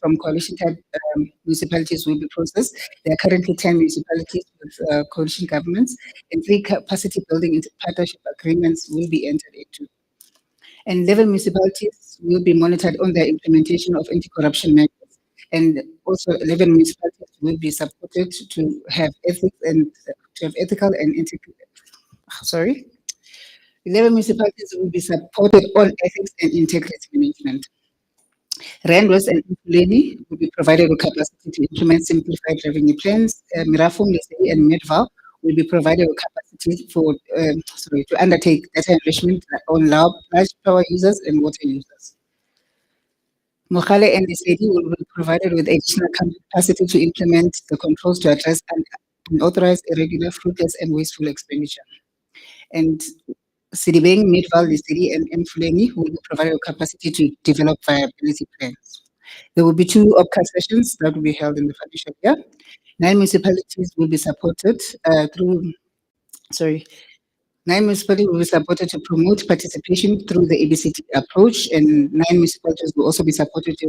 from coalition-type municipalities will be processed. There are currently 10 municipalities with coalition governments, and 3 capacity building partnership agreements will be entered into. And 11 municipalities will be monitored on their implementation of anti-corruption measures, and also 11 municipalities will be supported to have ethics and to have ethical and 11 municipalities will be supported on ethics and integrity management. Randwest and Ekurhuleni will be provided with capacity to implement simplified revenue plans. Mirafung, Lesedi, and Medval will be provided with capacity for to undertake data enrichment on large power users and water users. Mogale and Lesedi will be provided with additional capacity to implement the controls to address unauthorized, irregular, fruitless, and wasteful expenditure. And Sidibeng, Medval, Lesedi, and Ekurhuleni will be provided with capacity to develop viability plans. There will be 2 OPCA sessions that will be held in the financial year. 9 municipalities will be supported to promote participation through the ABCT approach, and 9 municipalities will also be supported to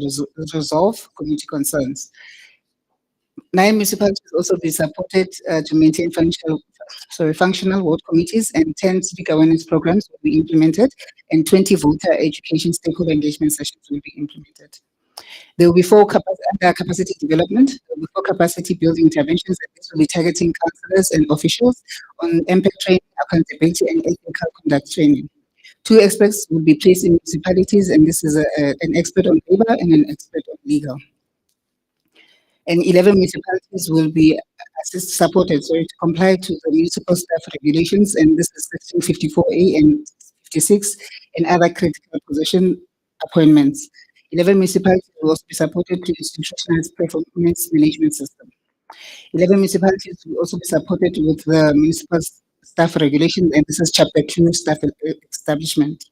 resolve community concerns. 9 municipalities will also be supported to maintain functional ward committees, and 10 civic awareness programs will be implemented, and 20 voter education stakeholder engagement sessions will be implemented. There will be 4 capacity development, there will be 4 capacity building interventions, and this will be targeting councillors and officials on impact training, accountability, and ethical conduct training. 2 experts will be placed in municipalities, and this is an expert on labor and an expert on legal. And 11 municipalities will be supported to comply to the municipal staff regulations, and this is section 54A and 56, and other critical position appointments. 11 municipalities will also be supported to institutionalize performance management system. 11 municipalities will also be supported with the municipal staff regulations, and this is chapter 2, staff establishment.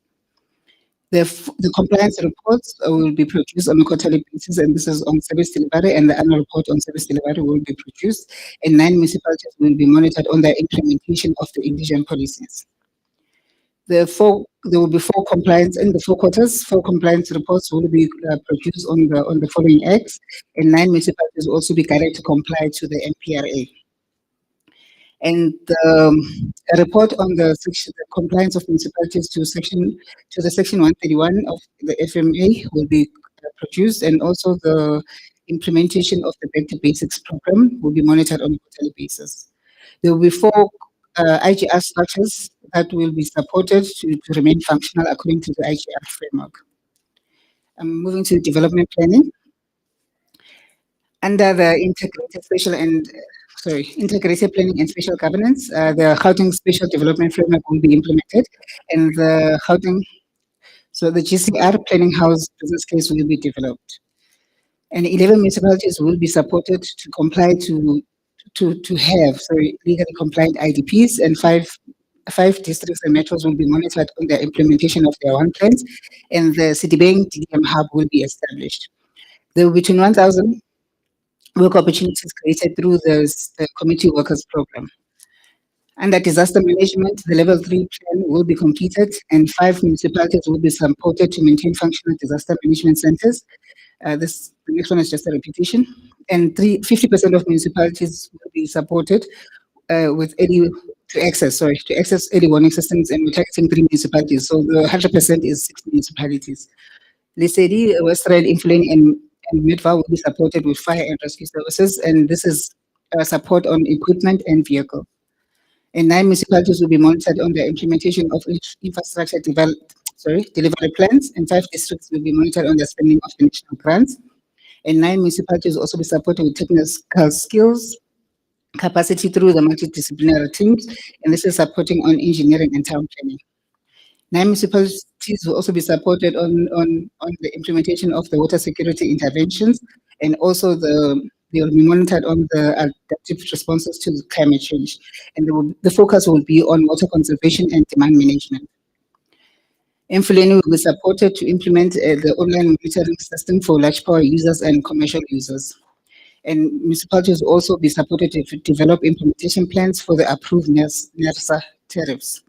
The compliance reports will be produced on a quarterly basis, and this is on service delivery, and the annual report on service delivery will be produced, and 9 municipalities will be monitored on the implementation of the indigent policies. There will be 4 compliance in the 4 quarters. 4 compliance reports will be produced on the following acts, and 9 municipalities will also be guided to comply to the MPRA. And a report on the compliance of municipalities to the section 131 of the FMA will be produced, and also the implementation of the Back to Basics program will be monitored on a quarterly basis. There will be 4 IGR structures that will be supported to remain functional according to the IGR framework. I'm moving to development planning. Under the integrated planning and spatial governance, the Gauteng Spatial Development Framework will be implemented, and the GCR planning house business case will be developed. And 11 municipalities will be supported to comply to have legally compliant IDPs, and 5 districts and metros will be monitored on the implementation of their own plans, and the Sidibeng DDM hub will be established. There will be 21,000 work opportunities created through the community workers program. Under disaster management, the level 3 plan will be completed, and 5 municipalities will be supported to maintain functional disaster management centers. The next one is just a repetition. And 50% of municipalities will be supported with to access early warning systems, and we're targeting 3 municipalities. So the 100% is 6 municipalities. Lesedi, Western, Ekurhuleni, and Medval will be supported with fire and rescue services, and this is support on equipment and vehicle. And 9 municipalities will be monitored on the implementation of infrastructure delivery plans, and 5 districts will be monitored on the spending of the national grants. And 9 municipalities will also be supported with technical skills, capacity through the multidisciplinary teams, and this is supporting on engineering and town planning. 9 municipalities will also be supported on the implementation of the water security interventions, and also they will be monitored on the adaptive responses to climate change. And the focus will be on water conservation and demand management. Ekurhuleni will be supported to implement the online monitoring system for large power users and commercial users. And municipalities will also be supported to develop implementation plans for the approved NERSA tariffs.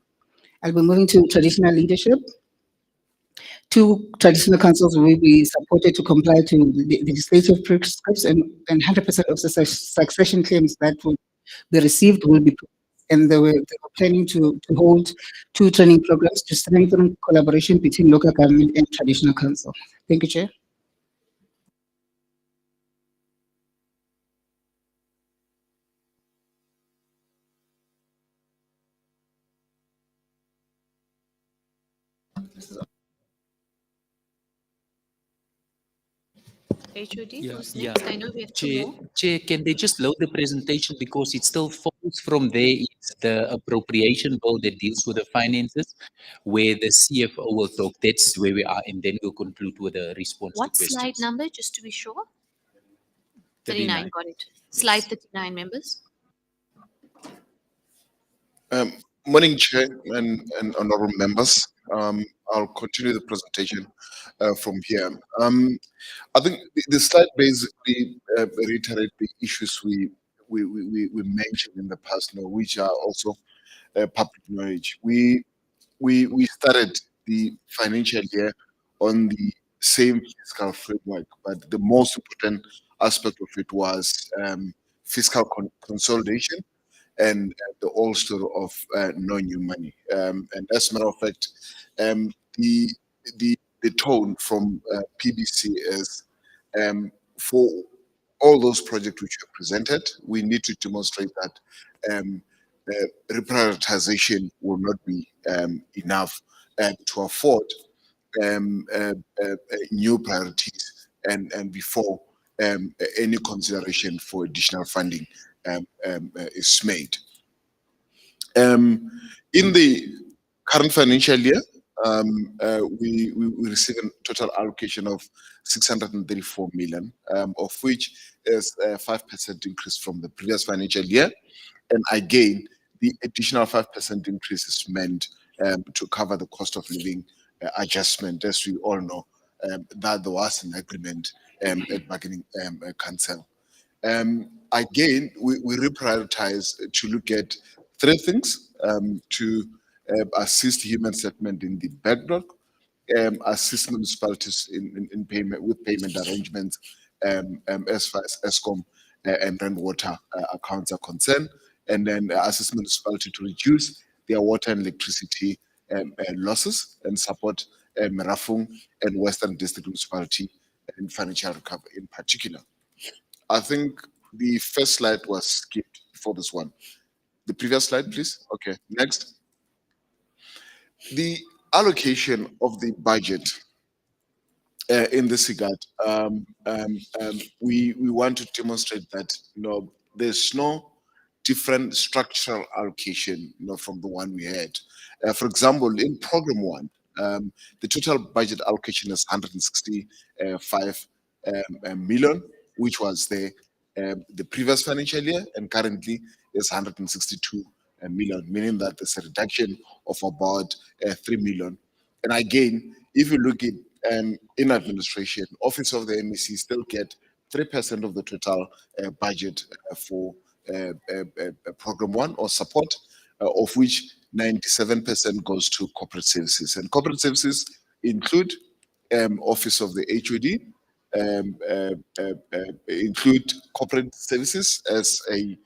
I'll be moving to traditional leadership. 2 traditional councils will be supported to comply to the legislative prescripts, and 100% of the succession claims that will be received will be, and they were planning to hold 2 training programs to strengthen collaboration between local government and traditional council. Thank you, Chair. HOD, Yeah, who's yeah. next? I know we have two Chair, more. Chair, can they just load the presentation because it still falls from there. It's the appropriation bill that deals with the finances, where the CFO will talk. That's where we are, and then we'll conclude with a response What to questions. slide number, just to be sure? 39. Got it. Yes. Slide 39, members. Morning, Chair and honorable members. I'll continue the presentation from here. I think the slide basically reiterate the issues we mentioned in the past, which are also public knowledge. We started the financial year on the same fiscal framework, but the most important aspect of it was fiscal consolidation and the old story of no new money. And as a matter of fact, the the tone from PBC is for all those projects which are presented, we need to demonstrate that reprioritization will not be enough to afford new priorities and before any consideration for additional funding is made. In the current financial year, we received a total allocation of 634 million, of which is a 5% increase from the previous financial year. And again, the additional 5% increase is meant to cover the cost of living adjustment. As we all know, that there was an agreement at bargaining council. Again, we reprioritize to look at 3 things: to assist human settlement in the backlog, assist municipalities in payment with payment arrangements as far as ESCOM and water accounts are concerned, and then assist municipality to reduce their water and electricity losses and support Merafung and Western District Municipality in financial recovery in particular. I think the first slide was skipped before this one. The previous slide, please. Okay, next. The allocation of the budget in this regard, we want to demonstrate that there's no different structural allocation from the one we had. For example, in program 1, the total budget allocation is 165 million, which was the previous financial year, and currently is 162 million, meaning that there's a reduction of about 3 million. And again, if you look at in administration, Office of the MEC still get 3% of the total budget for program 1 or support, of which 97% goes to corporate services. And corporate services include Office of the HOD, include corporate services as a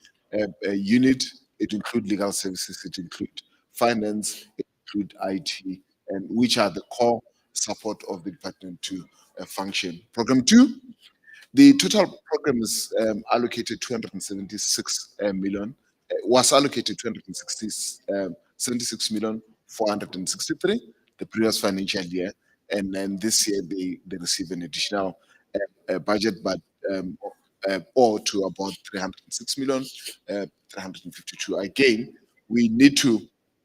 unit. It includes legal services, it includes finance, it includes IT, and which are the core support of the department to function. Program 2, the total program is allocated 276 million, was allocated 276 million 463 the previous financial year, and then this year they receive an additional budget, but or to about 306 million 352. Again, we need to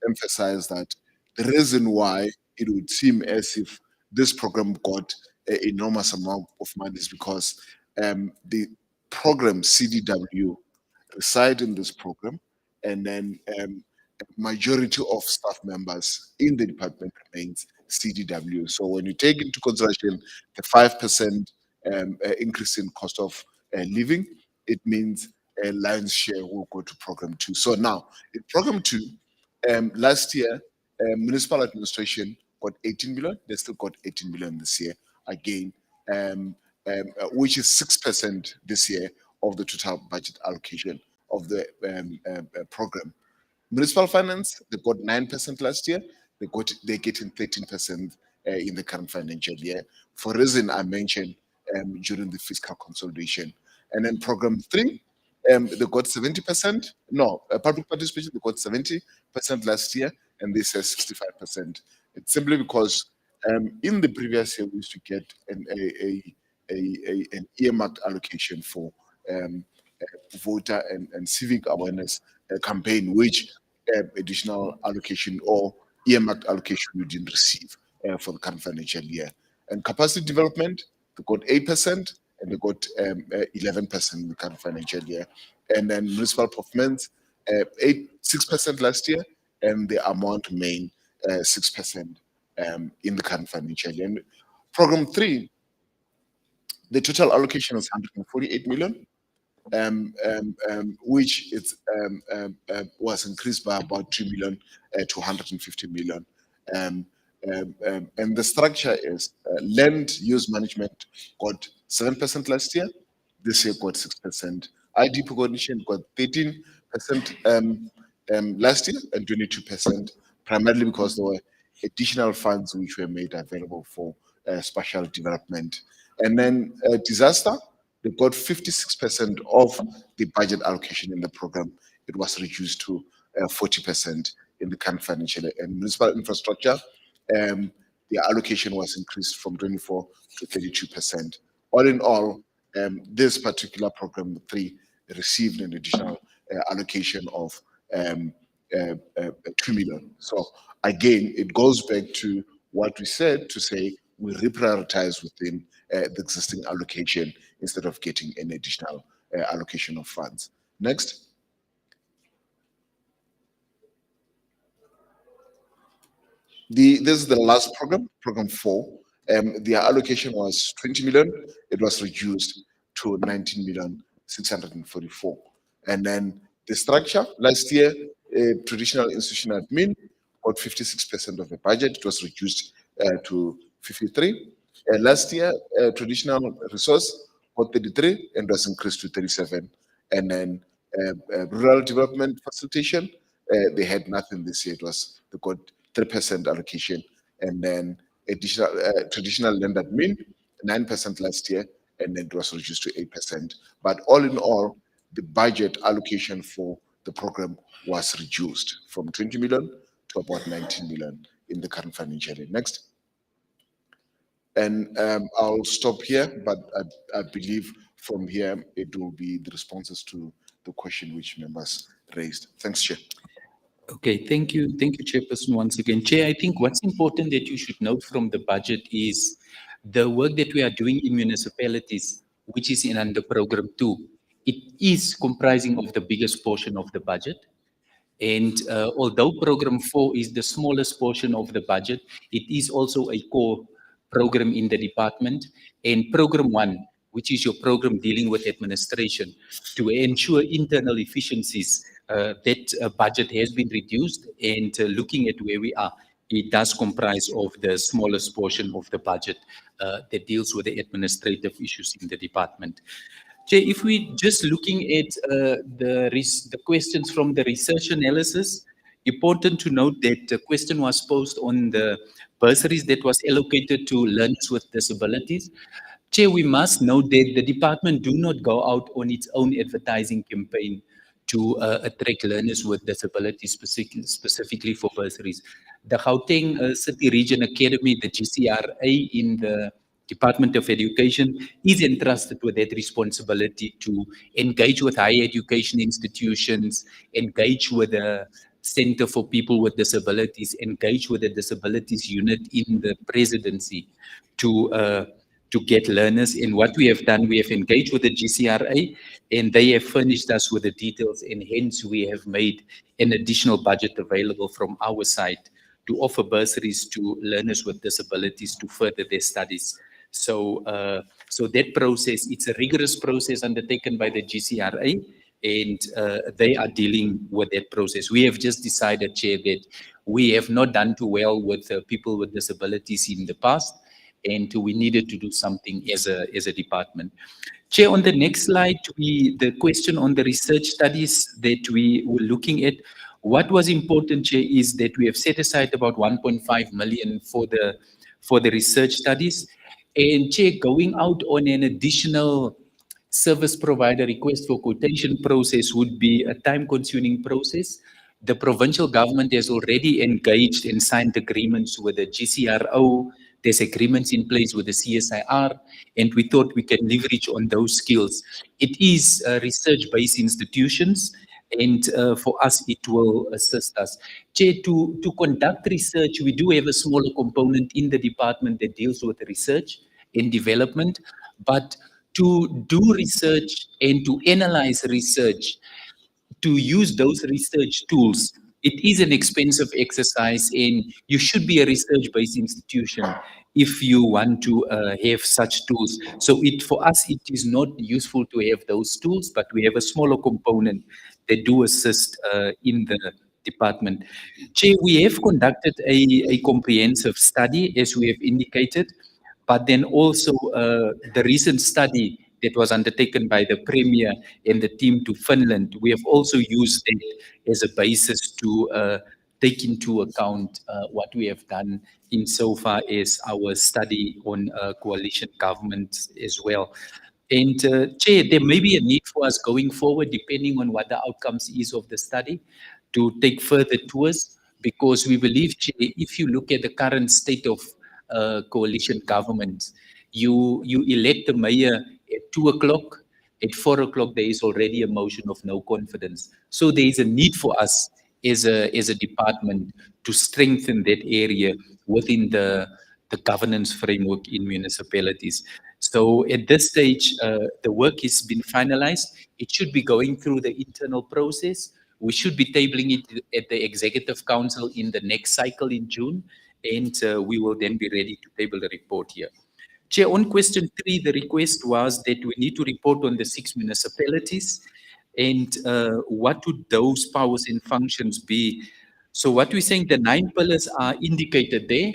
emphasize that the reason why it would seem as if this program got an enormous amount of money is because the program CDW reside in this program, and then majority of staff members in the department remains CDW. So when you take into consideration the 5% increase in cost of living, it means a lion's share will go to program 2. So now in program 2, last year municipal administration got 18 million. They still got 18 million this year again, which is 6% this year of the total budget allocation of the program. Municipal finance, they got 9% last year. They're getting 13% in the current financial year for reason I mentioned during the fiscal consolidation. And then program 3, they got 70%. No, public participation, they got 70% last year, and this is 65%. It's simply because in the previous year we used to get an earmarked allocation for voter and civic awareness campaign, which additional allocation or earmarked allocation we didn't receive for the current financial year. And capacity development, they got 8% and they got 11% in the current financial year. And then municipal performance, 6% last year, and the amount remained 6% in the current financial year. And program 3, the total allocation was 148 million. Which was increased by about 2 million to 150 million. And the structure is land use management got 7% last year. This year got 6%. ID coordination got 13% last year and 22%, primarily because there were additional funds which were made available for spatial development. And then disaster, they got 56% of the budget allocation in the program. It was reduced to 40% in the current financial year. And municipal infrastructure, the allocation was increased from 24 to 32%. All in all, this particular program 3 received an additional allocation of 2 million. So again, it goes back to what we said to say we reprioritize within the existing allocation instead of getting an additional allocation of funds. Next. This is the last program, program 4. The allocation was 20 million. It was reduced to 19,644,000. And then the structure, last year, traditional institutional admin got 56% of the budget. It was reduced to 53. Last year, traditional resource got 33 and was increased to 37. And then rural development facilitation, they had nothing this year. They got 3% allocation. And then additional traditional land admin, 9% last year, and then it was reduced to 8%. But all in all, the budget allocation for the program was reduced from 20 million to about 19 million in the current financial year. Next. And I'll stop here, but I believe from here it will be the responses to the question which members raised. Thanks, Chair. Okay, thank you, Chairperson, once again. Chair, I think what's important that you should note from the budget is the work that we are doing in municipalities, which is in under Program 2. It is comprising of the biggest portion of the budget. And although Program 4 is the smallest portion of the budget, it is also a core program in the department. And Program 1, which is your program dealing with administration, to ensure internal efficiencies, that budget has been reduced. And looking at where we are, it does comprise of the smallest portion of the budget that deals with the administrative issues in the department. Chair, if we just looking at the questions from the research analysis, important to note that the question was posed on the bursaries that was allocated to learners with disabilities. Chair, we must note that the department do not go out on its own advertising campaign to attract learners with disabilities, specifically for bursaries. The Gauteng City Region Academy, the GCRA in the Department of Education, is entrusted with that responsibility to engage with higher education institutions, engage with the Center for People with Disabilities, engage with the disabilities unit in the presidency to get learners. And what we have done, we have engaged with the GCRA, and they have furnished us with the details, and hence we have made an additional budget available from our side to offer bursaries to learners with disabilities to further their studies. So that process, it's a rigorous process undertaken by the GCRA, and they are dealing with that process. We have just decided, Chair, that we have not done too well with people with disabilities in the past, and we needed to do something as a department. Chair, on the next slide, the question on the research studies that we were looking at, what was important, Chair, is that we have set aside about 1.5 million for the research studies. And Chair, going out on an additional service provider request for quotation process would be a time-consuming process. The provincial government has already engaged and signed agreements with the GCRO. There's agreements in place with the CSIR, and we thought we can leverage on those skills. It is research-based institutions, and for us, it will assist us. Chair, to conduct research, we do have a smaller component in the department that deals with research and development, but to do research and to analyze research, to use those research tools, it is an expensive exercise, and you should be a research-based institution if you want to have such tools. So for us, it is not useful to have those tools, but we have a smaller component that do assist in the department. Chair, we have conducted a comprehensive study, as we have indicated, but then also the recent study that was undertaken by the Premier and the team to Finland, we have also used that as a basis to take into account what we have done insofar as our study on coalition government as well. And Chair, there may be a need for us going forward, depending on what the outcomes is of the study, to take further tours, because we believe, Chair, if you look at the current state of coalition government, you elect the mayor at 2 o'clock, at 4 o'clock there is already a motion of no confidence. So there is a need for us as a department to strengthen that area within the governance framework in municipalities. So at this stage, the work has been finalized. It should be going through the internal process. We should be tabling it at the Executive Council in the next cycle in June, and we will then be ready to table the report here. Chair, on question 3, the request was that we need to report on the 6 municipalities and what would those powers and functions be. So what we're saying, the 9 pillars are indicated there.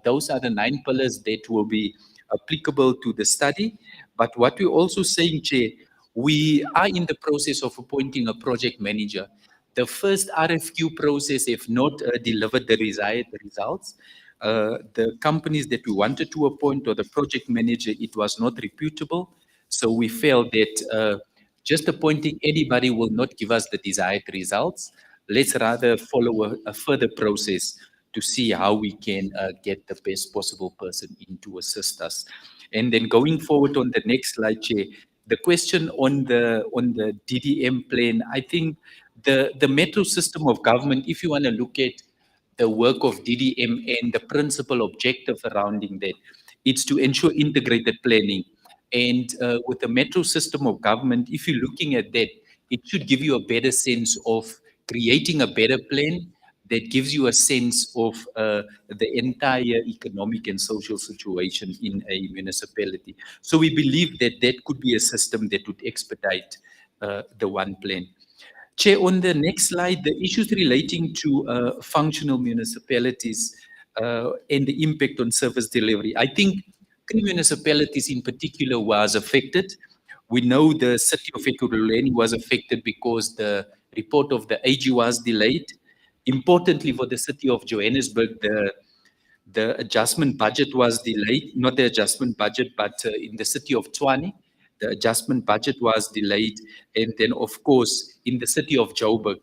Those are the 9 pillars that will be applicable to the study. But what we're also saying, Chair, we are in the process of appointing a project manager. The first RFQ process, if not delivered the desired results, the companies that we wanted to appoint or the project manager, it was not reputable. So we felt that just appointing anybody will not give us the desired results. Let's rather follow a further process to see how we can get the best possible person in to assist us. And then going forward on the next slide, Chair, the question on the DDM plan, I think the metro system of government, if you want to look at the work of DDM and the principal objective surrounding that, it's to ensure integrated planning. And with the metro system of government, if you're looking at that, it should give you a better sense of creating a better plan that gives you a sense of the entire economic and social situation in a municipality. So we believe that that could be a system that would expedite the one plan. Chair, on the next slide, the issues relating to functional municipalities and the impact on service delivery. I think 3 municipalities in particular was affected. We know the city of Ekurhuleni was affected because the report of the AG was delayed. Importantly, for the city of Johannesburg, the adjustment budget was delayed, not the adjustment budget, but in the city of Tshwane, the adjustment budget was delayed. And then, of course, in the city of Joburg,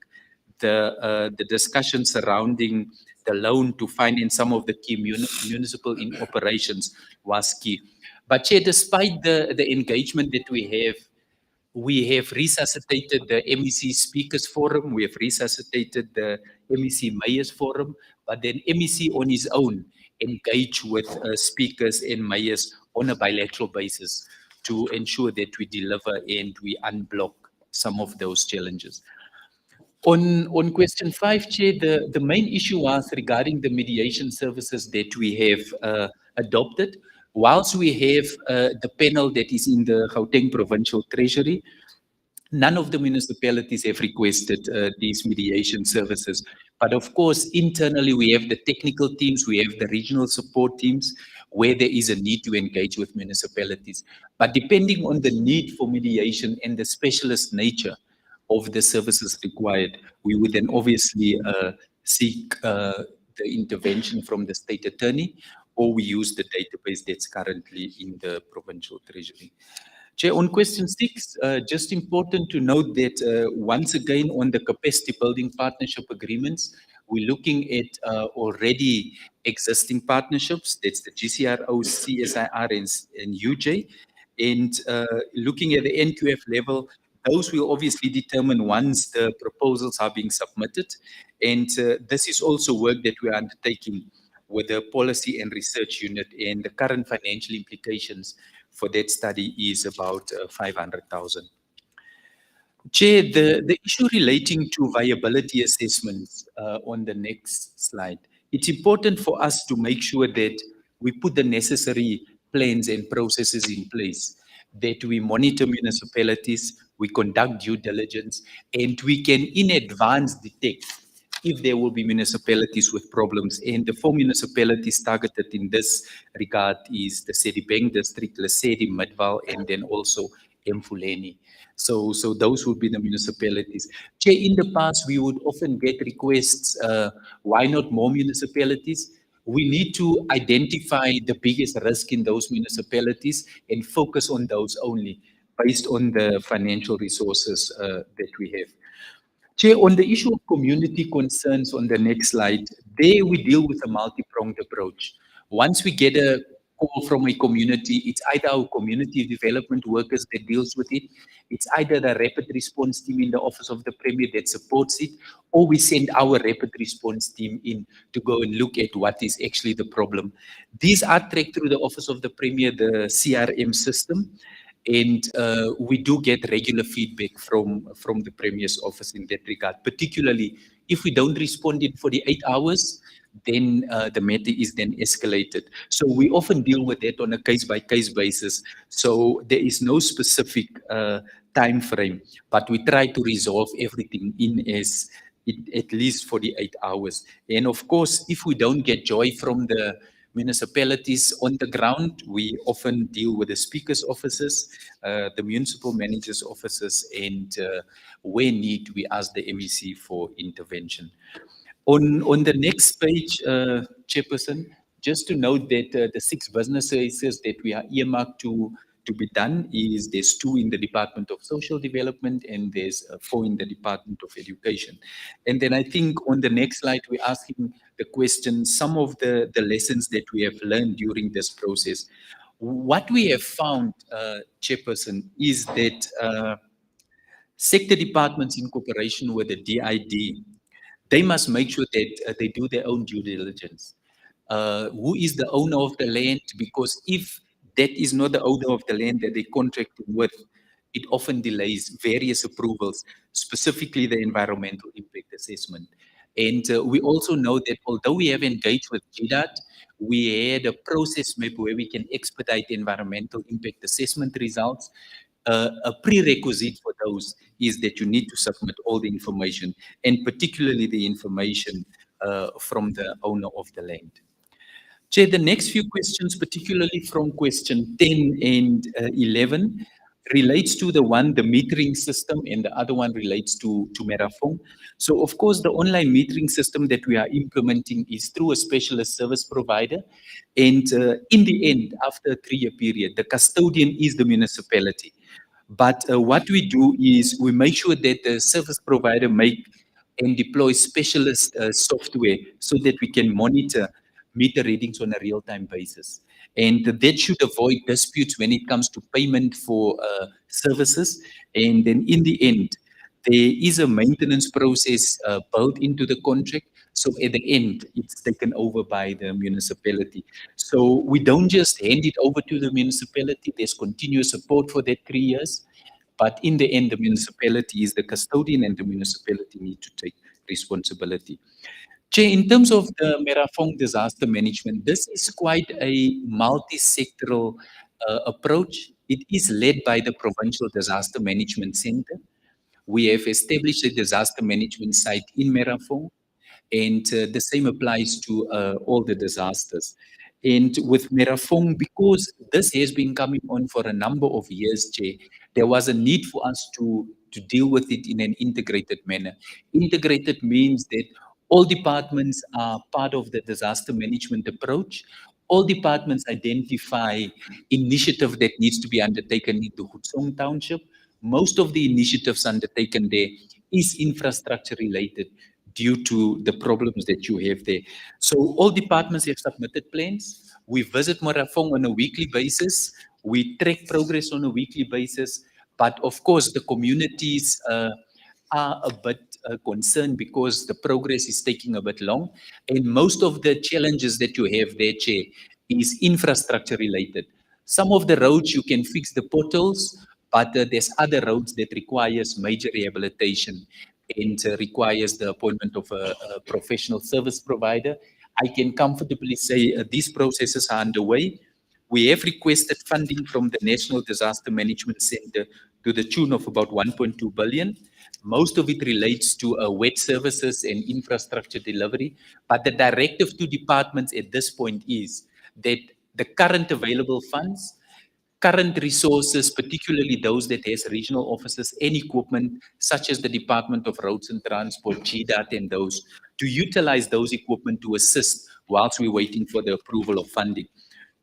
the discussion surrounding the loan to finance some of the key municipal operations was key. But Chair, despite the engagement that we have resuscitated the MEC Speakers Forum, we have resuscitated the MEC Mayors Forum, but then MEC on his own engage with speakers and mayors on a bilateral basis to ensure that we deliver and we unblock some of those challenges. On question 5, Chair, the main issue was regarding the mediation services that we have adopted. Whilst we have the panel that is in the Gauteng Provincial Treasury, None of the municipalities have requested these mediation services. But of course, internally, we have the technical teams, we have the regional support teams, where there is a need to engage with municipalities. But depending on the need for mediation and the specialist nature of the services required, we would then obviously seek the intervention from the state attorney, or we use the database that's currently in the provincial treasury. Chair, on question 6, just important to note that once again on the capacity building partnership agreements, we're looking at already existing partnerships. That's the GCRO, CSIR, and UJ. And looking at the NQF level, those will obviously determine once the proposals are being submitted. And this is also work that we are undertaking with the policy and research unit, and the current financial implications for that study is about 500,000. Chair, the issue relating to viability assessments on the next slide. It's important for us to make sure that we put the necessary plans and processes in place, that we monitor municipalities, we conduct due diligence, and we can in advance detect if there will be municipalities with problems. And the 4 municipalities targeted in this regard is the Sedibeng district, Lesedi, Midvaal, and then also Ekurhuleni. So those would be the municipalities. Chair, in the past, we would often get requests, why not more municipalities? We need to identify the biggest risk in those municipalities and focus on those only based on the financial resources that we have. Chair, on the issue of community concerns on the next slide, there we deal with a multi-pronged approach. Once we get a call from a community, it's either our community development workers that deals with it, it's either the rapid response team in the office of the Premier that supports it, or we send our rapid response team in to go and look at what is actually the problem. These are tracked through the office of the Premier, the CRM system. And we do get regular feedback from the Premier's office in that regard, particularly if we don't respond in 48 hours, then the matter is then escalated. So we often deal with that on a case-by-case basis. So there is no specific time frame, but we try to resolve everything in at least 48 hours. And of course, if we don't get joy from the municipalities on the ground, we often deal with the speaker's offices, the municipal manager's offices, and where need, we ask the MEC for intervention. On the next page, Chairperson, just to note that the 6 business services that we are earmarked to be done is there's 2 in the Department of Social Development and there's 4 in the Department of Education. And then I think on the next slide, we're asking the question, some of the lessons that we have learned during this process. What we have found, Chairperson, is that sector departments in cooperation with the DID, they must make sure that they do their own due diligence. Who is the owner of the land? Because if that is not the owner of the land that they contracted with, it often delays various approvals, specifically the environmental impact assessment. And we also know that although we have engaged with GDAT, we had a process map where we can expedite the environmental impact assessment results. A prerequisite for those is that you need to submit all the information, and particularly the information from the owner of the land. Chair, the next few questions, particularly from question 10 and 11, relates to the metering system, and the other one relates to Merafong. So of course, the online metering system that we are implementing is through a specialist service provider. And in the end, after a 3-year period, the custodian is the municipality. But what we do is we make sure that the service provider make and deploy specialist software so that we can monitor meter readings on a real-time basis. And that should avoid disputes when it comes to payment for services. And then in the end, there is a maintenance process built into the contract. So at the end, it's taken over by the municipality. So we don't just hand it over to the municipality. There's continuous support for that 3 years. But in the end, the municipality is the custodian and the municipality need to take responsibility. Chair, in terms of the Merafong disaster management, this is quite a multi-sectoral approach. It is led by the Provincial Disaster Management Center, We have established a disaster management site in Merafong, and the same applies to all the disasters. And with Merafong, because this has been coming on for a number of years, Chair, there was a need for us to deal with it in an integrated manner. Integrated means that all departments are part of the disaster management approach. All departments identify initiative that needs to be undertaken in the Gauteng Township. Most of the initiatives undertaken there is infrastructure related due to the problems that you have there. So all departments have submitted plans. We visit Merafong on a weekly basis. We track progress on a weekly basis. But of course, the communities are a bit concerned because the progress is taking a bit long. And most of the challenges that you have there, Chair, is infrastructure related. Some of the roads you can fix the potholes, but there's other roads that requires major rehabilitation and requires the appointment of a professional service provider. I can comfortably say these processes are underway. We have requested funding from the National Disaster Management Center to the tune of about 1.2 billion. Most of it relates to wet services and infrastructure delivery. But the directive to departments at this point is that the current available funds, current resources, particularly those that has regional offices and equipment, such as the Department of Roads and Transport, GDAT, and those, to utilize those equipment to assist whilst we're waiting for the approval of funding.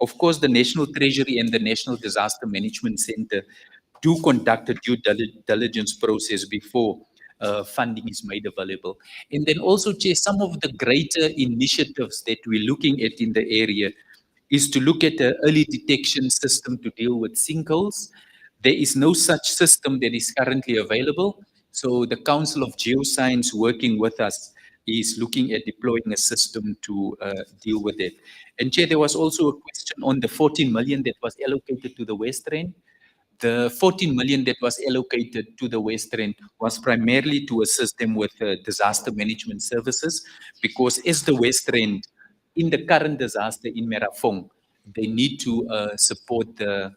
Of course, the National Treasury and the National Disaster Management Center do conduct a due diligence process before funding is made available. And then also, Chair, some of the greater initiatives that we're looking at in the area is to look at an early detection system to deal with sinkholes. There is no such system that is currently available. So the Council of Geoscience working with us is looking at deploying a system to deal with it. And Chair, there was also a question on the 14 million that was allocated to the West Rand. The 14 million that was allocated to the West Rand was primarily to assist them with disaster management services, because as the West Rand, in the current disaster in Merafong, they need to support the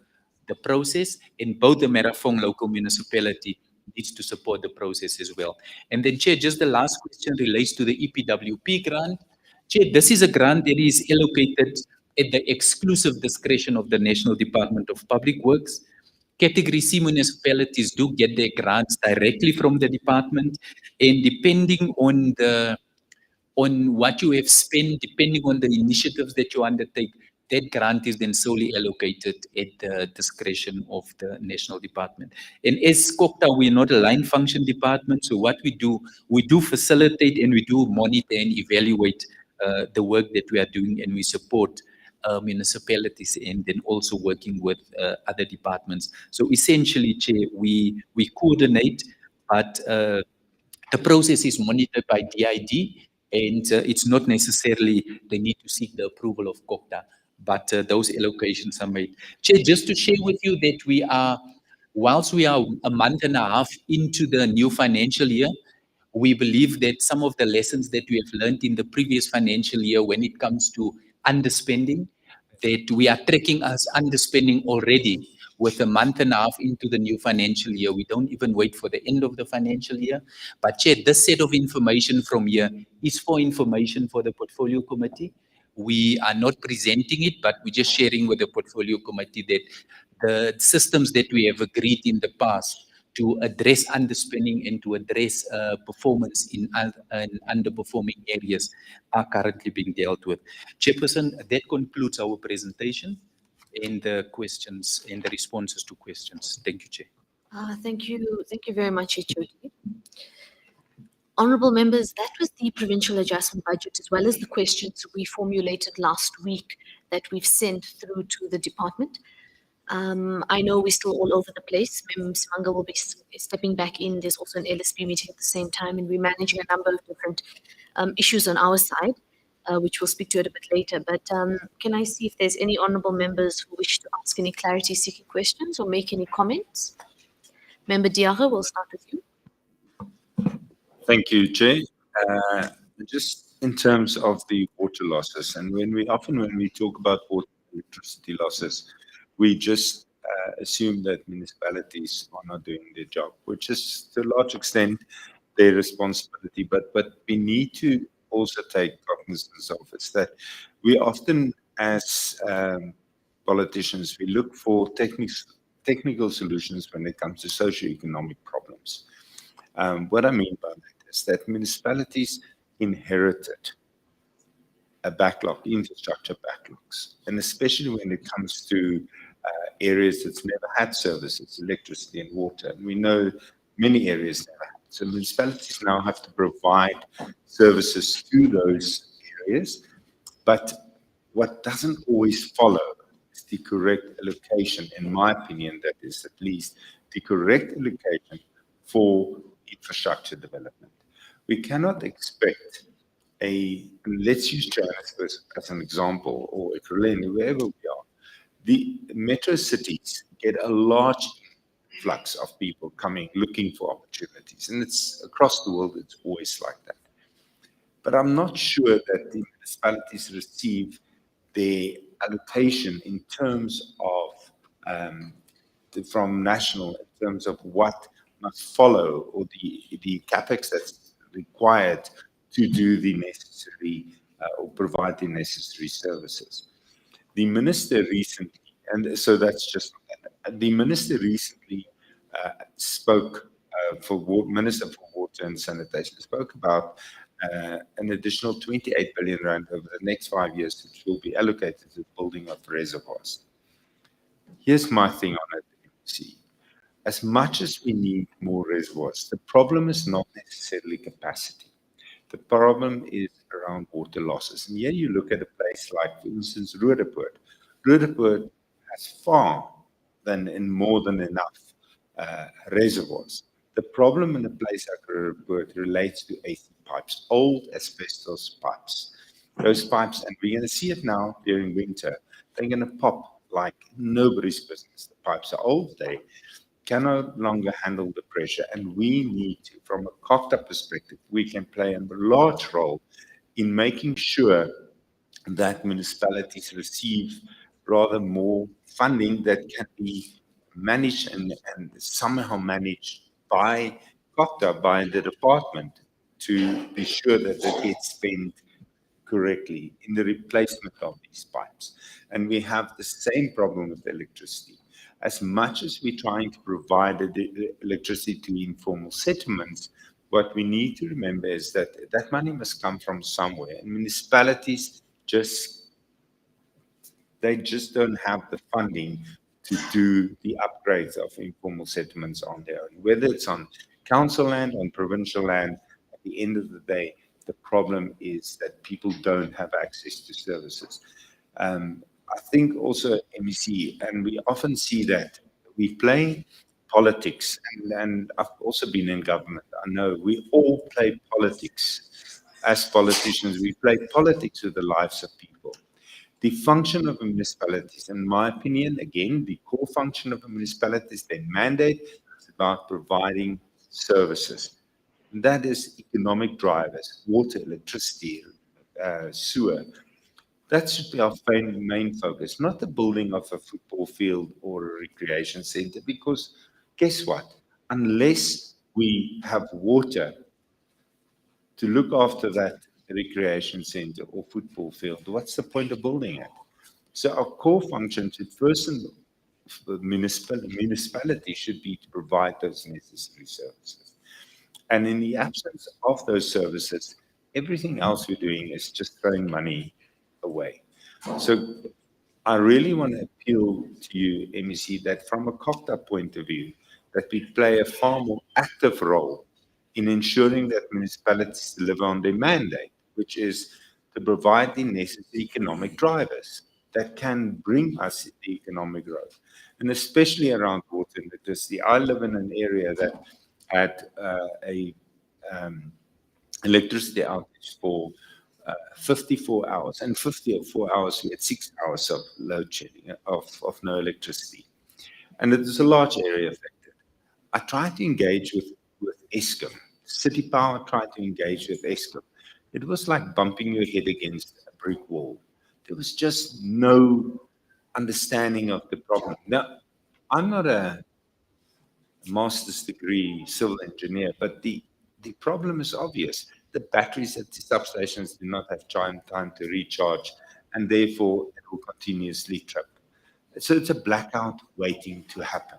process, and both the Merafong local municipality needs to support the process as well. And then, Chair, just the last question relates to the EPWP grant. Chair, this is a grant that is allocated at the exclusive discretion of the National Department of Public Works. Category C municipalities do get their grants directly from the department, and depending on what you have spent, depending on the initiatives that you undertake, that grant is then solely allocated at the discretion of the national department. And as COGTA, we're not a line function department, so what we do facilitate and we do monitor and evaluate the work that we are doing, and we support municipalities and then also working with other departments. So essentially, Chair, we coordinate, but the process is monitored by DID, and it's not necessarily they need to seek the approval of COGTA, but those allocations are made. Chair, just to share with you that whilst we are a month and a half into the new financial year, we believe that some of the lessons that we have learned in the previous financial year when it comes to underspending, that we are tracking us underspending already with a month and a half into the new financial year. We don't even wait for the end of the financial year. But Chair, this set of information from here is for information for the Portfolio Committee. We are not presenting it, but we're just sharing with the Portfolio Committee that the systems that we have agreed in the past to address underspending and to address performance in underperforming areas are currently being dealt with. Chairperson, that concludes our presentation and the questions and the responses to questions. Thank you, Chair. Thank you. Thank you very much, HOD. Honourable members, that was the provincial adjustment budget, as well as the questions we formulated last week that we've sent through to the department. I know we're still all over the place. Ms. Manga will be stepping back in. There's also an LSP meeting at the same time, and we're managing a number of different issues on our side, which we'll speak to it a bit later. But can I see if there's any honourable members who wish to ask any clarity-seeking questions or make any comments? Member Diarra, we'll start with you. Thank you, Chair. Just in terms of the water losses, and when we talk about water and electricity losses, we just assume that municipalities are not doing their job, which is to a large extent their responsibility. But we need to also take cognizance of is that we often, as politicians, we look for technical solutions when it comes to socioeconomic problems. What I mean by that is that municipalities inherited a backlog, infrastructure backlogs, and especially when it comes to areas that's never had services, electricity and water. And we know many areas never had. So municipalities now have to provide services to those areas, but what doesn't always follow is the correct allocation, in my opinion, that is at least the correct allocation for infrastructure development. We cannot expect let's use Johannesburg as an example, or Ekurhuleni, wherever we are. The metro cities get a large influx of people coming, looking for opportunities. And it's across the world, it's always like that. But I'm not sure that the municipalities receive their allocation in terms of from national, in terms of what must follow, or the capex that's required to do the necessary or provide the necessary services. The minister recently, and so that's just, the minister recently spoke Minister for Water and Sanitation spoke about an additional 28 billion rand over the next 5 years, which will be allocated to the building of reservoirs. Here's my thing on it, MC. As much as we need more reservoirs, the problem is not necessarily capacity. The problem is around water losses. And here you look at a place like, for instance, Roodepoort. Roodepoort has far and more than enough reservoirs. The problem in a place like Roodepoort relates to AC pipes, old asbestos pipes. Those pipes, and we're going to see it now during winter, they're going to pop like nobody's business. The pipes are old, they can no longer handle the pressure, and we need to, from a COGTA perspective, we can play a large role in making sure that municipalities receive rather more funding that can be managed and somehow managed by COGTA, by the department, to be sure that it gets spent correctly in the replacement of these pipes. And we have the same problem with electricity. As much as we're trying to provide the electricity to informal settlements, what we need to remember is that that money must come from somewhere. And municipalities they just don't have the funding to do the upgrades of informal settlements on their own. Whether it's on council land, on provincial land, at the end of the day, the problem is that people don't have access to services. I think also MEC, and we often see that we play politics, and I've also been in government. I know we all play politics. As politicians, we play politics with the lives of people. The function of a municipality, in my opinion, again, the core function of a municipality is their mandate. It's about providing services. And that is economic drivers, water, electricity, sewer. That should be our main focus, not the building of a football field or a recreation center, because guess what? Unless we have water to look after that recreation center or football field, what's the point of building it? So our core function should first, the municipality should be to provide those necessary services. And in the absence of those services, everything else we're doing is just throwing money away. So I really want to appeal to you, MEC, that from a COGTA point of view, that we play a far more active role in ensuring that municipalities deliver on their mandate, which is to provide the necessary economic drivers that can bring us the economic growth, and especially around water and electricity. I live in an area that had electricity outage for 54 hours, and 54 hours we had 6 hours of load shedding, of no electricity, and it is a large area affected. I tried to engage with Eskom. City Power tried to engage with Eskom. It was like bumping your head against a brick wall. There was just no understanding of the problem. Now, I'm not a master's degree civil engineer, but the problem is obvious. The batteries at the substations do not have time to recharge, and therefore it will continuously trip. So it's a blackout waiting to happen.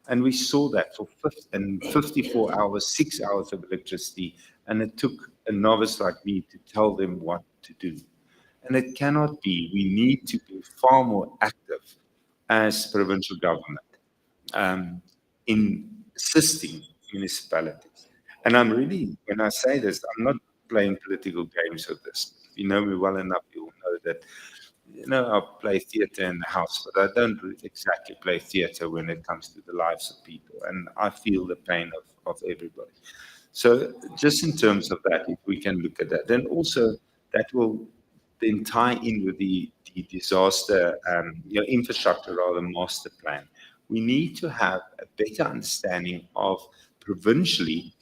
And we saw that for 54 hours, 6 hours of electricity, and it took a novice like me to tell them what to do. And it cannot be. We need to be far more active as provincial government in assisting municipalities. And I'm really, when I say this, I'm not playing political games with this. If you know me well enough, you will know that, I play theatre in the house, but I don't exactly play theatre when it comes to the lives of people. And I feel the pain of everybody. So just in terms of that, if we can look at that, then also that will then tie in with the disaster, infrastructure rather master plan. We need to have a better understanding of provincially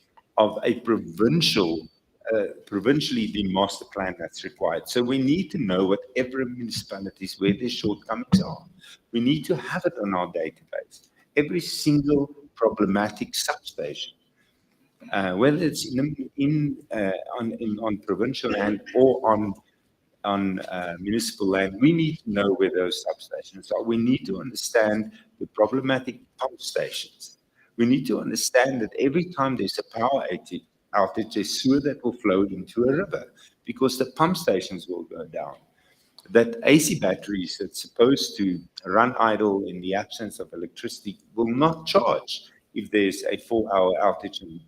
the master plan that's required. So we need to know what every municipalities, where their shortcomings are. We need to have it on our database. Every single problematic substation, whether it's on provincial land or on municipal land, we need to know where those substations are. We need to understand the problematic pump stations. We need to understand that every time there's a power outage, there's sewer that will flow into a river because the pump stations will go down. That AC batteries that's supposed to run idle in the absence of electricity will not charge if there's a 4-hour outage and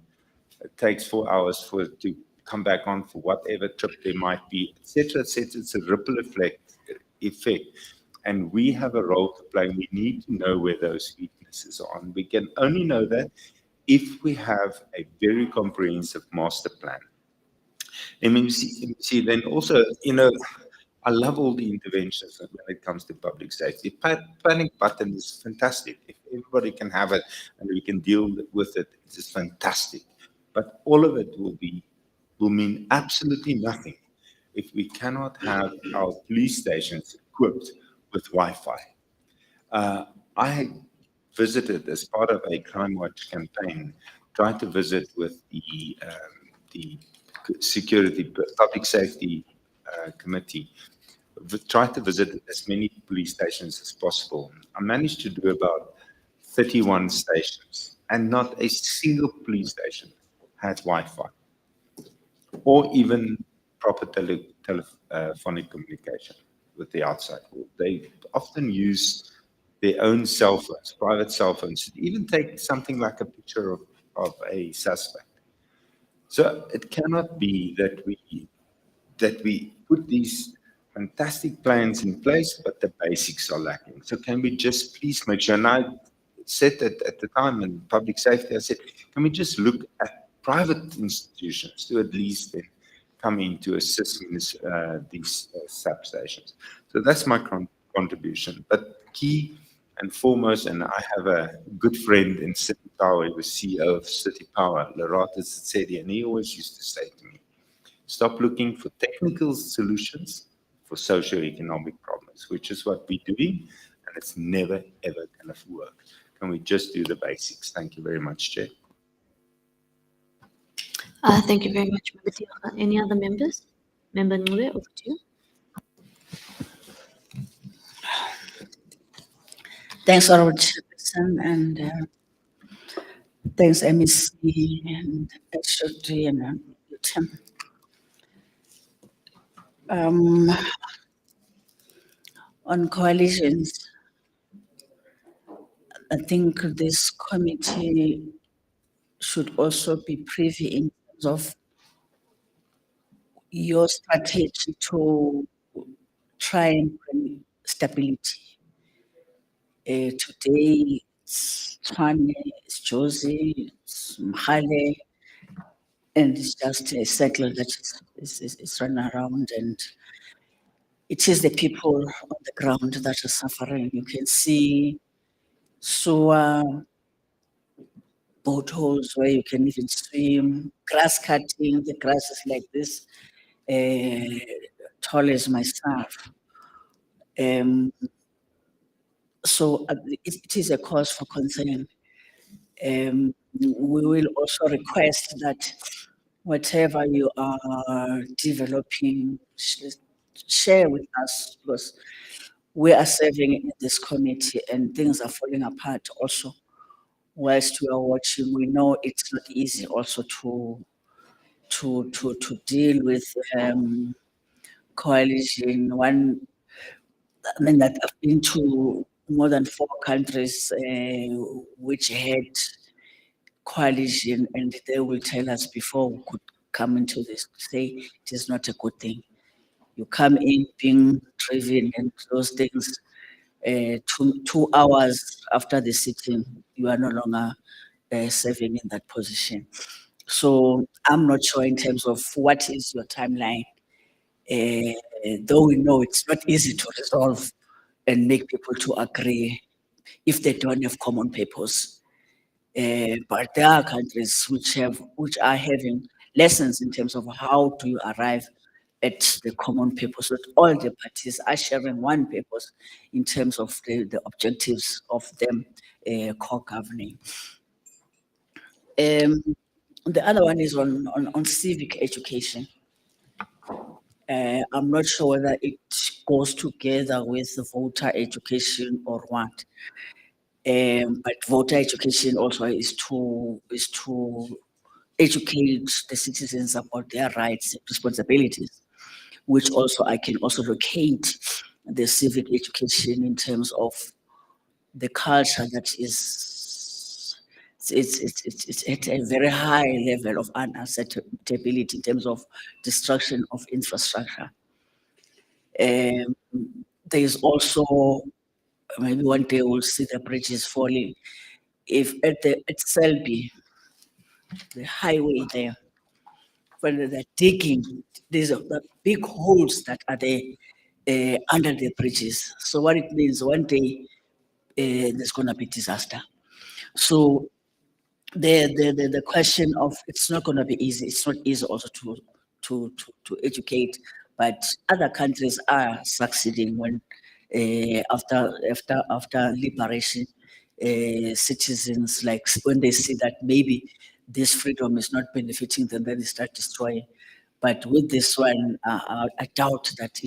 it takes 4 hours for it to come back on for whatever trip there might be, etc., etc. It's a ripple effect. And we have a role to play. We need to know where those weaknesses are. And we can only know that if we have a very comprehensive master plan. And when you see then also, I love all the interventions when it comes to public safety. Panic button is fantastic. If everybody can have it and we can deal with it, it's fantastic. But all of it will mean absolutely nothing if we cannot have our police stations equipped with Wi-Fi. I visited as part of a Crime Watch campaign, tried to visit with the Public Safety Committee, tried to visit as many police stations as possible. I managed to do about 31 stations, and not a single police station had Wi-Fi or even proper telephonic communication with the outside world. They often use their own cell phones, private cell phones, to even take something like a picture of a suspect. So it cannot be that we put these fantastic plans in place, but the basics are lacking. So can we just please make sure, and I said that at the time in public safety, I said, can we just look at private institutions to at least then come in to assist in these substations. So that's my contribution. But key and foremost, and I have a good friend in City Power, he was CEO of City Power, Lerato Zitsedi, and he always used to say to me, stop looking for technical solutions for socio-economic problems, which is what we're doing, and it's never, ever going to work. Can we just do the basics? Thank you very much, Chair. Thank you very much, Member Tiana. Any other members? Member Nure, over to you. Thanks, Honorable Chairperson, and thanks, MEC and HOD and Tim. On coalitions, I think this committee should also be privy in terms of your strategy to try and bring stability. Today, it's Tshwane, it's Josie, it's Mhale, and it's just a cycle that is running around, and it is the people on the ground that are suffering. You can see sewer, boat holes where you can even swim, grass cutting, the grass is like this, tall as myself. So it is a cause for concern. We will also request that whatever you are developing, share with us, because we are serving in this committee and things are falling apart also. Whilst we are watching, we know it's not easy also to deal with coalition. I mean, that I've been to more than 4 countries which had coalition, and they will tell us before we could come into this, say it is not a good thing. You come in being driven and those things, 2 hours after the sitting, you are no longer serving in that position. So I'm not sure in terms of what is your timeline, though we know it's not easy to resolve and make people to agree if they don't have common purpose. But there are countries which are having lessons in terms of how do you arrive at the common purpose, that all the parties are sharing one purpose in terms of the objectives of them co-governing. The other one is on civic education. I'm not sure whether it goes together with the voter education or what. But voter education also is to educate the citizens about their rights and responsibilities, which also I can also locate the civic education in terms of the culture that is it's at a very high level of unacceptability in terms of destruction of infrastructure. There is also, maybe one day we'll see the bridges falling. If at Selby, the highway there, when they're digging, there's the big holes that are there under the bridges. So what it means, one day there's going to be disaster. So the question of, it's not going to be easy. It's not easy also to educate, but other countries are succeeding when after liberation, citizens, like when they see that maybe this freedom is not benefiting them, then they start destroying. But with this one, I doubt that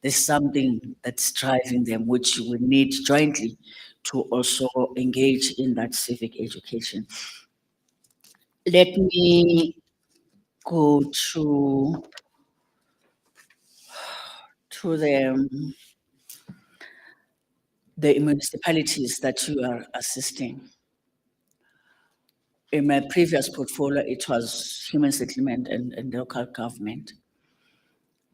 there's something that's driving them, which we need jointly to also engage in that civic education. Let me go to the municipalities that you are assisting. In my previous portfolio, it was human settlement and local government.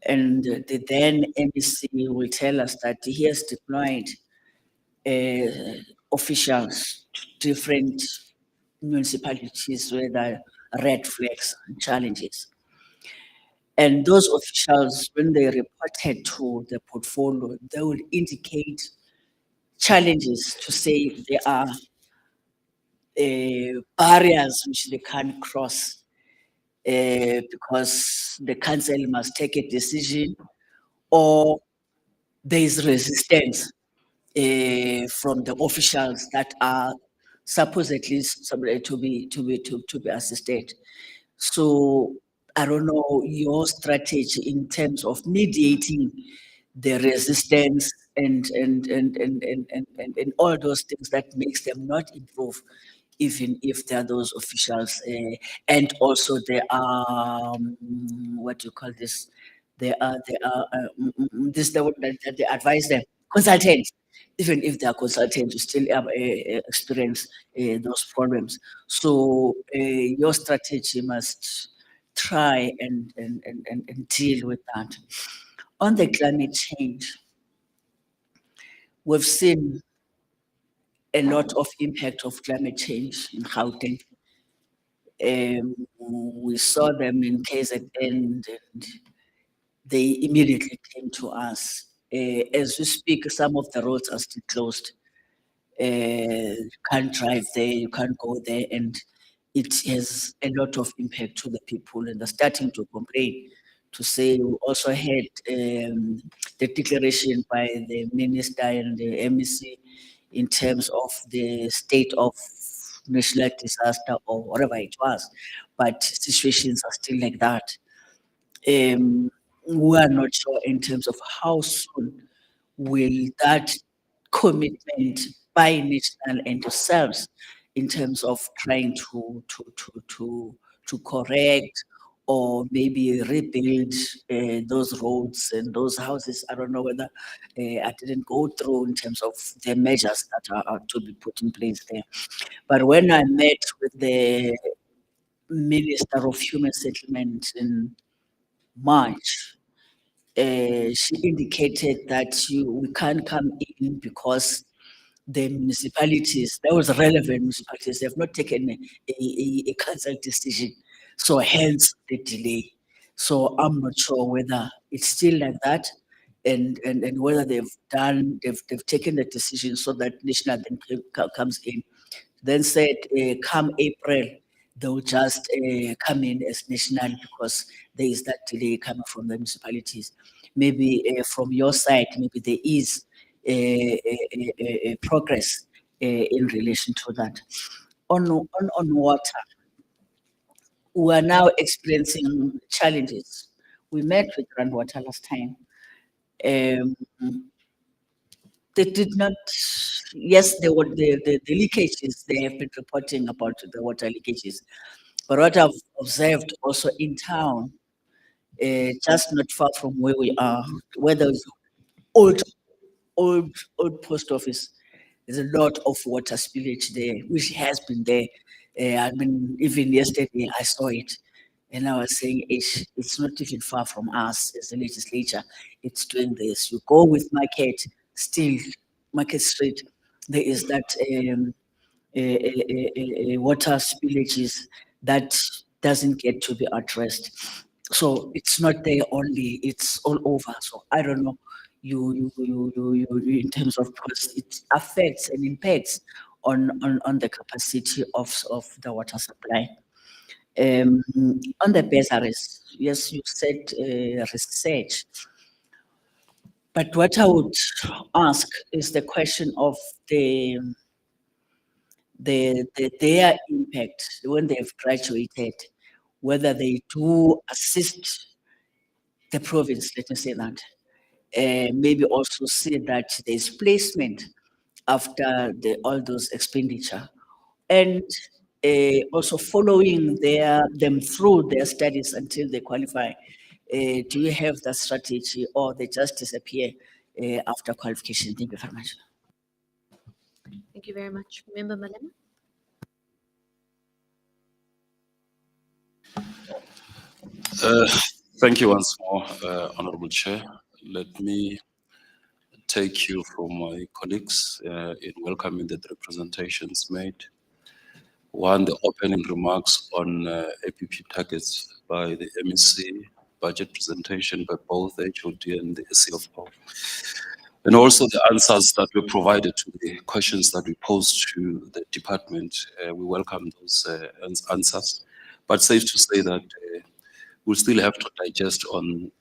And the then MEC will tell us that he has deployed officials to different municipalities where there are red flags and challenges. And those officials, when they reported to the portfolio, they will indicate challenges to say there are barriers which they can't cross because the council must take a decision, or there is resistance from the officials that are supposedly to be assisted. So I don't know your strategy in terms of mediating the resistance and all those things that makes them not improve, even if there are those officials, and also there are what do you call this? There are this that they advise them, consultants. Even if they are consultants, you still have experience those problems. So your strategy must try and deal with that. On the climate change, we've seen a lot of impact of climate change in Gauteng. We saw them in KZN and they immediately came to us. As we speak, some of the roads are still closed. You can't drive there, you can't go there, and it has a lot of impact to the people, and they're starting to complain to say we also had the declaration by the minister and the MEC in terms of the state of national disaster or whatever it was, but situations are still like that. We are not sure in terms of how soon will that commitment by national and yourselves in terms of trying to correct or maybe rebuild those roads and those houses. I don't know whether I didn't go through in terms of the measures that are to be put in place there. But when I met with the Minister of Human Settlement in March, she indicated that we can't come in because the municipalities, those relevant municipalities, they have not taken a council decision. So hence the delay. So I'm not sure whether it's still like that and whether they've taken the decision so that national then comes in. Then said, come April, they'll just come in as national because there is that delay coming from the municipalities. Maybe from your side, maybe there is a progress in relation to that. On water, we are now experiencing challenges. We met with Water last time. They did not, yes, there were the leakages, they have been reporting about the water leakages. But what I've observed also in town, just not far from where we are, where there's old post office, there's a lot of water spillage there, which has been there. I mean, even yesterday I saw it. And I was saying it's not even far from us as the legislature. It's doing this. You go with Market Street, there is that water spillages that doesn't get to be addressed. So it's not there only, it's all over. So I don't know, you in terms of, because it affects and impacts on the capacity of the water supply. On the bursaries, yes, you said research. But what I would ask is the question of their impact when they've graduated, whether they do assist the province, let me say that. Maybe also see that there's placement after all those expenditure. And also following them through their studies until they qualify. Do you have that strategy or they just disappear after qualification? Thank you very much. Thank you very much. Member Malema? Thank you once more, Honorable Chair. Let me take you from my colleagues in welcoming the representations made. One, the opening remarks on APP targets by the MEC, budget presentation by both the HOD and the CFO. And also the answers that were provided to the questions that we posed to the department. We welcome those answers, but safe to say that we'll still have to digest on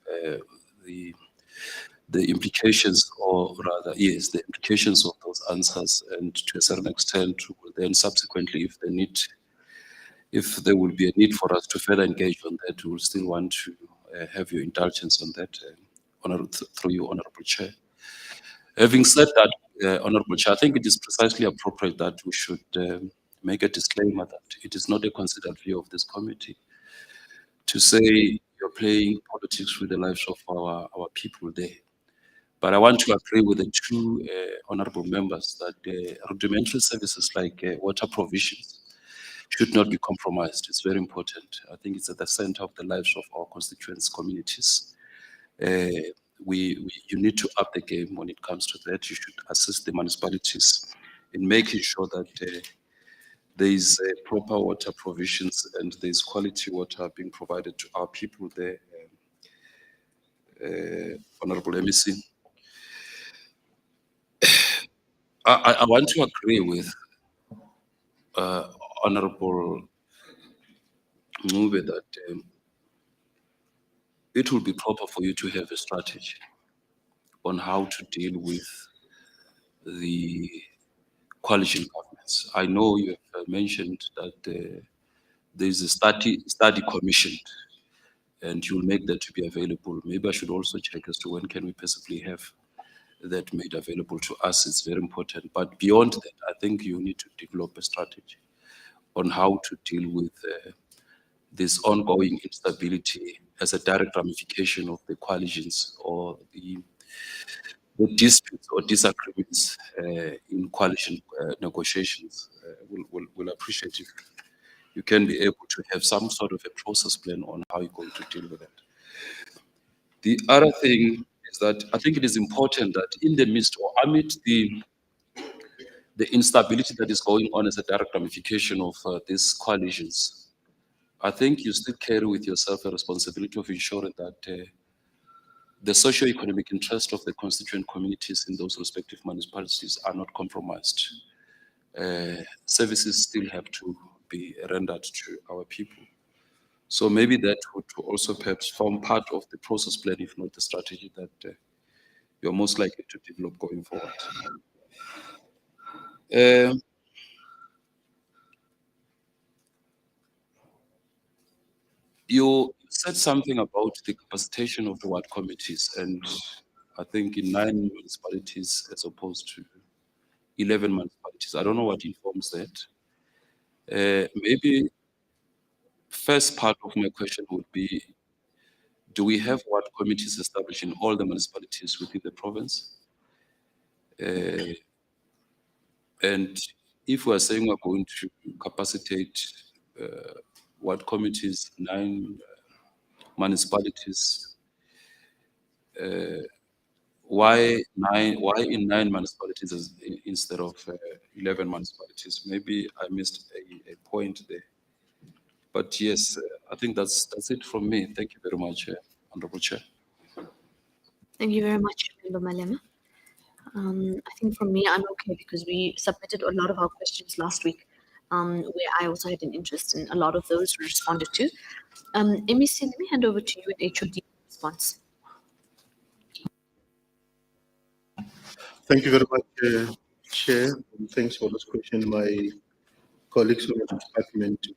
the implications, or rather, yes, the implications of those answers, and to a certain extent, then subsequently, if there will be a need for us to further engage on that, we will still want to have your indulgence on that, through you, Honorable Chair. Having said that, Honorable Chair, I think it is precisely appropriate that we should make a disclaimer that it is not a considered view of this committee to say you're playing politics with the lives of our people there. But I want to agree with the two honorable members that rudimentary services like water provisions should not be compromised. It's very important. I think it's at the center of the lives of our constituents, communities. You need to up the game when it comes to that. You should assist the municipalities in making sure that there is proper water provisions and there is quality water being provided to our people there. Honorable MEC. I want to agree with Honorable Ncube that it will be proper for you to have a strategy on how to deal with the coalition governments. I know you have mentioned that there's a study commissioned, and you'll make that to be available. Maybe I should also check as to when can we possibly have that made available to us. It's very important. But beyond that, I think you need to develop a strategy on how to deal with this ongoing instability as a direct ramification of the coalitions or the disputes or disagreements in coalition negotiations. We'll appreciate if you can be able to have some sort of a process plan on how you're going to deal with it. The other thing is that I think it is important that in the midst or amid the instability that is going on as a direct ramification of these coalitions, I think you still carry with yourself a responsibility of ensuring that the socio-economic interest of the constituent communities in those respective municipalities are not compromised. Services still have to be rendered to our people. So maybe that would also perhaps form part of the process plan, if not the strategy that you're most likely to develop going forward. You said something about the capacitation of the ward committees, and I think in 9 municipalities as opposed to 11 municipalities. I don't know what informs that. Maybe first part of my question would be, do we have ward committees established in all the municipalities within the province? And if we are saying we're going to capacitate ward committees, 9 municipalities, why in 9 municipalities instead of 11 municipalities? Maybe I missed a point there. But yes, I think that's it from me. Thank you very much, Honorable Chair. Thank you very much, Member Malema. I think from me, I'm okay because we submitted a lot of our questions last week, where I also had an interest in a lot of those we responded to. MEC, let me hand over to you in HOD response. Thank you very much, Chair. And thanks for this question. My colleagues from the department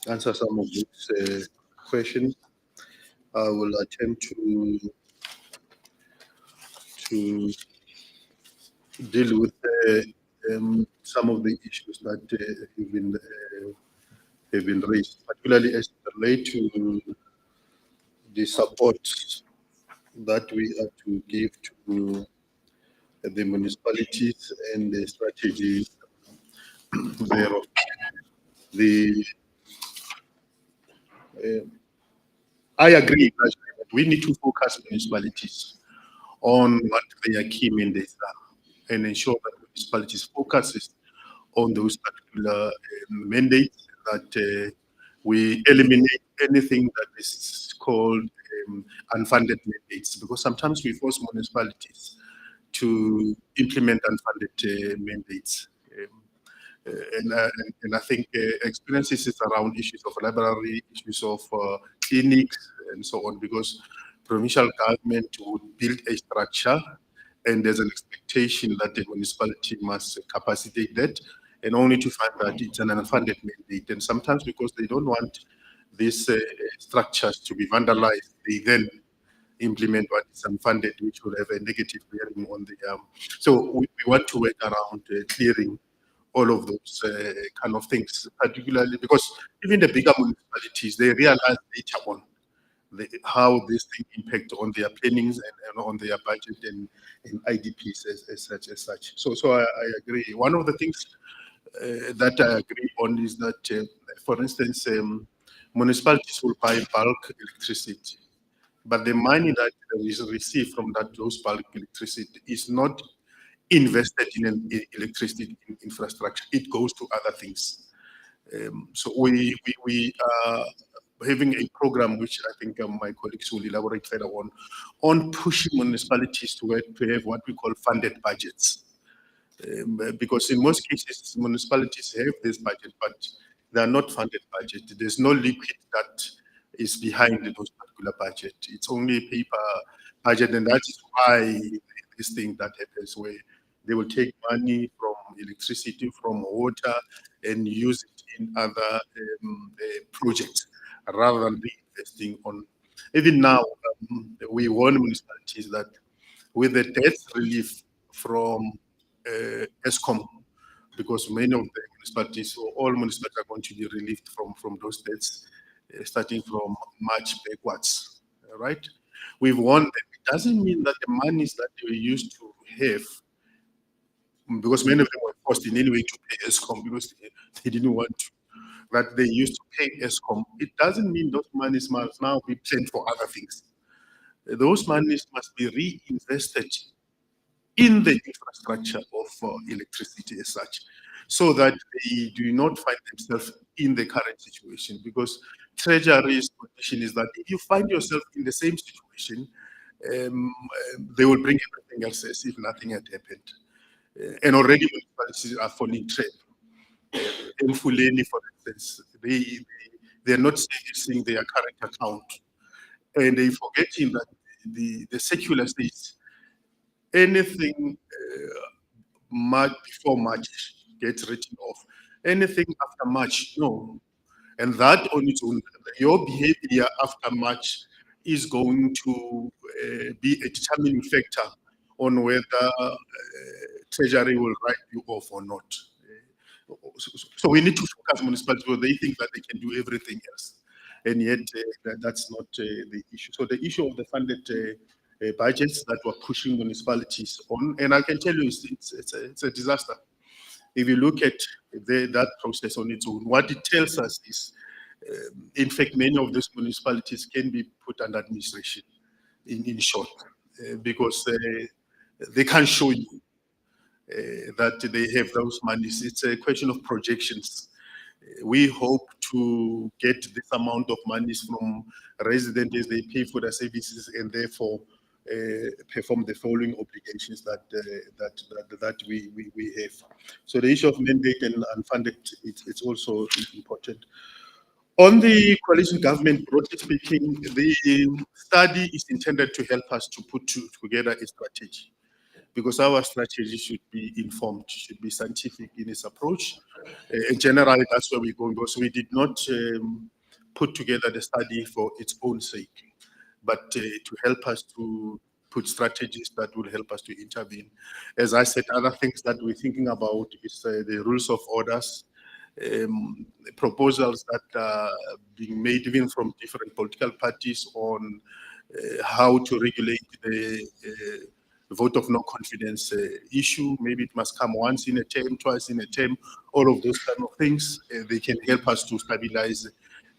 answer some of these questions. I will attempt to deal with some of the issues that have been raised, particularly as it relates to the support that we have to give to the municipalities and the strategy thereof. I agree that we need to focus municipalities on what their key mandates are and ensure that municipalities focuses on those particular mandates, that we eliminate anything that is called unfunded mandates, because sometimes we force municipalities to implement unfunded mandates. And I think experiences is around issues of library, issues of clinics, and so on, because provincial government would build a structure and there's an expectation that the municipality must capacitate that, and only to find that it's an unfunded mandate. And sometimes because they don't want these structures to be vandalized, they then implement what is unfunded, which will have a negative bearing on the so we want to work around clearing all of those kind of things, particularly because even the bigger municipalities, they realize later on how this thing impact on their plannings and on their budget and IDPs as such. So I agree. One of the things that I agree on is that, for instance, municipalities will buy bulk electricity, but the money that is received from those bulk electricity is not invested in an electricity infrastructure. It goes to other things. So we are having a program which I think my colleagues will elaborate further on pushing municipalities to have what we call funded budgets. Because in most cases, municipalities have this budget, but they are not funded budget. There's no liquid that is behind those particular budget. It's only a paper budget, and that is why this thing that happens where they will take money from electricity, from water, and use it in other projects rather than reinvesting on. Even now, we warn municipalities that with the debt relief from ESCOM, because many of the municipalities, or all municipalities, are going to be relieved from those debts, starting from March backwards, right? We've warned them. It doesn't mean that the monies that they used to have, because many of them were forced in any way to pay ESCOM because they didn't want to, that they used to pay ESCOM. It doesn't mean those monies must now be planned for other things. Those monies must be reinvested in the infrastructure of electricity as such, so that they do not find themselves in the current situation. Because Treasury's position is that if you find yourself in the same situation, they will bring everything else as if nothing had happened. And already municipalities are falling trap. Ekurhuleni, for instance, they're not seeing their current account, and they're forgetting that the secular states, anything March, before March gets written off. Anything after March, no. And that on its own, your behavior after March is going to be a determining factor on whether Treasury will write you off or not. So we need to focus municipalities where they think that they can do everything else. And yet that's not the issue. So the issue of the funded budgets that were pushing municipalities on, and I can tell you it's a disaster. If you look at that process on its own, what it tells us is, in fact, many of those municipalities can be put under administration, in short, because they can't show you that they have those monies. It's a question of projections. We hope to get this amount of monies from residents as they pay for their services, and therefore perform the following obligations that we have. So the issue of mandate and unfunded, it's also important. On the coalition government, broadly speaking, the study is intended to help us to put together a strategy, because our strategy should be informed, should be scientific in its approach. And generally, that's where we're going. So we did not put together the study for its own sake, but to help us to put strategies that will help us to intervene. As I said, other things that we're thinking about is the rules of orders, proposals that are being made even from different political parties on how to regulate the vote of no confidence issue. Maybe it must come once in a term, twice in a term, all of those kind of things. They can help us to stabilize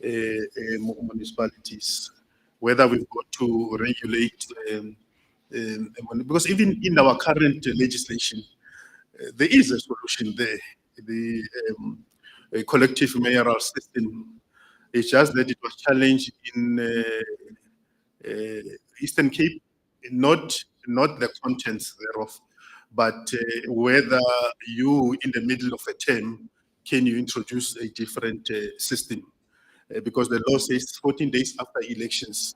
municipalities. Whether we've got to regulate, because even in our current legislation, there is a solution there. The collective mayoral system. It's just that it was challenged in Eastern Cape, not the contents thereof, but whether you, in the middle of a term, can you introduce a different system? Because the law says 14 days after elections,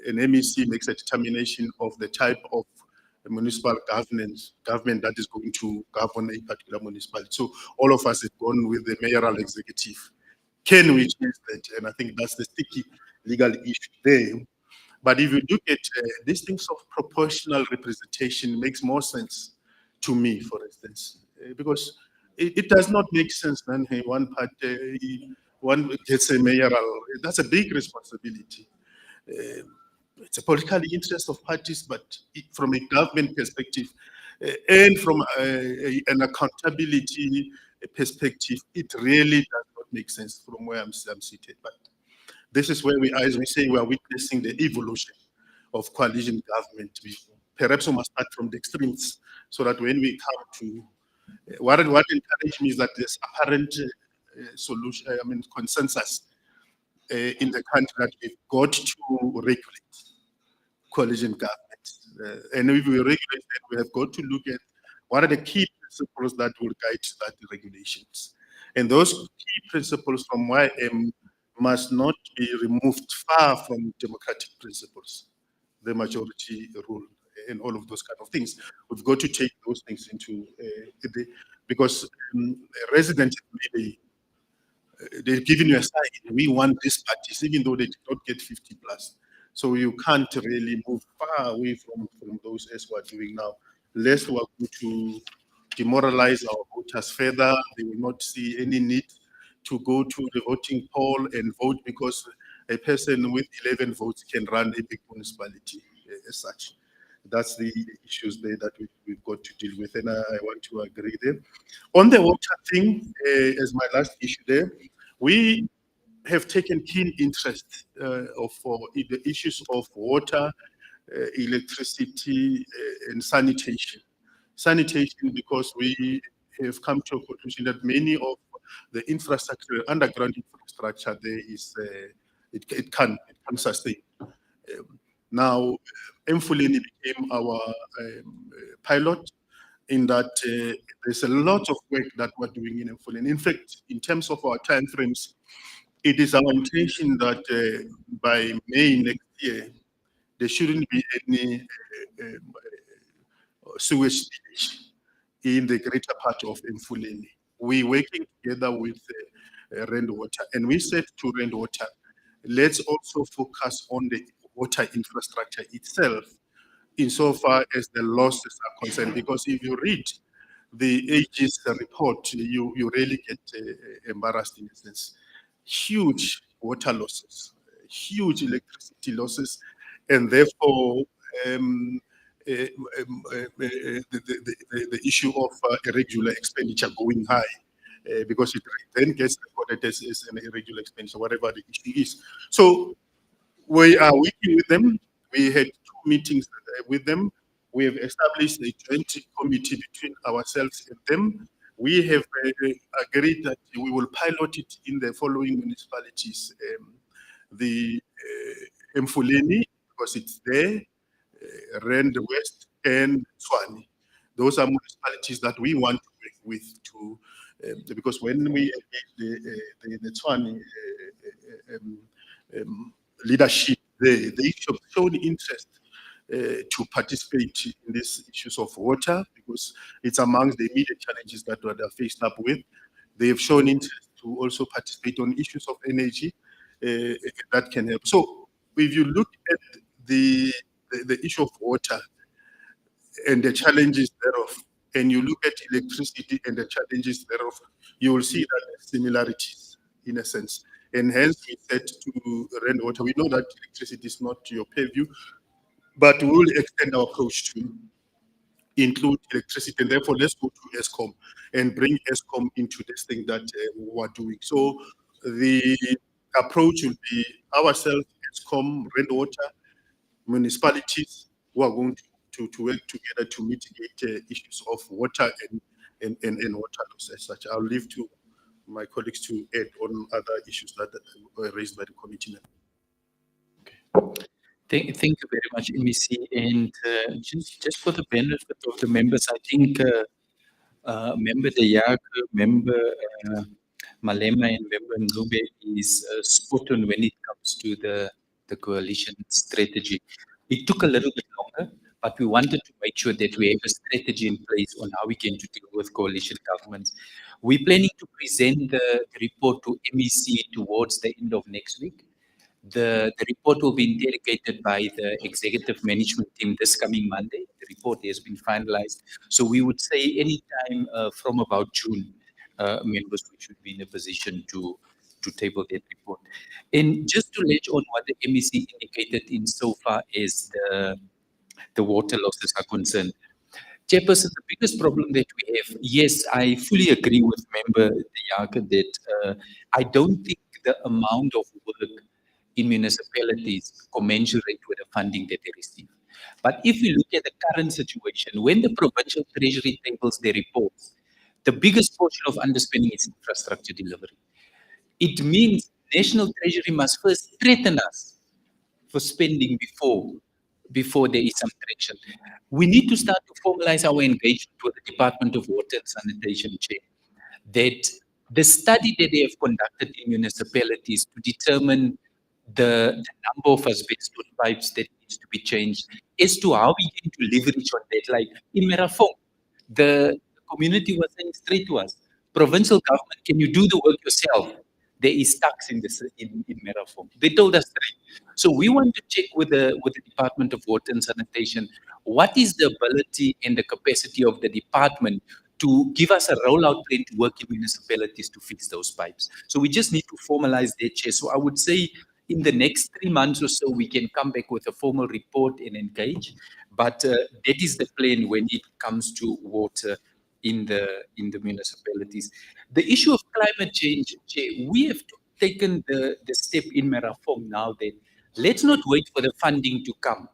an MEC makes a determination of the type of municipal government that is going to govern a particular municipality. So all of us have gone with the mayoral executive. Can we change that? And I think that's the sticky legal issue there. But if you look at these things of proportional representation, makes more sense to me, for instance, because it does not make sense when one party, one gets a mayoral. That's a big responsibility. It's a political interest of parties, but from a government perspective and from an accountability perspective, it really does not make sense from where I'm seated. But this is where we are, as we say, we are witnessing the evolution of coalition government. Perhaps we must start from the extremes, so that when we come to what encouraged me is that there's apparent solution, consensus in the country that we've got to regulate coalition government. And if we regulate that, we have got to look at what are the key principles that will guide that regulations. And those key principles, from where I am must not be removed far from democratic principles, the majority rule, and all of those kind of things. We've got to take those things into because residents really they've given you a sign. We want these parties, even though they did not get 50 plus. So you can't really move far away from those as we're doing now. Lest we're going to demoralize our voters further. They will not see any need to go to the voting poll and vote because a person with 11 votes can run a big municipality as such. That's the issues there that we've got to deal with, and I want to agree there. On the water thing, as my last issue there, we have taken keen interest for the issues of water, electricity, and sanitation. Sanitation, because we have come to a conclusion that many of the infrastructure, underground infrastructure there is, it can sustain. Now, Ekurhuleni became our pilot in that there's a lot of work that we're doing in Ekurhuleni. In fact, in terms of our timeframes, it is our intention that by May next year, there shouldn't be any sewage in the greater part of Ekurhuleni. We're working together with Rand Water, and we said to Rand Water, let's also focus on the water infrastructure itself insofar as the losses are concerned, because if you read the Aegis report, you really get embarrassed in a sense. Huge water losses, huge electricity losses, and therefore the issue of irregular expenditure going high, because it then gets recorded as an irregular expenditure, whatever the issue is. So we are working with them. We had 2 meetings with them. We have established a joint committee between ourselves and them. We have agreed that we will pilot it in the following municipalities. The Ekurhuleni, because it's there, Rand West and Tshwane. Those are municipalities that we want to work with to, because when we engage the Tshwane leadership, they have shown interest to participate in these issues of water, because it's amongst the immediate challenges that they're faced up with. They have shown interest to also participate on issues of energy that can help. So if you look at the issue of water and the challenges thereof, and you look at electricity and the challenges thereof, you will see that there's similarities in a sense. And hence we said to Rand Water, we know that electricity is not your purview, but we will extend our approach to include electricity, and therefore let's go to ESCOM and bring ESCOM into this thing that we are doing. So the approach will be ourselves, ESCOM, Rand Water, municipalities who are going to work together to mitigate issues of water and water loss as such. I'll leave to my colleagues to add on other issues that were raised by the committee. Thank you very much, MEC. And just for the benefit of the members, I think Member De Jager, Member Malema, and Member Ngube is spot on when it comes to the coalition strategy. It took a little bit longer, but we wanted to make sure that we have a strategy in place on how we can deal with coalition governments. We're planning to present the report to MEC towards the end of next week. The report will be interrogated by the executive management team this coming Monday. The report has been finalized. So we would say anytime from about June, members should be in a position to table that report. And just to let on what the MEC indicated insofar as the water losses are concerned. Chairperson, the biggest problem that we have, yes, I fully agree with Member De Jager that I don't think the amount of work in municipalities commensurate with the funding that they receive. But if we look at the current situation, when the provincial treasury tables their reports, the biggest portion of underspending is infrastructure delivery. It means national treasury must first threaten us for spending before there is some traction. We need to start to formalize our engagement with the Department of Water and Sanitation, Chair, that The study that they have conducted in municipalities to determine the number of asbestos pipes that needs to be changed as to how we going to leverage on that. Like in Merafong, the community was saying straight to us, provincial government, can you do the work yourself? There is tax in this in Merafong. They told us straight. So we want to check with the Department of Water and Sanitation, what is the ability and the capacity of the department to give us a rollout plan to work in municipalities to fix those pipes. So we just need to formalize that, Chair. So I would say in the next 3 months or so, we can come back with a formal report and engage. But that is the plan when it comes to water in the municipalities. The issue of climate change, Chair, we have taken the step in Merafong now that let's not wait for the funding to come.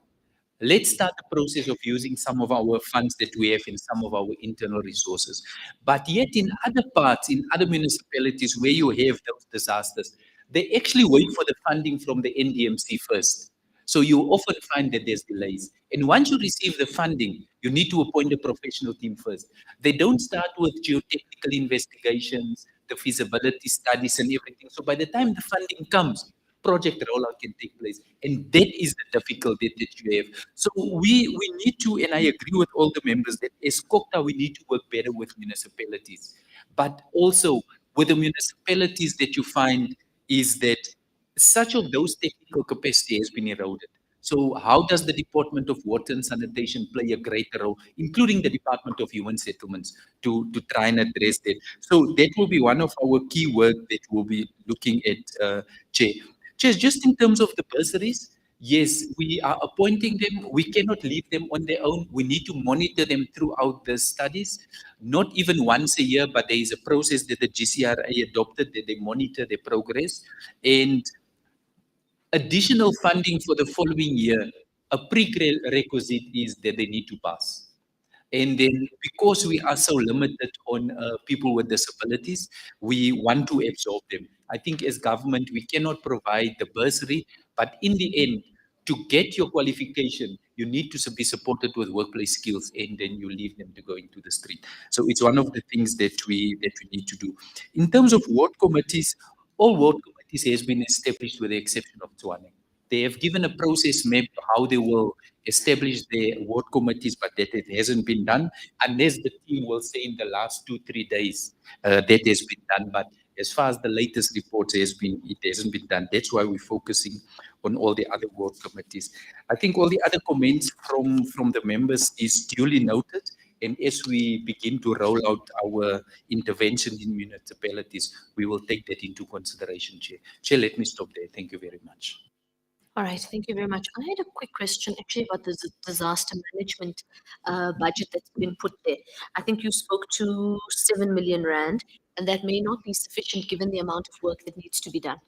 Let's start the process of using some of our funds that we have in some of our internal resources. But yet in other parts, in other municipalities where you have those disasters, they actually wait for the funding from the NDMC first. So you often find that there's delays. And once you receive the funding, you need to appoint a professional team first. They don't start with geotechnical investigations, the feasibility studies and everything. So by the time the funding comes, project rollout can take place. And that is the difficulty that you have. So we need to, and I agree with all the members, that as COGTA, we need to work better with municipalities. But also with the municipalities that you find is that such of those technical capacity has been eroded. So how does the Department of Water and Sanitation play a greater role, including the Department of Human Settlements, to try and address that? So that will be one of our key work that we'll be looking at, Chair. Chair, just in terms of the bursaries, yes, we are appointing them. We cannot leave them on their own. We need to monitor them throughout the studies, not even once a year, but there is a process that the GCRA adopted that they monitor their progress. And additional funding for the following year, a prerequisite is that they need to pass. And then because we are so limited on people with disabilities, we want to absorb them. I think as government, we cannot provide the bursary, but in the end, to get your qualification, you need to be supported with workplace skills, and then you leave them to go into the street. So it's one of the things that we need to do. In terms of ward committees, all ward committees has been established with the exception of Tshwane. They have given a process map how they will establish their ward committees, but that it hasn't been done unless the team will say in the last 2-3 days that has been done. But as far as the latest reports it hasn't been done. That's why we're focusing on all the other ward committees. I think all the other comments from the members is duly noted. And as we begin to roll out our intervention in municipalities, we will take that into consideration, Chair. Chair, let me stop there. Thank you very much. All right, thank you very much. I had a quick question actually about the disaster management budget that's been put there. I think you spoke to 7 million rand, and that may not be sufficient given the amount of work that needs to be done.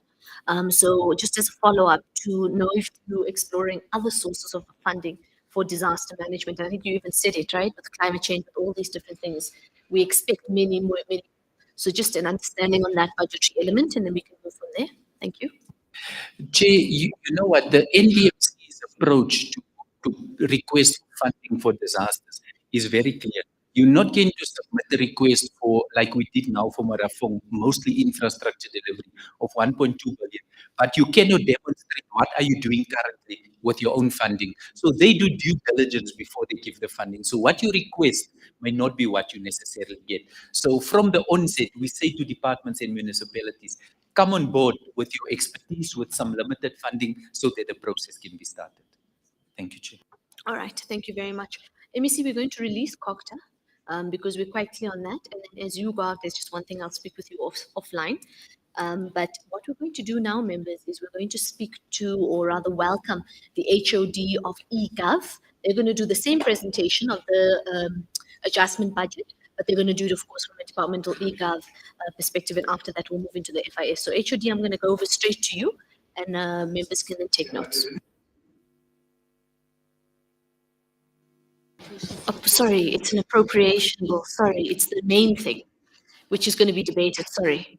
So just as a follow-up to know if you're exploring other sources of funding for disaster management. And I think you even said it, right? With climate change, with all these different things, we expect many more. So just an understanding on that budgetary element, and then we can move from there. Thank you. Jay, you know what? The NDMC's approach to request funding for disasters is very clear. You're not going to submit the request for, like we did now for Marafong, mostly infrastructure delivery of 1.2 billion, but you cannot demonstrate what are you doing currently with your own funding. So they do due diligence before they give the funding. So what you request may not be what you necessarily get. So from the onset, we say to departments and municipalities, come on board with your expertise with some limited funding so that the process can be started. Thank you, Chair. All right, thank you very much. MEC, we're going to release COGTA because we're quite clear on that. And then as you go out, there's just one thing I'll speak with you offline. But what we're going to do now, members, is we're going to speak to, or rather welcome, the HOD of e-Gov. They're going to do the same presentation of the adjustment budget, but they're going to do it, of course, from a departmental e-Gov perspective. And after that, we'll move into the FIS. So HOD, I'm going to go over straight to you, and members can then take notes. Oh, sorry, it's an appropriation bill. Sorry, it's the main thing, which is going to be debated. Sorry.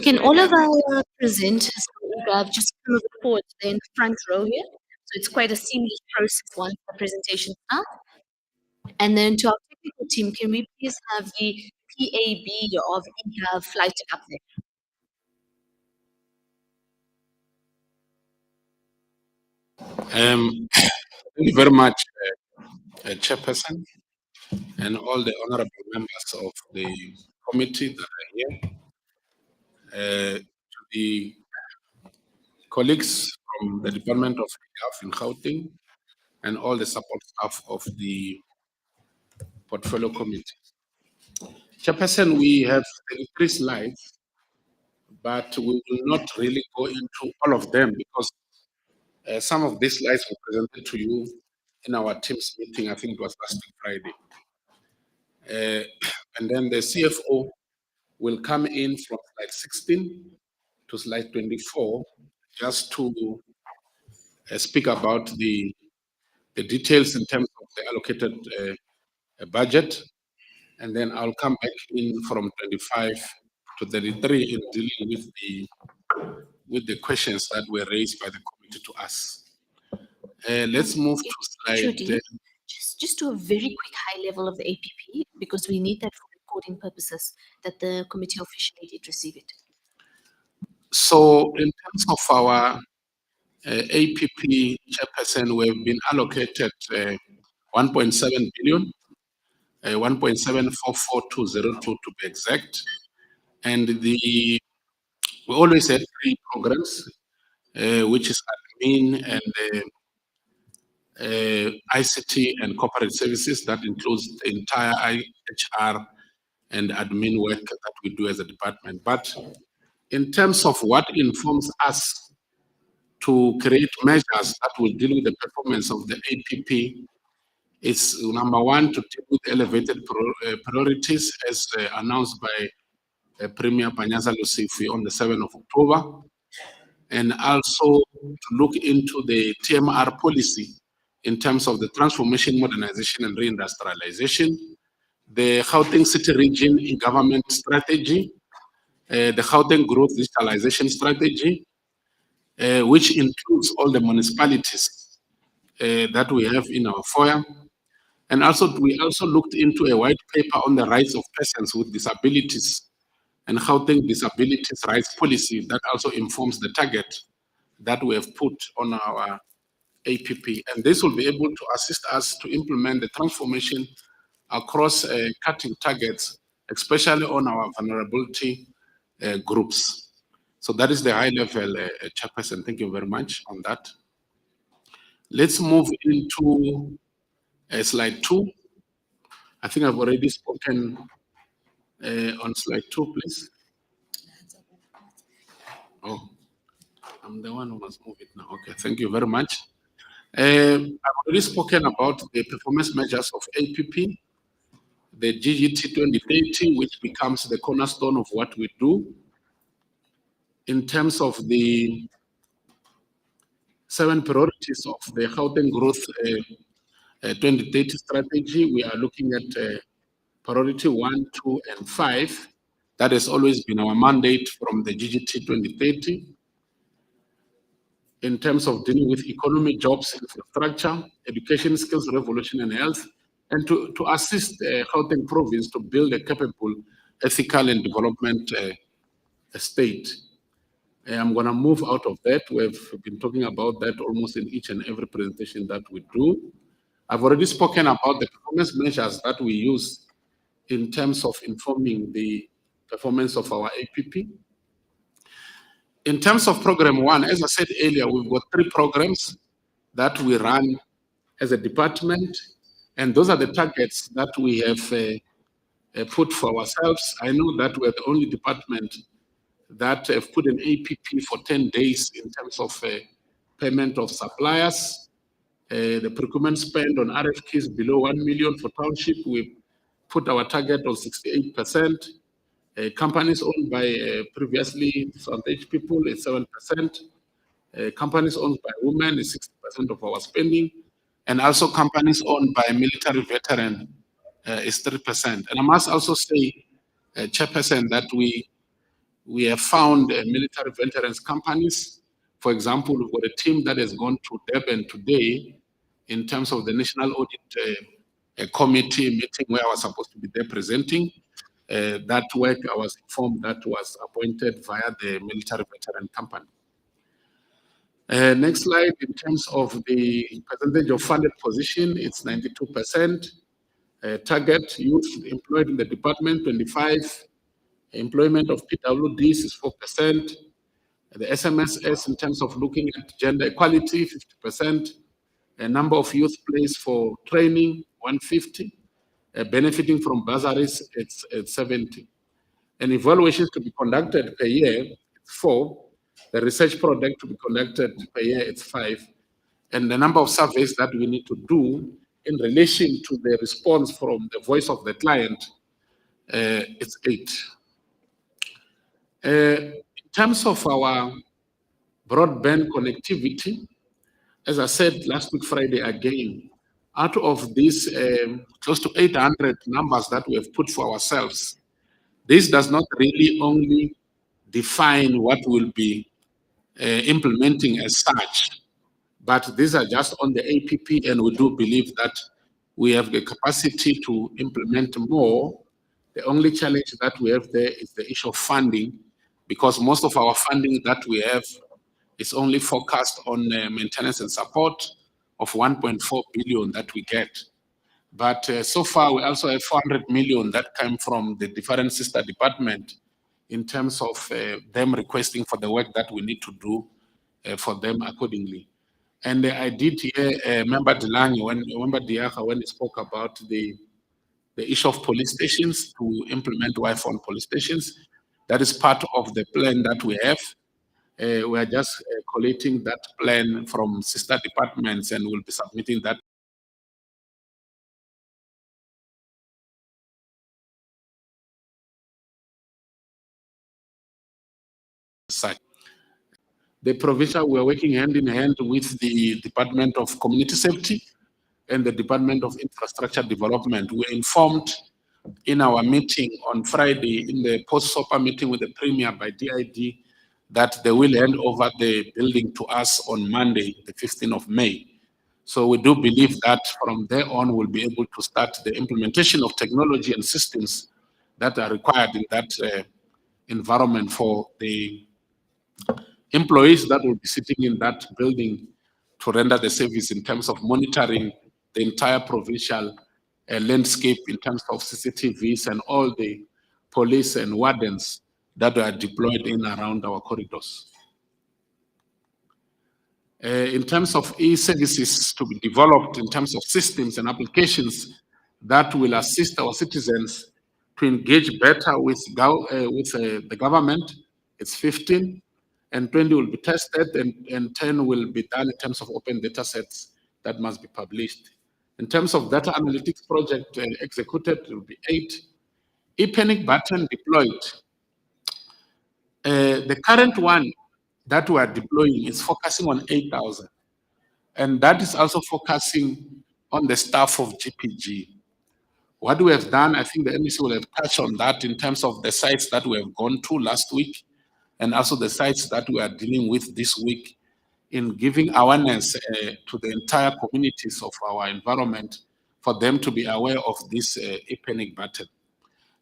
Can all of our presenters from e-Gov just move forward? They're in the front row here. So it's quite a seamless process once the presentation starts. And then to our technical team, can we please have the PAB of e-Gov flighted up there? Thank you very much, Chairperson, and all the honorable members of the committee that are here, to the colleagues from the Department of Gov in Gauteng, and all the support staff of the Portfolio Committee. Chairperson, we have 33 slides, but we will not really go into all of them because some of these slides were presented to you in our team's meeting. I think it was last Friday. And then the CFO will come in from slide 16 to slide 24 just to speak about the details in terms of the allocated budget. And then I'll come back in from 25 to 33 in dealing with the questions that were raised by the committee to us. Let's move to slide. Judy, just to a very quick high level of the APP, because we need that for recording purposes, that the committee officially did receive it. So in terms of our APP, Chairperson, we've been allocated 1.7 billion, 1.744202 to be exact. And we always had 3 programs, which is admin and ICT and corporate services. That includes the entire HR and admin work that we do as a department. But in terms of what informs us to create measures that will deal with the performance of the APP, it's number 1, to deal with elevated priorities as announced by Premier Panyaza Lusifi on the 7th of October, and also to look into the TMR policy in terms of the transformation, modernization, and reindustrialization, the Gauteng City Region in government strategy, the Gauteng Growth Digitalization Strategy, which includes all the municipalities that we have in our FOIA. And also, we also looked into a white paper on the rights of persons with disabilities and Gauteng disabilities rights policy that also informs the target that we have put on our APP. And this will be able to assist us to implement the transformation across cutting targets, especially on our vulnerability groups. So that is the high level, Chairperson. Thank you very much on that. Let's move into slide 2. I think I've already spoken on slide 2, please. Oh, I'm the one who must move it now. Okay, thank you very much. I've already spoken about the performance measures of APP, the GGT 2030, which becomes the cornerstone of what we do. In terms of the 7 priorities of the Gauteng Growth 2030 strategy, we are looking at priority 1, 2, and 5. That has always been our mandate from the GGT 2030. In terms of dealing with economy, jobs, infrastructure, education, skills, revolution, and health, and to assist Gauteng province to build a capable, ethical, and development state. I'm going to move out of that. We've been talking about that almost in each and every presentation that we do. I've already spoken about the performance measures that we use in terms of informing the performance of our APP. In terms of program 1, as I said earlier, we've got 3 programs that we run as a department, and those are the targets that we have put for ourselves. I know that we're the only department that have put an APP for 10 days in terms of payment of suppliers. The procurement spend on RFQs below 1 million for township, we put our target of 68%. Companies owned by previously disadvantaged people is 7%. Companies owned by women is 60% of our spending. And also companies owned by military veteran is 3%. And I must also say, Chairperson, that we we have found military veterans companies. For example, we've got a team that has gone to Durban today in terms of the National Audit Committee meeting where I was supposed to be there presenting. That work, I was informed that was appointed via the military veteran company. Next slide, in terms of the percentage of funded position, it's 92%. Target youth employed in the department, 25. Employment of PWDs is 4%. The SMSS, in terms of looking at gender equality, 50%. A number of youth placed for training, 150. Benefiting from bursaries, it's 70. And evaluations to be conducted per year, it's 4. The research project to be conducted per year, it's 5. And the number of surveys that we need to do in relation to the response from the voice of the client, it's 8. In terms of our broadband connectivity, as I said last week Friday again, out of these close to 800 numbers that we have put for ourselves, this does not really only define what we'll be implementing as such, but these are just on the APP, and we do believe that we have the capacity to implement more. The only challenge that we have there is the issue of funding, because most of our funding that we have is only focused on maintenance and support of 1.4 billion that we get. But so far, we also have 400 million that come from the different sister department in terms of them requesting for the work that we need to do for them accordingly. And I did hear Member Delange, Member Diaka, when he spoke about the issue of police stations, to implement Wi-Fi on police stations. That is part of the plan that we have. We are just collating that plan from sister departments, and we'll be submitting that. The provincial, we are working hand in hand with the Department of Community Safety and the Department of Infrastructure Development. We were informed in our meeting on Friday, in the post-SOPA meeting with the Premier by DID, that they will hand over the building to us on Monday, the 15th of May. So we do believe that from there on, we'll be able to start the implementation of technology and systems that are required in that environment for the employees that will be sitting in that building to render the service in terms of monitoring the entire provincial landscape in terms of CCTVs and all the police and wardens that are deployed in around our corridors. In terms of e-services to be developed, in terms of systems and applications that will assist our citizens to engage better with the government, it's 15, and 20 will be tested, and 10 will be done in terms of open data sets that must be published. In terms of data analytics project executed, it will be 8. E-panic button deployed. The current one that we are deploying is focusing on 8,000. And that is also focusing on the staff of GPG. What we have done, I think the MEC will have touched on that in terms of the sites that we have gone to last week, and also the sites that we are dealing with this week, in giving awareness to the entire communities of our environment for them to be aware of this e-panic button.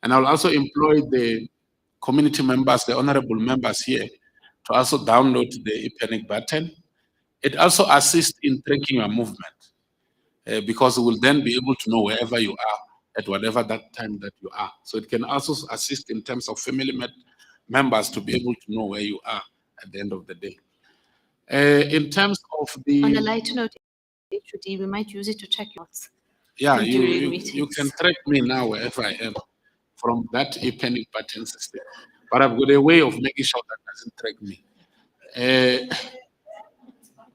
And I'll also employ the community members, the honorable members here, to also download the e-panic button. It also assists in tracking your movement, because we will then be able to know wherever you are at whatever that time that you are. So it can also assist in terms of family members to be able to know where you are at the end of the day. In terms of the... On a lighter note, HOD, we might use it to check yours. Yeah, you can track me now wherever I am from that e-panic button system. But I've got a way of making sure that doesn't track me.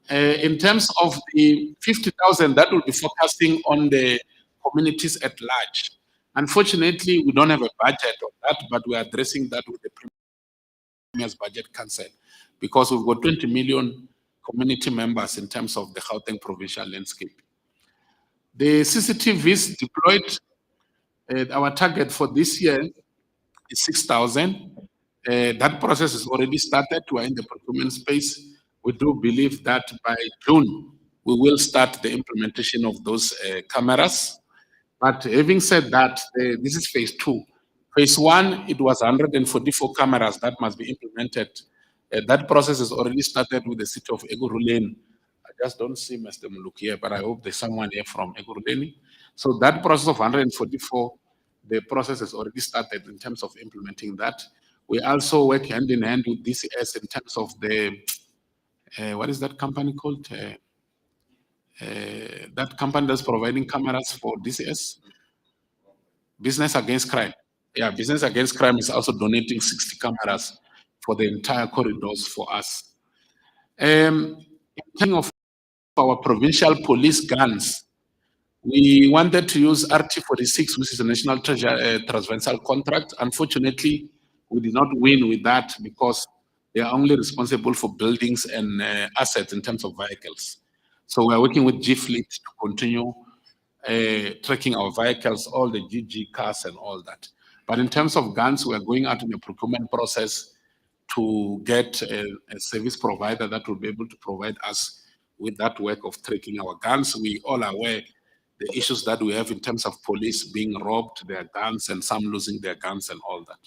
In terms of the 50,000, that will be focusing on the communities at large. Unfortunately, we don't have a budget of that, but we're addressing that with the Premier's budget council, because we've got 20 million community members in terms of the Gauteng provincial landscape. The CCTVs deployed, our target for this year is 6,000. That process is already started. We are in the procurement space. We do believe that by June, we will start the implementation of those cameras. But having said that, this is phase 2. Phase 1, it was 144 cameras that must be implemented. That process is already started with the city of Ekurhuleni. I just don't see Mr. Muluk here, but I hope there's someone here from Ekurhuleni. So that process of 144, the process has already started in terms of implementing that. We also work hand in hand with DCS in terms of the, what is that company called? That company that's providing cameras for DCS? Business Against Crime. Yeah, Business Against Crime is also donating 60 cameras for the entire corridors for us. In terms of our provincial police guns, we wanted to use RT46, which is a national transversal contract. Unfortunately, we did not win with that because they are only responsible for buildings and assets in terms of vehicles. So we are working with G-Fleet to continue tracking our vehicles, all the GG cars and all that. But in terms of guns, we are going out in the procurement process to get a service provider that will be able to provide us with that work of tracking our guns. We all are aware the issues that we have in terms of police being robbed their guns and some losing their guns and all that.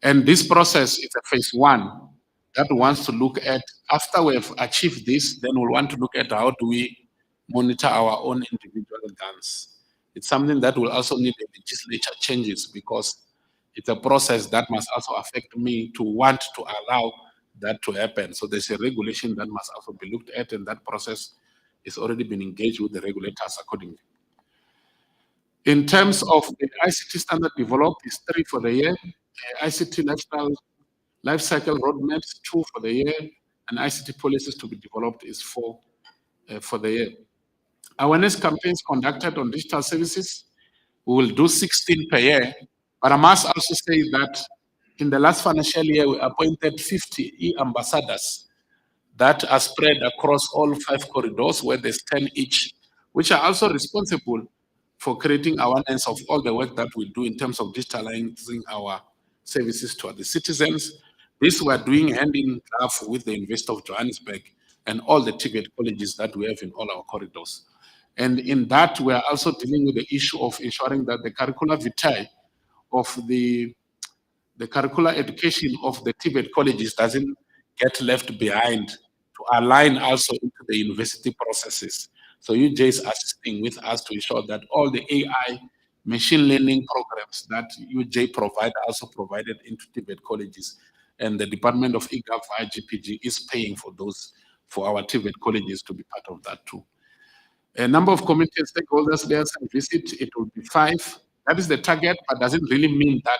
And this process is a phase 1 that wants to look at, after we have achieved this, then we'll want to look at how do we monitor our own individual guns. It's something that will also need a legislature changes because it's a process that must also affect me to want to allow that to happen. So there's a regulation that must also be looked at, and that process is already been engaged with the regulators accordingly. In terms of the ICT standard developed is 3 for the year, ICT life cycle roadmaps 2 for the year, and ICT policies to be developed is 4 for the year. Awareness campaigns conducted on digital services, we will do 16 per year, but I must also say that in the last financial year, we appointed 50 e-ambassadors that are spread across all 5 corridors where there's 10 each, which are also responsible for creating awareness of all the work that we do in terms of digitalizing our services to the citizens. This we're doing hand in glove with the University of Johannesburg and all the TVET colleges that we have in all our corridors. And in that, we are also dealing with the issue of ensuring that the curricula vitae of the curricular education of the TVET colleges doesn't get left behind, to align also into the university processes. So UJ is assisting with us to ensure that all the AI machine learning programs that UJ provide are also provided into TVET colleges. And the Department of e-Gov IGPG is paying for those, for our TVET colleges to be part of that too. A number of community stakeholders there and visit, it will be 5. That is the target, but doesn't really mean that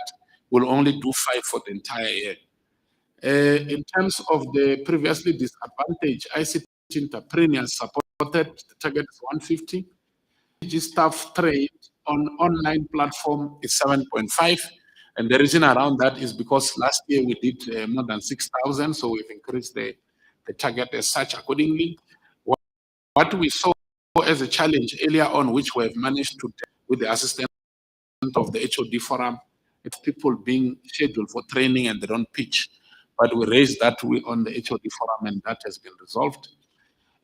we'll only do 5 for the entire year. In terms of the previously disadvantaged ICT entrepreneurs supported, the target is 150. Staff trade on online platform is 7.5. And the reason around that is because last year we did more than 6,000, so we've increased the target as such accordingly. What we saw as a challenge earlier on, which we have managed to, with the assistance of the HOD forum, it's people being scheduled for training and they don't pitch. But we raised that on the HOD forum and that has been resolved.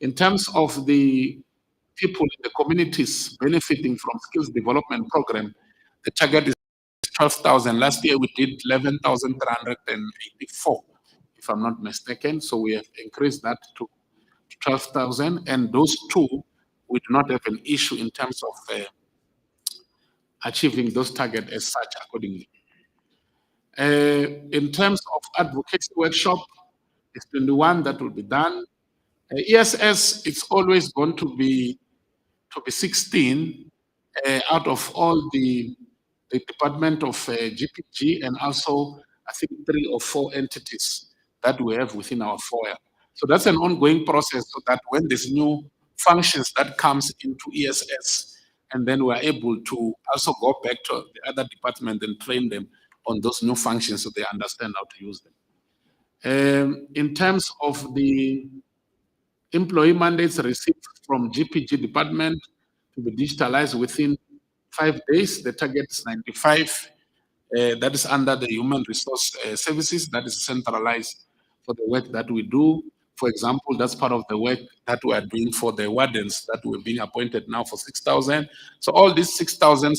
In terms of the people in the communities benefiting from skills development program, the target is 12,000. Last year we did 11,384, if I'm not mistaken. So we have increased that to 12,000, and those 2, we do not have an issue in terms of achieving those targets as such accordingly. In terms of advocacy workshop, it's 21 that will be done. ESS, it's always going to be 16 out of all the Department of GPG, and also I think 3 or 4 entities that we have within our FOIA. So that's an ongoing process, so that when there's new functions that comes into ESS, and then we're able to also go back to the other department and train them on those new functions so they understand how to use them. In terms of the employee mandates received from GPG department to be digitalized within 5 days, the target is 95. that is under the Human Resource Services, that is centralized for the work that we do. For example, that's part of the work that we are doing for the wardens that we're being appointed now for 6,000. So all these 6,000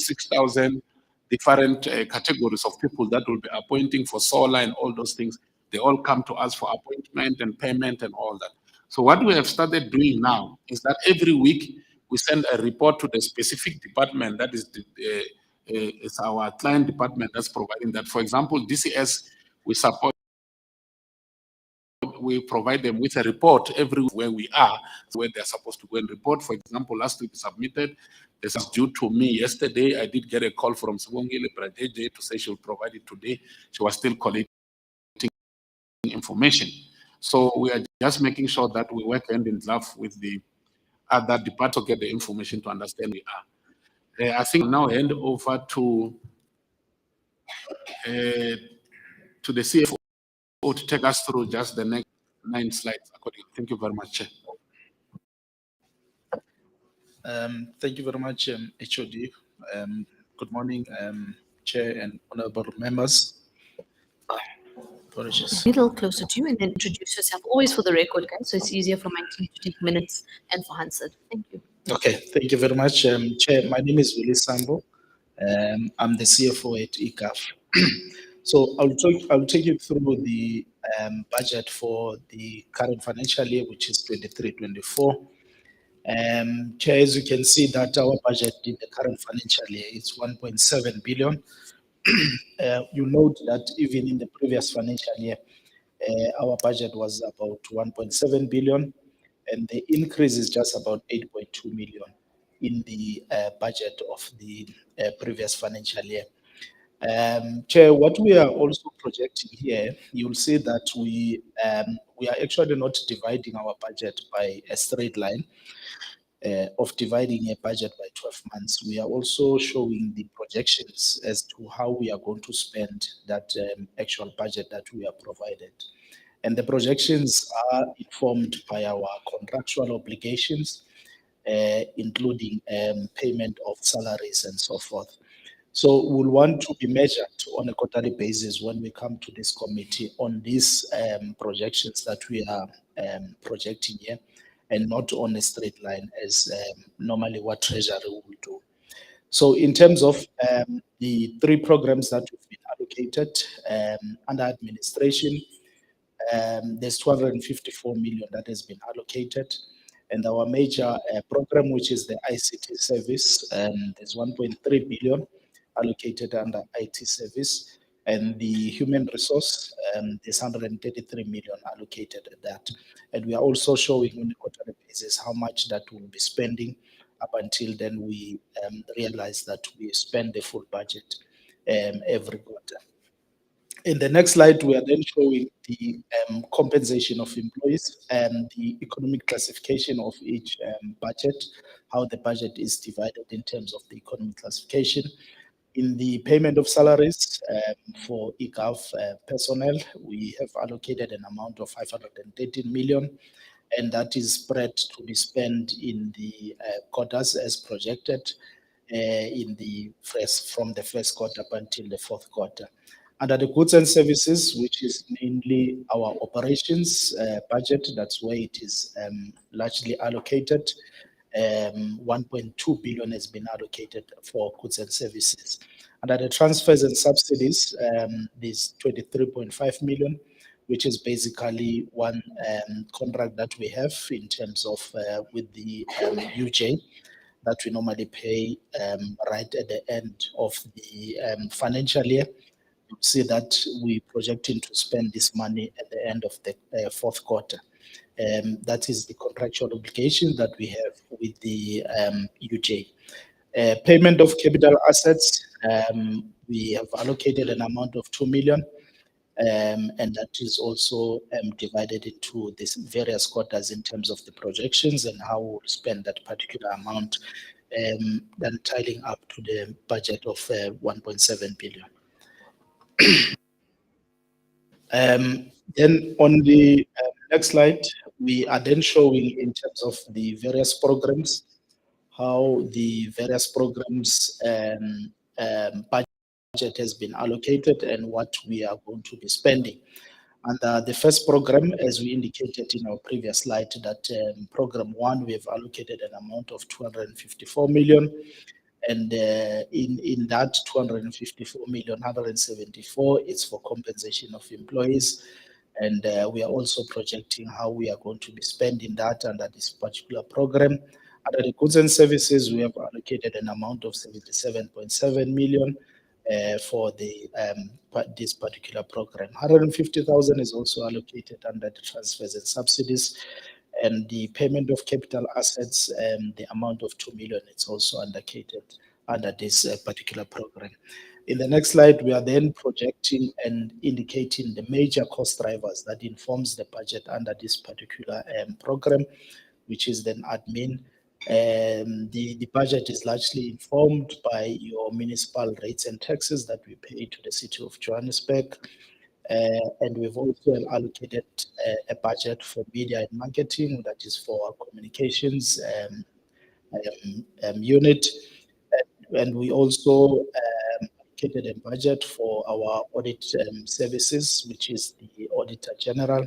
different categories of people that will be appointing for solar and all those things, they all come to us for appointment and payment and all that. So what we have started doing now is that every week we send a report to the specific department that is it's our client department that's providing that. For example, DCS, we provide them with a report everywhere where we are, where they're supposed to go and report. For example, last week we submitted, this is due to me yesterday. I did get a call from Sibongile Bradeje to say she'll provide it today. She was still collecting information. So we are just making sure that we work hand in glove with the other department to get the information to understand where we are. I think now hand over to the CFO to take us through just the next 9 slides. Thank you very much, Chair. Thank you very much, HOD. Good morning, Chair and honorable members. Apologies. A little closer to you and then introduce yourself, always for the record, guys, so it's easier for my team to take minutes and for Hansard. Thank you. Okay, thank you very much, Chair. My name is Willie Sambo. I'm the CFO at e-Gov. So I'll take you through the budget for the current financial year, which is 23-24. Chair, as you can see that our budget in the current financial year is 1.7 billion. You note that even in the previous financial year, our budget was about 1.7 billion, and the increase is just about 8.2 million in the budget of the previous financial year. Chair, what we are also projecting here, you'll see that we are actually not dividing our budget by a straight line of dividing a budget by 12 months. We are also showing the projections as to how we are going to spend that actual budget that we are provided. And the projections are informed by our contractual obligations, including payment of salaries and so forth. So we'll want to be measured on a quarterly basis when we come to this committee on these projections that we are projecting here, and not on a straight line as normally what Treasury will do. So in terms of the 3 programs that we've been allocated under administration, there's 254 million that has been allocated. And our major program, which is the ICT service, there's 1.3 billion allocated under IT service, and the human resource, there's 133 million allocated at that. And we are also showing on a quarterly basis how much that we'll be spending. Up until then, we realize that we spend the full budget every quarter. In the next slide, we are then showing the compensation of employees and the economic classification of each budget, how the budget is divided in terms of the economic classification. In the payment of salaries for e-Gov personnel, we have allocated an amount of 513 million, and that is spread to be spent in the quarters as projected from the first quarter up until the fourth quarter. Under the goods and services, which is mainly our operations budget, that's where it is largely allocated. 1.2 billion has been allocated for goods and services. Under the transfers and subsidies, there's 23.5 million, which is basically one contract that we have in terms of with the UJ that we normally pay right at the end of the financial year. You see that we're projecting to spend this money at the end of the fourth quarter. That is the contractual obligation that we have with the UJ. Payment of capital assets, we have allocated an amount of 2 million, and that is also divided into these various quarters in terms of the projections and how we'll spend that particular amount, then tiling up to the budget of 1.7 billion. Then on the next slide, we are then showing in terms of the various programs, how the various programs budget budget has been allocated and what we are going to be spending. Under the first program, as we indicated in our previous slide, that program 1, we have allocated an amount of 254 million. And in that 254 million, 174 is for compensation of employees. And we are also projecting how we are going to be spending that under this particular program. Under the goods and services, we have allocated an amount of 77.7 million for this particular program. 150,000 is also allocated under the transfers and subsidies. And the payment of capital assets, the amount of 2 million, it's also allocated under this particular program. In the next slide, we are then projecting and indicating the major cost drivers that informs the budget under this particular program, which is then admin. The budget is largely informed by your municipal rates and taxes that we pay to the city of Johannesburg. And we've also allocated a budget for media and marketing, that is for our communications unit. And we also allocated a budget for our audit services, which is the Auditor General.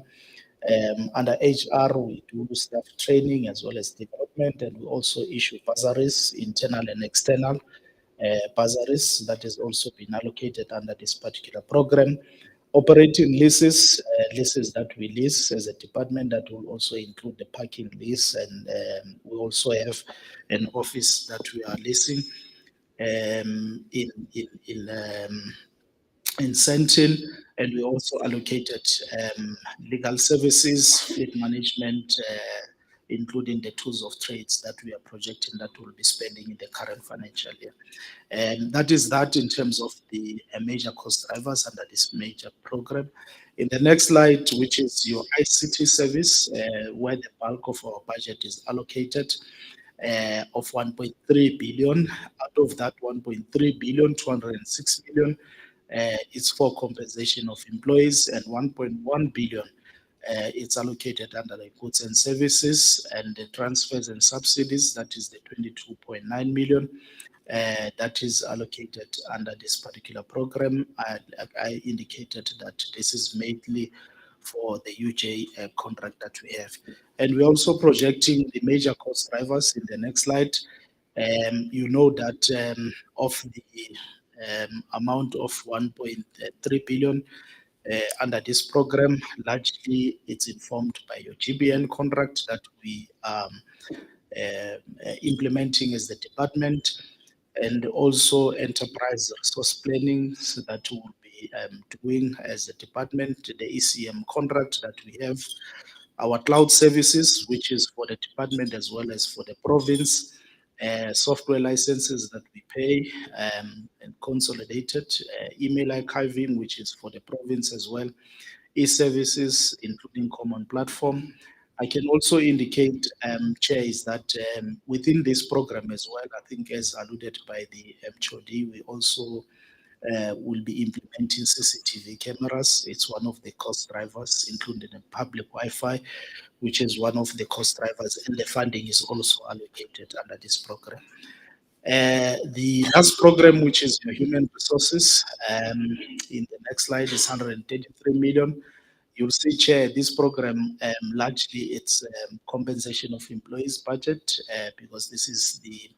Under HR, we do staff training as well as development, and we also issue bursaries, internal and external bursaries, that has also been allocated under this particular program. Operating leases, leases that we lease as a department, that will also include the parking lease, and we also have an office that we are leasing in Sentin, and we also allocated legal services, fleet management, including the tools of trades that we are projecting that we'll be spending in the current financial year. And that is that in terms of the major cost drivers under this major program. In the next slide, which is your ICT service, where the bulk of our budget is allocated, of 1.3 billion. Out of that 1.3 billion, 206 million is for compensation of employees, and 1.1 billion it's allocated under the goods and services, and the transfers and subsidies, that is the 22.9 million that is allocated under this particular program. I indicated that this is mainly for the UJ contract that we have. And we're also projecting the major cost drivers in the next slide. You know that of the amount of 1.3 billion under this program, largely it's informed by your GBN contract that we are implementing as the department, and also enterprise resource planning, so that we'll be doing as a department, the ECM contract that we have, our cloud services, which is for the department as well as for the province, software licenses that we pay, and consolidated, email archiving, which is for the province as well, e-services, including common platform. I can also indicate, Chair, is that within this program as well, I think as alluded by the MHOD, we also will be implementing CCTV cameras. It's one of the cost drivers, including the public Wi-Fi, which is one of the cost drivers, and the funding is also allocated under this program. The last program, which is your human resources, in the next slide is 133 million. You'll see, Chair, this program, largely it's compensation of employees budget, because this is the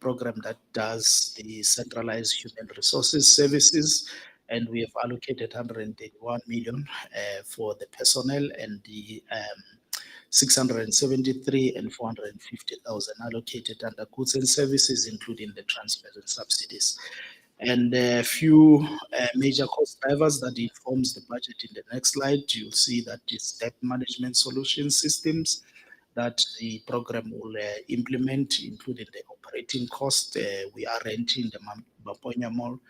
program that does the centralized human resources services, and we have allocated 131 million for the personnel, and the 673 and 450,000 allocated under goods and services, including the transfers and subsidies. And a few major cost drivers that informs the budget in the next slide. You'll see that it's debt management solution systems that the program will implement, including the operating cost. We are renting the Maponya Mall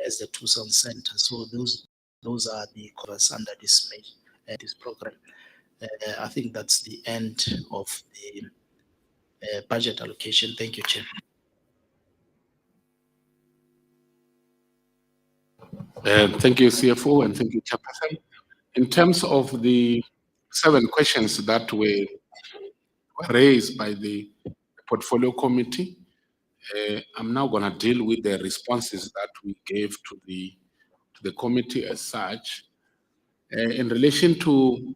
as the Tucson Center. So those are the costs under this program. I think that's the end of the budget allocation. Thank you, Chair. Thank you, CFO, and thank you, Chairperson. In terms of the 7 questions that were raised by the Portfolio Committee, I'm now going to deal with the responses that we gave to the committee as such. In relation to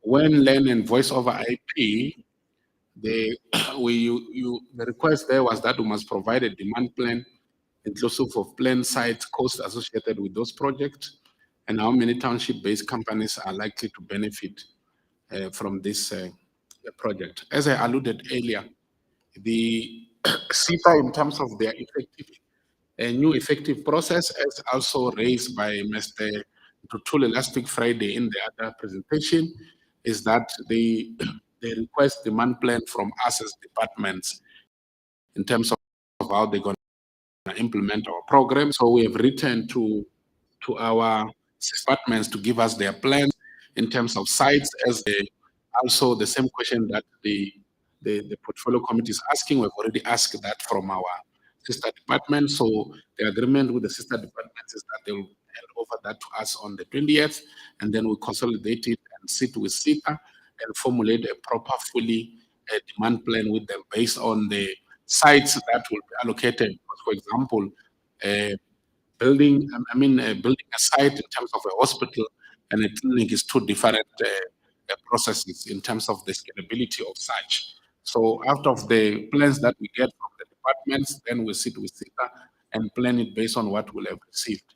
when land and voice over IP, the request there was that we must provide a demand plan inclusive of planned sites, costs associated with those projects, and how many township-based companies are likely to benefit from this project. As I alluded earlier, the SITA, in terms of their new effective process, as also raised by Mr. Tutul last week Friday in the other presentation, is that they request demand plan from us as departments in terms of how they're going to implement our program. So we have written to our departments to give us their plans in terms of sites, as also the same question that the portfolio committee is asking. We've already asked that from our sister department. So the agreement with the sister departments is that they'll hand over that to us on the 20th, and then we consolidate it and sit with SITA and formulate a proper, fully demand plan with them based on the sites that will be allocated. For example, building a site in terms of a hospital and a clinic is two different processes in terms of the scalability of such. So out of the plans that we get from the departments, then we sit with SITA and plan it based on what we'll have received.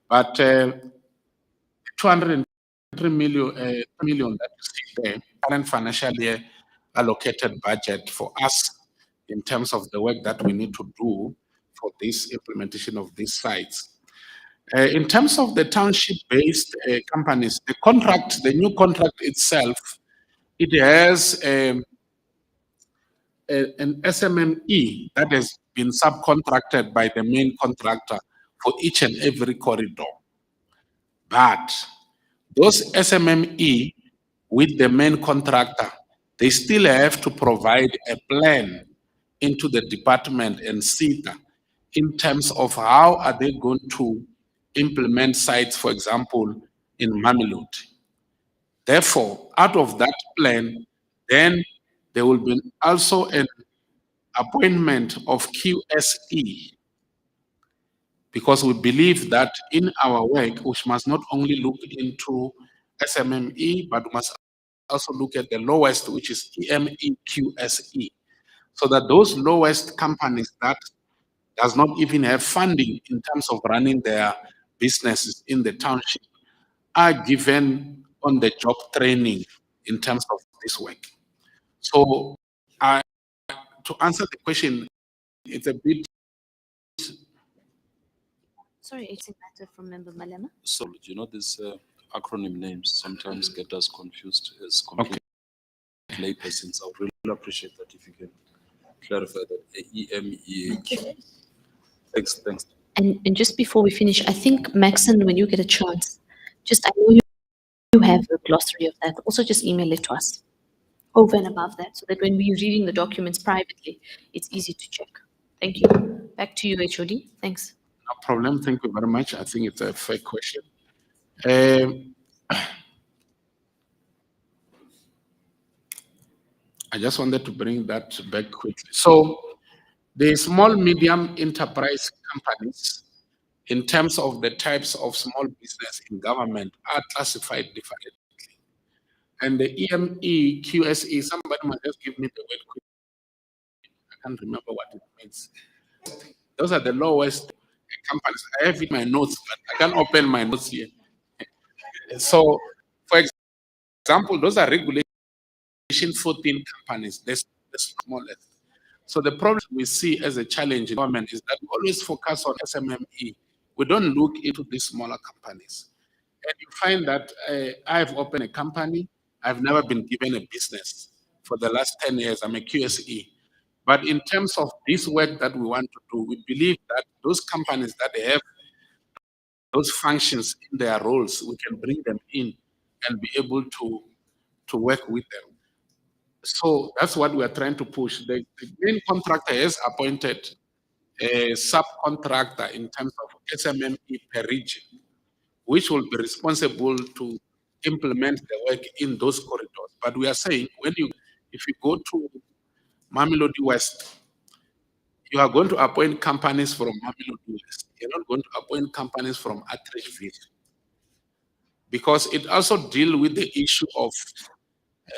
But 203 million that you see there, current financial year allocated budget for us in terms of the work that we need to do for this implementation of these sites. In terms of the township-based companies, the new contract itself, it has an SMME that has been subcontracted by the main contractor for each and every corridor. But those SMME with the main contractor, they still have to provide a plan into the department and SITA in terms of how are they going to implement sites, for example, in Mamelodi. Therefore, out of that plan, then there will be also an appointment of QSE, because we believe that in our work, we must not only look into SMME, but we must also look at the lowest, which is EMEQSE, so that those lowest companies that does not even have funding in terms of running their businesses in the township are given on-the-job training in terms of this work. So to answer the question, it's a bit... Sorry, it's a matter from Member Malema. So, you know, these acronym names sometimes get us confused as complete laypersons. I would really appreciate that if you can clarify that. EMEAQ. Thanks. And just before we finish, I think, Maxon, when you get a chance, I know you have a glossary of that. Also, just email it to us over and above that, so that when we're reading the documents privately, it's easy to check. Thank you. Back to you, HOD. Thanks. No problem. Thank you very much. I think it's a fair question. I just wanted to bring that back quickly. So the small, medium enterprise companies, in terms of the types of small business in government, are classified differently. And the EMEQSE, somebody might just give me the word quickly. I can't remember what it means. Those are the lowest companies. I have in my notes, but I can't open my notes here. So, for example, those are regulation 14 companies, the smallest. So the problem we see as a challenge in government is that we always focus on SMME. We don't look into these smaller companies. And you find that I've opened a company. I've never been given a business. For the last 10 years, I'm a QSE. But in terms of this work that we want to do, we believe that those companies that they have those functions in their roles, we can bring them in and be able to work with them. So that's what we are trying to push. The main contractor has appointed a subcontractor in terms of SMME per region, which will be responsible to implement the work in those corridors. But we are saying, if you go to Mamelodi West, you are going to appoint companies from Mamelodi West. You're not going to appoint companies from Atteridgeville, because it also deals with the issue of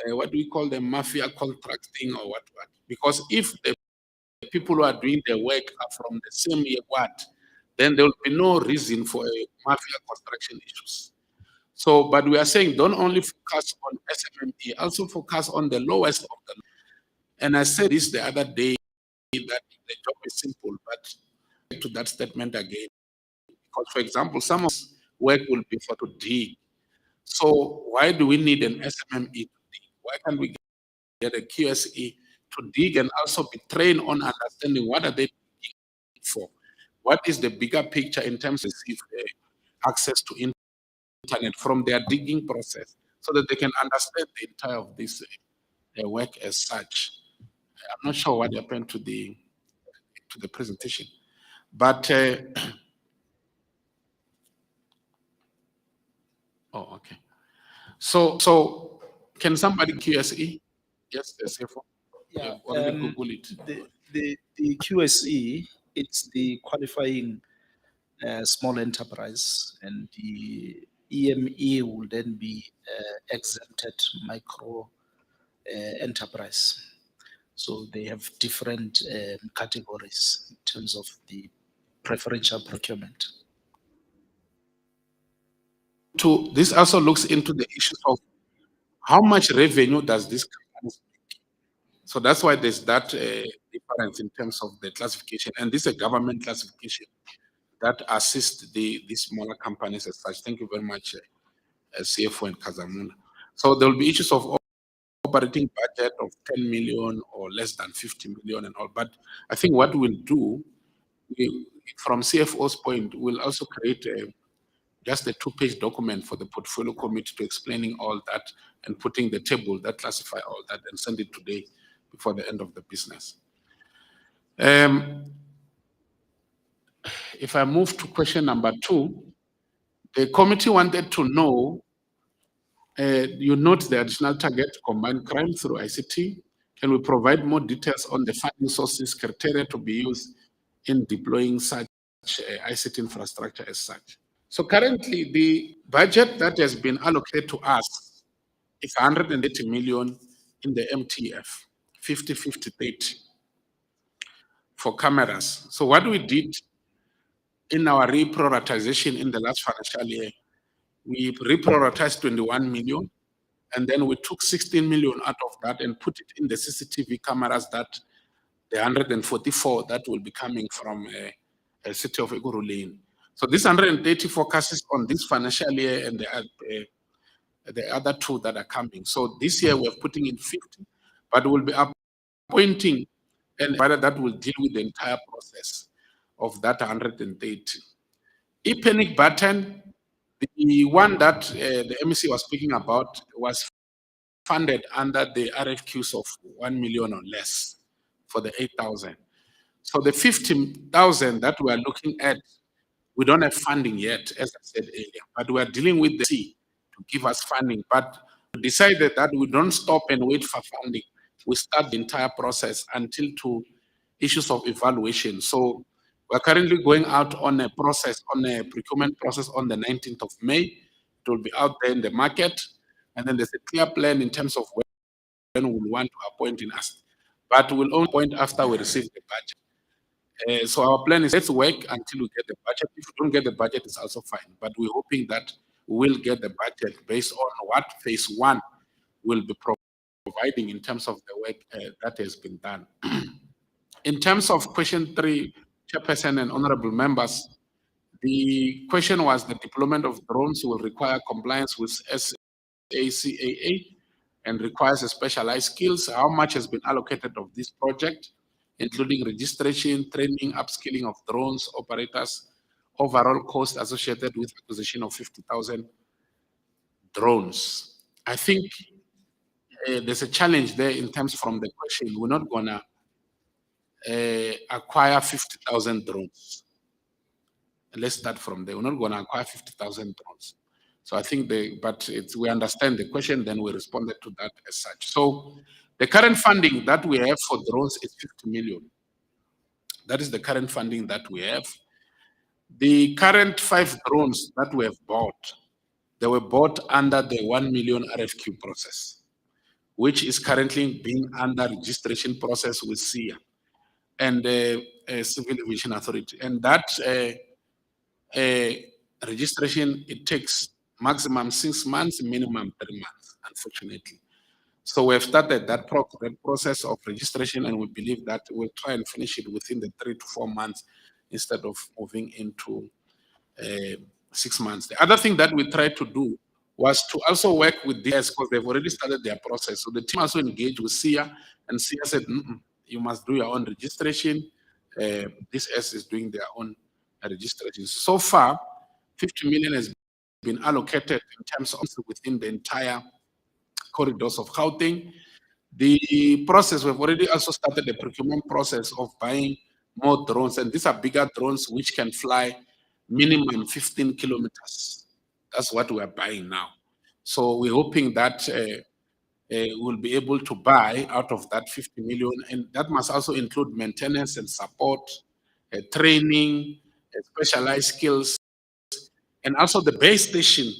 what do we call the mafia contracting or what. Because if the people who are doing the work are from the same ward, then there will be no reason for a mafia construction issues. So, but we are saying don't only focus on SMME, also focus on the lowest of the. And I said this the other day, that the job is simple, but to that statement again, because for example, some of this work will be for to dig. So why do we need an SMME to dig? Why can't we get a QSE to dig and also be trained on understanding what are they digging for? What is the bigger picture in terms of access to internet from their digging process, so that they can understand the entire of this work as such. I'm not sure what happened to the presentation, but oh, okay. So can somebody QSE? Yes, the CFO. Yeah, Already Google it. the QSE, it's the qualifying small enterprise, and the EME will then be exempted micro enterprise. So they have different categories in terms of the preferential procurement. This also looks into the issues of how much revenue does this company make. So that's why there's that difference in terms of the classification, and this is a government classification that assists the smaller companies as such. Thank you very much, CFO and Kazamuna. So there will be issues of operating budget of 10 million or less than 50 million and all. But I think what we'll do, from CFO's point, we'll also create just a 2-page document for the portfolio committee to explaining all that and putting the table that classify all that and send it today before the end of the business. If I move to question number 2, the committee wanted to know, you note the additional target to combine crime through ICT. Can we provide more details on the funding sources, criteria to be used in deploying such ICT infrastructure as such? So currently, the budget that has been allocated to us is 180 million in the MTF, 50-50-30 for cameras. So what we did in our reprioritization in the last financial year, we reprioritized 21 million, and then we took 16 million out of that and put it in the CCTV cameras, that the 144 that will be coming from a city of Ekurhuleni. So this 130 focuses on this financial year and the other 2 that are coming. So this year we're putting in 50, but we'll be appointing, and rather that will deal with the entire process of that 130. E-panic button, the one that the MEC was speaking about, was funded under the RFQs of 1 million or less for the 8,000. So the 15,000 that we are looking at, we don't have funding yet, as I said earlier, but we are dealing with the C to give us funding. But we decided that we don't stop and wait for funding. We start the entire process until to issues of evaluation. So we're currently going out on a process, on a procurement process on the 19th of May. It will be out there in the market. And then there's a clear plan in terms of when we want to appoint in us. But we'll only appoint after we receive the budget. So our plan is, let's work until we get the budget. If we don't get the budget, it's also fine. But we're hoping that we will get the budget based on what phase 1 will be providing in terms of the work that has been done. In terms of question 3, Chairperson and honorable members, the question was the deployment of drones will require compliance with SACAA and requires a specialized skills. How much has been allocated of this project, including registration, training, upskilling of drones operators, overall cost associated with acquisition of 50,000 drones? I think there's a challenge there in terms from the question. We're not gonna acquire 50,000 drones. Let's start from there. We're not gonna acquire 50,000 drones. So I think we understand the question, then we responded to that as such. So the current funding that we have for drones is 50 million. That is the current funding that we have. The current 5 drones that we have bought, they were bought under the 1 million RFQ process, which is currently being under registration process with SIA and the Civil Aviation Authority. And that registration, it takes maximum 6 months, minimum 3 months, unfortunately. So we have started that process of registration, and we believe that we'll try and finish it within the 3 to 4 months instead of moving into 6 months. The other thing that we tried to do was to also work with DS because they've already started their process. So the team also engaged with SIA, and SIA said, you must do your own registration. This S is doing their own registration. So far, 50 million has been allocated in terms of within the entire corridors of Gauteng. The process, we've already also started the procurement process of buying more drones, and these are bigger drones which can fly minimum 15 kilometers. That's what we are buying now. So we're hoping that we'll be able to buy out of that 50 million, and that must also include maintenance and support, training, specialized skills, and also the base station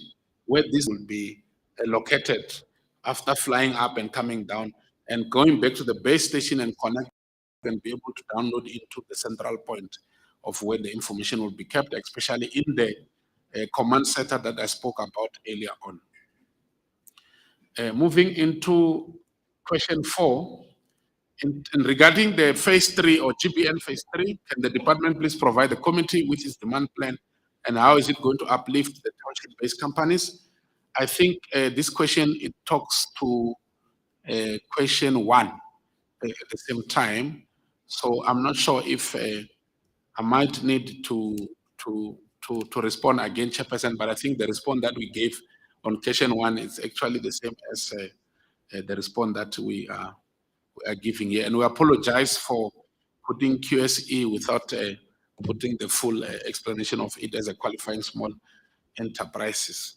where this will be located after flying up and coming down and going back to the base station and connect and be able to download into the central point of where the information will be kept, especially in the command center that I spoke about earlier on. Moving into question 4, in regarding the phase 3 or GBN phase 3, can the department please provide the committee with its demand plan and how is it going to uplift the township-based companies? I think this question, it talks to question 1 at the same time. So I'm not sure if I might need to respond again, Chairperson, but I think the response that we gave on question 1 is actually the same as the response that we are giving here. And we apologize for putting QSE without putting the full explanation of it as a qualifying small enterprises.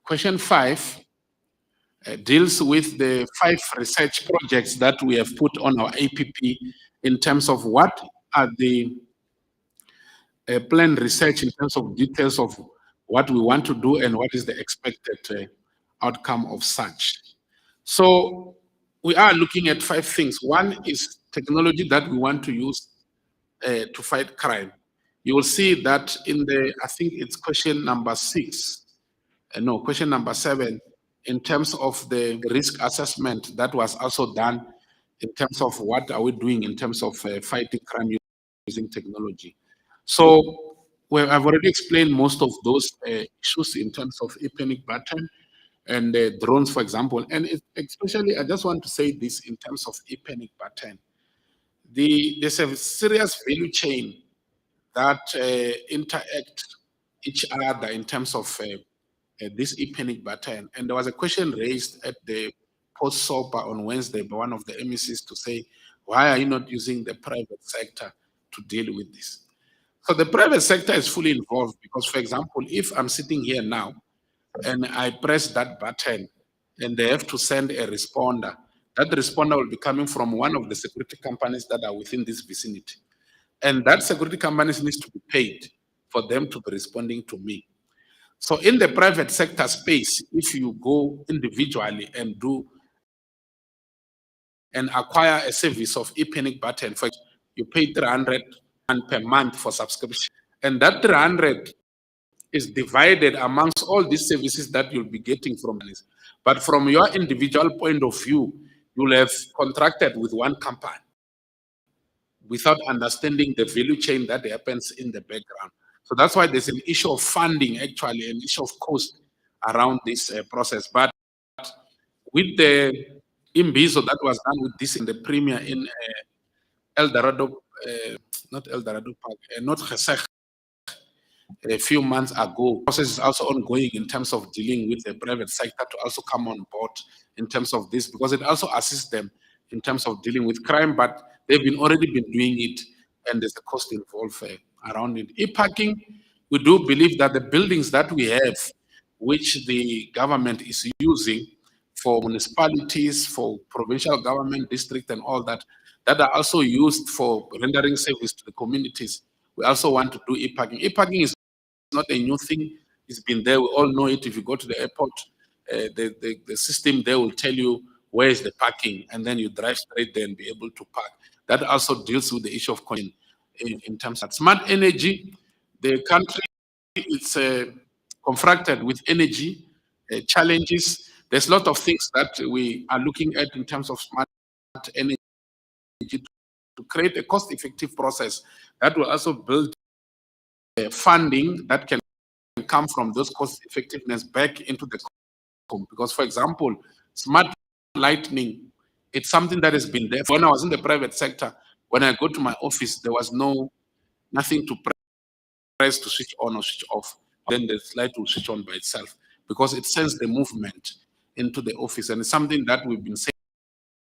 Question 5 deals with the 5 research projects that we have put on our APP in terms of what are the planned research in terms of details of what we want to do and what is the expected outcome of such. So we are looking at 5 things. 1 is technology that we want to use to fight crime. You will see that in the, I think it's question number 6, no, question number 7, in terms of the risk assessment that was also done in terms of what are we doing in terms of fighting crime using technology. So I've already explained most of those issues in terms of e-panic button and drones, for example. And especially, I just want to say this in terms of e-panic button. There's a serious value chain that interact each other in terms of this e-panic button. And there was a question raised at the post-SOPA on Wednesday by one of the MECs to say, why are you not using the private sector to deal with this? So the private sector is fully involved because, for example, if I'm sitting here now and I press that button and they have to send a responder, that responder will be coming from one of the security companies that are within this vicinity. And that security companies needs to be paid for them to be responding to me. So in the private sector space, if you go individually and do and acquire a service of e-panic button, for example, you pay 300 per month for subscription. And that 300 is divided amongst all these services that you'll be getting from this. But from your individual point of view, you'll have contracted with one company without understanding the value chain that happens in the background. So that's why there's an issue of funding, actually, an issue of cost around this process. But with the Imbizo that was done with this in the premier in El Dorado, not El Dorado Park, not Geseg, a few months ago. The process is also ongoing in terms of dealing with the private sector to also come on board in terms of this, because it also assists them in terms of dealing with crime, but they've already been doing it, and there's a cost involved around it. E-parking, we do believe that the buildings that we have, which the government is using, for municipalities, for provincial government, district, and all that, that are also used for rendering service to the communities. We also want to do e-parking. E-parking is not a new thing. It's been there. We all know it. If you go to the airport, the system there will tell you where is the parking, and then you drive straight there and be able to park. That also deals with the issue of coin in terms of smart energy. The country is confronted with energy challenges. There's a lot of things that we are looking at in terms of smart energy to create a cost-effective process that will also build funding that can come from those cost effectiveness back into the home. Because, for example, smart lighting, it's something that has been there. When I was in the private sector, when I go to my office, there was nothing to press to switch on or switch off. Then the light will switch on by itself because it sends the movement into the office. And it's something that we've been saying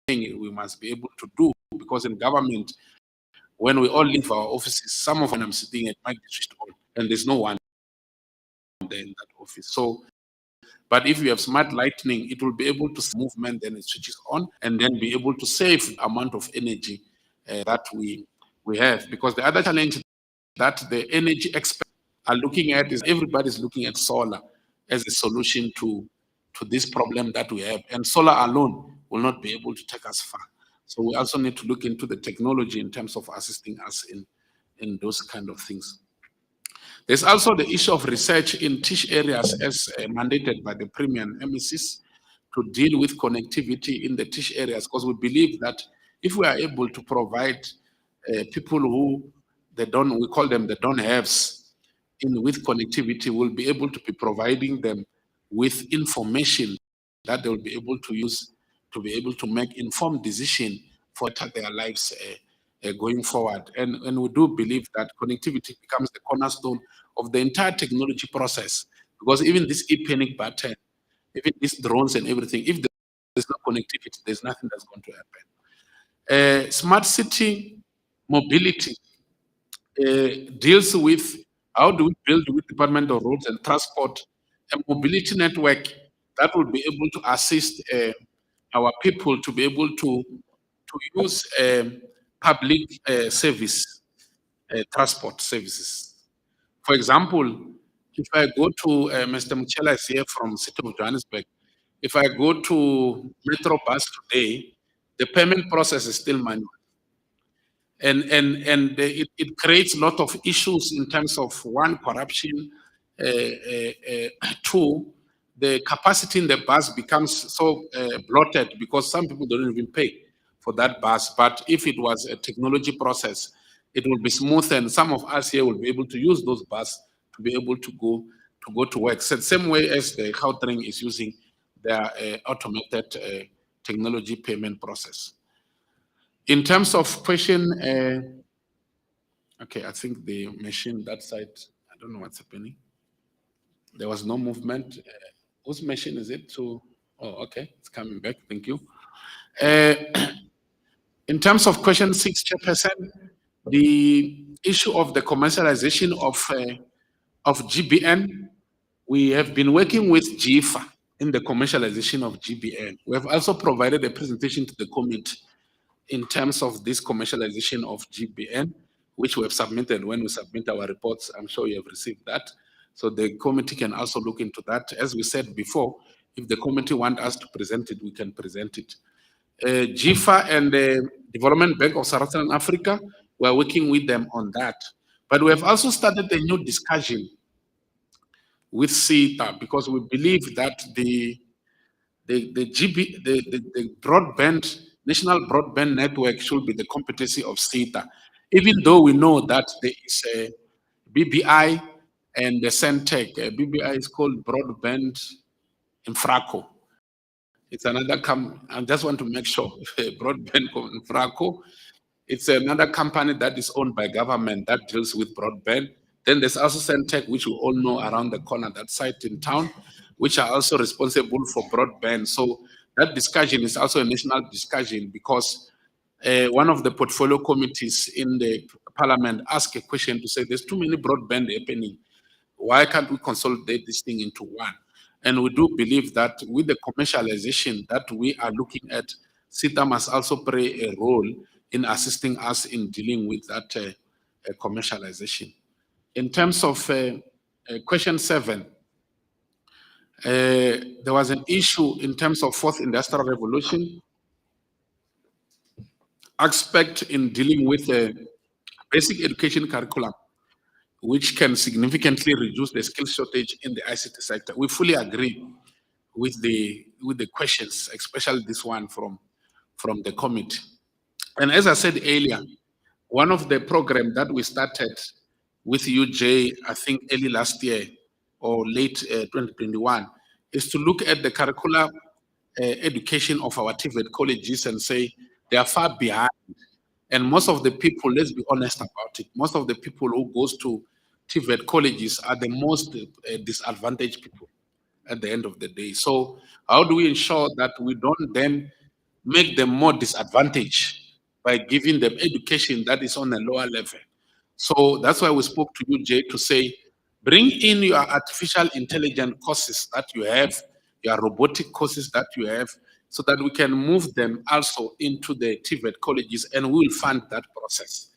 we must be able to do, because in government, when we all leave our offices, some of them I'm sitting at might be switched on, and there's no one there in that office. So, but if you have smart lighting, it will be able to see movement, then it switches on, and then be able to save amount of energy that we have. Because the other challenge that the energy experts are looking at is everybody's looking at solar as a solution to this problem that we have. And solar alone will not be able to take us far. So we also need to look into the technology in terms of assisting us in those kind of things. There's also the issue of research in TISH areas as mandated by the Premier and MECs to deal with connectivity in the TISH areas, because we believe that if we are able to provide people who we call them the don't-haves with connectivity, we'll be able to be providing them with information that they will be able to use to be able to make informed decision for their lives going forward. And we do believe that connectivity becomes the cornerstone of the entire technology process, because even this e-panic button, even these drones and everything, if there's no connectivity, there's nothing that's going to happen. Smart city mobility deals with how do we build with Department of Roads and Transport a mobility network that will be able to assist our people to be able to use public service transport services. For example, if I go to Mr. Muchela is here from City of Johannesburg, if I go to Metro Bus today, the payment process is still manual. And it creates a lot of issues in terms of one, corruption, two, the capacity in the bus becomes so bloated because some people don't even pay for that bus. But if it was a technology process, it will be smooth, and some of us here will be able to use those buses to be able to go to work. So the same way as the Gauteng is using their automated technology payment process. In terms of question, okay, I think the machine that side, I don't know what's happening. There was no movement. Whose machine is it to? Oh, okay, it's coming back. Thank you. In terms of question 6, Chairperson, the issue of the commercialization of GBN, we have been working with GIFA in the commercialization of GBN. We have also provided a presentation to the committee in terms of this commercialization of GBN, which we have submitted. When we submit our reports, I'm sure you have received that. So the committee can also look into that. As we said before, if the committee want us to present it, we can present it. GIFA and the Development Bank of Southern Africa, we're working with them on that. But we have also started a new discussion with SITA, because we believe that the broadband, national broadband network should be the competency of SITA, even though we know that there is a BBI and the Centec. BBI is called Broadband Infraco. It's another I just want to make sure, Broadband Infraco. It's another company that is owned by government that deals with broadband. Then there's also Centec, which we all know around the corner, that site in town, which are also responsible for broadband. So that discussion is also a national discussion, because one of the portfolio committees in the parliament asked a question to say, there's too many broadband happening. Why can't we consolidate this thing into one? And we do believe that with the commercialization that we are looking at, SITA must also play a role in assisting us in dealing with that commercialization. In terms of question 7, there was an issue in terms of fourth industrial revolution aspect in dealing with the basic education curriculum, which can significantly reduce the skill shortage in the ICT sector. We fully agree with the questions, especially this one from the committee. And as I said earlier, one of the programs that we started with UJ, I think early last year or late 2021, is to look at the curricular education of our TVET colleges and say they are far behind. And most of the people, let's be honest about it, most of the people who goes to TVET colleges are the most disadvantaged people at the end of the day. So how do we ensure that we don't then make them more disadvantaged by giving them education that is on a lower level? So that's why we spoke to you, Jay, to say, bring in your artificial intelligence courses that you have, your robotic courses that you have, so that we can move them also into the TVET colleges, and we will fund that process.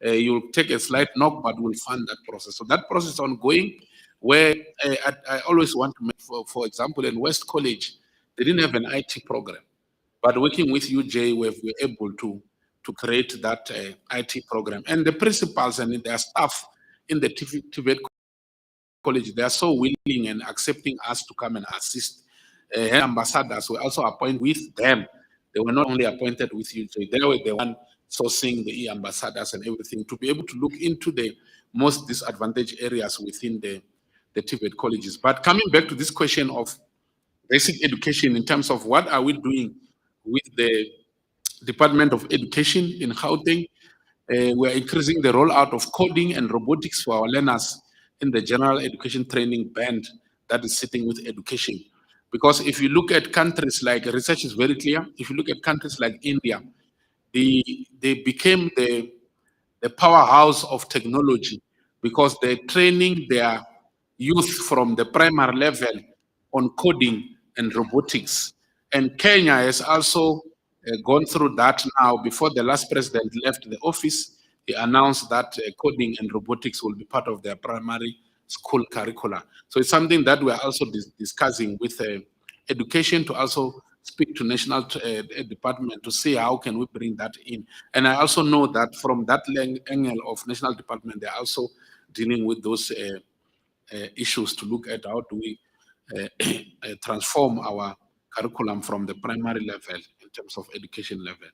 You'll take a slight knock, but we'll fund that process. So that process is ongoing, where I always want to make, for example, in West College, they didn't have an IT program. But working with UJ, we're able to create that IT program. And the principals and their staff in the TVET college, they are so willing and accepting us to come and assist. Ambassadors were also appointed with them. They were not only appointed with UJ, they were the one sourcing the ambassadors and everything to be able to look into the most disadvantaged areas within the TVET colleges. But coming back to this question of basic education in terms of what are we doing with the Department of Education in Gauteng, we are increasing the rollout of coding and robotics for our learners in the general education training band that is sitting with education. Because if you look at countries like, research is very clear, if you look at countries like India, they became the powerhouse of technology because they're training their youth from the primary level on coding and robotics. And Kenya has also gone through that now. Before the last president left the office, he announced that coding and robotics will be part of their primary school curricula. So it's something that we're also discussing with education to also speak to national department to see how can we bring that in. And I also know that from that angle of national department, they're also dealing with those issues to look at how do we transform our curriculum from the primary level in terms of education level.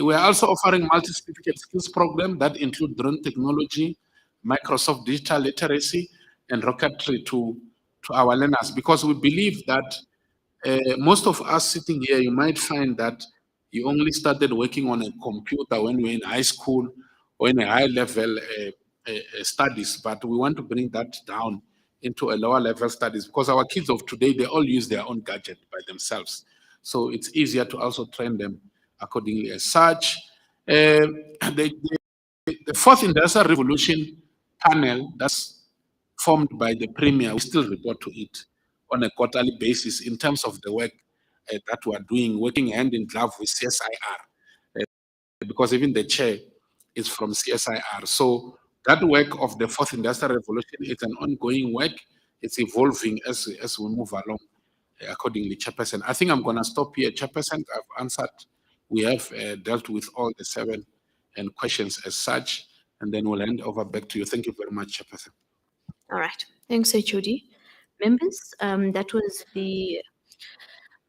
We are also offering multi-certificate skills program that include drone technology, Microsoft digital literacy, and rocketry to our learners, because we believe that most of us sitting here, you might find that you only started working on a computer when you were in high school or in a high level studies, but we want to bring that down into a lower level studies because our kids of today, they all use their own gadget by themselves. So it's easier to also train them accordingly as such. The fourth industrial revolution panel that's formed by the premier, we still report to it on a quarterly basis in terms of the work that we are doing, working hand in glove with CSIR, because even the chair is from CSIR. So that work of the fourth industrial revolution is an ongoing work. It's evolving as we move along accordingly, Chairperson. I think I'm going to stop here, Chairperson. I've answered. We have dealt with all the 7 questions as such, and then we'll hand over back to you. Thank you very much, Chairperson. All right. Thanks, HOD. Members, that was the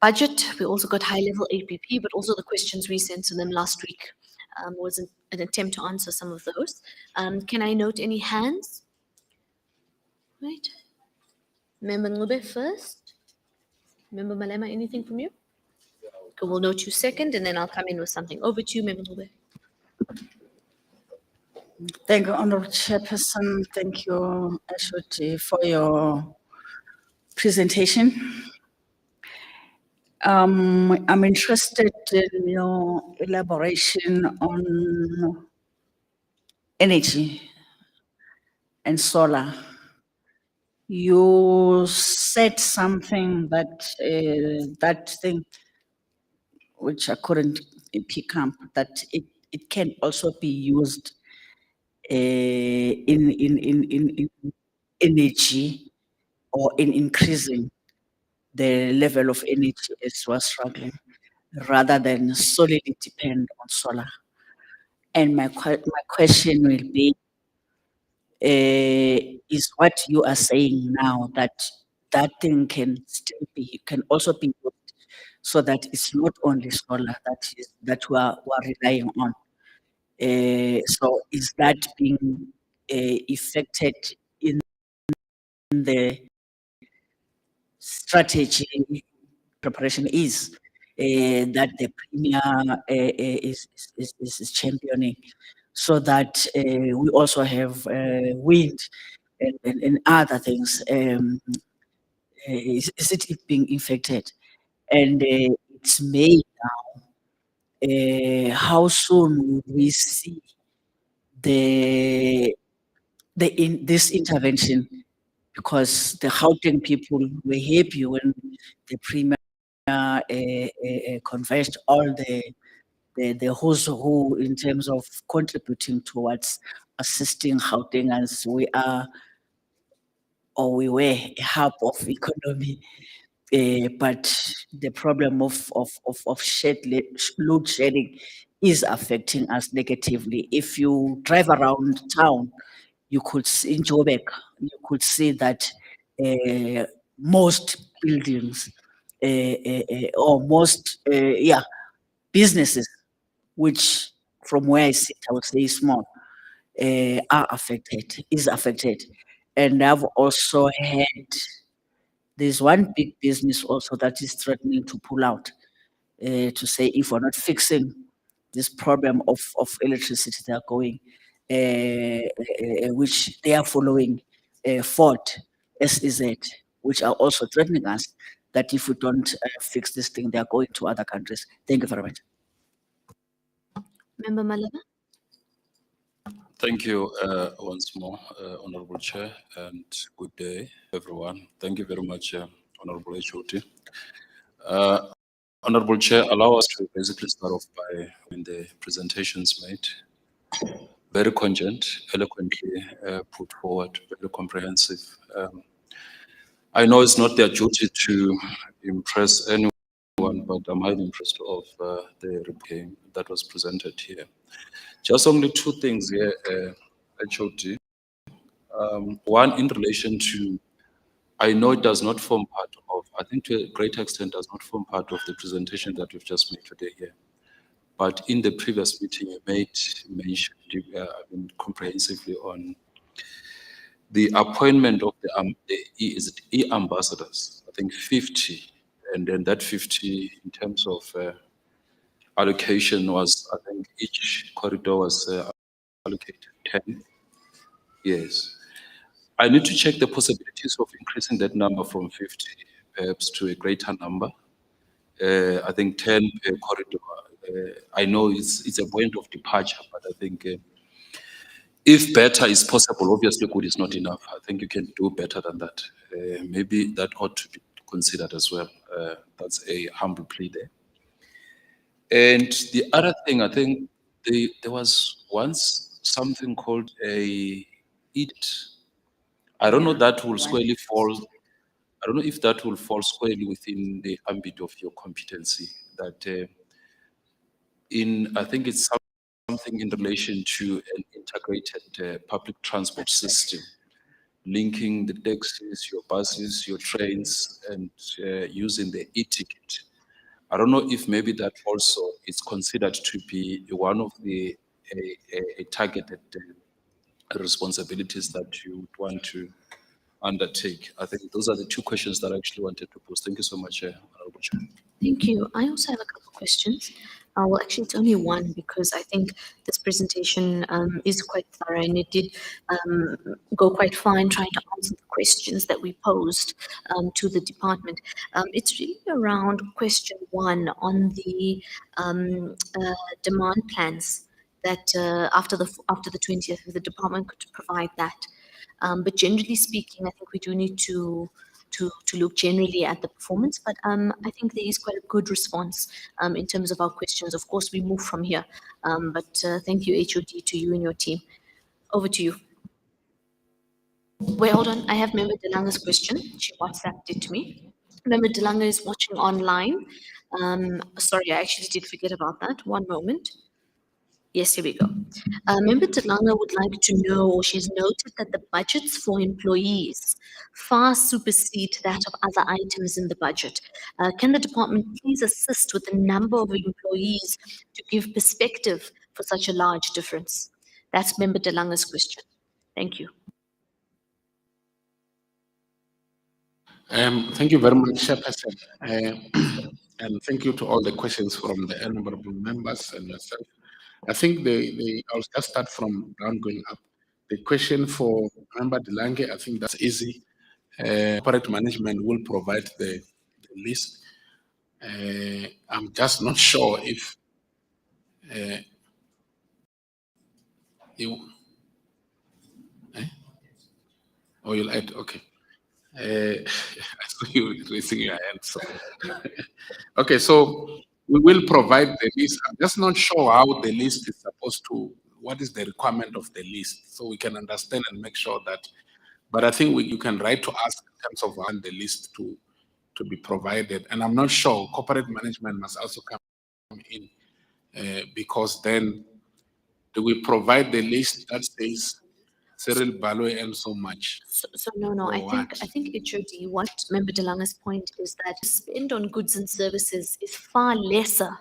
budget. We also got high-level APP, but also the questions we sent to them last week was an attempt to answer some of those. Can I note any hands? Right. Member Ngube first. Member Malema, anything from you? Okay, we'll note you second, and then I'll come in with something. Over to you, Member Ngube. Thank you, Honorable Chairperson. Thank you, HOD, for your presentation. I'm interested in your elaboration on energy and solar. You said something that thing which I couldn't pick up, that it can also be used in energy, or in increasing the level of energy as we're struggling, rather than solely depend on solar. And my question will be, is what you are saying now, that that thing can also be used, so that it's not only solar that we are relying on. So is that being affected in the strategy preparation that the Premier is championing, so that we also have wind and other things? Is it being affected? And it's May now. How soon will we see this intervention? Because the Gauteng people were happy when the Premier converged all the who's who in terms of contributing towards assisting Gautengans. We are, or we were, a hub of economy. But the problem of load shedding is affecting us negatively. If you drive around town, you could see in Joburg, you could see that most buildings or most businesses, which from where I sit, I would say small, is affected. And I've also had, there's one big business also that is threatening to pull out, to say, if we're not fixing this problem of electricity, they are going, which they are following Ford, SEZ, which are also threatening us that if we don't fix this thing, they are going to other countries. Thank you very much. Member Malema? Thank you once more, Honorable Chair, and good day, everyone. Thank you very much, Honorable HOT. Honorable Chair, allow us to basically start off by the presentations made. Very cogent, eloquently put forward, very comprehensive. I know it's not their duty to impress anyone, but I'm highly impressed of the report that was presented here. Just only two things here, HOT. One, in relation to, I know it does not form part of, I think to a great extent does not form part of the presentation that we've just made today here. But in the previous meeting, you made mention comprehensively on the appointment of the e-ambassadors, I think 50, and then that 50 in terms of allocation was, I think each corridor was allocated 10. Yes. I need to check the possibilities of increasing that number from 50 perhaps to a greater number. I think 10 per corridor. I know it's a point of departure, but I think if better is possible, obviously good is not enough. I think you can do better than that. Maybe that ought to be considered as well. That's a humble plea there. And the other thing, I think there was once something called a edict. I don't know that will squarely fall. I don't know if that will fall squarely within the ambit of your competency. That I think it's something in relation to an integrated public transport system, linking the taxis, your buses, your trains, and using the e-ticket. I don't know if maybe that also is considered to be one of the targeted responsibilities that you would want to undertake. I think those are the two questions that I actually wanted to pose. Thank you so much, Honorable Chair. Thank you. I also have a couple of questions. Well, actually, it's only one, because I think this presentation is quite thorough, and it did go quite far in trying to answer the questions that we posed to the department. It's really around question 1 on the demand plans that after the 20th, the department could provide that. But generally speaking, I think we do need to look generally at the performance. But I think there is quite a good response in terms of our questions. Of course, we move from here. But thank you, HOD, to you and your team. Over to you. Wait, hold on. I have Member Delanga's question. She WhatsApped it to me. Member Delanga is watching online. Sorry, I actually did forget about that. One moment. Yes, here we go. Member Delanga would like to know, or she's noted that the budgets for employees far supersede that of other items in the budget. Can the department please assist with the number of employees to give perspective for such a large difference? That's Member Delanga's question. Thank you. Thank you very much, Chairperson. And thank you to all the questions from the honorable members and yourself. I think I'll just start from down going up. The question for Member Delange, I think that's easy. Corporate management will provide the list. I'm just not sure if you'll add, okay. I saw you raising your hand. So. Okay, so we will provide the list. I'm just not sure how the list is supposed to, what is the requirement of the list, so we can understand and make sure that, but I think you can write to us in terms of the list to be provided. And I'm not sure, corporate management must also come in because then do we provide the list that says Cyril Baloy and so much? So no, I think HOD, what Member Delanga's point is that spend on goods and services is far lesser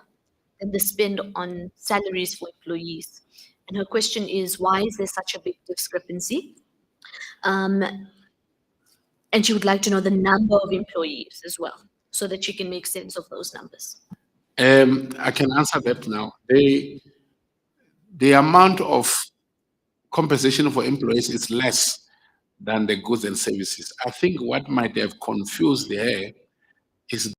than the spend on salaries for employees. And her question is, why is there such a big discrepancy? And she would like to know the number of employees as well, so that she can make sense of those numbers. I can answer that now. The amount of compensation for employees is less than the goods and services. I think what might have confused there is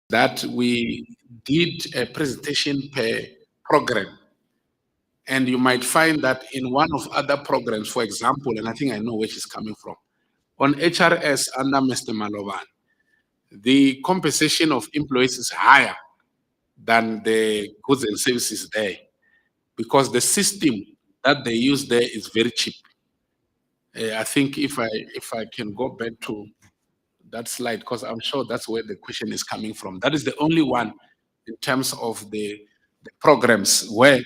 that we did a presentation per program. And you might find that in one of other programs, for example, and I think I know where she's coming from, on HRS under Mr. Malovan, the compensation of employees is higher than the goods and services there because the system that they use there is very cheap. I think if I can go back to that slide, because I'm sure that's where the question is coming from. That is the only one in terms of the programs where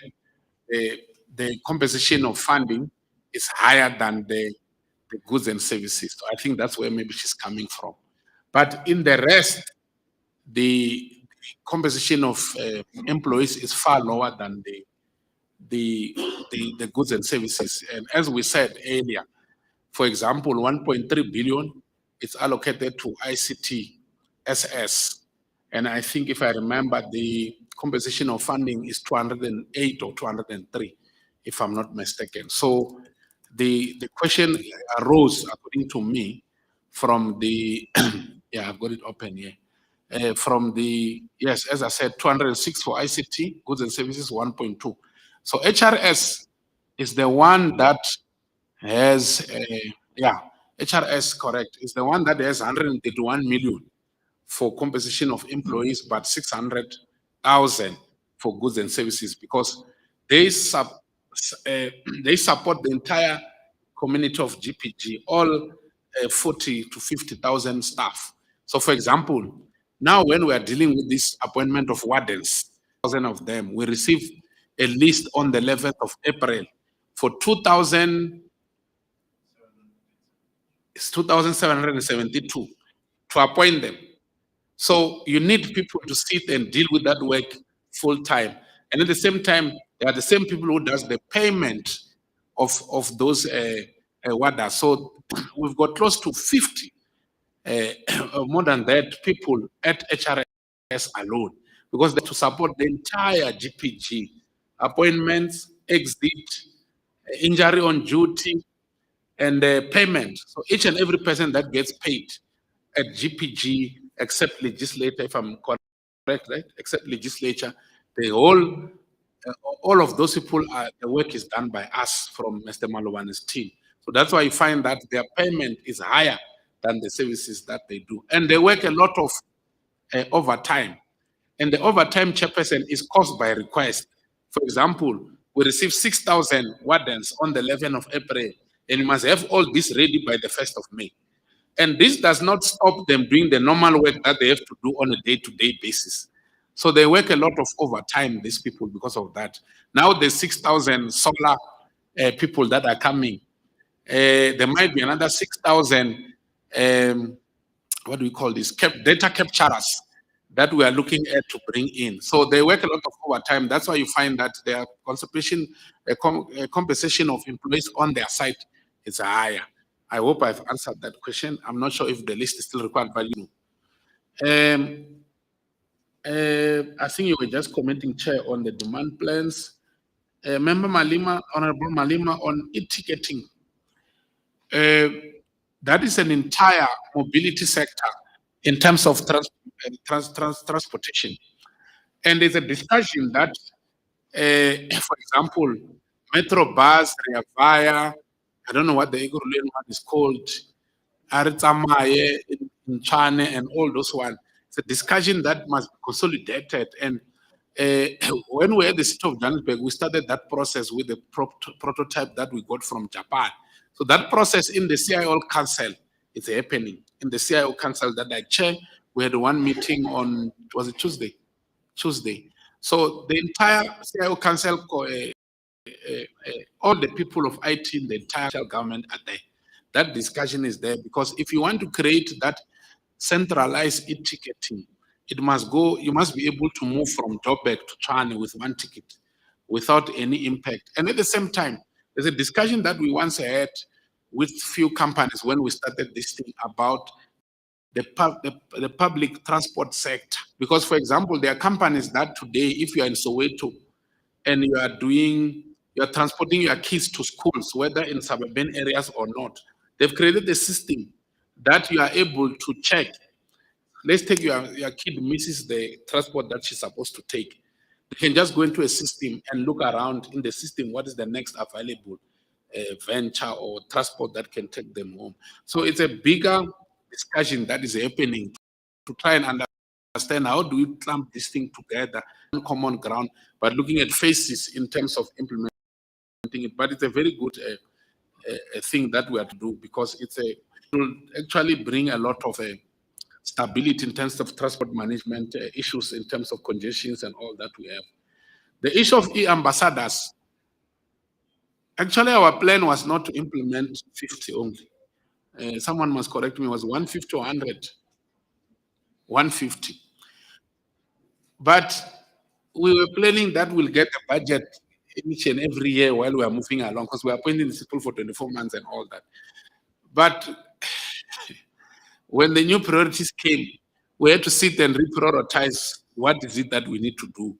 the compensation of funding is higher than the goods and services. So I think that's where maybe she's coming from. But in the rest, the compensation of employees is far lower than the goods and services. And as we said earlier, for example, 1.3 billion is allocated to ICT SS. And I think if I remember, the compensation of funding is 208 or 203, if I'm not mistaken. So the question arose, according to me, from the, yeah, I've got it open here. From the, yes, as I said, 206 for ICT, goods and services, 1.2. So HRS is the one that has, HRS, correct, is the one that has 131 million for compensation of employees, but 600,000 for goods and services because they support the entire community of GPG, all 40 to 50,000 staff. So for example, now when we are dealing with this appointment of wardens, 1,000 of them, we receive a list on the 11th of April for 2,772 to appoint them. So you need people to sit and deal with that work full time. And at the same time, they are the same people who does the payment of those warders. So we've got close to 50, more than that, people at HRS alone, because they to support the entire GPG, appointments, exit, injury on duty, and payment. So each and every person that gets paid at GPG, except legislator, if I'm correct, right? Except legislature, the all of those people, the work is done by us from Mr. Malovan's team. So that's why you find that their payment is higher than the services that they do. And they work a lot of overtime. And the overtime, chairperson, is caused by request. For example, we received 6,000 wardens on the 11th of April, and you must have all this ready by the 1st of May. And this does not stop them doing the normal work that they have to do on a day-to-day basis. So they work a lot of overtime, these people, because of that. Now the 6,000 solar people that are coming, there might be another 6,000, what do we call this, data capturers that we are looking at to bring in. So they work a lot of overtime. That's why you find that their compensation of employees on their site is higher. I hope I've answered that question. I'm not sure if the list is still required, but you know. I think you were just commenting, Chair, on the demand plans. Member Malima, Honorable Malima, on e-ticketing. That is an entire mobility sector in terms of transportation. And there's a discussion that, for example, Metro Bus, Rea Vaya, I don't know what the Ekurhuleni one is called, Aritsamaye in Tshwane, and all those ones. It's a discussion that must be consolidated. And when we were at the city of Johannesburg, we started that process with the prototype that we got from Japan. So that process in the CIO Council is happening. In the CIO Council that I chair, we had one meeting on, was it Tuesday? Tuesday. So the entire CIO Council, all the people of IT in the entire government are there. That discussion is there because if you want to create that centralized e-ticketing, it must go, you must be able to move from Joburg to Tshwane with one ticket without any impact. And at the same time, there's a discussion that we once had with few companies when we started this thing about the public transport sector. Because, for example, there are companies that today, if you are in Soweto and you are transporting your kids to schools, whether in suburban areas or not, they've created a system that you are able to check. Let's take your kid misses the transport that she's supposed to take. You can just go into a system and look around in the system, what is the next available venture or transport that can take them home. So it's a bigger discussion that is happening to try and understand how do we clamp this thing together on common ground, but looking at phases in terms of implementing it. But it's a very good thing that we have to do because it will actually bring a lot of stability in terms of transport management issues, in terms of congestions and all that we have. The issue of e-ambassadors, actually our plan was not to implement 50 only. Someone must correct me, it was 150 or 100? 150. But we were planning that we'll get a budget each and every year while we are moving along because we are appointing these people for 24 months and all that. But when the new priorities came, we had to sit and reprioritize what is it that we need to do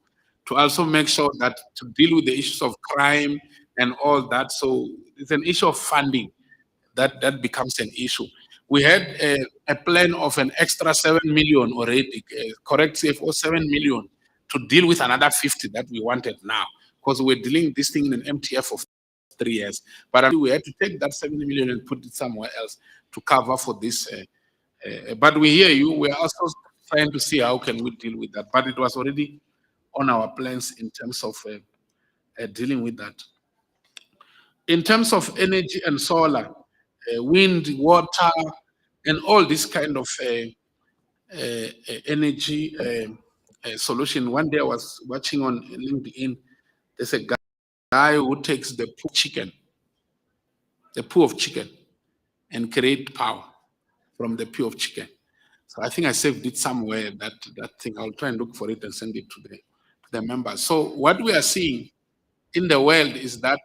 to also make sure that to deal with the issues of crime and all that. So it's an issue of funding that becomes an issue. We had a plan of an extra 7 million already, correct CFO, 7 million to deal with another 50 that we wanted now because we're dealing this thing in an MTF of 3 years. But we had to take that 70 million and put it somewhere else to cover for this. But we hear you. We're also trying to see how can we deal with that. But it was already on our plans in terms of dealing with that. In terms of energy and solar, wind, water, and all this kind of energy solution. One day I was watching on LinkedIn, there's a guy who takes the poo of chicken, and create power from the poo of chicken. So I think I saved it somewhere, that thing. I'll try and look for it and send it to the members. So what we are seeing in the world is that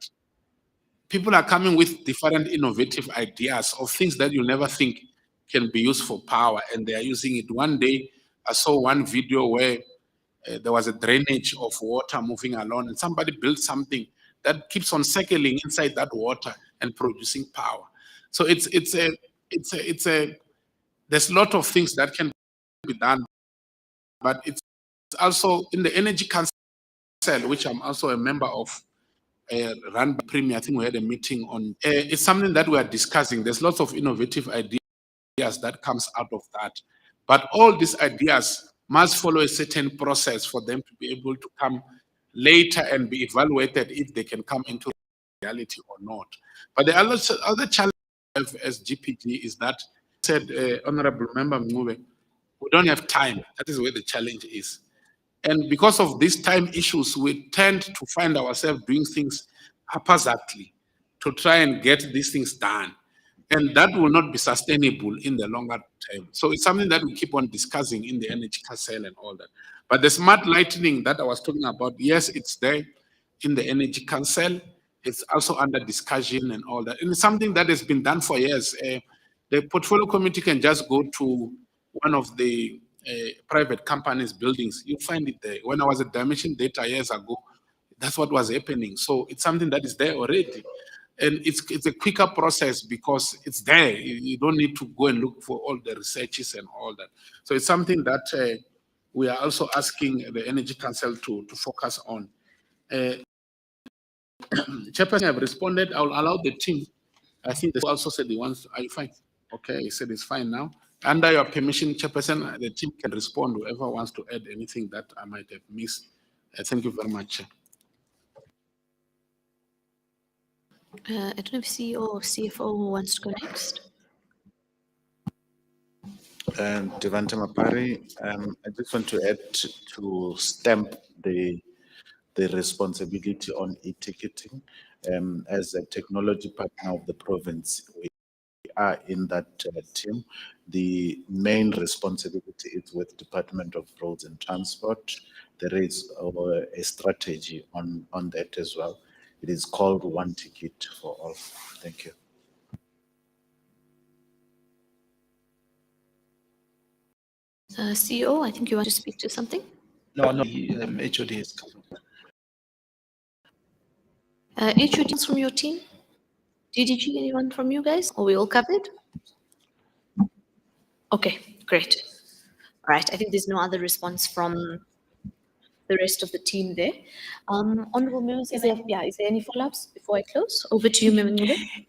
people are coming with different innovative ideas of things that you never think can be used for power, and they are using it. One day, I saw one video where there was a drainage of water moving along, and somebody built something that keeps on circling inside that water and producing power. So there's a lot of things that can be done, but it's also in the Energy Council, which I'm also a member of. run by Premier. I think we had a meeting on. It's something that we are discussing. There's lots of innovative ideas that comes out of that, but all these ideas must follow a certain process for them to be able to come later and be evaluated if they can come into reality or not. But the other challenge we have as GPG is that, said Honorable Member Mngube, we don't have time. That is where the challenge is. And because of these time issues, we tend to find ourselves doing things haphazardly to try and get these things done. And that will not be sustainable in the longer term. So it's something that we keep on discussing in the Energy Council and all that. But the smart lighting that I was talking about, yes, it's there in the Energy Council. It's also under discussion and all that. And it's something that has been done for years. The portfolio committee can just go to one of the private companies' buildings. You'll find it there. When I was at Dimension Data years ago, that's what was happening. So it's something that is there already. And it's a quicker process because it's there. You don't need to go and look for all the researches and all that. So it's something that we are also asking the Energy Council to focus on. Chairperson, I've responded. I'll allow the team. I think they also said he wants. Are you fine? Okay, he said it's fine now. Under your permission, Chairperson, the team can respond. Whoever wants to add anything that I might have missed. Thank you very much. I don't know if CEO or CFO wants to go next. Devante Mapari, I just want to add to stamp the responsibility on e-ticketing. As a technology partner of the province, we are in that team. The main responsibility is with Department of Roads and Transport. There is a strategy on that as well. It is called One Ticket for All. Thank you. CEO, I think you want to speak to something? No, HOD is covered. HODs from your team? DDG, anyone from you guys? Are we all covered? Okay, great. All right, I think there's no other response from the rest of the team there. Honorable members, is there any follow-ups before I close? Over to you, Member.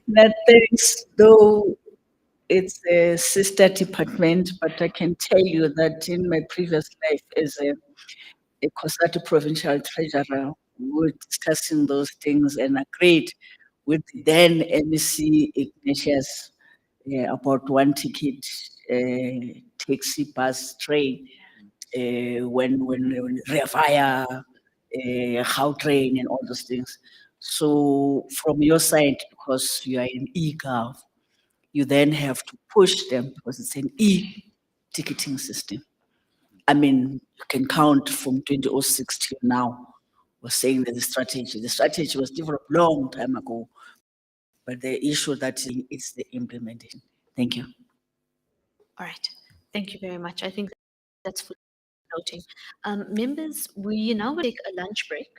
That thanks, though it's a sister department, but I can tell you that in my previous life as a COGTA provincial treasurer, we were discussing those things and agreed with then MEC Ignatius about one ticket, taxi, bus, train, when Revaya, Gauteng and all those things. So from your side, because you are in e-Gov, you then have to push them because it's an e-ticketing system. I mean, you can count from 2006 till now. We're saying that the strategy was developed long time ago, but the issue that is the implementation. Thank you. All right, thank you very much. I think that's for noting. Members, we now will take a lunch break.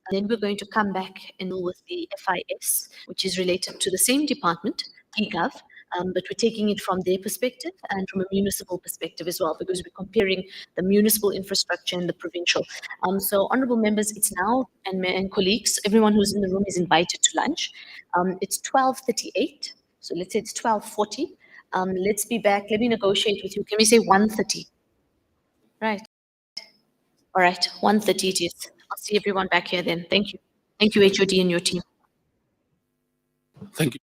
And then we're going to come back and deal with the FIS, which is related to the same department, e-Gov, but we're taking it from their perspective and from a municipal perspective as well, because we're comparing the municipal infrastructure and the provincial. So, honorable members, it's now, and colleagues, everyone who's in the room is invited to lunch. It's 12:38, so let's say it's 12:40. Let's be back. Let me negotiate with you. Can we say 1:30? Right. All right, 1:30 it is. I'll see everyone back here then. Thank you. Thank you, HOD and your team. Thank you.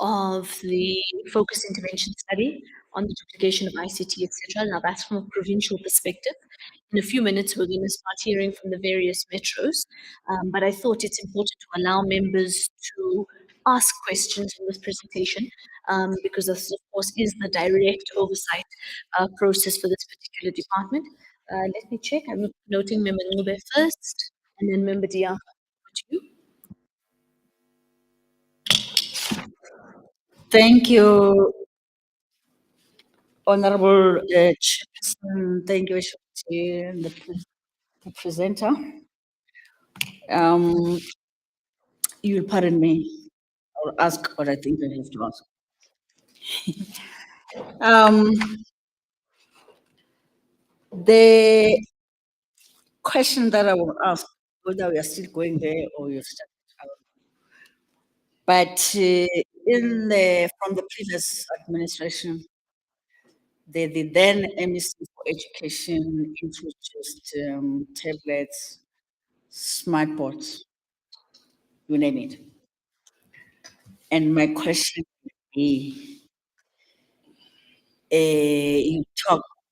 of the focus intervention study on the duplication of ICT, etc. Now that's from a provincial perspective. In a few minutes, we're going to start hearing from the various metros, but I thought it's important to allow members to ask questions in this presentation because this, of course, is the direct oversight process for this particular department. Let me check. I'm noting Member Ncube first, and then Member Diaka. To you. Thank you, Honorable Chairperson. Thank you, the presenter. You'll pardon me. I'll ask what I think I have to ask. The question that I will ask, whether we are still going there or you've started, but from the previous administration, the then MEC for Education introduced tablets, smart boards, you name it. And my question would be, you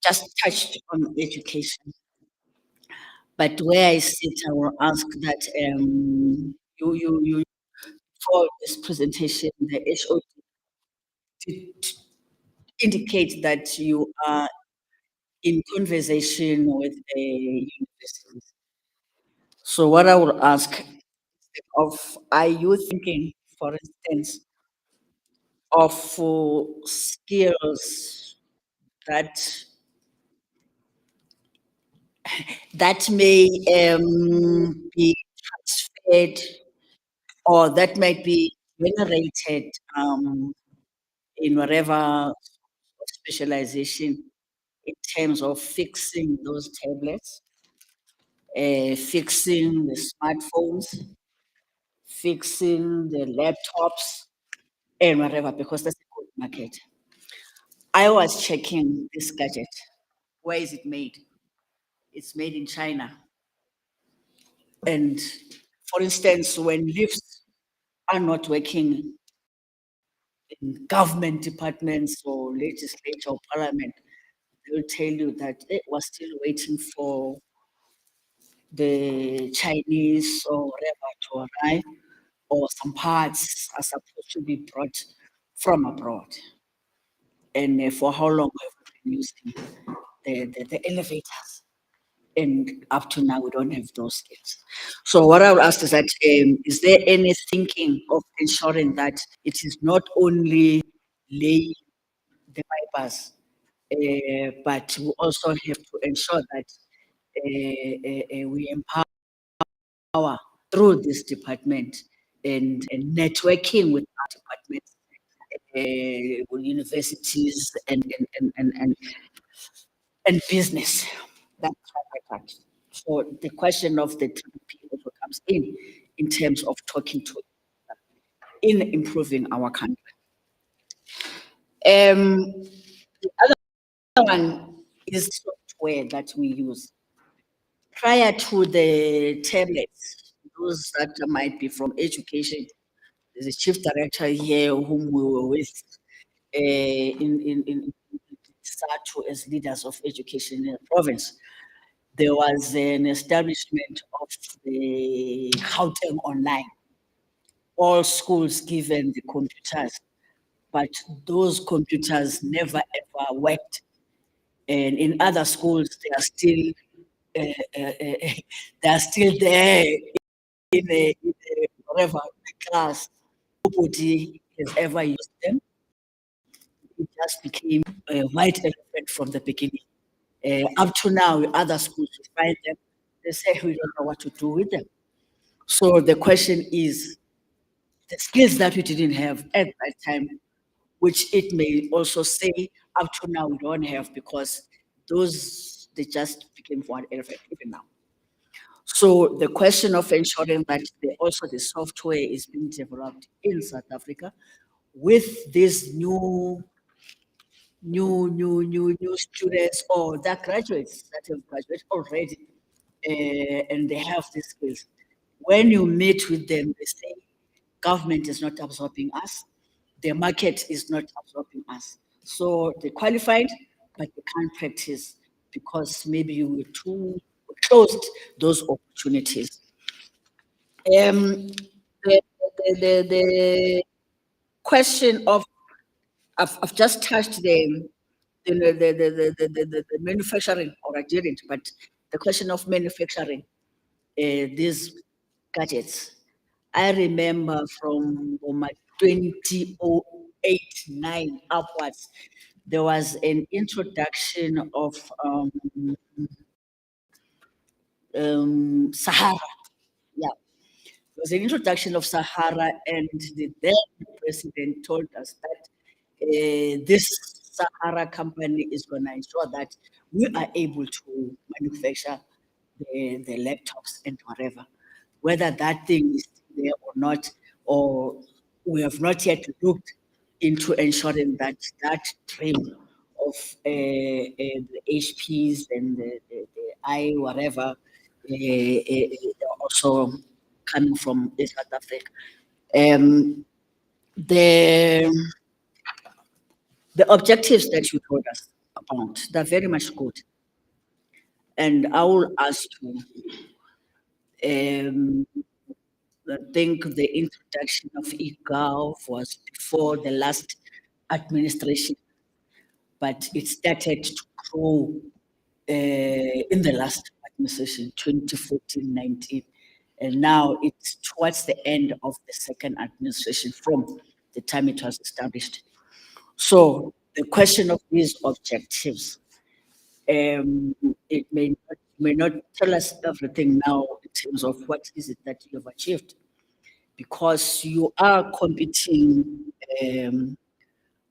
just touched on education, but where I sit, I will ask that you for this presentation, the HOD did indicate that you are in conversation with the universities. So what I will ask are you thinking, for instance, of skills that may be transferred or that might be generated in whatever specialization in terms of fixing those tablets, fixing the smartphones, fixing the laptops, and whatever, because that's a good market. I was checking this gadget. Where is it made? It's made in China. And for instance, when lifts are not working in government departments or legislature or parliament, they'll tell you that it was still waiting for the Chinese or whatever to arrive, or some parts are supposed to be brought from abroad. And for how long have we been using the elevators? And up to now, we don't have those skills. So what I will ask is that, is there any thinking of ensuring that it is not only laying the bypass, but we also have to ensure that we empower through this department and networking with our departments, with universities and business. That's my part. So the question of the TPP also comes in terms of talking to in improving our country. The other one is software that we use. Prior to the tablets, those that might be from education, there's a chief director here whom we were with in SATU as leaders of education in the province. There was an establishment of the Gauteng Online. All schools given the computers, but those computers never ever worked. And in other schools, they are still there in a whatever class. Nobody has ever used them. It just became a white elephant from the beginning. Up to now, other schools you find them, they say we don't know what to do with them. So the question is, the skills that we didn't have at that time, which it may also say up to now we don't have, because those, they just became one elephant even now. So the question of ensuring that also the software is being developed in South Africa with these new students or that graduates that have graduated already, and they have these skills. When you meet with them, they say, government is not absorbing us. the market is not absorbing us. So they qualified, but they can't practice because maybe you were too closed those opportunities. The question of, I've just touched the manufacturing, or I didn't, but the question of manufacturing these gadgets. I remember from 2008-9 upwards, there was an introduction of Sahara. Yeah, there was an introduction of Sahara, and the then president told us that this Sahara company is going to ensure that we are able to manufacture the laptops and whatever. Whether that thing is there or not, or we have not yet looked into ensuring that that dream of the HPs and the I whatever also coming from South Africa. The objectives that you told us about, they're very much good. And I will ask you, I think the introduction of e-Gov was before the last administration, but it started to grow in the last administration, 2014-19. And now it's towards the end of the second administration from the time it was established. So the question of these objectives, it may not tell us everything now in terms of what is it that you have achieved, because you are competing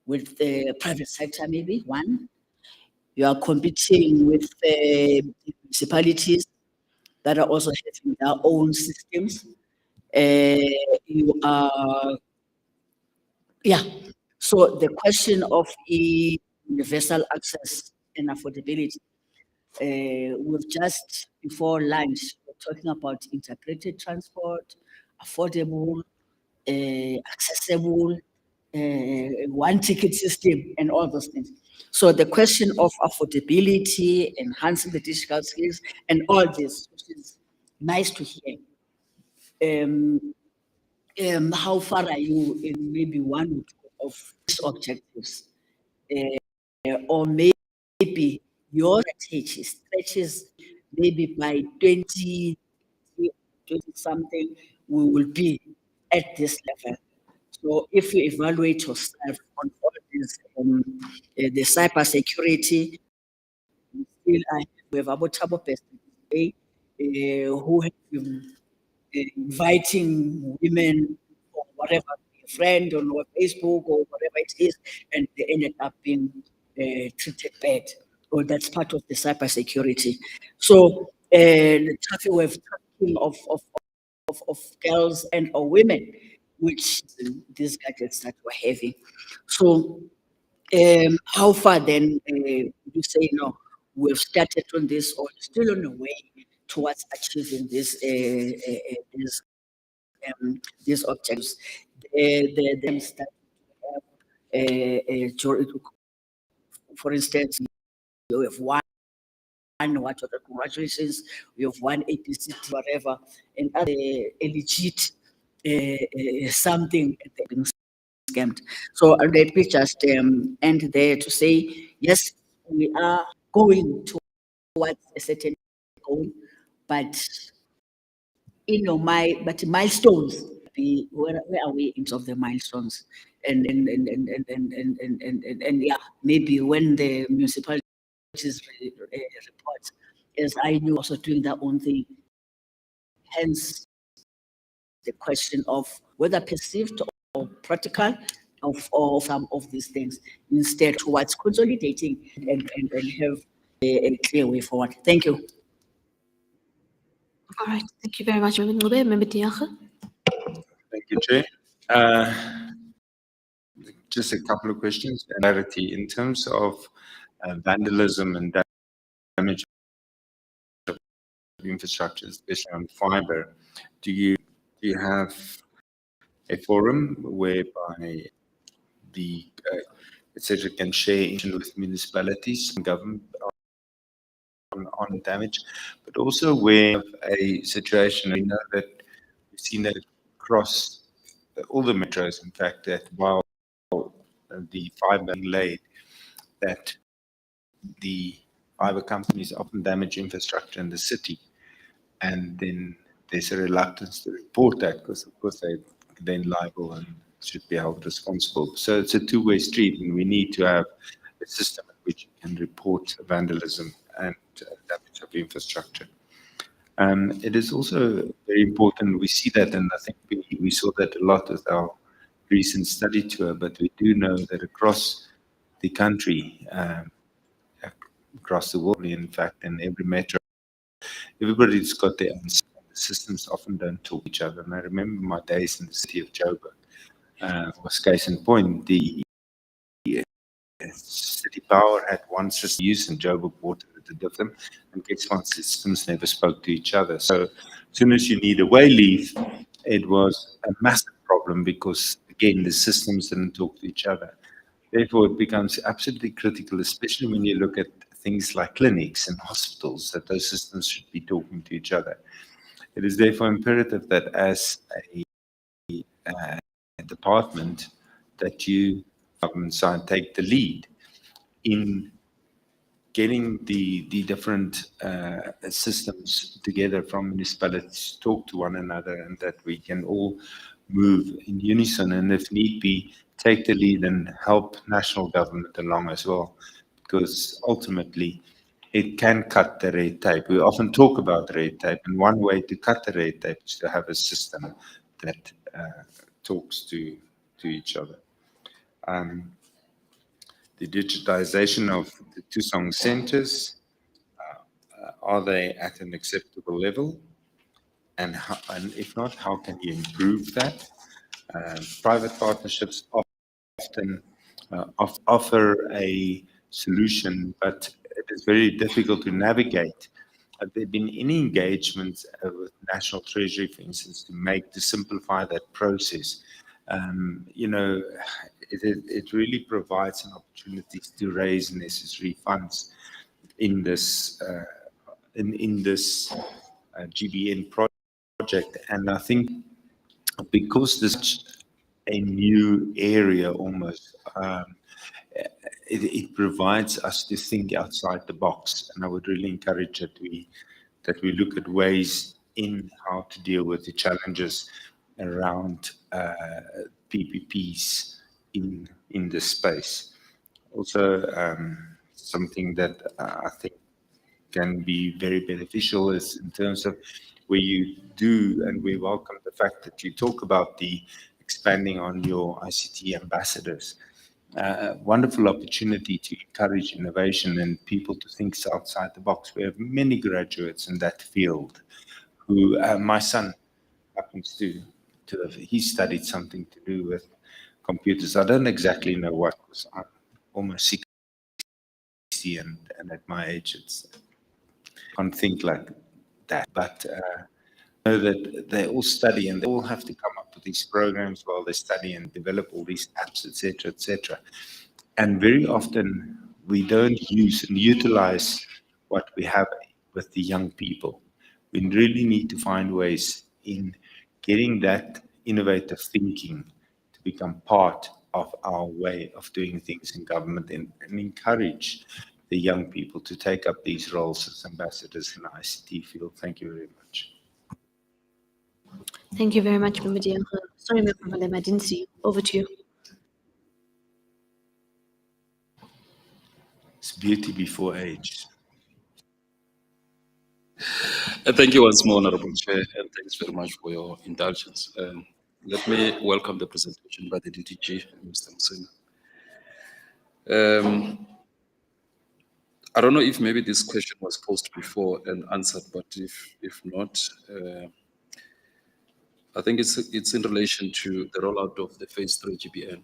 with the private sector, maybe one. You are competing with the municipalities that are also having their own systems. You are, yeah. So the question of universal access and affordability, we've just before lunch, we're talking about integrated transport, affordable, accessible, one ticket system, and all those things. So the question of affordability, enhancing the digital skills, and all this, which is nice to hear. How far are you in maybe one of these objectives? Or maybe your stretches maybe by 20 something, we will be at this level. So if you evaluate yourself on all this, the cyber security, still we have about who have been inviting women or whatever, a friend on Facebook or whatever it is, and they ended up being treated bad. Or that's part of the cyber security. So the traffic we're talking of girls and or women, which these gadgets that we're having. So how far then you say, no, we've started on this or still on the way towards achieving these objectives? For instance, you have one what other congratulations, we have one APC, whatever, and other legit something being scammed. So let me just end there to say, yes, we are going towards a certain goal, but milestones. Where are we in terms of the milestones? And yeah, maybe when the municipalities report, as I knew also doing their own thing. Hence the question of whether perceived or practical of some of these things, instead towards consolidating and have a clear way forward. Thank you. All right, thank you very much, Member Diache. Thank you, Chair. Just a couple of questions. Clarity in terms of vandalism and damage of infrastructure, especially on fiber. Do you have a forum whereby the etc. can share information with municipalities and government on damage, but also where a situation, we know that we've seen that across all the metros, in fact, that while the fiber being laid, that the fiber companies often damage infrastructure in the city, and then there's a reluctance to report that because, of course, they're then liable and should be held responsible. So it's a two-way street, and we need to have a system in which you can report vandalism and damage of infrastructure. It is also very important, we see that, and I think we saw that a lot with our recent study tour, but we do know that across the country, across the world, in fact, in every metro, everybody's got their own system. The systems often don't talk to each other. And I remember my days in the city of Joburg, was case in point, the city power had one system used and Joburg Water did with them, and guess what, systems never spoke to each other. So as soon as you need a way leave, it was a massive problem because, again, the systems didn't talk to each other. Therefore, it becomes absolutely critical, especially when you look at things like clinics and hospitals, that those systems should be talking to each other. It is therefore imperative that as a department, that you, government side, take the lead in getting the different systems together from municipalities to talk to one another, and that we can all move in unison, and if need be, take the lead and help national government along as well, because ultimately it can cut the red tape. We often talk about red tape, and one way to cut the red tape is to have a system that talks to each other. The digitization of the Tusong centers, are they at an acceptable level? And if not, how can you improve that? Private partnerships often offer a solution, but it is very difficult to navigate. Have there been any engagements with National Treasury, for instance, to simplify that process? It really provides an opportunity to raise necessary funds in this GBN project. And I think because this is a new area almost, it provides us to think outside the box. And I would really encourage that we look at ways in how to deal with the challenges around PPPs in this space. Also, something that I think can be very beneficial is in terms of where you do, and we welcome the fact that you talk about the expanding on your ICT ambassadors. Wonderful opportunity to encourage innovation and people to think outside the box. We have many graduates in that field who, my son happens to he studied something to do with computers. I don't exactly know what, because I'm almost 60 and at my age, I can't think like that. But know that they all study and they all have to come up with these programs while they study and develop all these apps, etc., etc. And very often we don't use and utilize what we have with the young people. We really need to find ways in getting that innovative thinking to become part of our way of doing things in government, and encourage the young people to take up these roles as ambassadors in the ICT field. Thank you very much. Thank you very much, Member Diango. Sorry, Member Malema, I didn't see you. Over to you. It's beauty before age. Thank you once more, Honorable Chair, and thanks very much for your indulgence. Let me welcome the presentation by the DDG, Mr. Msina. I don't know if maybe this question was posed before and answered, but if not, I think it's in relation to the rollout of the Phase 3 GBN.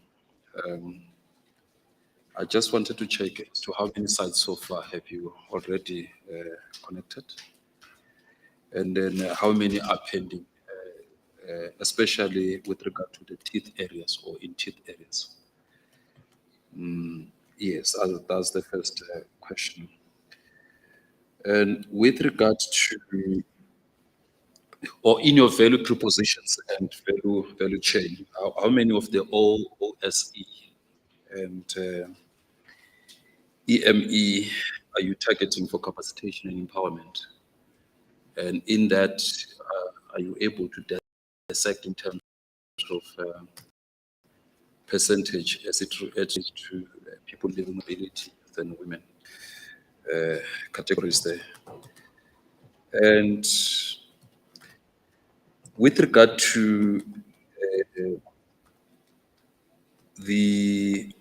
I just wanted to check as to how many sites so far have you already connected, and then how many are pending, especially with regard to the teeth areas or in teeth areas. Yes, that's the first question. And with regard to, or in your value propositions and value chain, how many of the OSE and EME are you targeting for capacitation and empowerment? And in that, are you able to dissect in terms of percentage as it relates to people living with mobility than women categories there? And with regard to the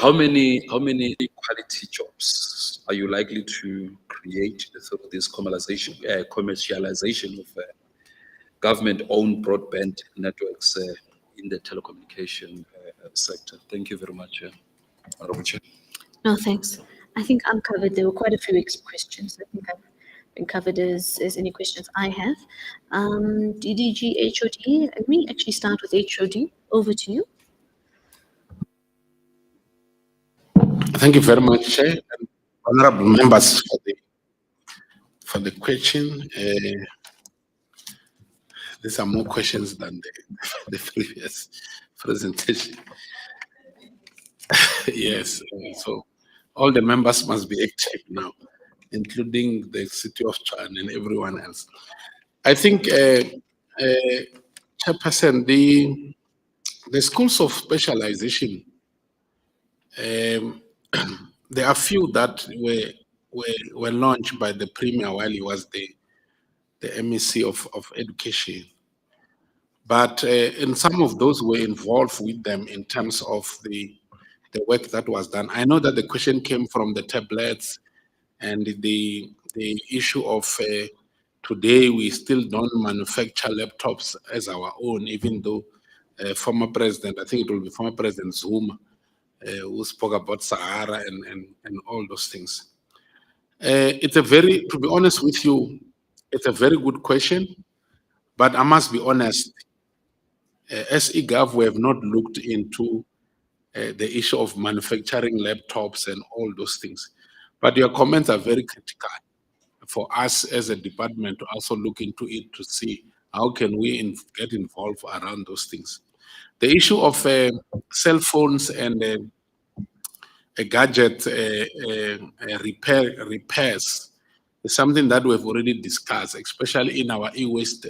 how many quality jobs are you likely to create through this commercialization of government-owned broadband networks in the telecommunication sector? Thank you very much, Honorable Chair. No, thanks. I think I'm covered. There were quite a few questions. I think I've been covered as any questions I have. DDG HOD, let me actually start with HOD. Over to you. Thank you very much, Chair, and honorable members for the question. These are more questions than the previous presentation. Yes, so all the members must be active now, including the city of Tshwane and everyone else. I think, Chairperson, the schools of specialization, there are few that were launched by the Premier while he was the MEC of Education. But and some of those were involved with them in terms of the work that was done. I know that the question came from the tablets and the issue of today we still don't manufacture laptops as our own, even though former president, I think it will be former President Zuma, who spoke about Sahara and all those things. It's a very, to be honest with you, it's a very good question, but I must be honest, as e-Gov, we have not looked into the issue of manufacturing laptops and all those things. But your comments are very critical for us as a department to also look into it to see how can we get involved around those things. The issue of cell phones and gadget repairs is something that we've already discussed, especially in our e-waste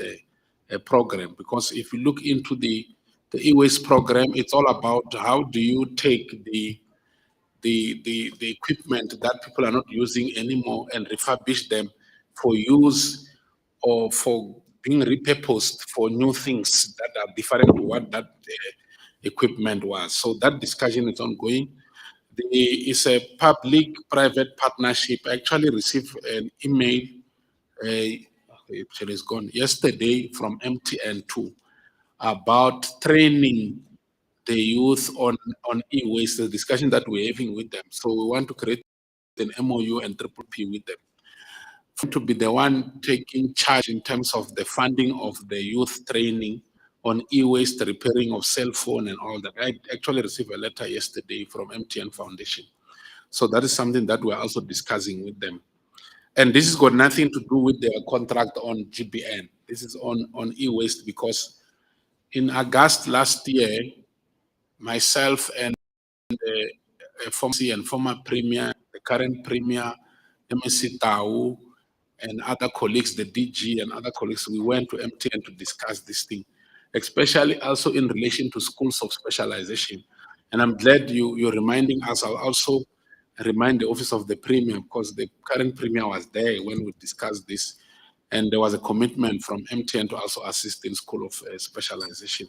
program. Because if you look into the e-waste program, it's all about how do you take the equipment that people are not using anymore and refurbish them for use or for being repurposed for new things that are different to what that equipment was. So that discussion is ongoing. It's a public-private partnership. I actually received an email, actually it's gone, yesterday from MTN2 about training the youth on e-waste, the discussion that we're having with them. So we want to create an MOU and P with them to be the one taking charge in terms of the funding of the youth training on e-waste, repairing of cell phone and all that. I actually received a letter yesterday from MTN Foundation. So that is something that we're also discussing with them. And this has got nothing to do with their contract on GBN. This is on e-waste because in August last year, myself and former Premier, the current Premier, MEC Tau, and other colleagues, the DG and other colleagues, we went to MTN to discuss this thing, especially also in relation to schools of specialization. And I'm glad you're reminding us. I'll also remind the Office of the Premier, because the current Premier was there when we discussed this, and there was a commitment from MTN to also assist in school of specialization.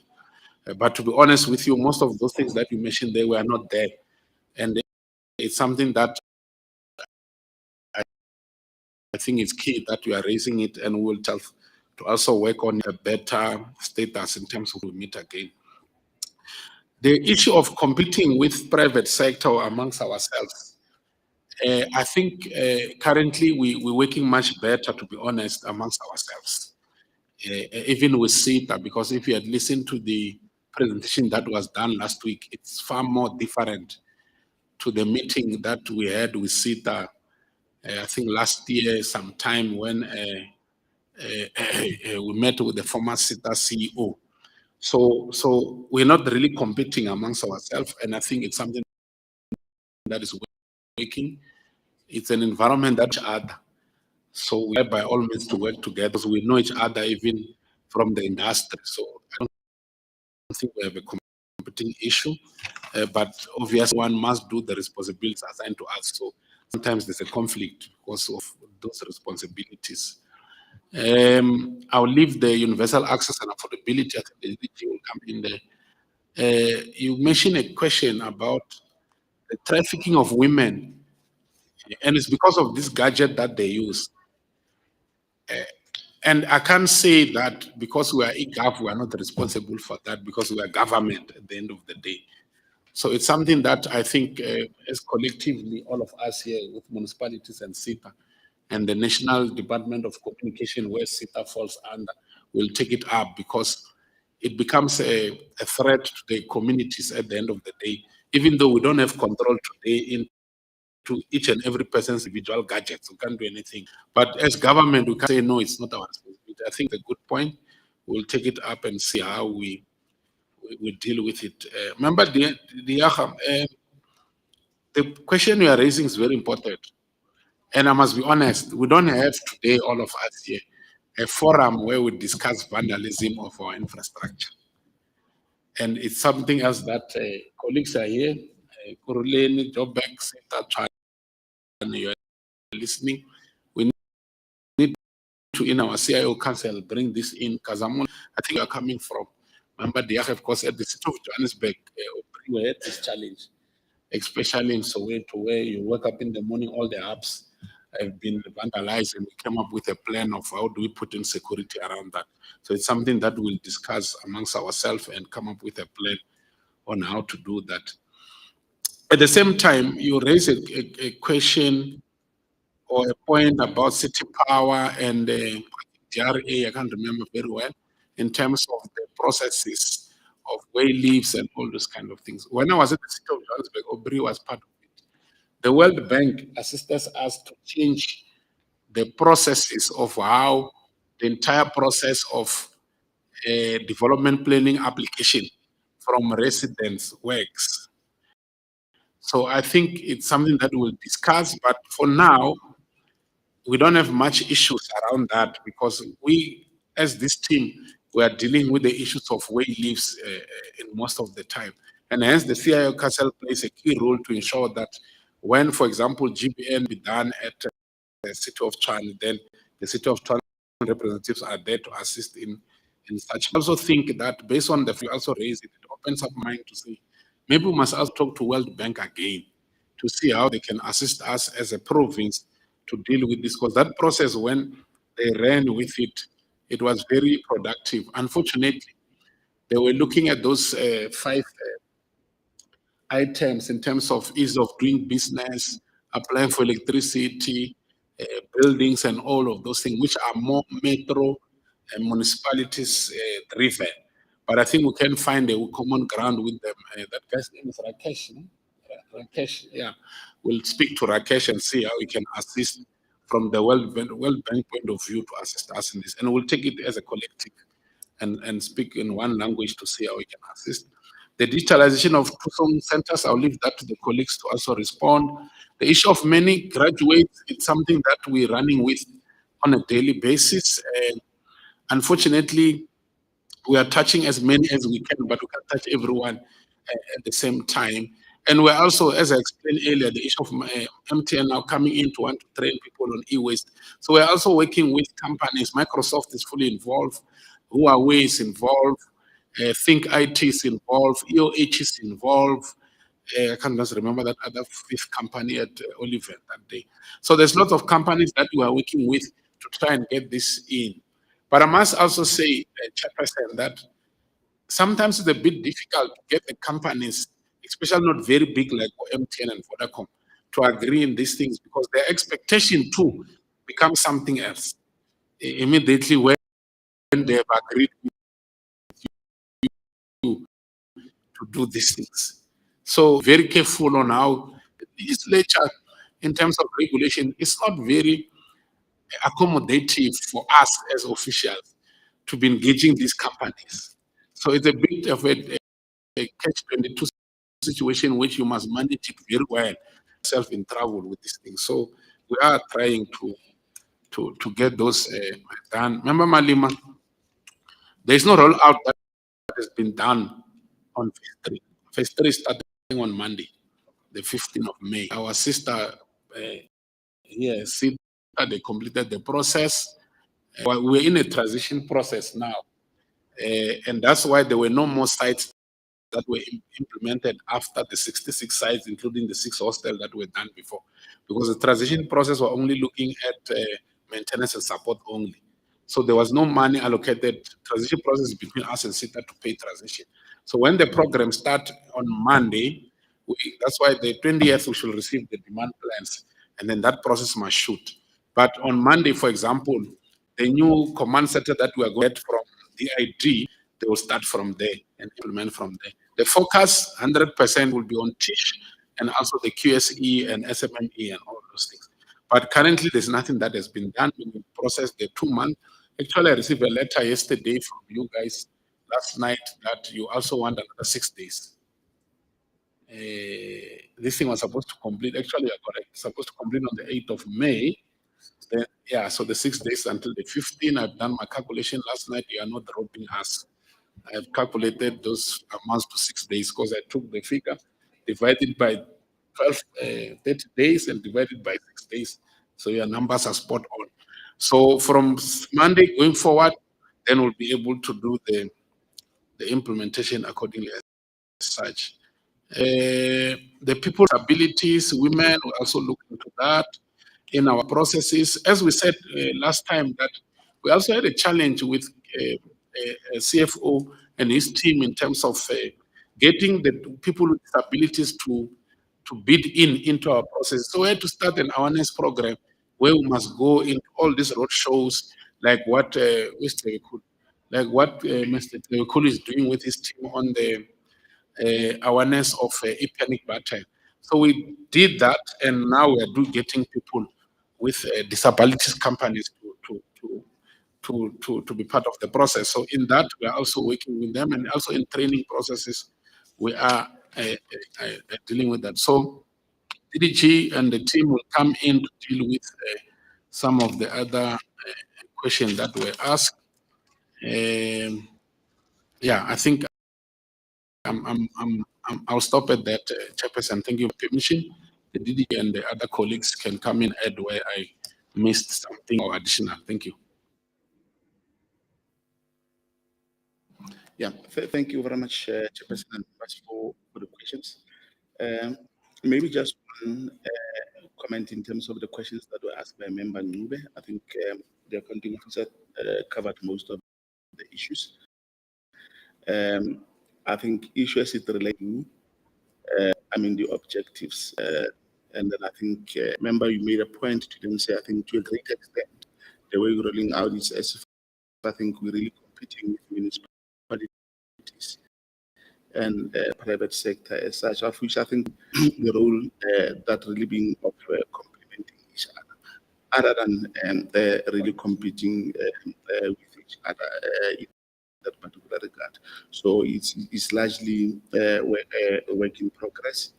But to be honest with you, most of those things that you mentioned, they were not there. And it's something that I think it's key that we are raising it, and we'll try to also work on a better status in terms of we meet again. The issue of competing with private sector amongst ourselves, I think currently we're working much better, to be honest, amongst ourselves, even with SITA, because if you had listened to the presentation that was done last week, it's far more different to the meeting that we had with SITA, I think last year sometime when we met with the former SITA CEO. So we're not really competing amongst ourselves, and I think it's something that is working. It's an environment that each other. So we have by all means to work together. So we know each other even from the industry. So I don't think we have a competing issue, but obviously one must do the responsibilities assigned to us. So sometimes there's a conflict because of those responsibilities. I'll leave the universal access and affordability. I think the DG will come in there. You mentioned a question about the trafficking of women, and it's because of this gadget that they use. And I can't say that because we are e-Gov, we are not responsible for that because we are government at the end of the day. So it's something that I think as collectively, all of us here with municipalities and SITA and the National Department of Communication, where SITA falls under, will take it up because it becomes a threat to the communities at the end of the day, even though we don't have control today into each and every person's individual gadgets. We can't do anything. But as government, we can say, no, it's not our responsibility. I think a good point. We'll take it up and see how we deal with it. Remember, the question you are raising is very important. And I must be honest, we don't have today, all of us here, a forum where we discuss vandalism of our infrastructure. And it's something else that colleagues are here, Ekurhuleni, Joburg, SITA, Tshwane, you are listening. We need to, in our CIO council, bring this in, because I think you are coming from. Remember, of course, at the city of Johannesburg, we had this challenge, especially in Soweto, where you wake up in the morning, all the apps have been vandalized, and we came up with a plan of how do we put in security around that. So it's something that we'll discuss amongst ourselves and come up with a plan on how to do that. At the same time, you raise a question or a point about city power and DRA, I can't remember very well, in terms of the processes of way leaves and all those kind of things. When I was at the city of Johannesburg, Aubrey was part of it. The World Bank assisted us to change the processes of how the entire process of development planning application from residents works. So I think it's something that we'll discuss, but for now, we don't have much issues around that because we, as this team, we are dealing with the issues of way leaves in most of the time. And hence the CIO Council plays a key role to ensure that when, for example, GBN be done at the city of Tshwane, then the city of Tshwane representatives are there to assist in such. I also think that based on the, you also raise it, it opens up mind to say, maybe we must also talk to World Bank again to see how they can assist us as a province to deal with this, because that process, when they ran with it, it was very productive. Unfortunately, they were looking at those 5 items in terms of ease of doing business, applying for electricity, buildings, and all of those things, which are more metro and municipalities driven. But I think we can find a common ground with them. That guy's name is Rakesh. No? Rakesh, yeah. We'll speak to Rakesh and see how we can assist from the World Bank point of view to assist us in this. And we'll take it as a collective and speak in one language to see how we can assist. The digitalization of tourism centers, I'll leave that to the colleagues to also respond. The issue of many graduates, it's something that we're running with on a daily basis. And unfortunately, we are touching as many as we can, but we can't touch everyone at the same time. And we're also, as I explained earlier, the issue of MTN now coming in to want to train people on e-waste. So we're also working with companies. Microsoft is fully involved. Huawei is involved. Think IT is involved. EOH is involved. I can't just remember that other 5th company at Oliver that day. So there's lots of companies that we are working with to try and get this in. But I must also say, Chairperson, that sometimes it's a bit difficult to get the companies, especially not very big like MTN and Vodacom, to agree in these things because their expectation too becomes something else immediately when they have agreed with you do these things. So very careful on how the legislature, in terms of regulation, is not very accommodative for us as officials to be engaging these companies. So it's a bit of a catch-22 situation which you must manage it very well, yourself in trouble with these things. So we are trying to get those done. Remember, Malima, there is no rollout that has been done on phase 3. Phase 3 is starting on Monday, the 15th of May. Our sister here, SITA, they completed the process. We're in a transition process now. And that's why there were no more sites that were implemented after the 66 sites, including the 6 hostels that were done before. Because the transition process were only looking at maintenance and support only. So there was no money allocated, transition process between us and SITA to pay transition. So when the program starts on Monday, that's why the 20th we should receive the demand plans, and then that process must shoot. But on Monday, for example, the new command center that we are going to get from DID, they will start from there and implement from there. The focus 100% will be on TISH and also the QSE and SMME and all those things. But currently, there's nothing that has been done. We processed the 2 months. Actually, I received a letter yesterday from you guys last night that you also want another 6 days. This thing was supposed to complete, actually, I got it, supposed to complete on the 8th of May. Then, yeah, so the 6 days until the 15th, I've done my calculation last night. You are not dropping us. I have calculated those amounts to 6 days because I took the figure, divided by 30 days and divided by 6 days. So your numbers are spot on. So from Monday going forward, then we'll be able to do the implementation accordingly as such. The people's abilities, women, will also look into that in our processes. As we said last time, that we also had a challenge with a CFO and his team in terms of getting the people with disabilities to bid into our process. So we had to start an awareness program where we must go into all these road shows, like what Mr. Ekurhuleni is doing with his team on the awareness of e-panic button. So we did that, and now we are getting people with disabilities companies to be part of the process. So in that, we are also working with them, and also in training processes, we are dealing with that. So DDG and the team will come in to deal with some of the other questions that were asked. Yeah, I think I'll stop at that, Chairperson. Thank you for permission. The DDG and the other colleagues can come in add where I missed something or additional. Thank you. Yeah, thank you very much, Chairperson, and much for the questions. Maybe just one comment in terms of the questions that were asked by Member Nube. I think the accounting officer covered most of the issues. I think issues it relate to, the objectives. And then I think, remember, you made a point to then say, I think to a great extent, the way we're rolling out is as if I think we're really competing with municipalities and private sector as such, of which I think the role that really being of complementing each other than really competing with each other in that particular regard. So it's largely a work in progress.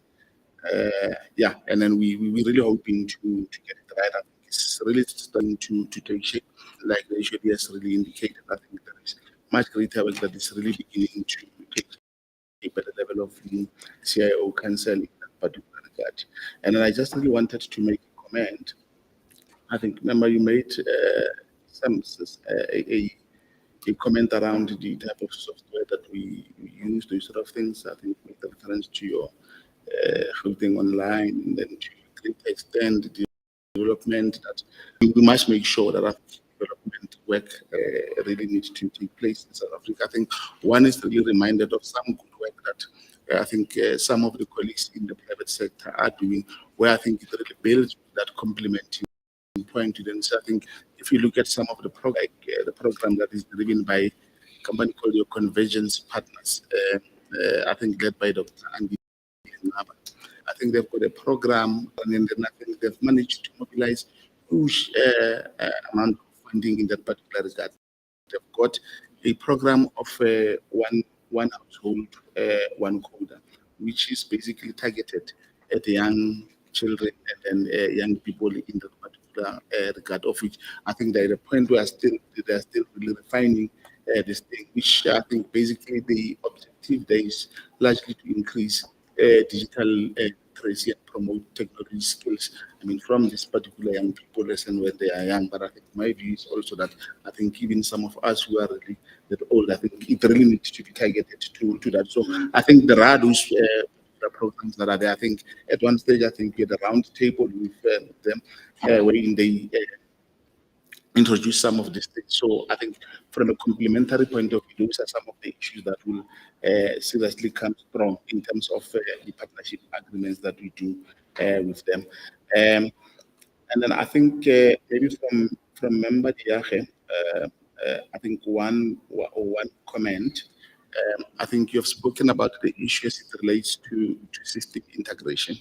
Yeah, and then we really hoping to get it right. I think it's really starting to take shape, like the issue has really indicated. I think there is much greater work that is really beginning to take shape at the level of the CIO Council in that particular regard. And then I just really wanted to make a comment. I think, remember, you made a comment around the type of software that we use, those sort of things. I think with reference to your Gauteng online, and then to a great extent the development that we must make sure that our development work really needs to take place in South Africa. I think one is really reminded of some good work that I think some of the colleagues in the private sector are doing, where I think it really builds that complementing point to them. So I think if you look at some of the program that is driven by a company called your Convergence Partners, I think led by Dr. Andy. I think they've got a program, and then I think they've managed to mobilize huge amount of funding in that particular regard. They've got a program of one household, one quota, which is basically targeted at the young children and then young people in that particular regard, of which I think they're at a point where they're still really refining this thing, which I think basically the objective there is largely to increase digital literacy and promote technology skills. I mean, from this particular young people, listen when they are young. But I think my view is also that I think even some of us who are really that old, I think it really needs to be targeted to that. So I think there are those programs that are there. I think at one stage, I think we had a round table with them wherein they introduce some of these things. So I think from a complementary point of view, those are some of the issues that will seriously come strong in terms of the partnership agreements that we do with them. And then I think maybe from Member Diache, I think one comment. I think you have spoken about the issues it relates to system integration.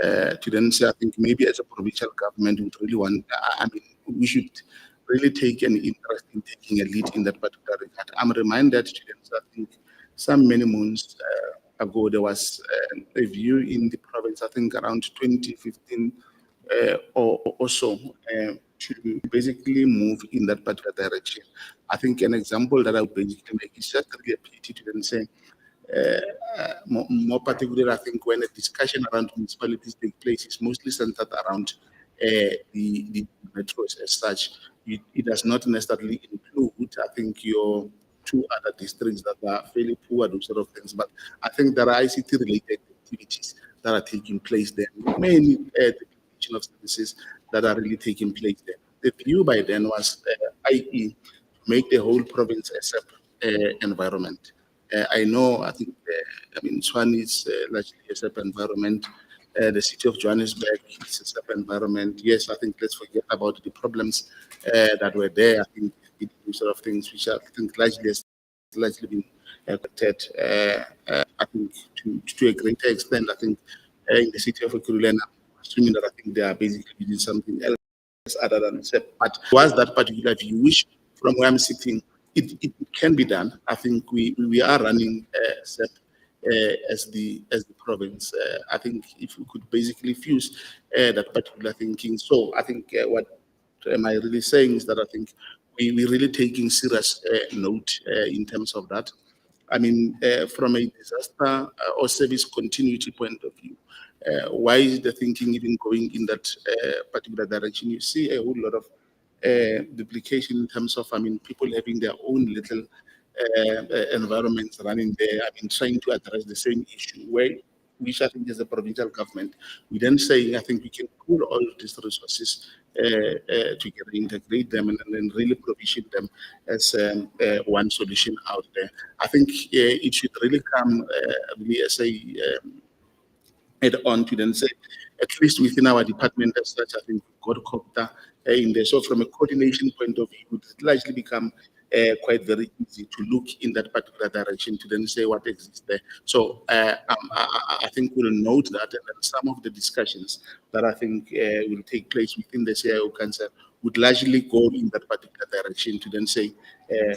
To then say, I think maybe as a provincial government, we really want, I mean, we should really take an interest in taking a lead in that particular regard. I'm reminded, students, I think many months ago, there was a review in the province, I think around 2015 or so, to basically move in that particular direction. I think an example that I would basically make is just really a pity to then say, more particularly, I think when a discussion around municipalities take place, it's mostly centered around the metros as such. It does not necessarily include, I think, your two other districts that are fairly poor, those sort of things. But I think there are ICT-related activities that are taking place there. Many the of services that are really taking place there. The view by then was, i.e., to make the whole province a SAP environment. I know, I think, I mean, Tshwane is largely a SAP environment. The city of Johannesburg is a SAP environment. Yes, I think let's forget about the problems that were there. I think these sort of things, which I think largely been corrected. I think to a greater extent, I think in the city of Ekurhuleni, assuming that I think they are basically doing something else other than SAP. But was that particular view, which from where I'm sitting, it can be done. I think we are running SAP as the province. I think if we could basically fuse that particular thinking. So I think what am I really saying is that I think we're really taking serious note in terms of that. I mean, from a disaster or service continuity point of view, why is the thinking even going in that particular direction? You see a whole lot of duplication in terms of, I mean, people having their own little environments running there. I mean, trying to address the same issue, which I think as a provincial government, we then say, I think we can pool all of these resources together, integrate them, and then really provision them as one solution out there. I think it should really come really as a add on to then say, at least within our department as such, I think we've got COGTA in there. So from a coordination point of view, it would largely become quite very easy to look in that particular direction to then say what exists there. So I think we'll note that, and then some of the discussions that I think will take place within the CIO Council would largely go in that particular direction to then say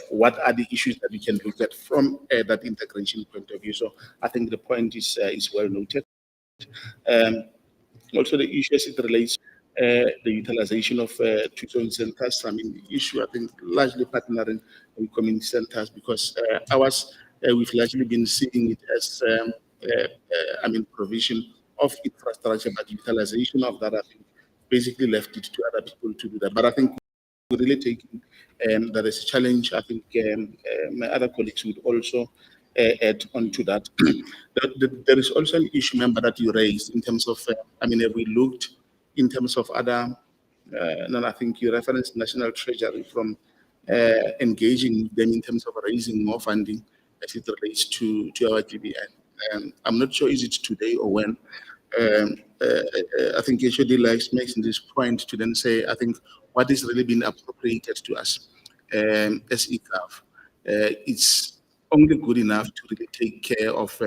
what are the issues that we can look at from that integration point of view. So I think the point is well noted. Also, the issues it relates the utilization of tutoring centers. I mean, the issue I think largely partnering with community centers because ours we've largely been seeing it as I mean provision of infrastructure, but utilization of that I think basically left it to other people to do that. But I think we're really taking that as a challenge. I think my other colleagues would also add on to that. There is also an issue, member, that you raised in terms of, I mean, if we looked in terms of other, and I think you referenced National Treasury from engaging them in terms of raising more funding as it relates to our GBN. I'm not sure is it today or when. I think HOD makes this point to then say, I think what is really been appropriated to us as e-Gov, it's only good enough to really take care of,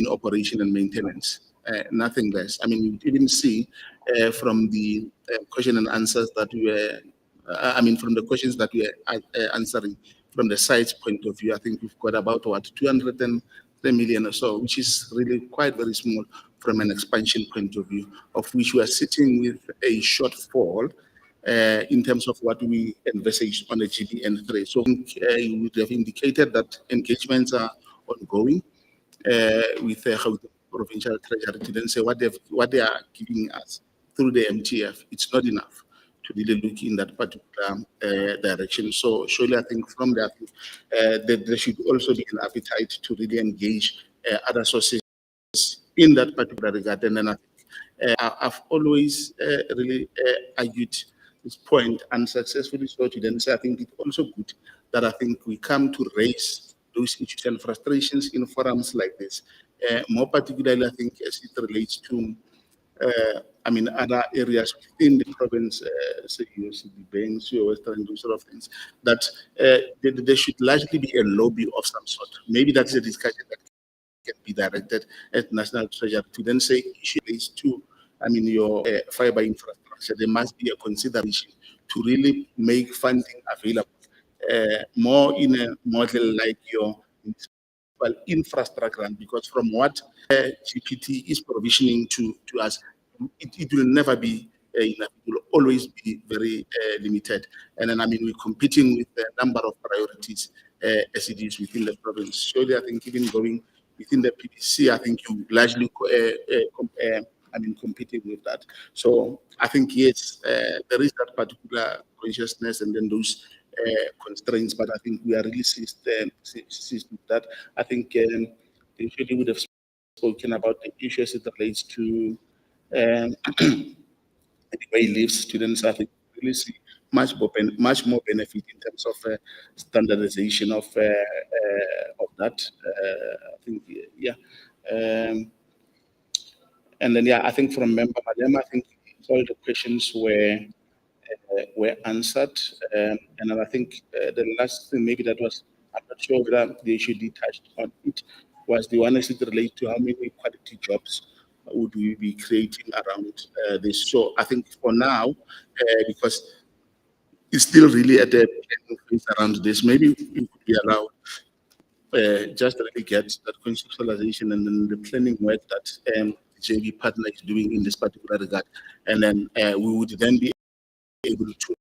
operation and maintenance. Nothing less. I mean, you even see from the question and answers that we were, from the questions that we are answering from the site's point of view, I think we've got about 203 million or so, which is really quite very small from an expansion point of view, of which we are sitting with a shortfall in terms of what we envisage on the GBN3. So you would have indicated that engagements are ongoing with the provincial treasury to then say what they are giving us through the MTF. It's not enough to really look in that particular direction. So surely I think from that, there should also be an appetite to really engage other sources in that particular regard. And then I think I've always really argued this point unsuccessfully. So to then say I think it's also good that I think we come to raise those issues and frustrations in forums like this. More particularly, I think as it relates to other areas within the province, say UCD banks, Western, those sort of things, that there should largely be a lobby of some sort. Maybe that's a discussion that can be directed at National Treasury to then say issues to, your fiber infrastructure. There must be a consideration to really make funding available more in a model like your infrastructure grant, because from what GPT is provisioning to us, it will never be enough. It will always be very limited. And then, we're competing with a number of priorities as it is within the province. Surely, I think even going within the PPC, I think you largely competing with that. So I think, yes, there is that particular consciousness and then those constraints, but I think we are really seized with that. I think they really would have spoken about the issues it relates to the way live students. I think really see much more benefit in terms of standardization of that. I think, yeah. And then, yeah, I think from Member Malema, I think all the questions were answered. And then I think the last thing maybe that was, I'm not sure whether the issue they touched on it, was the one that relates to how many quality jobs would we be creating around this. So I think for now, because it's still really at the planning phase around this, maybe it could be allowed just really get that conceptualization and then the planning work that the JV partner is doing in this particular regard. And then we would then be able to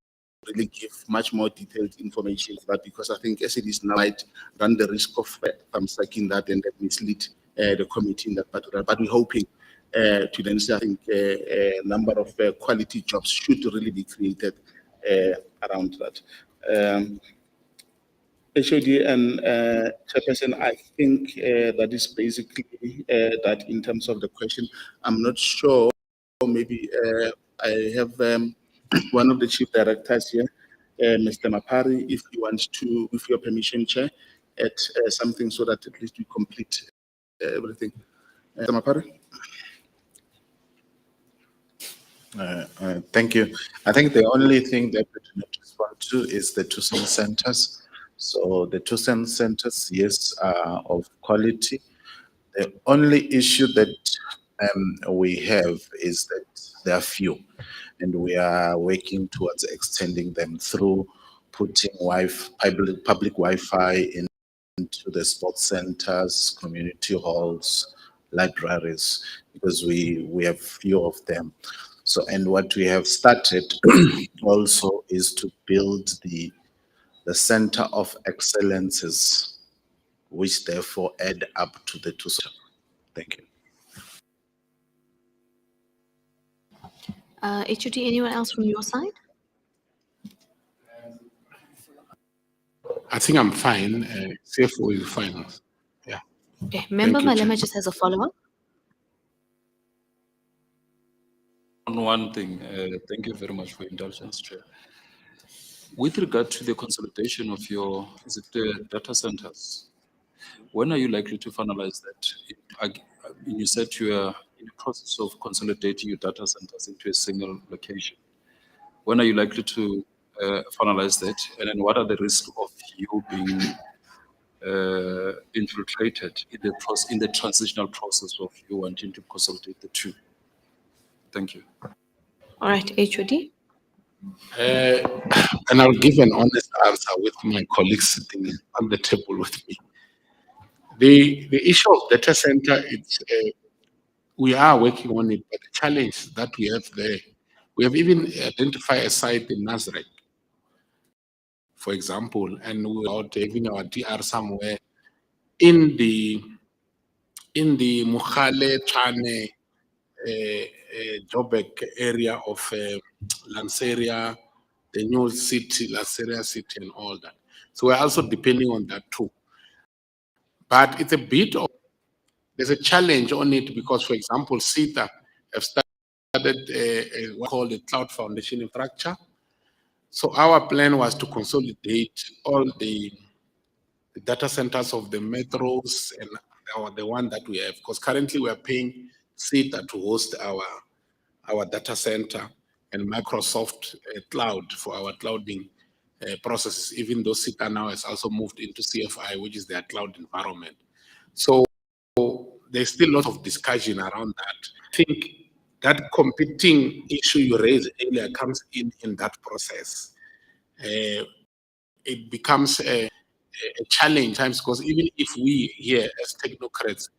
really give much more detailed information for that, because I think as it is now, might run the risk of thumbsucking that and mislead the committee in that particular. But we're hoping to then say, I think a number of quality jobs should really be created around that. HOD and Chairperson, I think that is basically that in terms of the question. I'm not sure, maybe I have one of the chief directors here, Mr. Mapari, if you want to, with your permission, Chair, add something so that at least we complete everything. Mr. Mapari? Thank you. I think the only thing that we do not respond to is the Tucson centers. So the Tucson centers, yes, are of quality. The only issue that we have is that there are few, and we are working towards extending them through putting public Wi-Fi into the sports centers, community halls, libraries, because we have few of them. So, and what we have started also is to build the Center of Excellences, which therefore add up to the two. Thank you. HOD, anyone else from your side? I think I'm fine. CFO is fine. Yeah. Okay. Member Thank you, Malema Chair. just has a follow-up. On one thing, thank you very much for your indulgence, Chair. With regard to the consolidation of your, is it the data centers? When are you likely to finalize that? You said you are in the process of consolidating your data centers into a single location. When are you likely to finalize that? And then what are the risks of you being infiltrated in the transitional process of you wanting to consolidate the two. Thank you. All right, HOD. And I'll give an honest answer with my colleagues sitting on the table with me. The issue of data center, we are working on it, but the challenge that we have there, we have even identified a site in Nazareth, for example, and we're out having our DR somewhere in the Mukhale, Tshwane, Joburg area of Lanseria, the new city, Lanseria city, and all that. So we're also depending on that too. But it's a bit of, there's a challenge on it because, for example, SITA have started what called the Cloud Foundation Infrastructure. So our plan was to consolidate all the data centers of the metros and the one that we have, because currently we are paying SITA to host our data center and Microsoft Cloud for our clouding processes, even though SITA now has also moved into CFI, which is their cloud environment. So there's still a lot of discussion around that. I think that competing issue you raised earlier comes in that process. It becomes a challenge times because even if we here as technocrats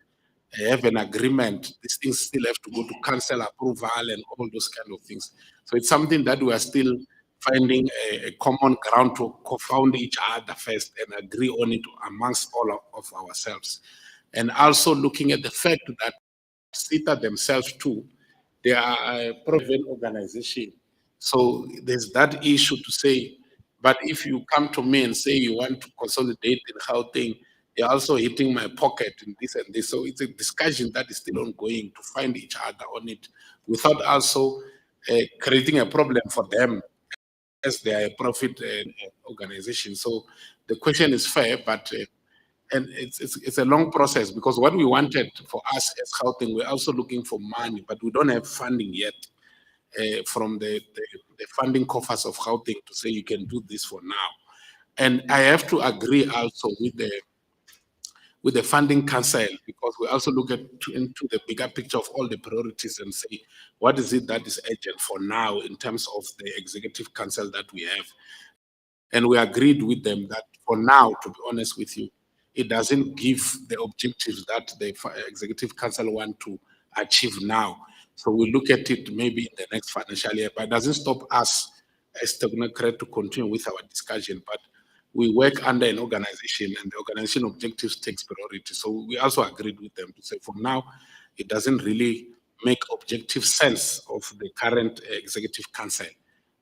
have an agreement, these things still have to go to council approval and all those kind of things. So it's something that we are still finding a common ground to confound each other first and agree on it amongst all of ourselves. And also looking at the fact that SITA themselves too, they are a private organization. So there's that issue to say, but if you come to me and say you want to consolidate in Gauteng, you're also hitting my pocket in this and this. So it's a discussion that is still ongoing to find each other on it without also creating a problem for them as they are a profit organization. So the question is fair, but and it's a long process because what we wanted for us as Gauteng, we're also looking for money, but we don't have funding yet from the funding coffers of Gauteng to say you can do this for now. And I have to agree also with the funding council because we also look into the bigger picture of all the priorities and say what is it that is urgent for now in terms of the executive council that we have. And we agreed with them that for now, to be honest with you, it doesn't give the objectives that the executive council want to achieve now. So we look at it maybe in the next financial year, but it doesn't stop us as technocrats to continue with our discussion. But we work under an organization and the organization objectives takes priority. So we also agreed with them to say for now, it doesn't really make objective sense of the current executive council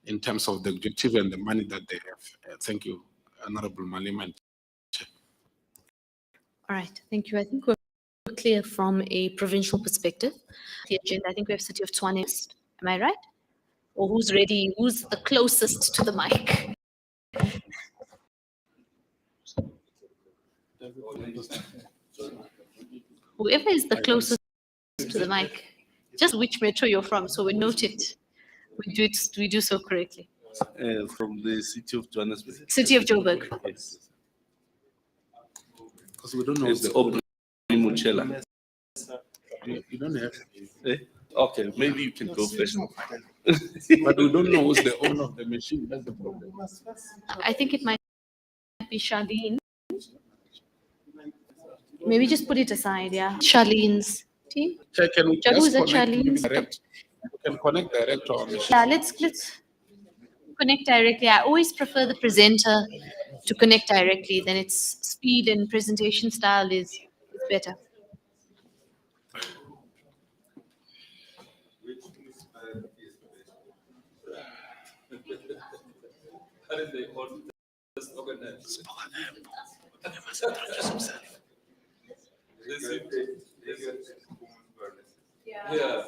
in terms of the objective and the money that they have. Thank you, Honorable Malima. All right, thank you. I think we're clear from a provincial perspective. The agenda, I think we have City of Tshwane next. Am I right? Or who's ready? Who's the closest to the mic? Whoever is the closest to the mic, just which metro you're from, so we note it. We do so correctly. From the city of Johannesburg. City of Joburg. Yes. Because we don't know It's open Muchela. You don't have. Okay, maybe you can go first. But we don't know who's the owner of the machine. That's the problem. I think it might be Charlene. Maybe just put it aside, yeah. Charlene's team. Can we Who's just that, connect Charlene? direct? We can connect direct to our machine. Yeah, let's connect directly. I always prefer the presenter to connect directly. Then its speed and presentation style is better. Yeah.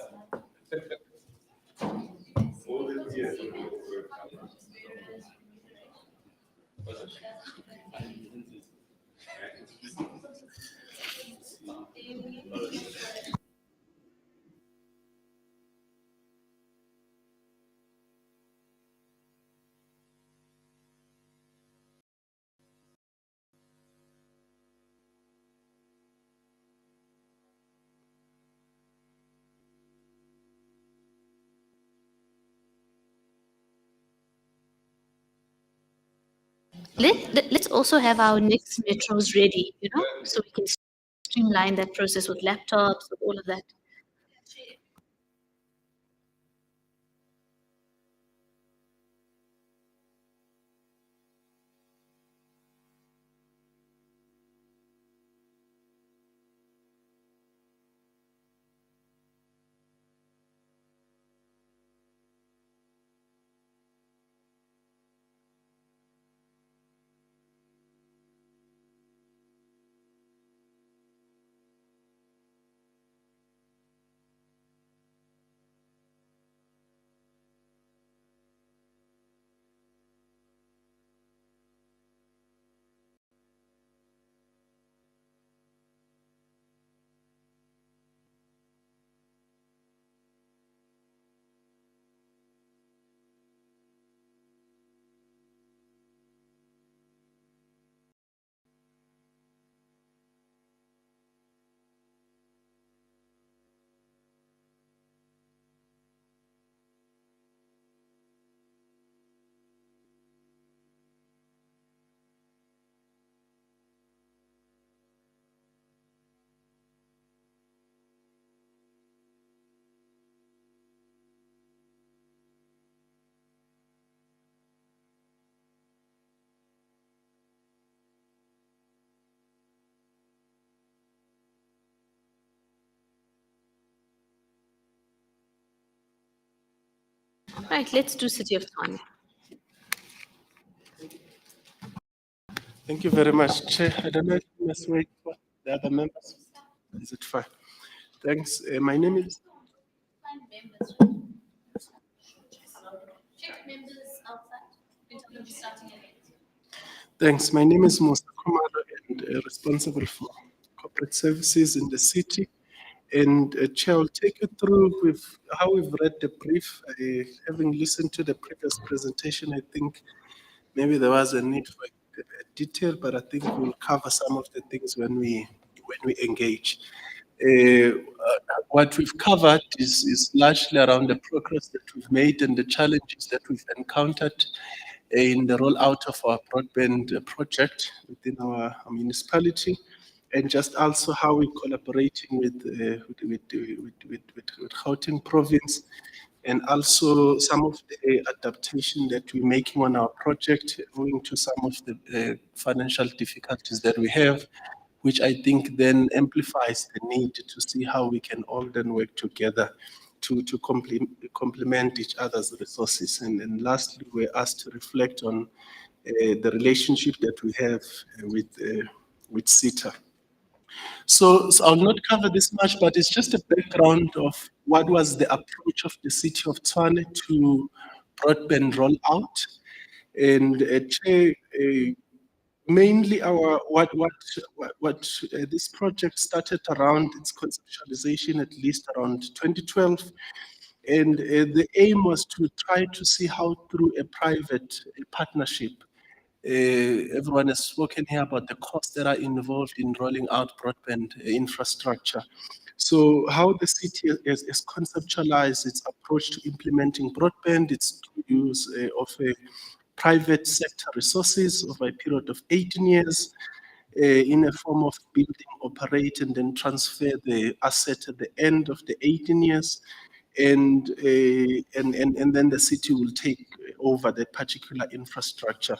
Let's also have our next metros ready, so we can streamline that process with laptops, with all of that. Right, let's do City of Tshwane. Thank you very much, Chair. I don't know if you must wait for the other members. Is it fine? Thanks. My name is. Thanks. My name is Musa Kumaro and responsible for corporate services in the city. And Chair, I'll take you through with how we've read the brief. Having listened to the previous presentation, I think maybe there was a need for detail, but I think we'll cover some of the things when we engage. What we've covered is largely around the progress that we've made and the challenges that we've encountered in the rollout of our broadband project within our municipality, and just also how we're collaborating with Gauteng province, and also some of the adaptation that we're making on our project owing to some of the financial difficulties that we have, which I think then amplifies the need to see how we can all then work together to complement each other's resources. And lastly, we're asked to reflect on the relationship that we have with SITA. So I'll not cover this much, but it's just a background of what was the approach of the city of Tshwane to broadband rollout. And mainly what this project started around its conceptualization at least around 2012. And the aim was to try to see how through a private partnership, everyone has spoken here about the costs that are involved in rolling out broadband infrastructure. So how the city has conceptualized its approach to implementing broadband, its use of a private sector resources over a period of 18 years in a form of building, operate, and then transfer the asset at the end of the 18 years. And then the city will take over that particular infrastructure.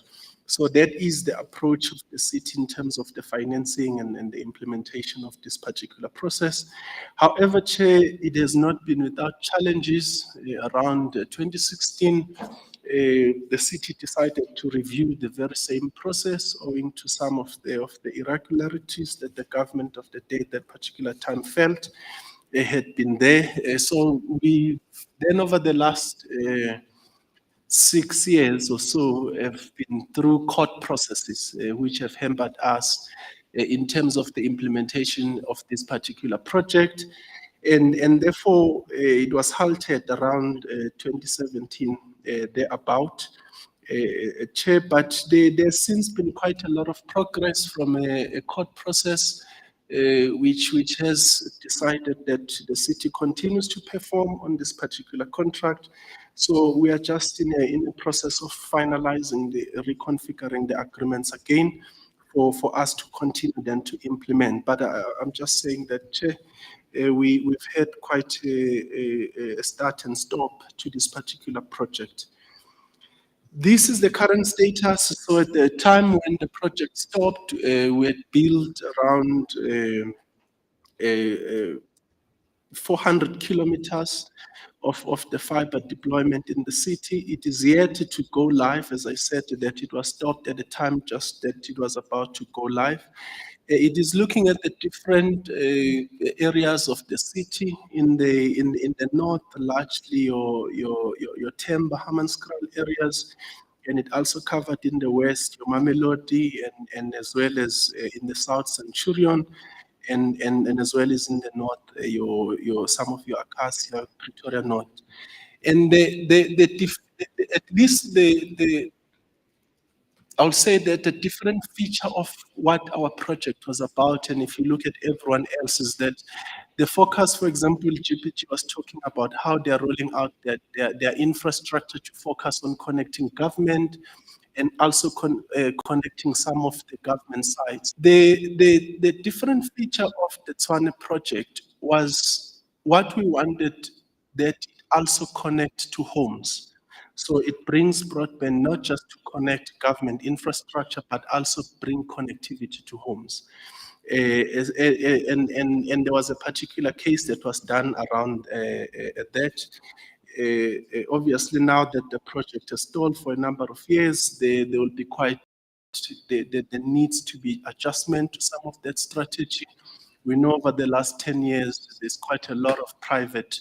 So that is the approach of the city in terms of the financing and the implementation of this particular process. However, Chair, it has not been without challenges. Around 2016, the city decided to review the very same process owing to some of the irregularities that the government of the day at that particular time felt had been there. So we then over the last 6 years or so have been through court processes which have hampered us in terms of the implementation of this particular project. And therefore, it was halted around 2017, thereabout, Chair, but there's since been quite a lot of progress from a court process which has decided that the city continues to perform on this particular contract. So we are just in a process of finalizing reconfiguring the agreements again for us to continue then to implement. But I'm just saying that we've had quite a start and stop to this particular project. This is the current status. So at the time when the project stopped, we had built around 400 kilometers of the fiber deployment in the city. It is yet to go live. As I said, that it was stopped at the time just that it was about to go live. It is looking at the different areas of the city in the north, largely your Themba, Hammanskraal areas, and it also covered in the west your Mamelodi and as well as in the south Centurion. And as well as in the north, your some of your Acacia, Pretoria North, and at least I'll say that the different feature of what our project was about, and if you look at everyone else, is that the focus, for example, GPT was talking about how they're rolling out their infrastructure to focus on connecting government and also connecting some of the government sites. The different feature of the Tshwane project was what we wanted that it also connect to homes. So it brings broadband not just to connect government infrastructure, but also bring connectivity to homes. And there was a particular case that was done around that. Obviously, now that the project has stalled for a number of years, there will be quite, there needs to be adjustment to some of that strategy. We know over the last 10 years, there's quite a lot of private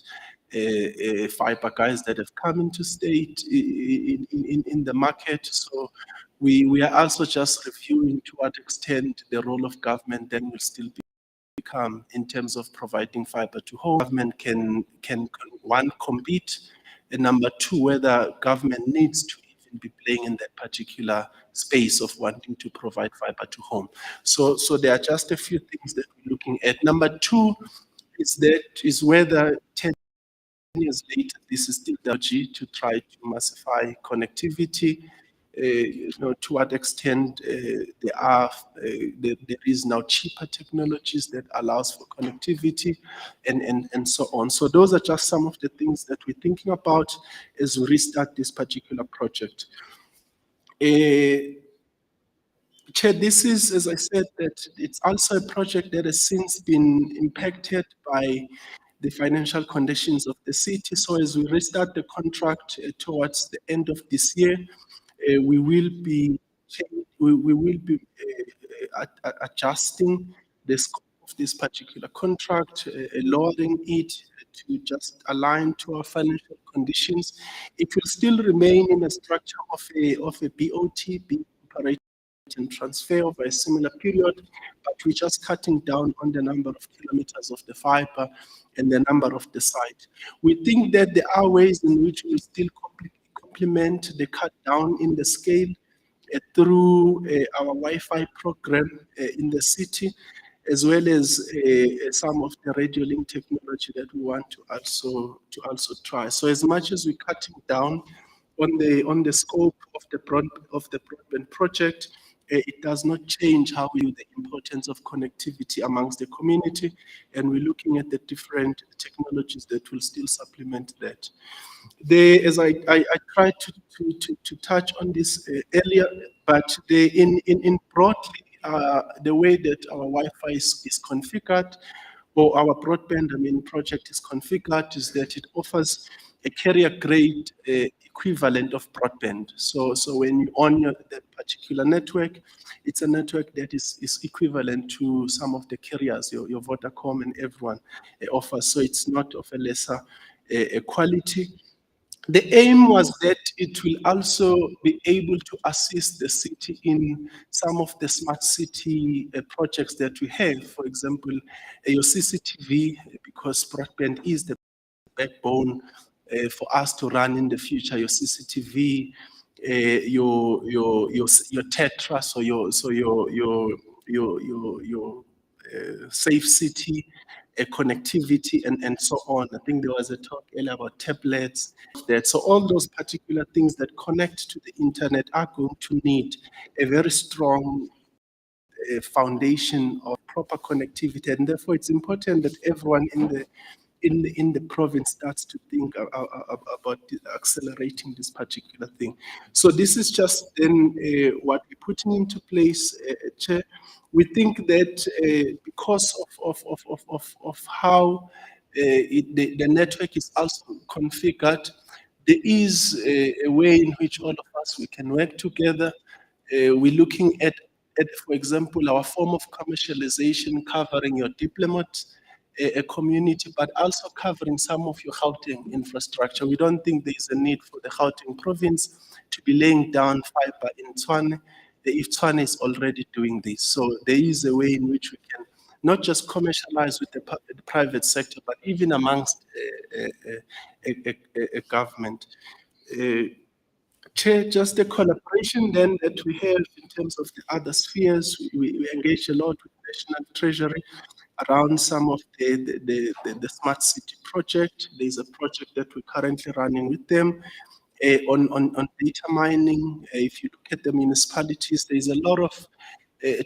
fiber guys that have come into state in the market. So we are also just reviewing to what extent the role of government then will still become in terms of providing fiber to home. Government can one, compete, and number two, whether government needs to even be playing in that particular space of wanting to provide fiber to home. So there are just a few things that we're looking at. Number two is whether 10 years later, this is still the strategy to try to massify connectivity. To what extent there is now cheaper technologies that allows for connectivity and so on. So those are just some of the things that we're thinking about as we restart this particular project. Chair, this is, as I said, that it's also a project that has since been impacted by the financial conditions of the city. So as we restart the contract towards the end of this year, we will be adjusting the scope of this particular contract, lowering it to just align to our financial conditions. It will still remain in a structure of a BOT, being operated and transfer over a similar period, but we're just cutting down on the number of kilometers of the fiber and the number of the site. We think that there are ways in which we still complement the cut down in the scale through our Wi-Fi program in the city, as well as some of the radio link technology that we want to also try. So as much as we're cutting down on the scope of the broadband project, it does not change how we view the importance of connectivity amongst the community, and we're looking at the different technologies that will still supplement that. As I tried to touch on this earlier, but in broadly, the way that our Wi-Fi is configured, or our broadband, project is configured, is that it offers a carrier-grade equivalent of broadband. So when you on that particular network, it's a network that is equivalent to some of the carriers, your Vodacom and everyone offers. So it's not of a lesser quality. The aim was that it will also be able to assist the city in some of the smart city projects that we have. For example, your CCTV, because broadband is the backbone for us to run in the future. Your CCTV, your Tetra, so your safe city, connectivity and so on. I think there was a talk earlier about tablets. So all those particular things that connect to the internet are going to need a very strong foundation of proper connectivity, and therefore it's important that everyone in the province starts to think about accelerating this particular thing. So this is just then what we're putting into place, Chair. We think that because of how the network is also configured, there is a way in which all of us we can work together. We're looking at, for example, our form of commercialization covering your diplomat community, but also covering some of your Gauteng infrastructure. We don't think there is a need for the Gauteng province to be laying down fiber in Tshwane if Tshwane is already doing this. So there is a way in which we can not just commercialize with the private sector, but even amongst a government. Chair, just the collaboration then that we have in terms of the other spheres, we engage a lot with National Treasury around some of the Smart City project. There's a project that we're currently running with them on data mining. If you look at the municipalities, there's a lot of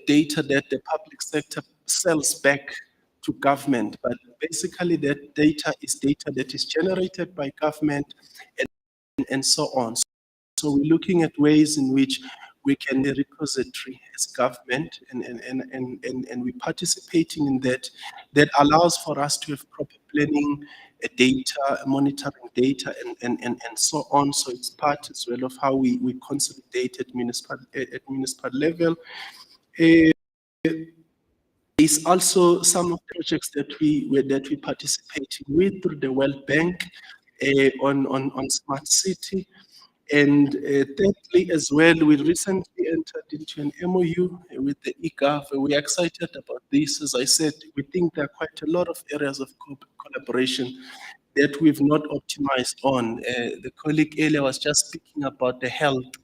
data that the public sector sells back to government, but basically that data is data that is generated by government and so on. So we're looking at ways in which we can be a repository as government, and we're participating in that. That allows for us to have proper planning, data, monitoring data, and so on. So it's part as well of how we consolidate at municipal level. There's also some of the projects that we're participating with through the World Bank on Smart City. And thirdly, as well, we recently entered into an MOU with the e-Gov. We're excited about this. As I said, we think there are quite a lot of areas of collaboration that we've not optimized on. The colleague earlier was just speaking about the health,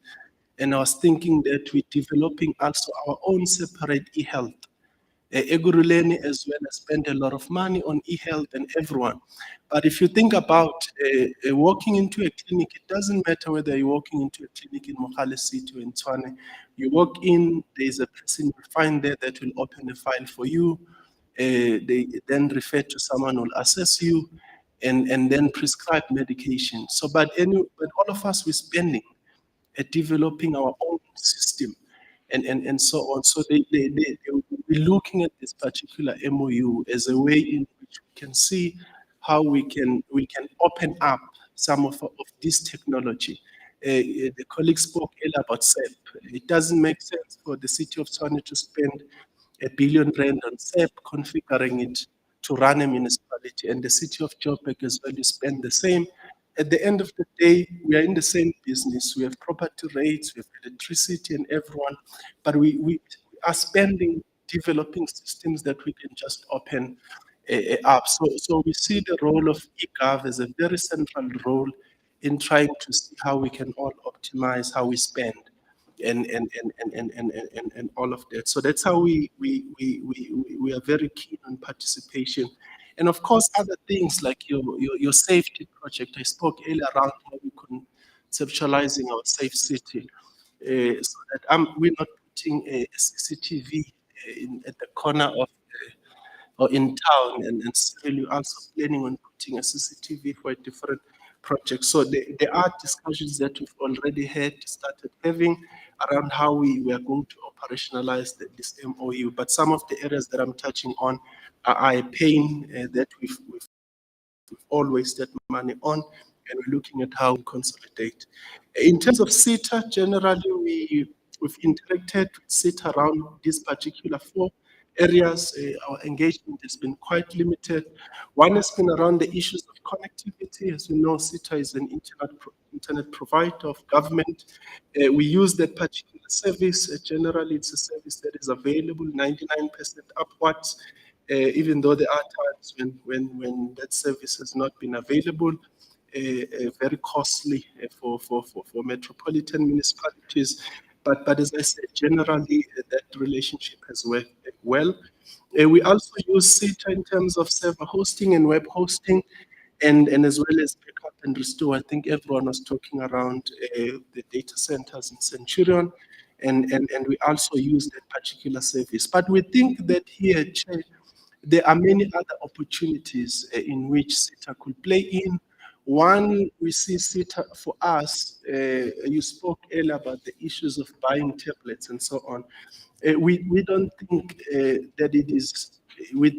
and I was thinking that we're developing also our own separate e-health. Ekurhuleni as well has spent a lot of money on e-health and everyone. But if you think about walking into a clinic, it doesn't matter whether you're walking into a clinic in Mogale City or in Tshwane. You walk in, there's a person you find there that will open a file for you. They then refer to someone who will assess you and then prescribe medication. So, but all of us, we're spending at developing our own system. And so on. So we're looking at this particular MOU as a way in which we can see how we can open up some of this technology. The colleague spoke earlier about SEP. It doesn't make sense for the city of Tshwane to spend R1 billion on SEP, configuring it to run a municipality, and the city of Joburg as well, you spend the same. At the end of the day, we are in the same business. We have property rates, we have electricity and everyone, but we are spending developing systems that we can just open up. So we see the role of e-Gov as a very central role in trying to see how we can all optimize how we spend and all of that. So that's how we are very keen on participation. And of course, other things like your safety project. I spoke earlier around how we conceptualizing our safe city, so that we're not putting a CCTV at the corner of or in town, and still we're also planning on putting a CCTV for a different project. So there are discussions that we've already started having around how we are going to operationalize this MOU. But some of the areas that I'm touching on are a pain that we've all wasted money on, and we're looking at how we consolidate. In terms of SITA, generally we've interacted with SITA around these particular 4 areas. Our engagement has been quite limited. One has been around the issues of connectivity. As we know, SITA is an internet provider of government. We use that particular service. Generally, it's a service that is available 99% upwards, even though there are times when that service has not been available. Very costly for metropolitan municipalities. But as I said, generally that relationship has worked well. We also use SITA in terms of server hosting and web hosting, and as well as backup and restore. I think everyone was talking around the data centers in Centurion, and we also use that particular service. But we think that here, Chair, there are many other opportunities in which SITA could play in. One, we see SITA for us, you spoke earlier about the issues of buying tablets and so on. We don't think that it is with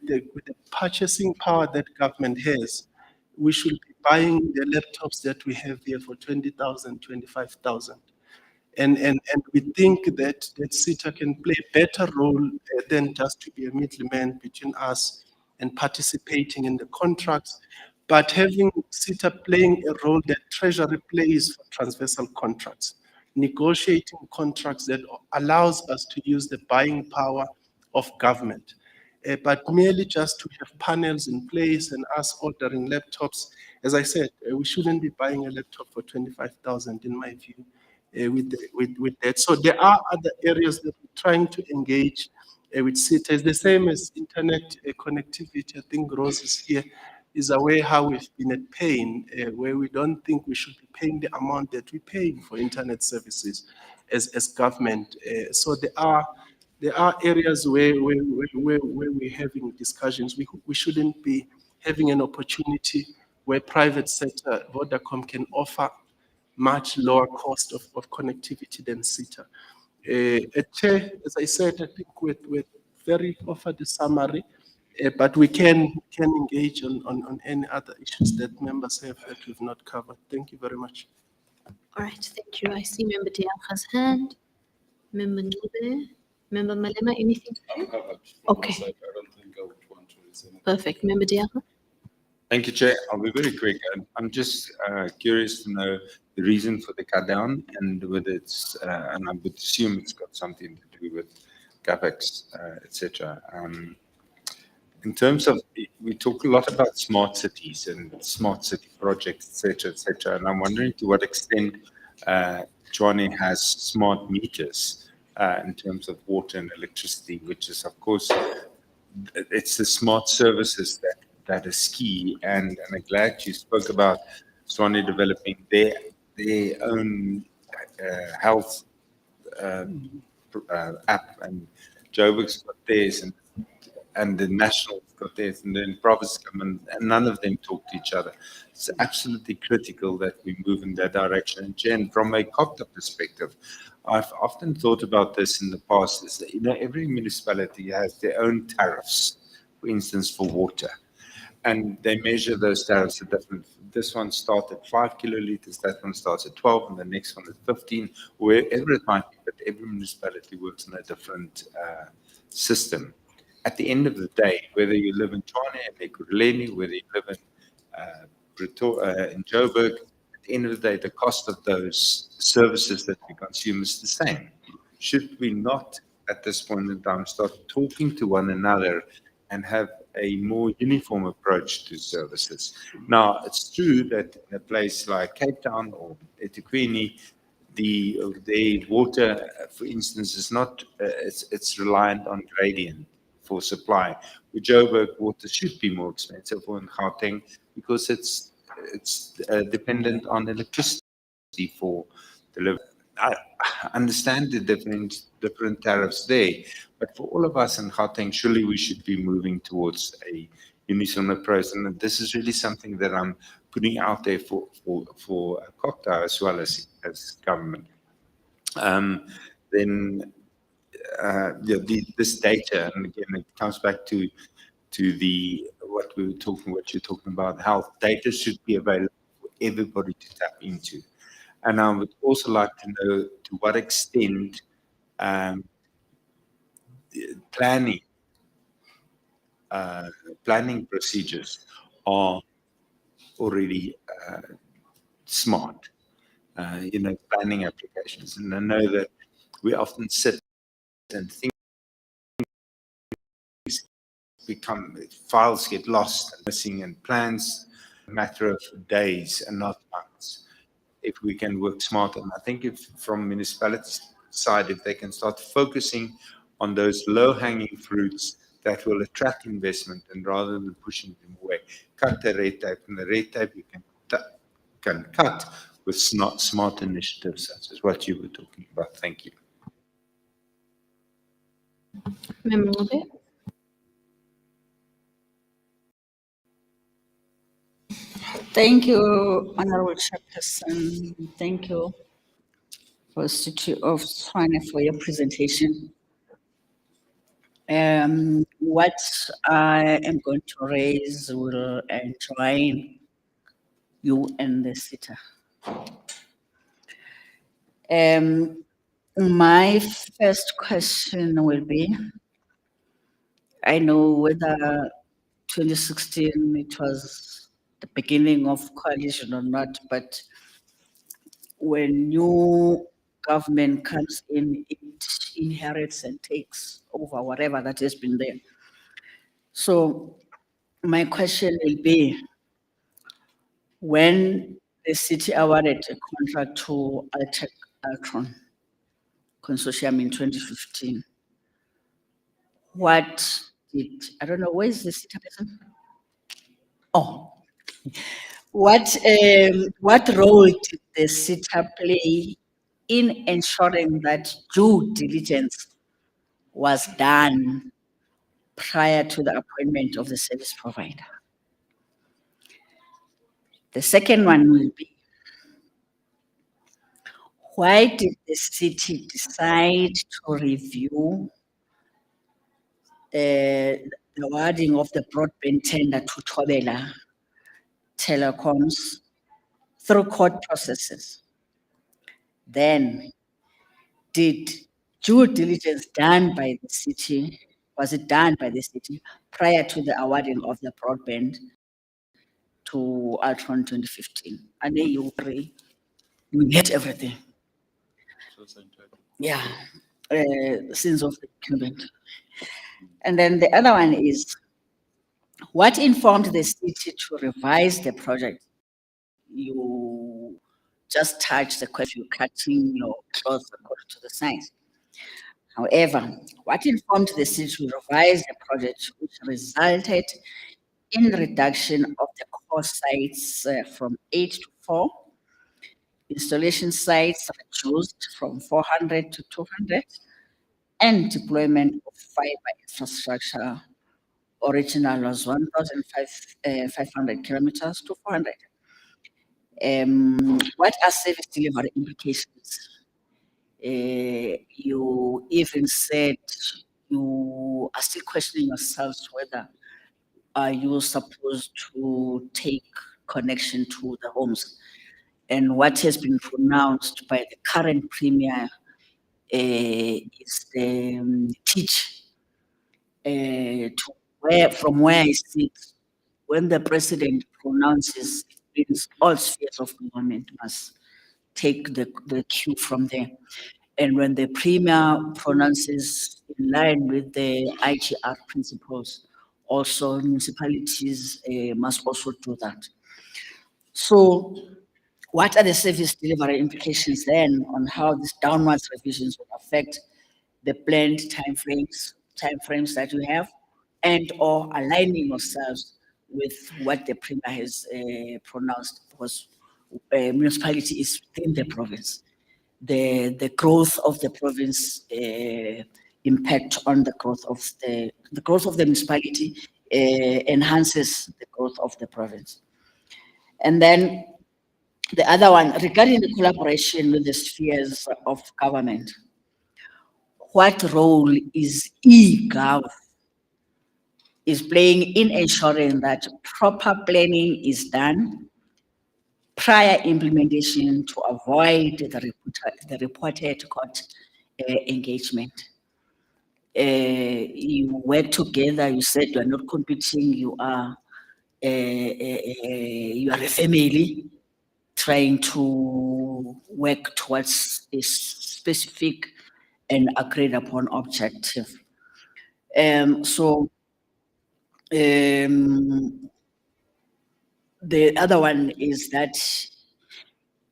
the purchasing power that government has, we should be buying the laptops that we have here for 20,000, 25,000. And we think that SITA can play a better role than just to be a middleman between us and participating in the contracts, but having SITA playing a role that Treasury plays for transversal contracts, negotiating contracts that allows us to use the buying power of government. But merely just to have panels in place and us ordering laptops, as I said, we shouldn't be buying a laptop for 25,000 in my view. With that. So there are other areas that we're trying to engage with SITA. It's the same as internet connectivity. I think Rose is here, is aware how we've been at pain, where we don't think we should be paying the amount that we pay for internet services as government. So there are areas where we're having discussions. We shouldn't be having an opportunity where private sector, Vodacom, can offer much lower cost of connectivity than SITA. Chair, as I said, I think we're very offered the summary, but we can engage on any other issues that members have that we've not covered. Thank you very much. All right, thank you. I see Member Diakha's hand. Member Nube, Member Malema, anything? Okay. I don't think I would want to raise anything. Perfect. Member Diakha? Thank you, Chair. I'll be very quick. I'm just curious to know the reason for the cut down and whether it's, and I would assume it's got something to do with CapEx, etc. In terms of, we talk a lot about smart cities and smart city projects, etc., and I'm wondering to what extent Tshwane has smart meters in terms of water and electricity, which is, of course, it's the smart services that is key. And I'm glad you spoke about Tshwane developing their own health app, and Joburg's got theirs, and the national got theirs, and then province come, and none of them talk to each other. It's absolutely critical that we move in that direction. And Jen, from a COGTA perspective, I've often thought about this in the past, is that, every municipality has their own tariffs, for instance, for water. And they measure those tariffs at different. This one starts at 5 kiloliters, that one starts at 12, and the next one at 15, wherever it might be. But every municipality works in a different system. At the end of the day, whether you live in Tshwane and Ekurhuleni, whether you live in Joburg, at the end of the day, the cost of those services that we consume is the same. Should we not, at this point in time, start talking to one another and have a more uniform approach to services? Now, it's true that in a place like Cape Town or Ekurhuleni, the water, for instance, is not, it's reliant on gradient for supply. With Joburg, water should be more expensive, or in Gauteng, because it's dependent on electricity for delivery. I understand the different tariffs there, but for all of us in Gauteng, surely we should be moving towards a uniform approach. And this is really something that I'm putting out there for COGTA as well as government. This data, and again, it comes back to what you're talking about, health data should be available for everybody to tap into. And I would also like to know to what extent planning procedures are already smart, planning applications. And I know that we often sit and think files get lost and missing, and plans a matter of days and not months, if we can work smarter. And I think if from municipalities' side, if they can start focusing on those low-hanging fruits that will attract investment, and rather than pushing them away, cut the red tape, and the red tape you can cut with smart initiatives such as what you were talking about. Thank you. Member Ngube? Thank you, Honorable Chairperson. Thank you, for Institute of Tshwane, for your presentation. What I am going to raise will join you and the SITA. My first question will be, I know whether 2016 it was the beginning of coalition or not, but when new government comes in, it inherits and takes over whatever that has been there. So my question will be, when the city awarded a contract to Altron Consortium in 2015, what did, I don't know, where is the city person? Oh, what role did the SITA play in ensuring that due diligence was done prior to the appointment of the service provider? The second one will be, why did the city decide to review the awarding of the broadband tender to Thobela Telecoms through court processes? Then, did due diligence done by the city, was it done by the city prior to the awarding of the broadband to Altron 2015? And then you agree, we get everything. Yeah, sins of the incumbent. And then the other one is, what informed the city to revise the project? You just touched the question, cutting your cloth according to the science. However, what informed the city to revise the project, which resulted in reduction of the core sites from 8 to 4, installation sites reduced from 400 to 200, and deployment of fiber infrastructure original was 1,500 kilometers to 400. What are service delivery implications? You even said you are still questioning yourselves whether are you supposed to take connection to the homes. And what has been pronounced by the current premier is the teach from where I sit. When the president pronounces, it means all spheres of government must take the cue from there. And when the premier pronounces in line with the IGR principles, also municipalities must also do that. So what are the service delivery implications then on how these downwards revisions will affect the planned timeframes that you have, and or aligning yourselves with what the premier has pronounced, because municipality is within the province. The growth of the province impact on the growth of the municipality enhances the growth of the province. And then the other one, regarding the collaboration with the spheres of government, what role is e-Gov is playing in ensuring that proper planning is done prior implementation to avoid the reported court engagement? You work together, you said you are not competing, you are a family trying to work towards a specific and agreed upon objective. The other one is that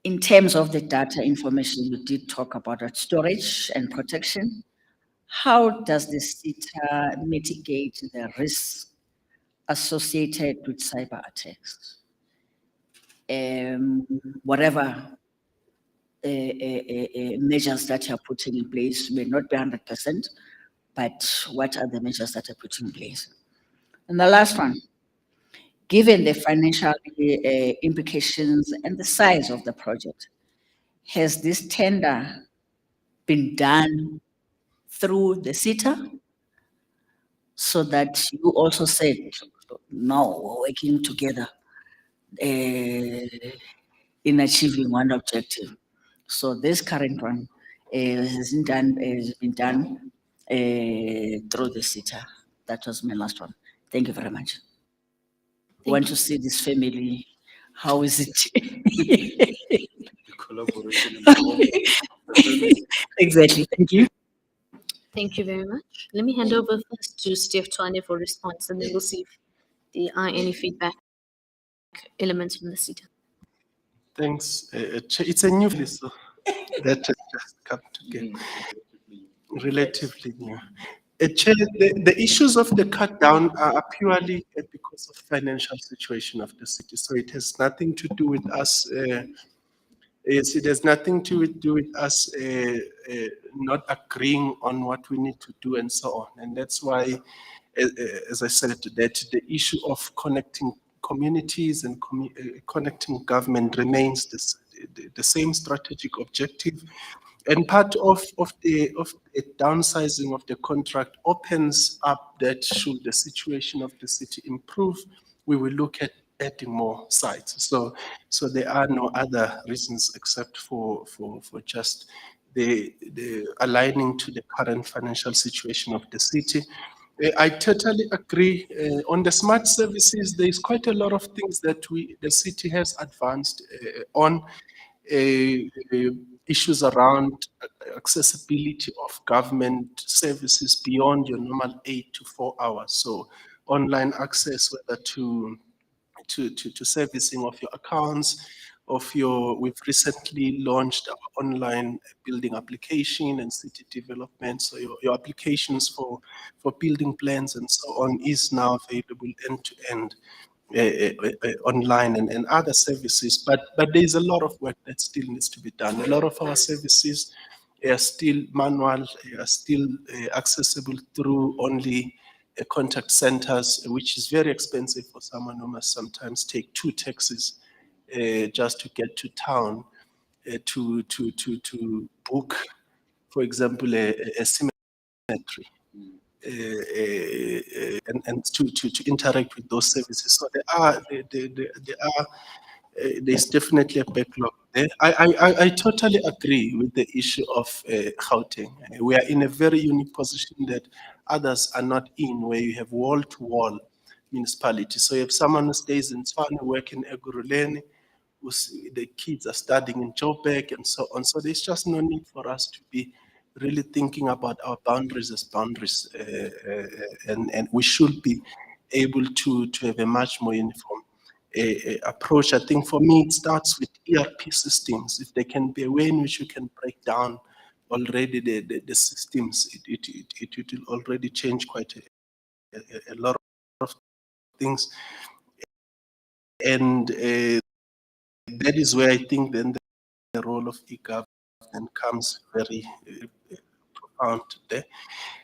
in terms of the data information, you did talk about that storage and protection. how does the SITA mitigate the risks associated with cyber attacks? Whatever measures that you're putting in place may not be 100%, but what are the measures that are put in place? And the last one, given the financial implications and the size of the project, has this tender been done through the SITA so that you also said, no, we're working together in achieving one objective? So this current one has been done through the SITA. That was my last one. Thank you very much. Want to see this family? How is it? Collaboration. Exactly. Thank you. Thank you very much. Let me hand over first to Steph Tshwane for response, and then we'll see if there are any feedback elements from the SITA. Thanks. It's a new list that has just come together. Relatively new. Chair, the issues of the cut down are purely because of financial situation of the city. So it has nothing to do with us. Yes, it has nothing to do with us not agreeing on what we need to do and so on. And that's why, as I said, that the issue of connecting communities and connecting government remains the same strategic objective. And part of the downsizing of the contract opens up that should the situation of the city improve, we will look at adding more sites. So there are no other reasons except for just the aligning to the current financial situation of the city. I totally agree. On the smart services, there is quite a lot of things that the city has advanced on. Issues around accessibility of government services beyond your normal 8 to 4 hours. So online access, whether to servicing of your accounts, we've recently launched our online building application and city development. So your applications for building plans and so on is now available end to end. Online and other services, but there's a lot of work that still needs to be done. A lot of our services are still manual, are still accessible through only contact centers, which is very expensive for someone who must sometimes take 2 taxis just to get to town to book, for example, a cemetery. And to interact with those services. So there's definitely a backlog there. I totally agree with the issue of Gauteng. We are in a very unique position that others are not in, where you have wall-to-wall municipalities. So if someone who stays in Tshwane, work in Ekurhuleni, the kids are studying in Joburg and so on. So there's just no need for us to be really thinking about our boundaries as boundaries, and we should be able to have a much more uniform approach. I think for me, it starts with ERP systems. If there can be a way in which you can break down already the systems, it will already change quite a lot of things. And that is where I think then the role of e-Gov then comes very profound there.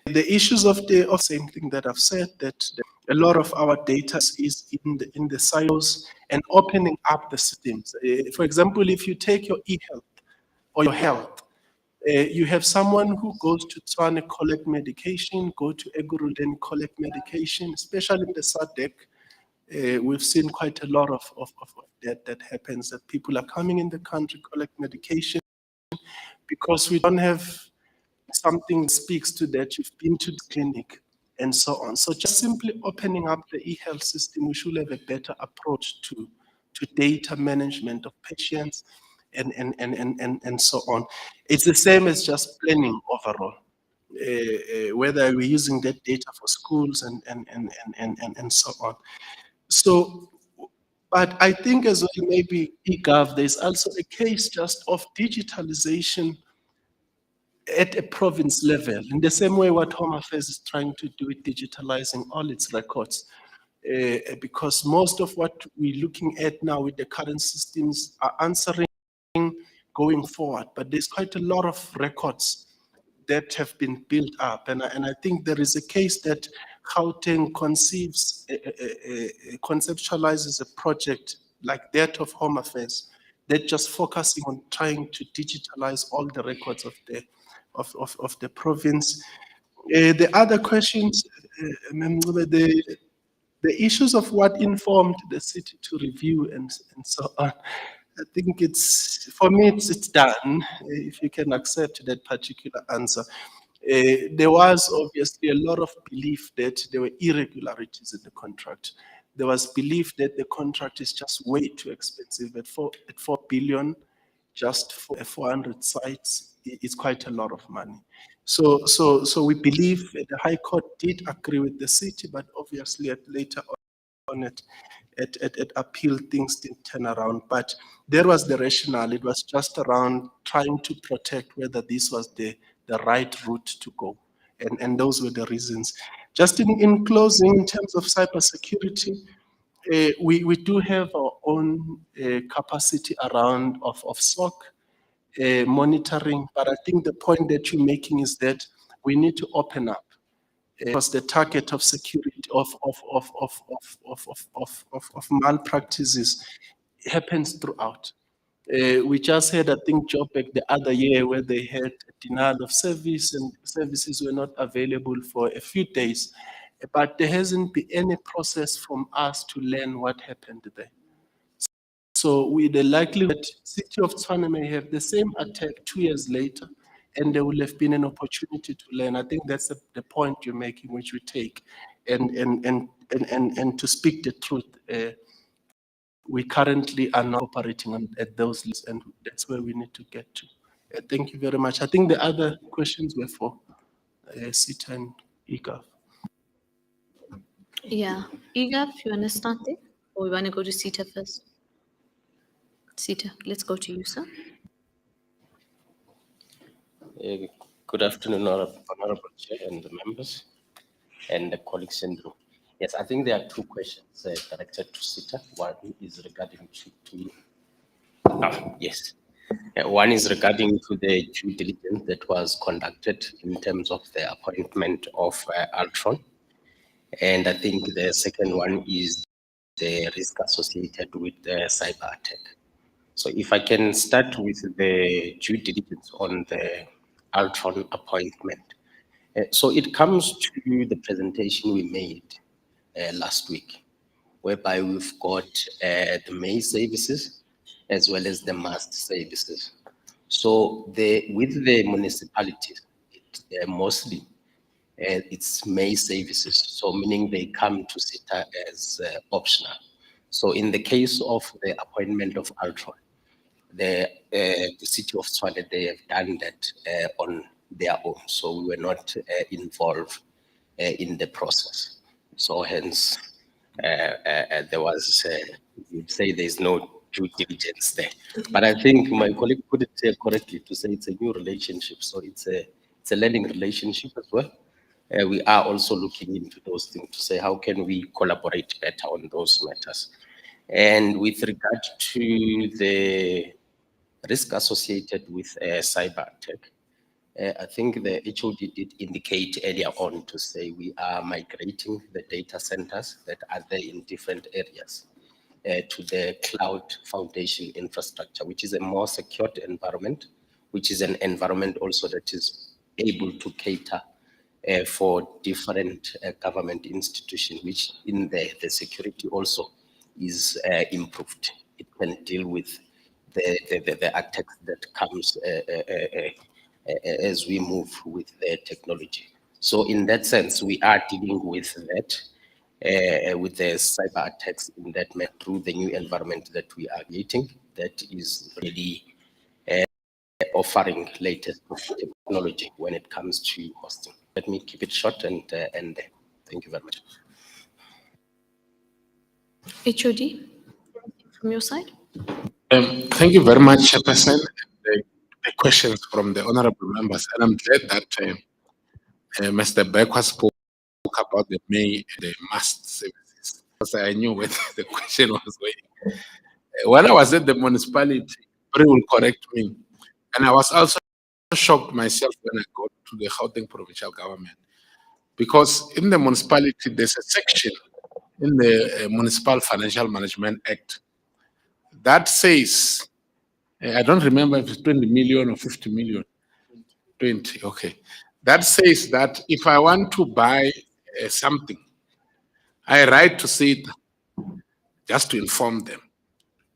The issues of the same thing that I've said, that a lot of our data is in the silos and opening up the systems. For example, if you take your e-health or your health, you have someone who goes to Tshwane, collect medication, go to Ekurhuleni, collect medication, especially in the SADC. We've seen quite a lot of that happens, that people are coming in the country, collect medication, because we don't have something that speaks to that you've been to the clinic and so on. So just simply opening up the e-health system, we should have a better approach to data management of patients and so on. It's the same as just planning overall, whether we're using that data for schools and so on. So, but I think as well, maybe e-Gov, there's also a case just of digitalization at a province level, in the same way what Home Affairs is trying to do with digitalizing all its records, because most of what we're looking at now with the current systems are answering going forward, but there's quite a lot of records that have been built up. And I think there is a case that Gauteng conceptualizes a project like that of Home Affairs that just focusing on trying to digitalize all the records of the province. The other questions, the issues of what informed the city to review and so on. I think for me, it's done, if you can accept that particular answer. There was obviously a lot of belief that there were irregularities in the contract. There was belief that the contract is just way too expensive. At 4 billion, just for 400 sites, it's quite a lot of money. So we believe the High Court did agree with the city, but obviously later on at appeal, things didn't turn around. But there was the rationale. It was just around trying to protect whether this was the right route to go. And those were the reasons. Just in closing, in terms of cybersecurity, we do have our own capacity around of SOC monitoring, but I think the point that you're making is that we need to open up, because the target of security of malpractices happens throughout. We just had, I think, Joburg the other year where they had denial of service and services were not available for a few days. But there hasn't been any process from us to learn what happened there. So with the likelihood City of Tshwane may have the same attack 2 years later, and there will have been an opportunity to learn. I think that's the point you're making, which we take. And to speak the truth, we currently are not operating at those levels, and that's where we need to get to. Thank you very much. I think the other questions were for SITA and e-Gov. Yeah, e-Gov, you want to start there? Or we want to go to SITA first? SITA, let's go to you, sir. Good afternoon, Honorable Chair and the members and the colleagues in the room. Yes, I think there are two questions directed to SITA. One is regarding one is regarding to the due diligence that was conducted in terms of the appointment of Altron. And I think the second one is the risk associated with the cyber attack. So if I can start with the due diligence on the Altron appointment. So it comes to the presentation we made last week, whereby we've got the maize services as well as the mast services. So with the municipalities, mostly it's maize services, so meaning they come to SITA as optional. So in the case of the appointment of Altron, the City of Tshwane, they have done that on their own. So we were not involved in the process. So hence, there was, you'd say there's no due diligence there. But I think my colleague put it correctly to say it's a new relationship. So it's a learning relationship as well. We are also looking into those things to say how can we collaborate better on those matters. And with regard to the risk associated with cyber attack, I think the HOD did indicate earlier on to say we are migrating the data centers that are there in different areas to the cloud foundation infrastructure, which is a more secured environment, which is an environment also that is able to cater for different government institutions, which in the security also is improved. It can deal with the attacks that comes as we move with the technology. So in that sense, we are dealing with that, with the cyber attacks in that through the new environment that we are creating, that is really offering latest technology when it comes to hosting. Let me keep it short and thank you very much. HOD, from your side? Thank you very much, Chairperson. Good the questions from the honorable members, and I'm glad that Mr. Becker spoke about the may and the must services, because I knew where the question was going. When I was at the municipality, Barry will correct me, and I was also shocked myself when I got to the Gauteng provincial government, because in the municipality there's a section in the Municipal Financial Management Act that says, I don't remember if it's 20 million or 50 million. 20, okay. That says that if I want to buy something, I write to SITA just to inform them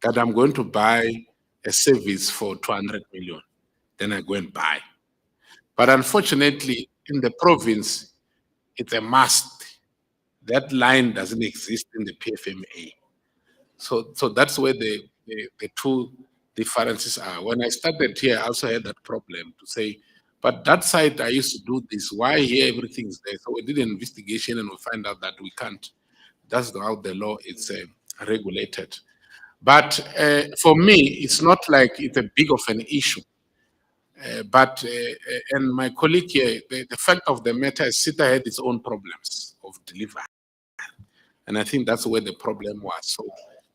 that I'm going to buy a service for 200 million. Then I go and buy. But unfortunately, in the province, it's a must. That line doesn't exist in the PFMA. So that's where the two differences are. When I started here, I also had that problem to say, but that side I used to do this. Why here everything is there? So we did an investigation and we find out that we can't. That's how the law is regulated. But for me, it's not like it's a big of an issue. And my colleague here, the fact of the matter is SITA had its own problems of delivery. And I think that's where the problem was. So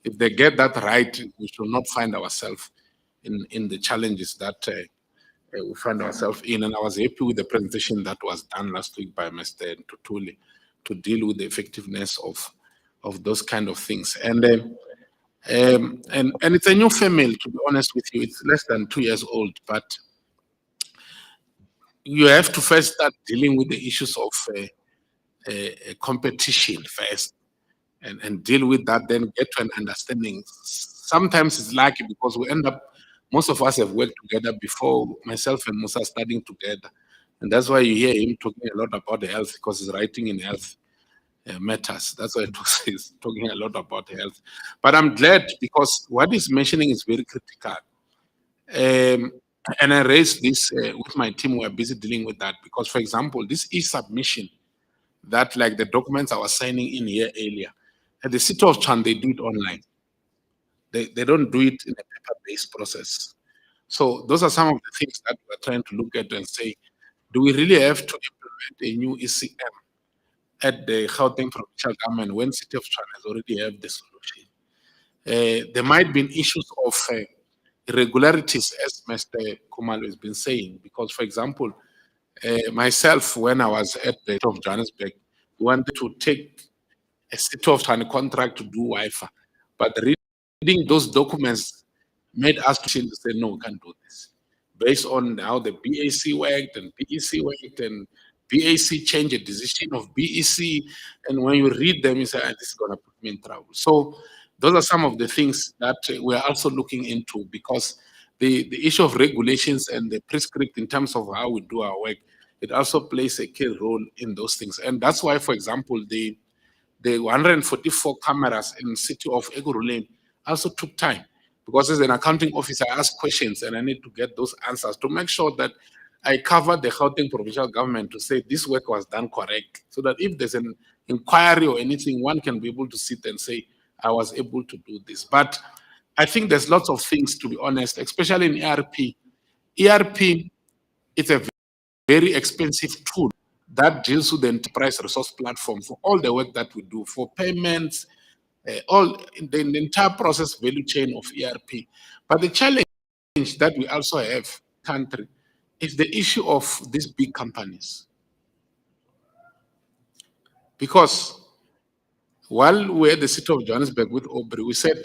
if they get that right, we should not find ourselves in the challenges that we find ourselves in. And I was happy with the presentation that was done last week by Mr. Ntutuli to deal with the effectiveness of those kind of things. And it's a new family, to be honest with you. It's less than 2 years old, but you have to first start dealing with the issues of competition first, and deal with that, then get to an understanding. Sometimes it's lucky because we end up, most of us have worked together before, myself and Musa studying together. And that's why you hear him talking a lot about the health, because he's writing in health matters. That's why he's talking a lot about health. But I'm glad because what he's mentioning is very critical. And I raised this with my team. We're busy dealing with that because, for example, this e-submission, that like the documents I was signing in here earlier, at the city of Tshwane, they do it online. They don't do it in a paper-based process. So those are some of the things that we're trying to look at and say, do we really have to implement a new ECM at the Gauteng provincial government when city of Tshwane has already have the solution? There might be issues of irregularities, as Mr. Khumalo has been saying, because, for example, myself, when I was at the city of Johannesburg, we wanted to take a city of Tshwane contract to do Wi-Fi, but reading those documents made us to say, no, we can't do this. Based on how the BAC worked and BEC worked, and BAC changed a decision of BEC, and when you read them, you say, this is going to put me in trouble. So those are some of the things that we're also looking into, because the issue of regulations and the prescript in terms of how we do our work, it also plays a key role in those things. And that's why, for example, the 144 cameras in the city of Ekurhuleni also took time, because as an accounting officer, I ask questions and I need to get those answers to make sure that I cover the Gauteng provincial government to say this work was done correct, so that if there's an inquiry or anything, one can be able to sit and say, I was able to do this. But I think there's lots of things, to be honest, especially in ERP. ERP, it's a very expensive tool that deals with the enterprise resource platform for all the work that we do, for payments, all in the entire process value chain of ERP. But the challenge that we also have, country, is the issue of these big companies. Because while we're at the city of Johannesburg with Aubrey, we said,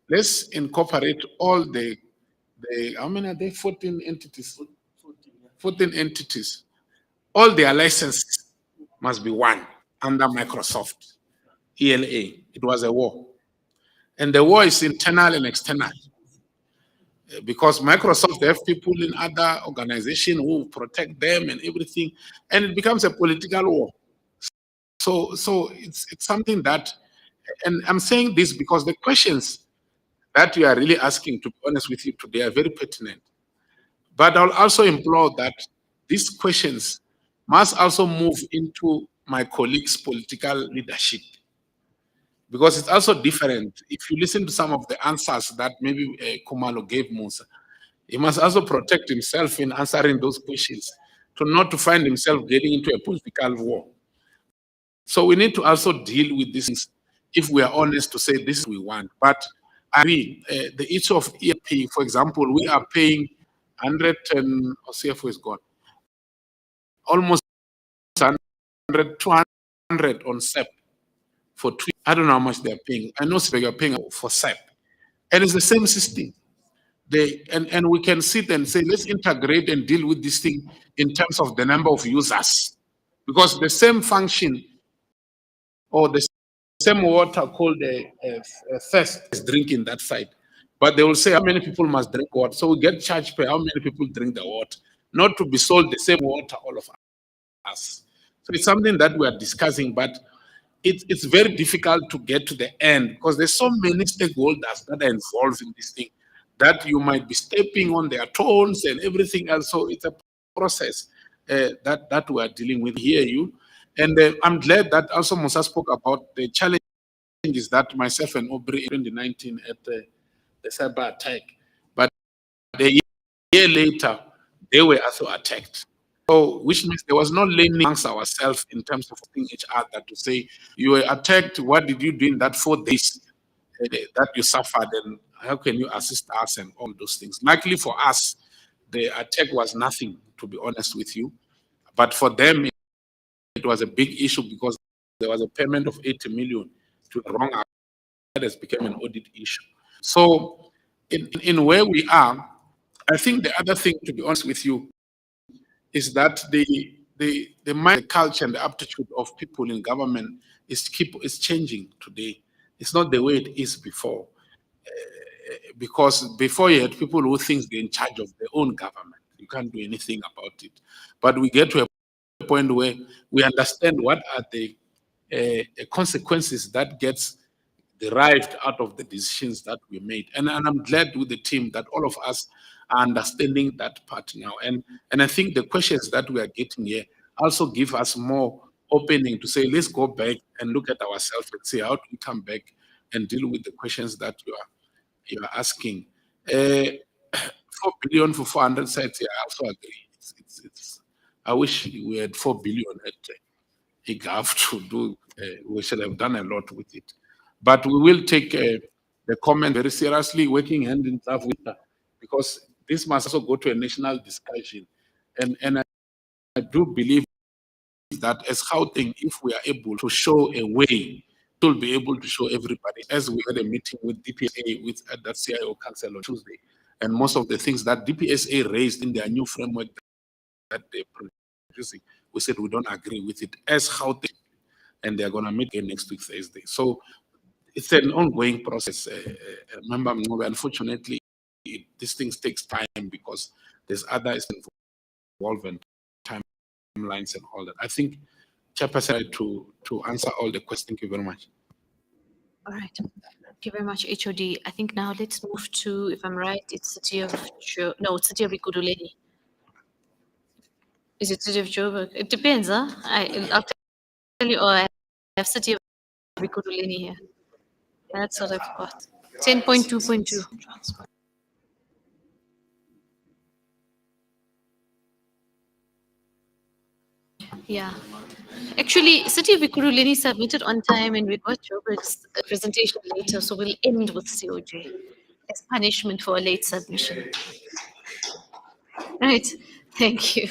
let's incorporate all the how many are there? 14 entities. 14 entities. All their licenses must be one under Microsoft, ELA. It was a war. And the war is internal and external. Because Microsoft, they have people in other organizations who protect them and everything. And it becomes a political war. So it's something that, and I'm saying this because the questions that you are really asking, to be honest with you today, are very pertinent. But I'll also implore that these questions must also move into my colleagues' political leadership. Because it's also different. If you listen to some of the answers that maybe Khumalo gave Musa, he must also protect himself in answering those questions, not to find himself getting into a political war. So we need to also deal with these things if we are honest to say this we want. But I agree, the issue of ERP, for example, we are paying 100 and CFO is gone, almost 100, 200 on SEP for 2. I don't know how much they are paying. I know they are paying for SEP, and it's the same system. And we can sit and say, let's integrate and deal with this thing in terms of the number of users, because the same function or the same water called a thirst is drinking that side. But they will say how many people must drink water. So we get charged per how many people drink the water, not to be sold the same water, all of us. So it's something that we are discussing, but it's very difficult to get to the end because there's so many stakeholders that are involved in this thing that you might be stepping on their toes and everything else. So it's a process that we are dealing with. Hear you. And I'm glad that also Musa spoke about the challenges that myself and Aubrey in 2019 at the cyber attack. But a year later, they were also attacked. So, which means there was no learning amongst ourselves in terms of each other to say, you were attacked, what did you do in that 4 days that you suffered, and how can you assist us and all those things. Luckily for us, the attack was nothing, to be honest with you. But for them, it was a big issue because there was a payment of 80 million to the wrong account. That has become an audit issue. So in where we are, I think the other thing, to be honest with you, is that the mind, the culture, and the aptitude of people in government is changing today. It's not the way it is before. Because before you had people who think they're in charge of their own government. You can't do anything about it. But we get to a point where we understand what are the consequences that gets derived out of the decisions that we made. And I'm glad with the team that all of us are understanding that part now. And I think the questions that we are getting here also give us more opening to say, let's go back and look at ourselves and see how do we come back and deal with the questions that you are asking. 4 billion for 400 sites, yeah, I also agree. I wish we had 4 billion at e-Gov to do, we should have done a lot with it. But we will take the comment very seriously, working hand in glove with her, because this must also go to a national discussion. And I do believe that as Gauteng, if we are able to show a way, we'll be able to show everybody. As we had a meeting with DPSA, with that CIO Council on Tuesday, and most of the things that DPSA raised in their new framework that they're producing, we said we don't agree with it as Gauteng, and they're going to meet again next week, Thursday. So it's an ongoing process. Remember, unfortunately, these things takes time because there's other involvement, timelines and all that. I think Chairperson to answer all the questions. Thank you very much. All right. Thank you very much, HOD. I think now let's move to, if I'm right, it's City of it's City of Ekurhuleni. Is it City of Joburg? It depends, huh? I'll tell you, I have City of Ekurhuleni here. That's what I've got. 10.2.2. Yeah. Actually, City of Ekurhuleni submitted on time and we got Joburg's presentation later, so we'll end with COJ as punishment for a late submission. Right. Thank you.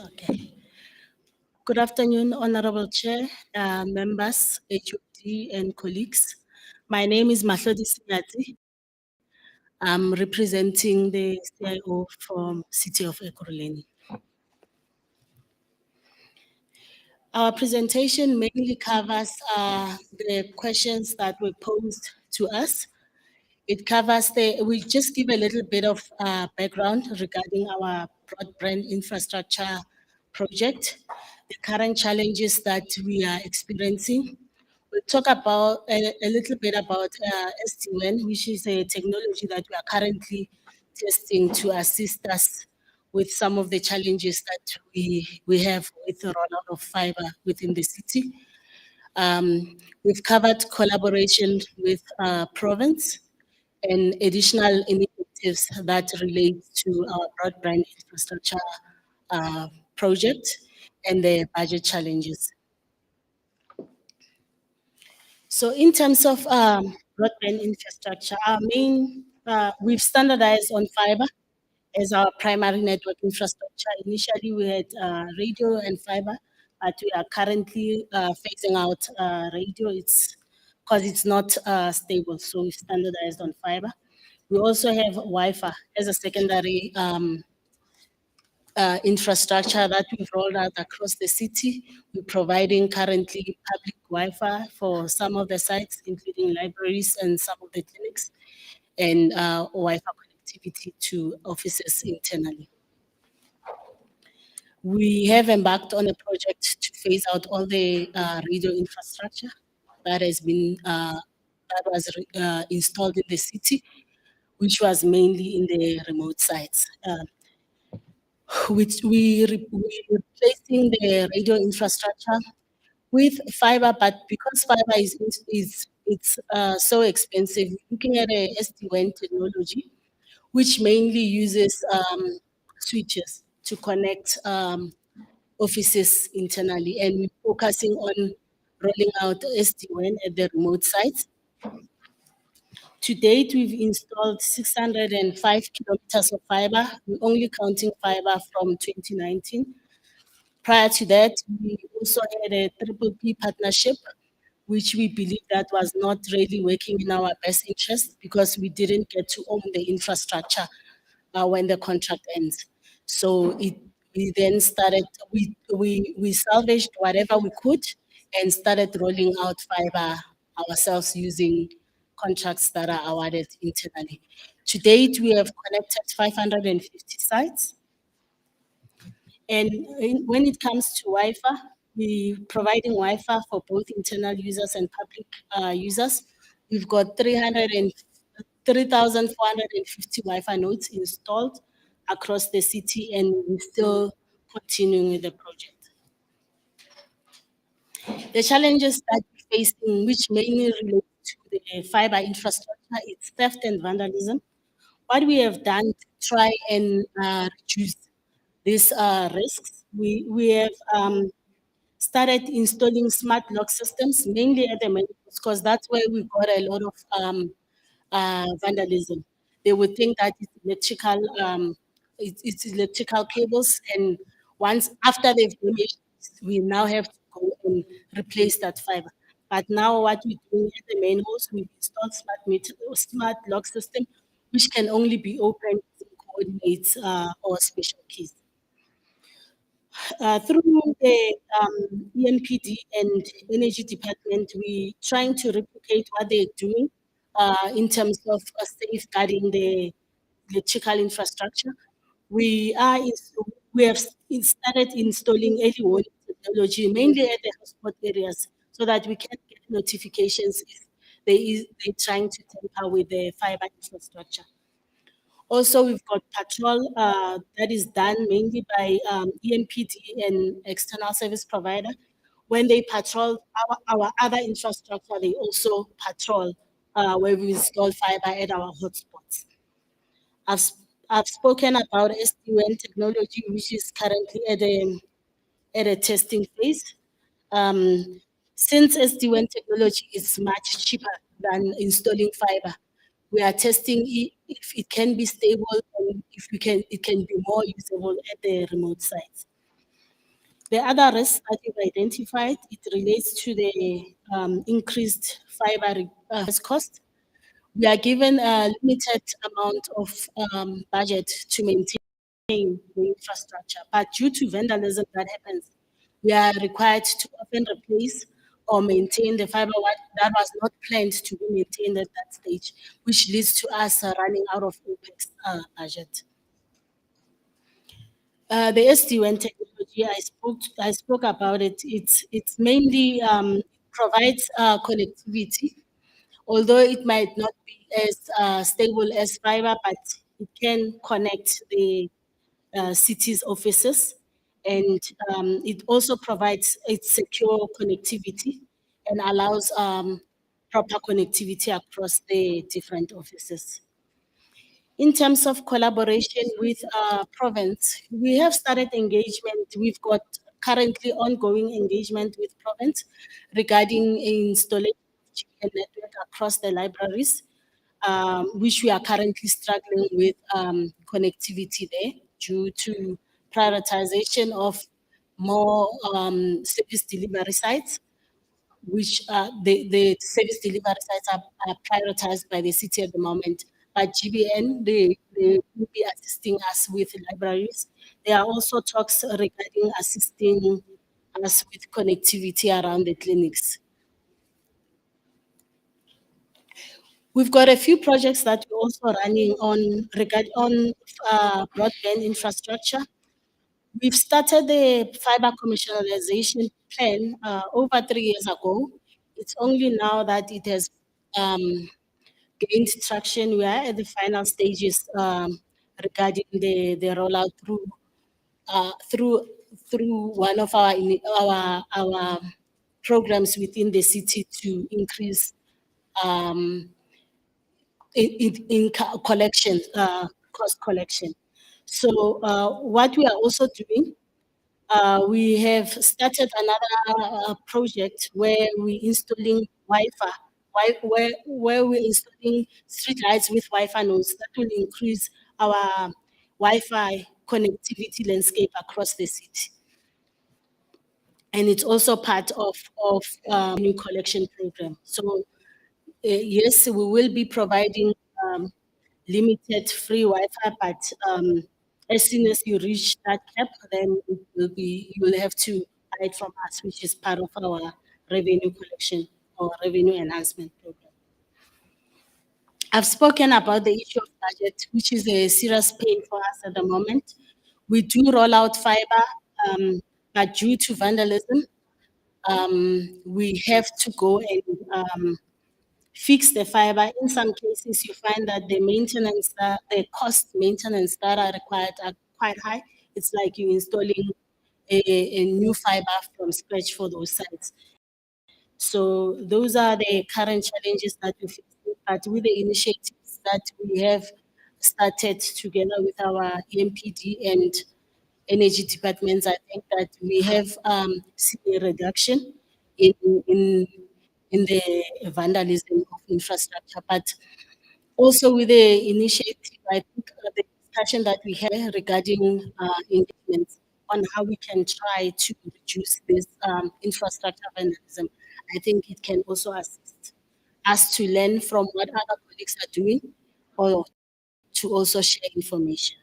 Okay. Good afternoon, Honorable Chair, members, HOD, and colleagues. My name is Mahlodi Sinyati. I'm representing the CIO from City of Ekurhuleni. Our presentation mainly covers the questions that were posed to us. It covers we just give a little bit of background regarding our broadband infrastructure project. the current challenges that we are experiencing. We'll talk about a little bit about SD-WAN, which is a technology that we are currently testing to assist us with some of the challenges that we have with the rollout of fiber within the city. We've covered collaboration with province and additional initiatives that relate to our broadband infrastructure project and the budget challenges. So in terms of broadband infrastructure, our main, we've standardized on fiber as our primary network infrastructure. Initially, we had radio and fiber, but we are currently phasing out radio. It's because it's not stable, so we've standardized on fiber. We also have Wi-Fi as a secondary infrastructure that we've rolled out across the city. We're providing currently public Wi-Fi for some of the sites, including libraries and some of the clinics, and Wi-Fi connectivity to offices internally. We have embarked on a project to phase out all the radio infrastructure that has been that was installed in the city, which was mainly in the remote sites. Which we're replacing the radio infrastructure with fiber, but because fiber is so expensive, looking at a SD-WAN technology, which mainly uses switches to connect offices internally, and we're focusing on rolling out SD-WAN at the remote sites. To date, we've installed 605 kilometers of fiber. We're only counting fiber from 2019. Prior to that, we also had a PPP partnership, which we believe that was not really working in our best interest because we didn't get to own the infrastructure when the contract ends. So we then started, we salvaged whatever we could and started rolling out fiber ourselves using contracts that are awarded internally. To date, we have connected 550 sites. And when it comes to Wi-Fi, we're providing Wi-Fi for both internal users and public users. We've got 3,450 Wi-Fi nodes installed across the city, and we're still continuing with the project. The challenges that we're facing, which mainly relate to the fiber infrastructure, is theft and vandalism. What we have done to try and reduce these risks, we have started installing smart lock systems, mainly at the main, because that's where we got a lot of vandalism. They would think that it's electrical cables, and once after they've damaged, we now have to go and replace that fiber. But now what we're doing at the main house, we installed smart lock system, which can only be opened using coordinates or special keys. Through the ENPD and Energy Department, we're trying to replicate what they're doing in terms of safeguarding the electrical infrastructure. We have started installing early warning technology, mainly at the hotspot areas, so that we can get notifications if they're trying to tamper with the fiber infrastructure. Also, we've got patrol that is done mainly by ENPD and external service provider. When they patrol our other infrastructure, they also patrol where we install fiber at our hotspots. I've spoken about SD-WAN technology, which is currently at a testing phase. Since SD-WAN technology is much cheaper than installing fiber, we are testing if it can be stable and if it can be more usable at the remote sites. The other risk that we've identified, it relates to the increased fiber cost. We are given a limited amount of budget to maintain the infrastructure, but due to vandalism that happens, we are required to often replace or maintain the fiber that was not planned to be maintained at that stage, which leads to us running out of OPEX budget. The SD-WAN technology I spoke about it. It's mainly provides connectivity, although it might not be as stable as fiber, but it can connect the city's offices, and it also provides its secure connectivity and allows proper connectivity across the different offices. In terms of collaboration with province, we have started engagement. We've got currently ongoing engagement with province regarding installation of GPN network across the libraries, which we are currently struggling with connectivity there due to prioritization of more service delivery sites, which the service delivery sites are prioritized by the city at the moment. But GBN, they will be assisting us with libraries. There are also talks regarding assisting us with connectivity around the clinics. We've got a few projects that we're also running on broadband infrastructure. We've started the fiber commercialization plan over 3 years ago. It's only now that it has gained traction. We are at the final stages regarding the rollout through one of our programs within the city to increase collection, cost collection. So what we are also doing, we have started another project where we're installing Wi-Fi, where we're installing street lights with Wi-Fi nodes that will increase our Wi-Fi connectivity landscape across the city. And it's also part of new collection program. So yes, we will be providing limited free Wi-Fi, but as soon as you reach that cap, then you will have to buy it from us, which is part of our revenue collection or revenue enhancement program. I've spoken about the issue of budget, which is a serious pain for us at the moment. We do roll out fiber, but due to vandalism, we have to go and fix the fiber. In some cases, you find that the maintenance that are required are quite high. It's like you installing a new fiber from scratch for those sites. So those are the current challenges that we face. But with the initiatives that we have started together with our EMPD and energy departments, I think that we have seen a reduction in the vandalism of infrastructure. But also with the initiative, I think the discussion that we had regarding engagement on how we can try to reduce this infrastructure vandalism, I think it can also assist us to learn from what other colleagues are doing or to also share information.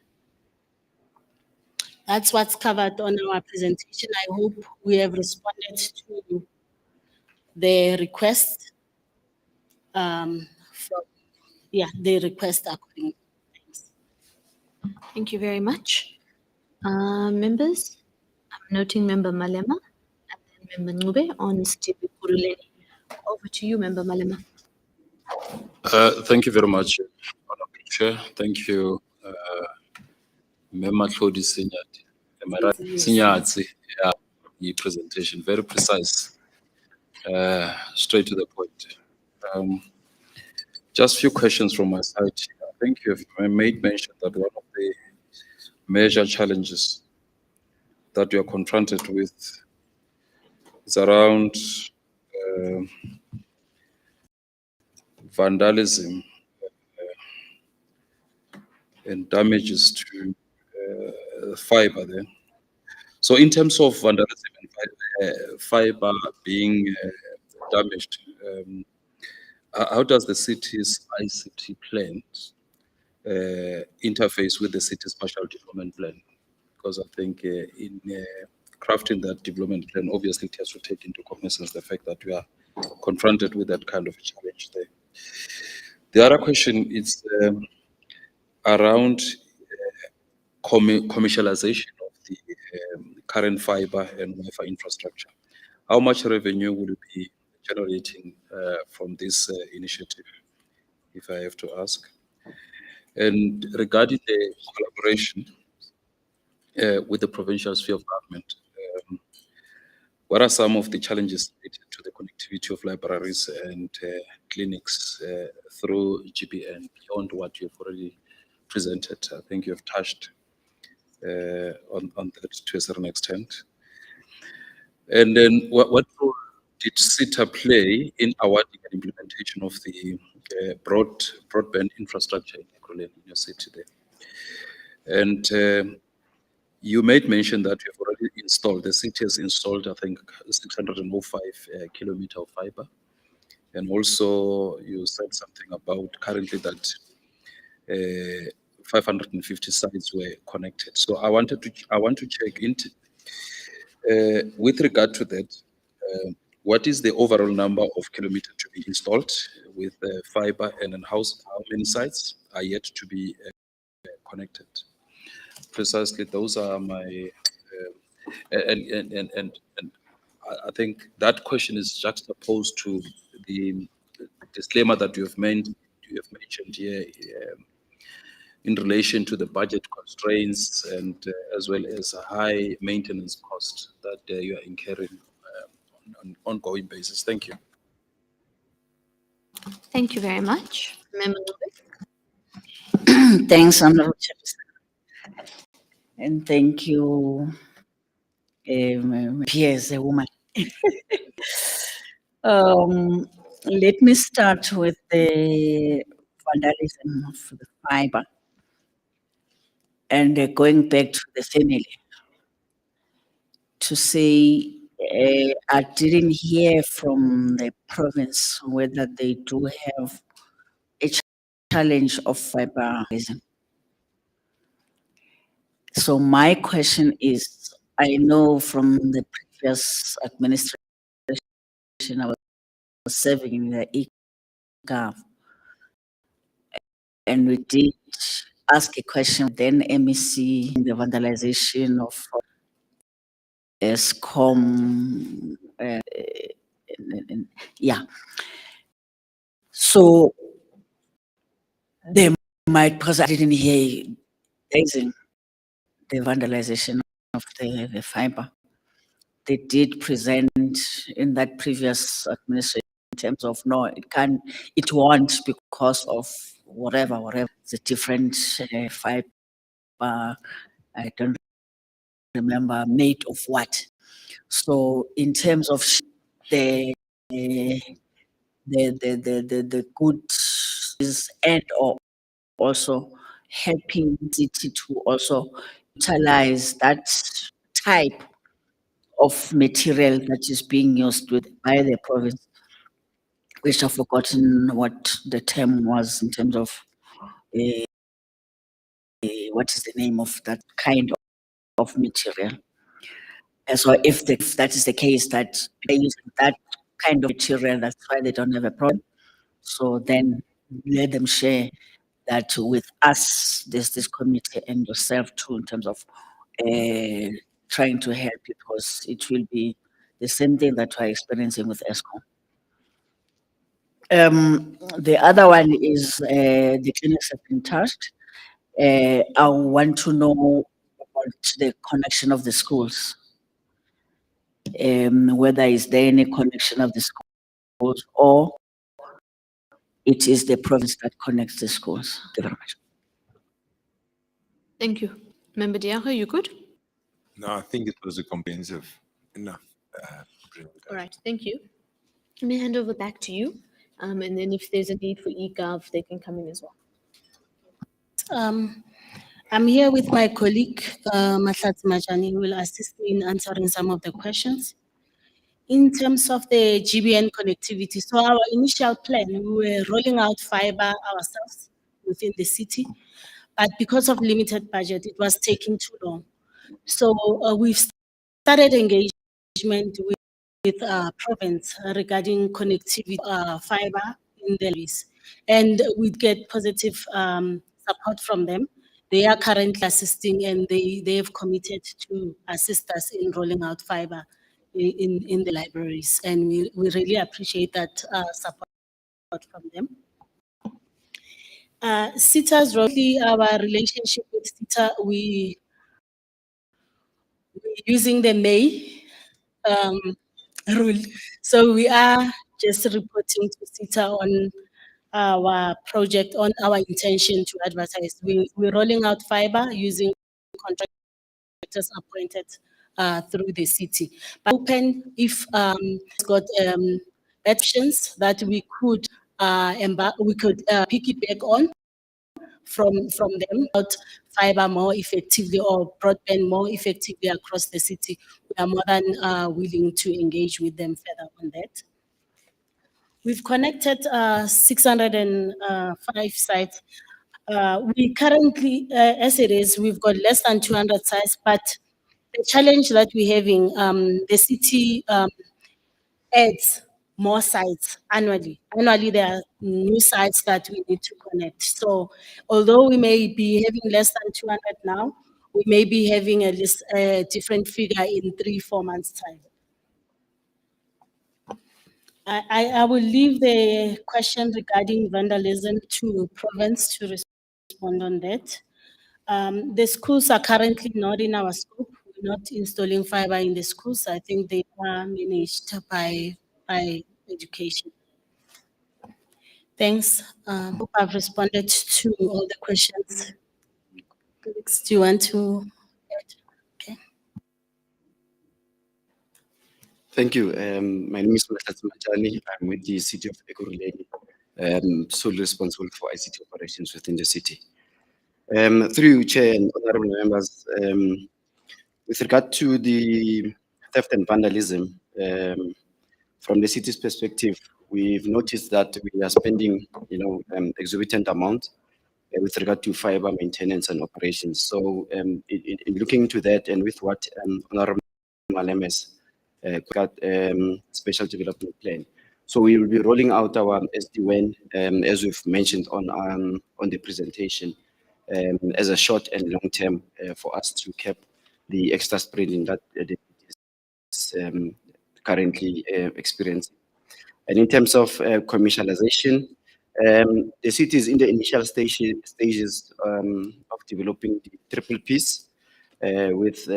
That's what's covered on our presentation. I hope we have responded to the request the request accordingly. Thanks. Thank you very much. Members, I'm noting Member Malema and then Member Ncube on Steve Ekurhuleni. Over to you, Member Malema. Thank you very much, Honorable Chair. Thank you, Member Tlodi Sinyati. Am I right? Sinyati, yeah, your presentation, very precise, straight to the point. Just a few questions from my side. I think you've made mention that one of the major challenges that you are confronted with is around vandalism and damages to fiber there. So in terms of vandalism and fiber being damaged, how does the city's ICT plan interface with the city's partial development plan? Because I think in crafting that development plan, obviously it has to take into cognizance the fact that we are confronted with that kind of a challenge there. The other question is around commercialization of the current fiber and Wi-Fi infrastructure. How much revenue will you be generating from this initiative, if I have to ask? And regarding the collaboration with the provincial sphere of government, what are some of the challenges related to the connectivity of libraries and clinics through GBN beyond what you've already presented? I think you have touched on that to a certain extent. And then what role did SITA play in awarding and implementation of the broadband infrastructure in Ekurhuleni, in your city there? And you made mention that you've already installed, the city has installed, I think, 605 kilometer of fiber. And also you said something about currently that 550 sites were connected. So I want to check into, with regard to that, what is the overall number of kilometers to be installed with fiber, and then how many sites are yet to be connected? Precisely, those are my, and I think that question is juxtaposed to the disclaimer that you have mentioned here in relation to the budget constraints and as well as a high maintenance cost that you are incurring on an ongoing basis. Thank you. Thank you very much. Member Thanks, Honorable Chairperson. And thank you, Piers, a woman. Let me start with the vandalism of the fiber and going back to the family to say I didn't hear from the province whether they do have a challenge of fiberism. So my question is, I know from the previous administration I was serving in the e-Gov, and we did ask a question, then MEC, the vandalization of ESCOM, yeah. So they might, because I didn't hear raising the vandalization of the fiber. They did present in that previous administration in terms of no, it won't because of whatever, the different fiber. I don't remember made of what. So in terms of the good and or also helping city to also utilize that type of material that is being used by the province, which I've forgotten what the term was in terms of what is the name of that kind of material. And so if that is the case, that they're using that kind of material, that's why they don't have a problem. So then let them share that with us, there's this committee and yourself too, in terms of trying to help, because it will be the same thing that we're experiencing with ESCOM. The other one is the clinics have been touched. I want to know about the connection of the schools. Whether is there any connection of the schools or it is the province that connects the schools. Thank you very much. Thank you. Member Diago, you good? No, I think it was a comprehensive enough. All right, thank you. Let me hand over back to you. And then if there's a need for e-Gov, they can come in as well. I'm here with my colleague, Mahlatsi Majani, who will assist me in answering some of the questions. In terms of the GBN connectivity, so our initial plan, we were rolling out fiber ourselves within the city, but because of limited budget, it was taking too long. So we've started engagement with province regarding connectivity fiber in the list, and we get positive support from them. they are currently assisting, and they have committed to assist us in rolling out fiber in the libraries, and we really appreciate that support from them. SITA's role, our relationship with SITA, we're using the May rule. So we are just reporting to SITA on our project, on our intention to advertise. We're rolling out fiber using contractors appointed through the city. But open if it's got options that we could piggyback on from them, out fiber more effectively or broadband more effectively across the city. We are more than willing to engage with them further on that. We've connected 605 sites. We currently, as it is, we've got less than 200 sites, but the challenge that we're having, the city adds more sites annually. Annually, there are new sites that we need to connect. So although we may be having less than 200 now, we may be having a different figure in 3-4 months' time. I will leave the question regarding vandalism to Province to respond on that. The schools are currently not in our scope. We're not installing fiber in the schools. I think they are managed by education. Thanks. Hope I've responded to all the questions. Colleagues, do you want to add? Okay. Thank you. My name is Tshwane. I'm with the City of Ekurhuleni, solely responsible for ICT operations within the city. Through you, Chair and honorable members, with regard to the theft and vandalism, from the city's perspective, we've noticed that we are spending, exorbitant amount with regard to fiber maintenance and operations. So, in looking into that, and with what Honorable Malemes got special development plan. So we will be rolling out our SD-WAN, as we've mentioned on the presentation, as a short and long term for us to cap the extra spreading that the is currently experiencing. And in terms of commercialization, the city is in the initial stages of developing the triple piece with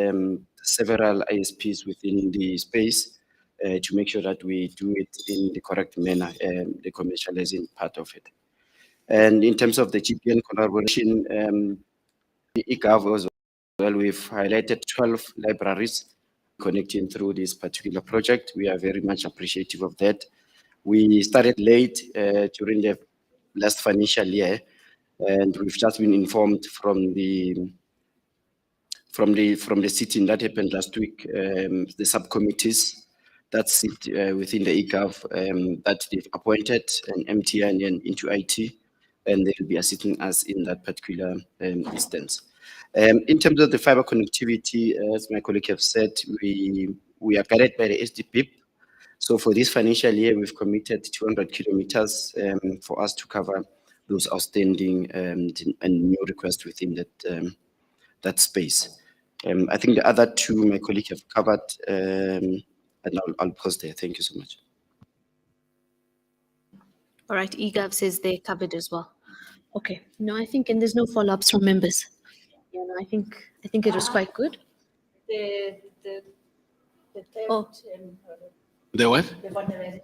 several ISPs within the space to make sure that we do it in the correct manner, the commercializing part of it. And in terms of the GPN collaboration, the e-Gov as well, we've highlighted 12 libraries connecting through this particular project. We are very much appreciative of that. We started late during the last financial year, and we've just been informed from the sitting that happened last week, the subcommittees that sit within the e-Gov that they've appointed an MTN into IT, and they will be assisting us in that particular instance. In terms of the fiber connectivity, as my colleague have said, we are guided by the SDPIP. So for this financial year, we've committed 200 kilometers for us to cover those outstanding and new requests within that space. I think the other two my colleague have covered, and I'll pause there. Thank you so much. All right, e-Gov says they're covered as well. Okay, no, I think, and there's no follow-ups from members. Yeah, no, I think it was quite good. The Oh. The what? The vandalism.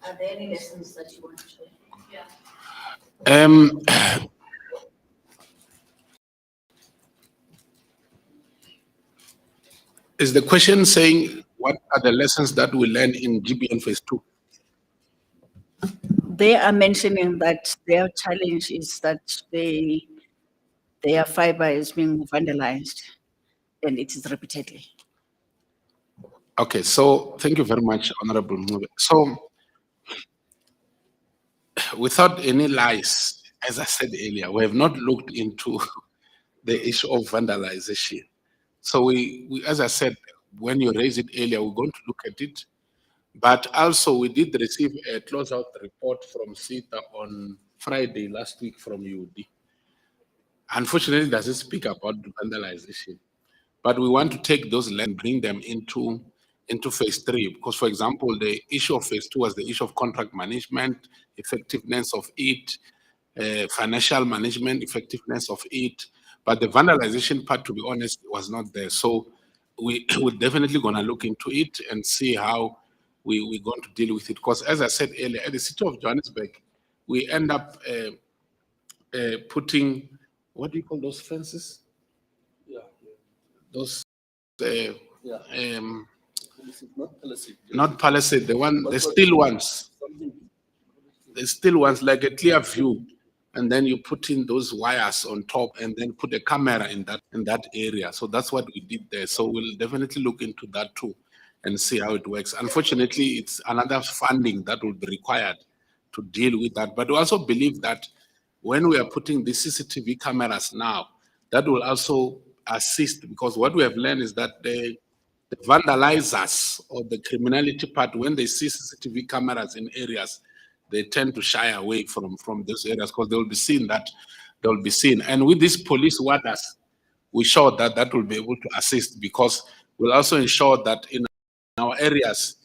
Are there any lessons that you want to share? Yeah. Is the question saying what are the lessons that we learn in GBN phase 2? They are mentioning that their challenge is that their fiber is being vandalized, and it is repeatedly. Okay, so thank you very much, Honorable Mube. So, without any lies, as I said earlier, we have not looked into the issue of vandalization. So we, as I said, when you raised it earlier, we're going to look at it. But also we did receive a closeout report from SITA on Friday last week from UD. Unfortunately, it doesn't speak about vandalization. But we want to take those land and bring them into phase 3. Because, for example, the issue of phase 2 was the issue of contract management, effectiveness of it, financial management, effectiveness of it. But the vandalization part, to be honest, was not there. So we're definitely going to look into it and see how we're going to deal with it. Because as I said earlier, at the city of Johannesburg, we end up putting, what do you call those fences? Those, not palisade, the steel ones. The steel ones, like a clear view. And then you put in those wires on top and then put a camera in that area. So that's what we did there. So we'll definitely look into that too and see how it works. Unfortunately, it's another funding that will be required to deal with that. But we also believe that when we are putting the CCTV cameras now, that will also assist, because what we have learned is that the vandalizers or the criminality part, when they see CCTV cameras in areas, they tend to shy away from those areas because they will be seen that they will be seen. And with these police warders, we sure that will be able to assist, because we'll also ensure that in our areas,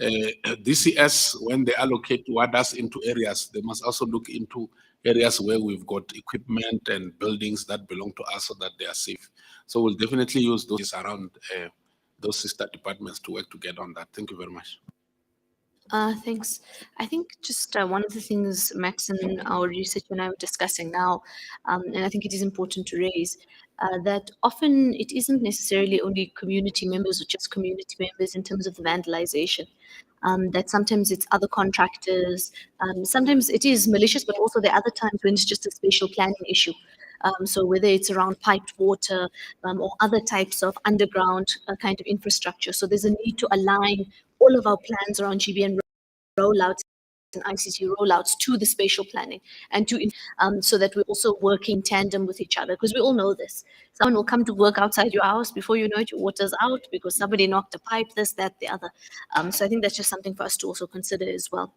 DCS, when they allocate warders into areas, they must also look into areas where we've got equipment and buildings that belong to us so that they are safe. So we'll definitely use those around those sister departments to work together on that. Thank you very much. Thanks. I think just one of the things Max and our researcher and I were discussing now, and I think it is important to raise, that often it isn't necessarily only community members or just community members in terms of the vandalization. That sometimes it's other contractors, sometimes it is malicious, but also there are other times when it's just a spatial planning issue. So whether it's around piped water or other types of underground kind of infrastructure. So there's a need to align all of our plans around GBN rollouts and ICT rollouts to the spatial planning, and to so that we're also working tandem with each other, because we all know this. Someone will come to work outside your house, before you know it, your water's out because somebody knocked a pipe, this, that, the other. So I think that's just something for us to also consider as well.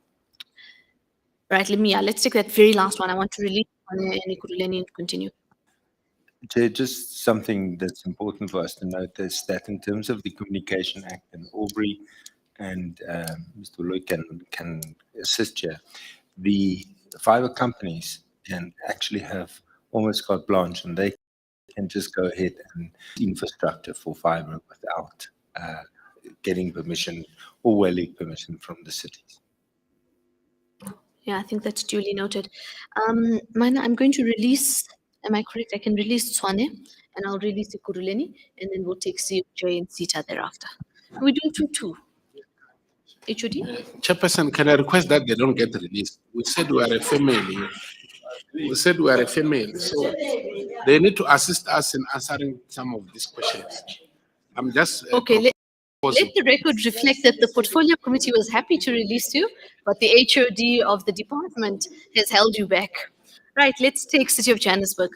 Right, let's take that very last one. I want to release on Ekurhuleni and continue. Chair, just something that's important for us to note is that in terms of the Communication Act, and Aubrey and Mr. Lloyd can assist here, the fiber companies can actually have almost carte blanche, and they can just go ahead and infrastructure for fiber without getting permission or well-lead permission from the cities. Yeah, I think that's duly noted. Mina, I'm going to release, am I correct? I can release Tshwane and I'll release Ekurhuleni, and then we'll take COJ and SITA thereafter. We do 2-2. HOD? Chairperson, can I request that they don't get released? We said we are a family. We said we are a family. So they need to assist us in answering some of these questions. I'm just okay. Let the record reflect that the portfolio committee was happy to release you, but the HOD of the department has held you back. Right, let's take City of Johannesburg.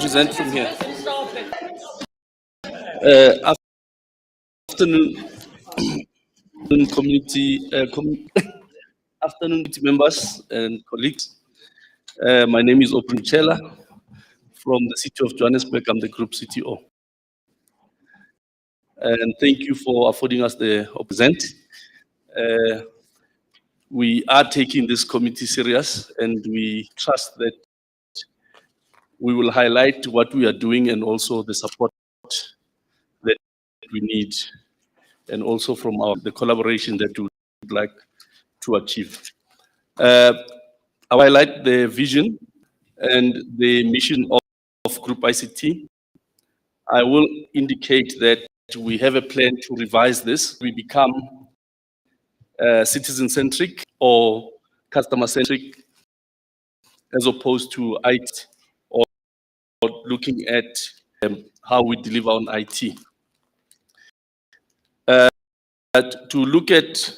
present from here. Afternoon, community, afternoon committee members and colleagues. My name is Chela from the City of Johannesburg. I'm the Group CTO. And thank you for affording us the present. We are taking this committee serious, and we trust that we will highlight what we are doing and also the support that we need, and also from the collaboration that we would like to achieve. I highlight the vision and the mission of Group ICT. I will indicate that we have a plan to revise this. We become citizen-centric or customer-centric, as opposed to IT, or looking at how we deliver on IT. To look at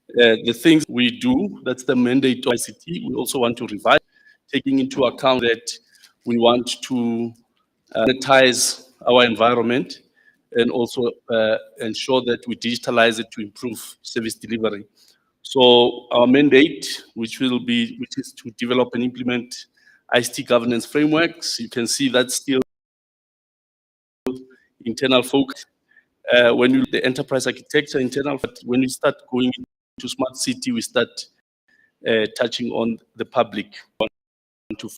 the things we do, that's the mandate of ICT. We also want to revise, taking into account that we want to monetize our environment and also ensure that we digitalize it to improve service delivery. So our mandate, which is to develop and implement ICT governance frameworks. You can see that's still internal focus. When you the enterprise architecture internal, but when we start going into smart city, we start touching on the public. We want to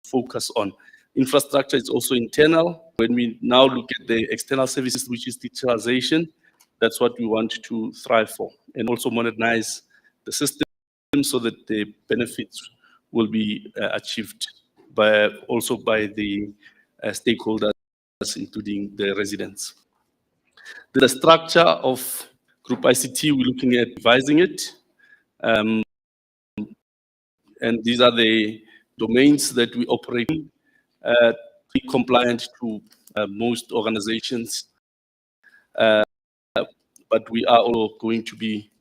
focus on infrastructure. It's also internal. When we now look at the external services, which is digitalization, that's what we want to thrive for, and also modernize the system so that the benefits will be achieved also by the stakeholders, including the residents. The structure of Group ICT, we're looking at revising it. And these are the domains that we operate in, be compliant to most organizations. But we are also going to be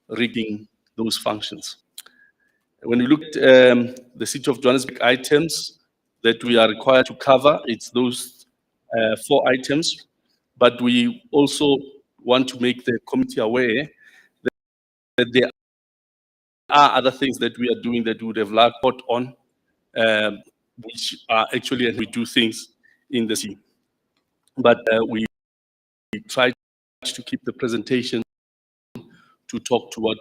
rigging those functions. When we look at the City of Johannesburg items that we are required to cover, it's those 4 items. But we also want to make the committee aware that there are other things that we are doing that we would have liked on, which are actually, and we do things in the city. But we try to keep the presentation to talk to what,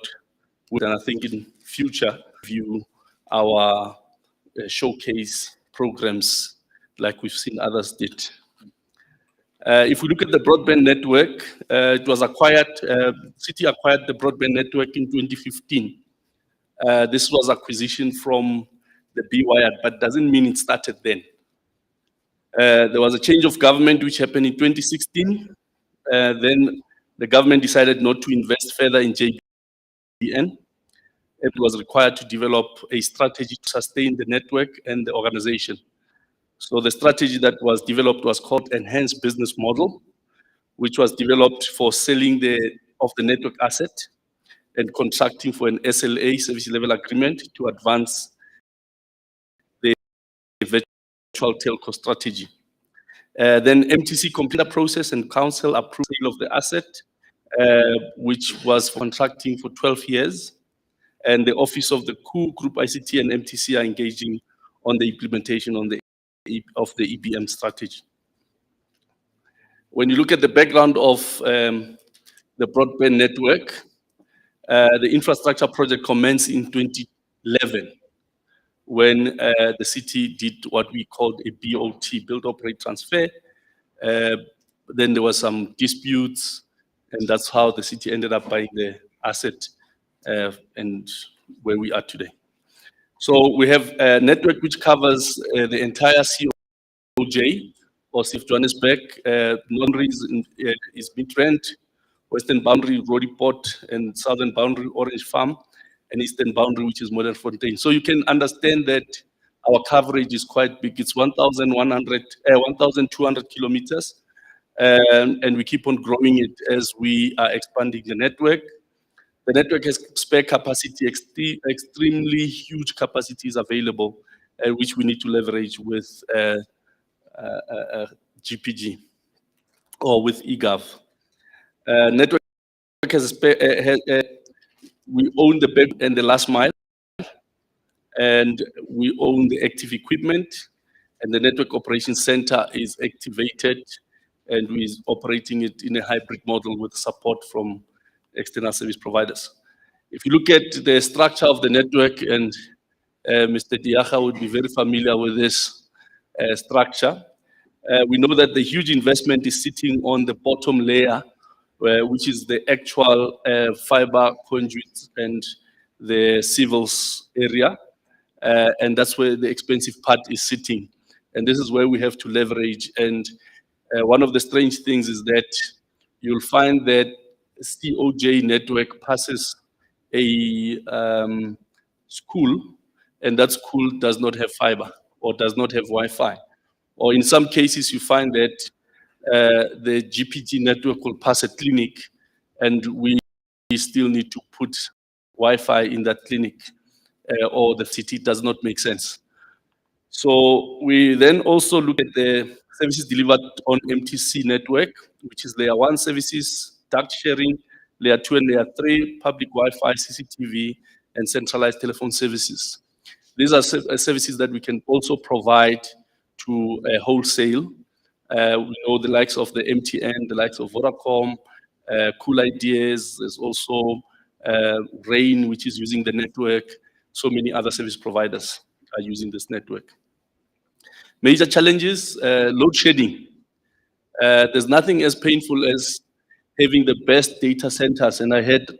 and I think in future, view our showcase programs like we've seen others did. If we look at the broadband network, it was acquired, City acquired the broadband network in 2015. This was acquisition from the BYR, but doesn't mean it started then. There was a change of government which happened in 2016. Then the government decided not to invest further in JBN. It was required to develop a strategy to sustain the network and the organization. So the strategy that was developed was called Enhanced Business Model, which was developed for selling of the network asset and contracting for an SLA, service level agreement, to advance the virtual telco strategy. Then MTC completed the process and council approved sale of the asset, which was contracting for 12 years. And the office of the Group ICT and MTC are engaging on the implementation of the EBM strategy. When you look at the background of the broadband network, the infrastructure project commenced in 2011 when the city did what we called a BOT, build, operate, transfer. Then there were some disputes, and that's how the city ended up buying the asset and where we are today. So we have a network which covers the entire COJ, or City of Johannesburg. Boundaries is Midrand, western boundary Roodepoort, and southern boundary Orange Farm, and eastern boundary, which is Modern Fontaine. So you can understand that our coverage is quite big. It's 1,200 kilometers, and we keep on growing it as we are expanding the network. The network has spare capacity, extremely huge capacities available, which we need to leverage with GPG or with e-Gov. Network has we own the back and the last mile, and we own the active equipment, and the network operations center is activated, and we're operating it in a hybrid model with support from external service providers. If you look at the structure of the network, and Mr. Diaga would be very familiar with this structure, we know that the huge investment is sitting on the bottom layer, which is the actual fiber conduit and the civils area. And that's where the expensive part is sitting. And this is where we have to leverage. And one of the strange things is that you'll find that COJ network passes a school, and that school does not have fiber or does not have Wi-Fi. Or in some cases, you find that the GPG network will pass a clinic, and we still need to put Wi-Fi in that clinic, or the city does not make sense. So we then also look at the services delivered on MTC network, which is layer 1 services, duct sharing, layer 2 and layer 3, public Wi-Fi, CCTV, and centralized telephone services. These are services that we can also provide to wholesale. We know the likes of the MTN, the likes of Vodacom, Cool Ideas. There's also Rain, which is using the network. So many other service providers are using this network. Major challenges, load shedding. There's nothing as painful as having the best data centers. And I heard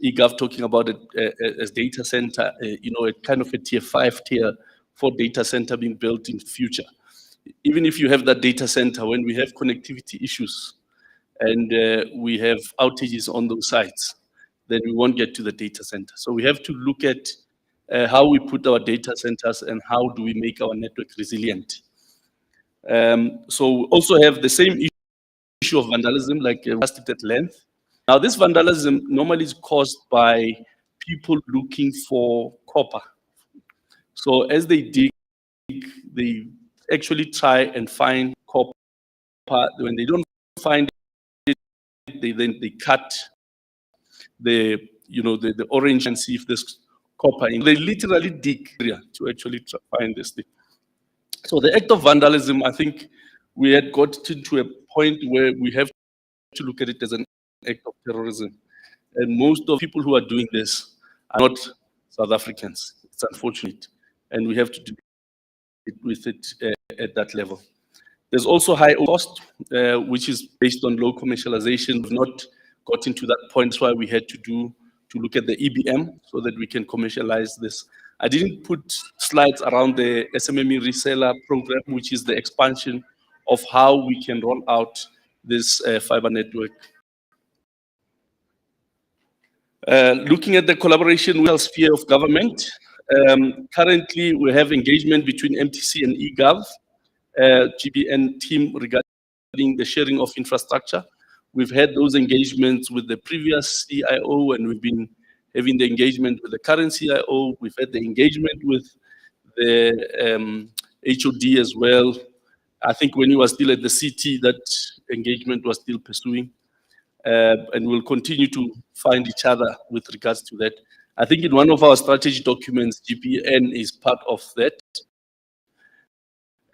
e-Gov talking about it as data center, a kind of a tier 5, tier 4 data center being built in the future. Even if you have that data center, when we have connectivity issues and we have outages on those sites, then we won't get to the data center. So we have to look at how we put our data centers and how do we make our network resilient. So we also have the same issue of vandalism, like discussed at length. Now, this vandalism normally is caused by people looking for copper. So as they dig, they actually try and find copper. When they don't find it, they cut the orange and see if there's copper in. They literally dig to actually find this thing. So the act of vandalism, I think we had got to a point where we have to look at it as an act of terrorism. And most of the people who are doing this are not South Africans. It's unfortunate. And we have to do it with it at that level. There's also high cost, which is based on low commercialization. We've not gotten to that point. That's why we had to look at the EBM so that we can commercialize this. I didn't put slides around the SMME reseller program, which is the expansion of how we can roll out this fiber network. Looking at the collaboration with the sphere of government, currently we have engagement between MTC and e-Gov, GBN team regarding the sharing of infrastructure. We've had those engagements with the previous CIO, and we've been having the engagement with the current CIO. We've had the engagement with the HOD as well. I think when he was still at the CT, that engagement was still pursuing. And we'll continue to find each other with regards to that. I think in one of our strategy documents, GPN is part of that.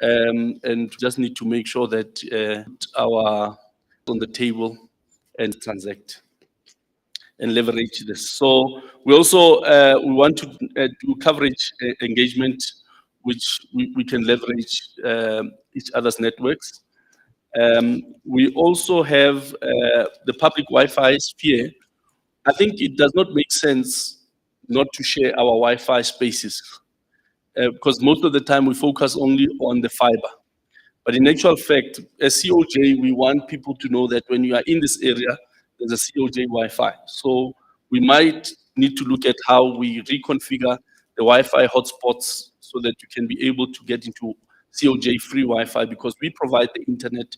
And just need to make sure that our on the table and transact and leverage this. So we also we want to do coverage engagement, which we can leverage each other's networks. We also have the public Wi-Fi sphere. I think it does not make sense not to share our Wi-Fi spaces because most of the time we focus only on the fiber. But in actual fact, as COJ, we want people to know that when you are in this area, there's a COJ Wi-Fi. So we might need to look at how we reconfigure the Wi-Fi hotspots so that you can be able to get into COJ free Wi-Fi because we provide the internet,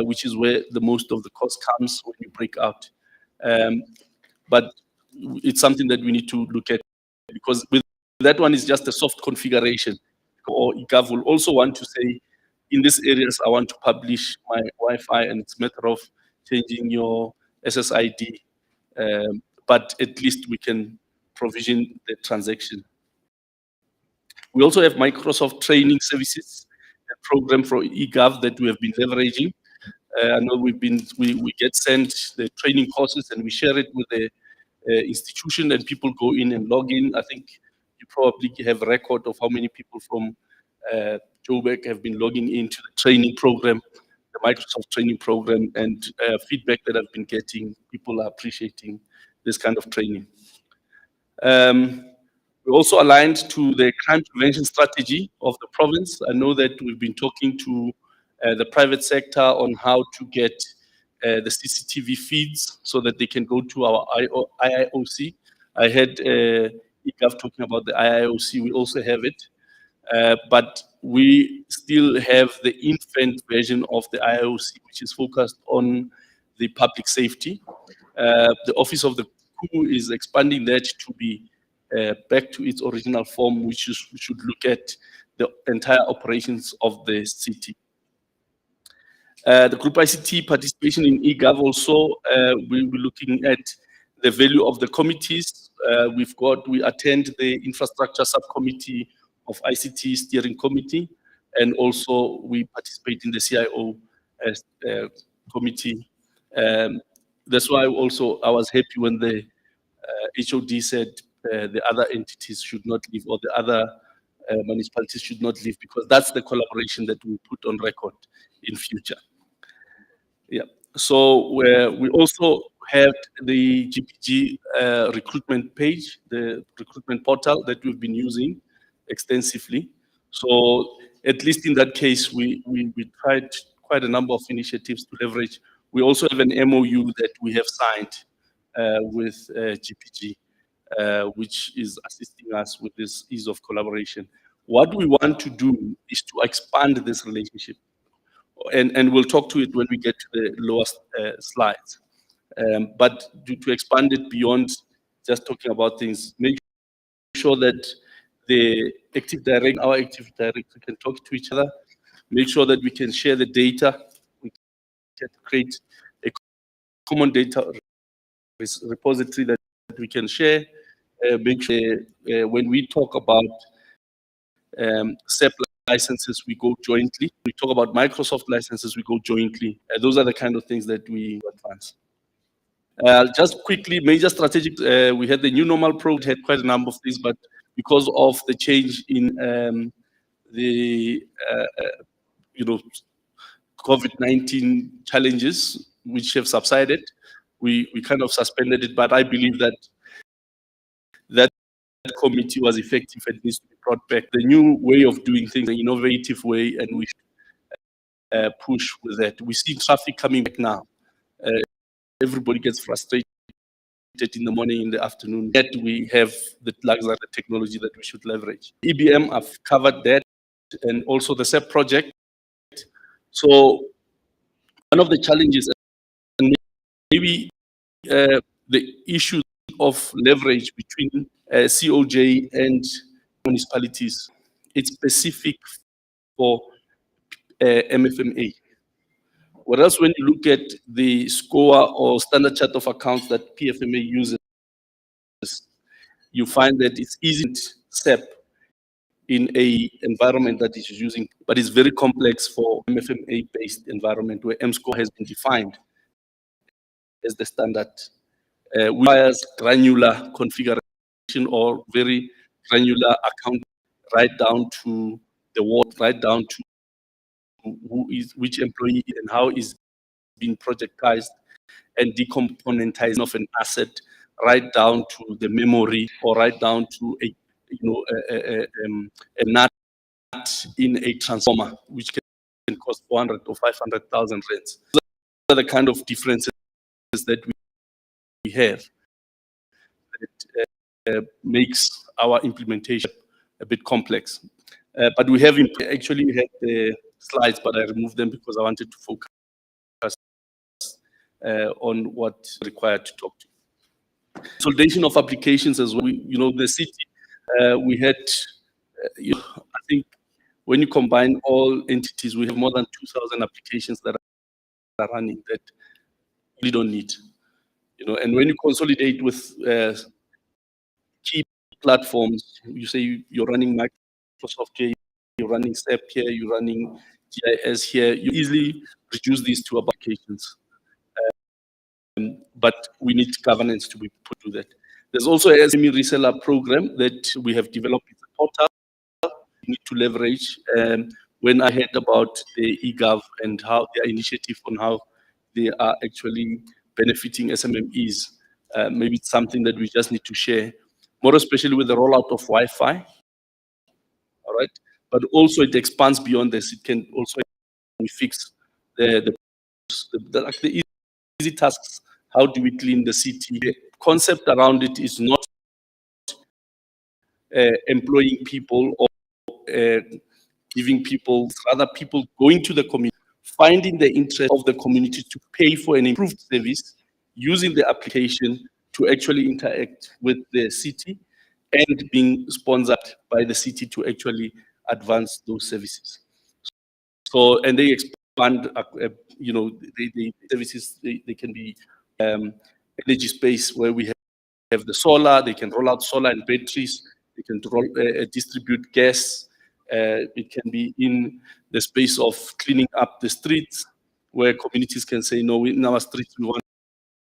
which is where the most of the cost comes when you break out. But it's something that we need to look at because with that one is just a soft configuration or e-Gov will also want to say, in these areas, I want to publish my Wi-Fi, and it's a matter of changing your SSID, but at least we can provision the transaction. We also have Microsoft training services, a program for e-Gov that we have been leveraging. I know we get sent the training courses and we share it with the institution, and people go in and log in. I think you probably have a record of how many people from Joburg have been logging into the training program, the Microsoft training program, and feedback that I've been getting. People are appreciating this kind of training. We also aligned to the crime prevention strategy of the province. I know that we've been talking to the private sector on how to get the CCTV feeds so that they can go to our IIOC. I heard e-Gov talking about the IIOC. We also have it, but we still have the infant version of the IIOC, which is focused on the public safety. The Office of the Coup is expanding that to be back to its original form, which should look at the entire operations of the city. The group ICT participation in e-Gov also, we'll be looking at the value of the committees. We attend the infrastructure subcommittee of ICT steering committee, and also we participate in the CIO committee. That's why also I was happy when the HOD said the other entities should not leave, or the other municipalities should not leave, because that's the collaboration that we put on record in future. Yeah. So we also have the GPG recruitment page, the recruitment portal that we've been using extensively. So at least in that case, we tried quite a number of initiatives to leverage. We also have an MOU that we have signed with GPG, which is assisting us with this ease of collaboration. What we want to do is to expand this relationship, and we'll talk to it when we get to the lowest slides. But to expand it beyond just talking about things, make sure that the active director, our active director, can talk to each other, make sure that we can share the data, we can create a common data repository that we can share, make sure when we talk about SEP licenses, we go jointly. We talk about Microsoft licenses, we go jointly. Those are the kind of things that we advance. Just quickly, major strategic, we had the new normal program, had quite a number of things, but because of the change in the COVID-19 challenges, which have subsided, we kind of suspended it, but I believe that that committee was effective and needs to be brought back. The new way of doing things, an innovative way, and we push with that. We see traffic coming back now. Everybody gets frustrated in the morning, in the afternoon. Yet we have the luxury technology that we should leverage. EBM, I've covered that, and also the SEP project. So one of the challenges, and maybe the issue of leverage between COJ and municipalities, it's specific for MFMA. Whereas when you look at the SCOA or standard chart of accounts that PFMA uses, you find that it's easy to SEP in a environment that is using, but it's very complex for MFMA-based environment where MSCOA has been defined as the standard. Requires granular configuration or very granular account, right down to the ward, right down to which employee and how is being projectized and decomponentized of an asset, right down to the memory, or right down to a nut in a transformer, which can cost 400 or 500,000 rands. Those are the kind of differences that we have that makes our implementation a bit complex. But we have actually had the slides, but I removed them because I wanted to focus on what's required to talk to. Consolidation of applications as well. The city, we had, I think when you combine all entities, we have more than 2,000 applications that are running that we don't need. And when you consolidate with key platforms, you say you're running Microsoft here, you're running SAP here, you're running GIS here, you easily reduce these two applications. But we need governance to be put to that. There's also a SME reseller program that we have developed. It's a portal we need to leverage. When I heard about the e-Gov and how their initiative on how they are actually benefiting SMMEs, maybe it's something that we just need to share, more especially with the rollout of Wi-Fi. All right, but also it expands beyond this. It can also fix the easy tasks. How do we clean the city? The concept around it is not employing people or giving people, rather people going to the community, finding the interest of the community to pay for an improved service, using the application to actually interact with the city and being sponsored by the city to actually advance those services. So, and they expand, the services, they can be energy space where we have the solar, they can roll out solar and batteries, they can distribute gas. It can be in the space of cleaning up the streets, where communities can say, no, in our streets, we want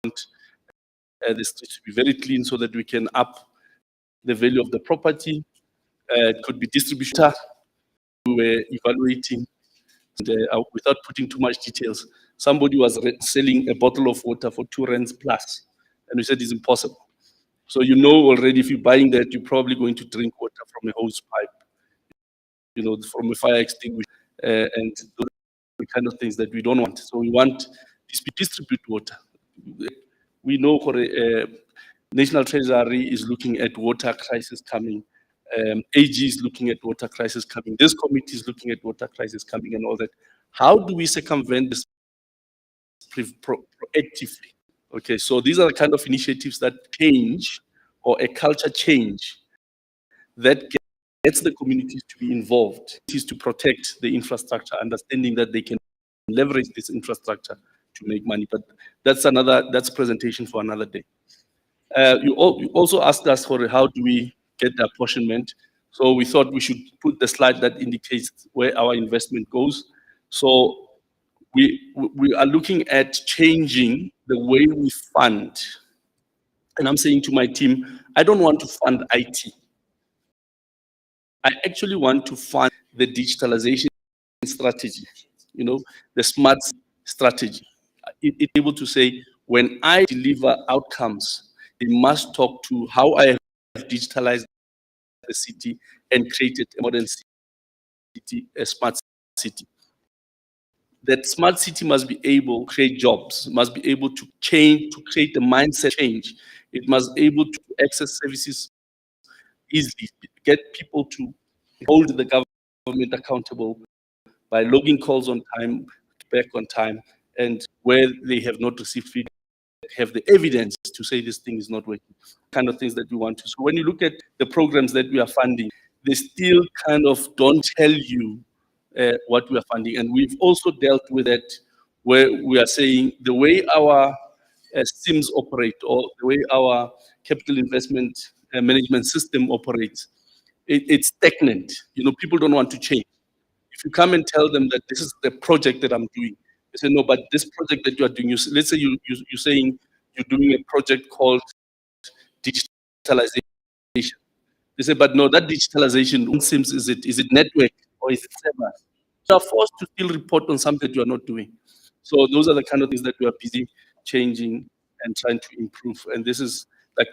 the streets to be very clean so that we can up the value of the property. It could be distribution. We were evaluating, without putting too much details, somebody was selling a bottle of water for 2 rands plus, and we said it's impossible. So already if you're buying that, you're probably going to drink water from a hose pipe, from a fire extinguisher, and those are the kind of things that we don't want. So we want to distribute water. We know for National Treasury is looking at water crisis coming. AG is looking at water crisis coming. This committee is looking at water crisis coming and all that. How do we circumvent this proactively? Okay, so these are the kind of initiatives that change, or a culture change, that gets the communities to be involved. It is to protect the infrastructure, understanding that they can leverage this infrastructure to make money. But that's presentation for another day. You also asked us for how do we get the apportionment. So we thought we should put the slide that indicates where our investment goes. So we are looking at changing the way we fund. And I'm saying to my team, I don't want to fund IT. I actually want to fund the digitalization strategy, the smart strategy. It's able to say, when I deliver outcomes, they must talk to how I have digitalized the city and created a modern city, a smart city. That smart city must be able to create jobs, must be able to change, to create a mindset change. It must be able to access services easily, get people to hold the government accountable by logging calls on time, back on time, and where they have not received feedback, have the evidence to say this thing is not working, kind of things that we want to. So when you look at the programs that we are funding, they still kind of don't tell you what we are funding. And we've also dealt with it where we are saying the way our SIMs operate, or the way our capital investment management system operates, it's stagnant. People don't want to change. If you come and tell them that this is the project that I'm doing, they say, no, but this project that you are doing, let's say you're saying you're doing a project called digitalization. They say, but no, that digitalization seems, is it network or is it server? You are forced to still report on something that you are not doing. So those are the kind of things that we are busy changing and trying to improve. And this is like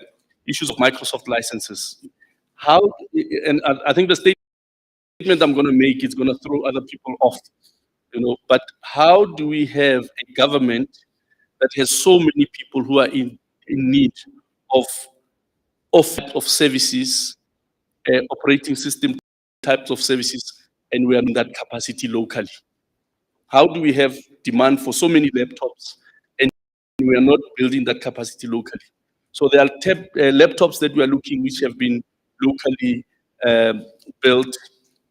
issues of Microsoft licenses. And I think the statement I'm going to make is going to throw other people off, but how do we have a government that has so many people who are in need of services, operating system types of services, and we are in that capacity locally? How do we have demand for so many laptops and we are not building that capacity locally? So there are laptops that we are looking which have been locally built,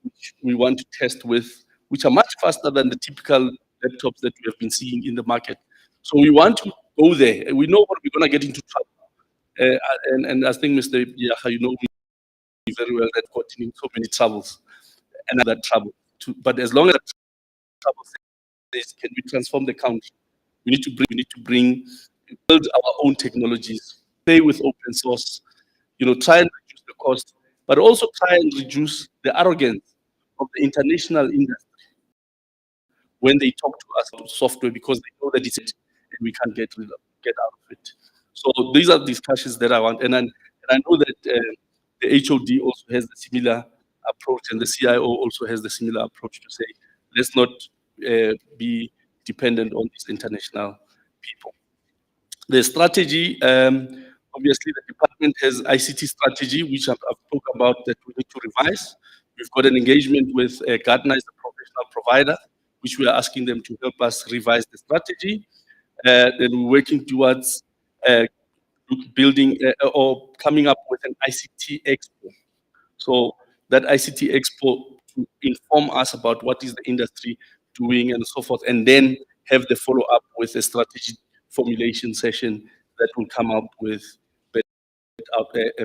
which we want to test with, which are much faster than the typical laptops that we have been seeing in the market. So we want to go there. We know what we're going to get into trouble. And I think, Mr. Yaha, you know me very well, that got in so many troubles and that trouble. But as long as that trouble says, can we transform the country? We need to build our own technologies, play with open source, try and reduce the cost, but also try and reduce the arrogance of the international industry when they talk to us about software, because they know that it's it and we can't get out of it. So these are discussions that I want, and I know that the HOD also has the similar approach, and the CIO also has the similar approach to say, let's not be dependent on these international people. The strategy, obviously the department has ICT strategy, which I've talked about that we need to revise. We've got an engagement with Gartner as a professional provider, which we are asking them to help us revise the strategy. And we're working towards building or coming up with an ICT expo. So that ICT expo to inform us about what is the industry doing and so forth, and then have the follow-up with a strategy formulation session that will come up with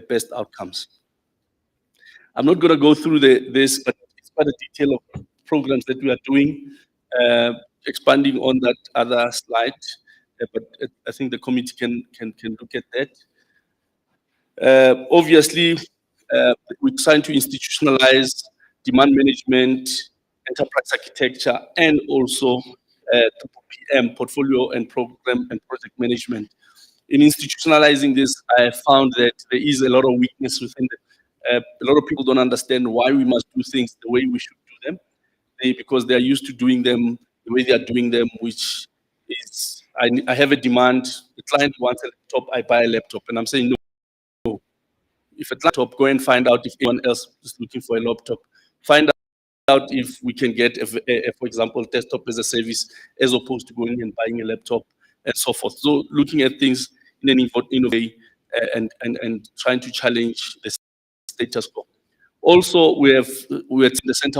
best outcomes. I'm not going to go through this, but it's quite a detail of programs that we are doing, expanding on that other slide, but I think the committee can look at that. Obviously, we're trying to institutionalize demand management, enterprise architecture, and also PM, portfolio and program and project management. In institutionalizing this, I found that there is a lot of weakness within a lot of people don't understand why we must do things the way we should do them, because they are used to doing them the way they are doing them, which is, I have a demand, the client wants a laptop, I buy a laptop, and I'm saying, no. If a laptop, go and find out if anyone else is looking for a laptop. Find out if we can get, for example, desktop as a service, as opposed to going and buying a laptop and so forth. So looking at things in an innovative way and trying to challenge the status quo. Also, we're at the Center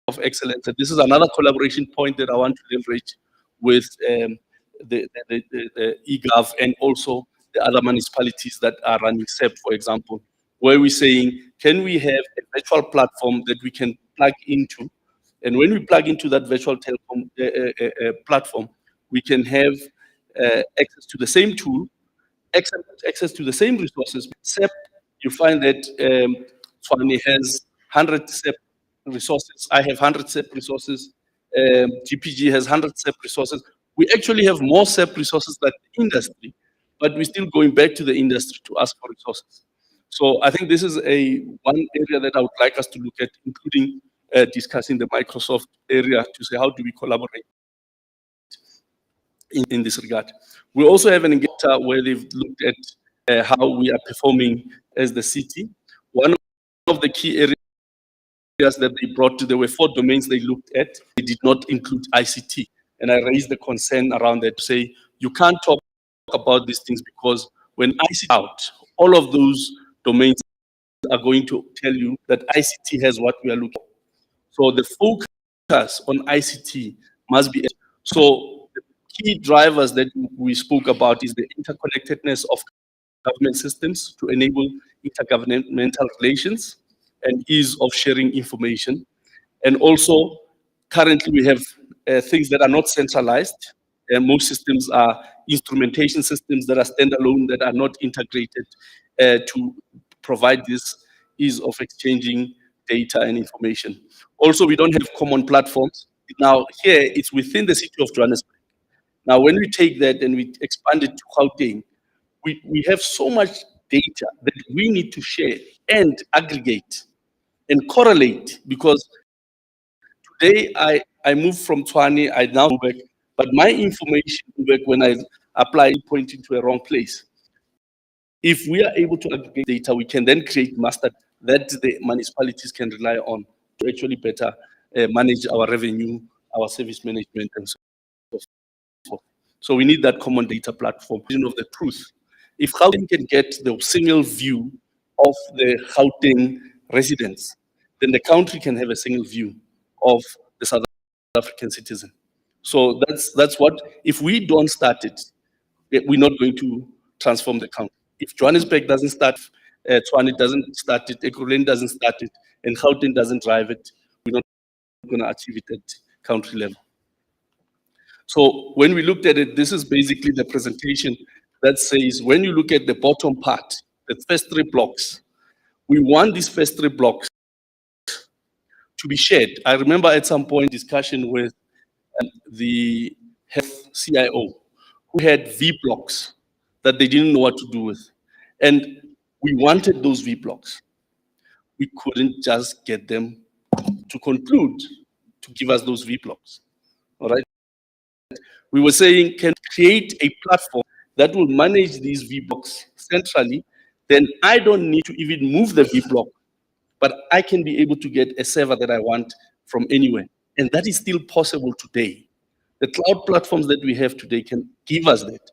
of Excellence. And this is another collaboration point that I want to leverage with the e-Gov and also the other municipalities that are running SEP, for example, where we're saying, can we have a virtual platform that we can plug into? And when we plug into that virtual telecom platform, we can have access to the same tool, access to the same resources. SEP, you find that Tshwane has 100 SEP resources. I have 100 SEP resources. GPG has 100 SEP resources. We actually have more SEP resources than the industry, but we're still going back to the industry to ask for resources. So I think this is one area that I would like us to look at, including discussing the Microsoft area to say, how do we collaborate in this regard? We also have an engagement where they've looked at how we are performing as the city. One of the key areas that they brought to, there were 4 domains they looked at. They did not include ICT. And I raised the concern around that to say, you can't talk about these things because when ICT out, all of those domains are going to tell you that ICT has what we are looking for. So the focus on ICT must be, so the key drivers that we spoke about is the interconnectedness of government systems to enable intergovernmental relations and ease of sharing information. And also, currently we have things that are not centralized, and most systems are instrumentation systems that are standalone, that are not integrated to provide this ease of exchanging data and information. Also, we don't have common platforms. Now, here, it's within the city of Johannesburg. Now, when we take that and we expand it to Gauteng, we have so much data that we need to share and aggregate and correlate, because today I moved from Tshwane, I now go back, but my information back when I apply pointing to a wrong place. If we are able to aggregate data, we can then create master that the municipalities can rely on to actually better manage our revenue, our service management, and so forth. So we need that common data platform of the truth. If Gauteng can get the single view of the Gauteng residents, then the country can have a single view of the South African citizen. So that's what, if we don't start it, we're not going to transform the country. If Johannesburg doesn't start, Tshwane doesn't start it, Ekurhuleni doesn't start it, and Gauteng doesn't drive it, we're not going to achieve it at country level. So when we looked at it, this is basically the presentation that says, when you look at the bottom part, the first 3 blocks, we want these first 3 blocks to be shared. I remember at some point discussion with the health CIO, who had V blocks that they didn't know what to do with. And we wanted those V blocks. We couldn't just get them to conclude to give us those V blocks. All right. We were saying, can create a platform that will manage these V blocks centrally, then I don't need to even move the V block, but I can be able to get a server that I want from anywhere. And that is still possible today. The cloud platforms that we have today can give us that.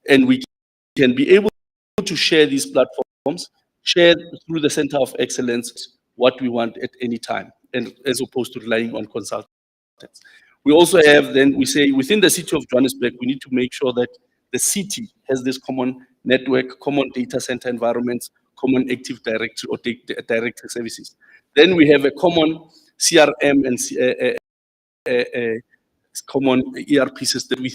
And we can be able to share these platforms, share through the Center of Excellence what we want at any time, and as opposed to relying on consultants. We also have, then we say, within the city of Johannesburg, we need to make sure that the city has this common network, common data center environments, common Active Directory or directory services. Then we have a common CRM and common ERP system we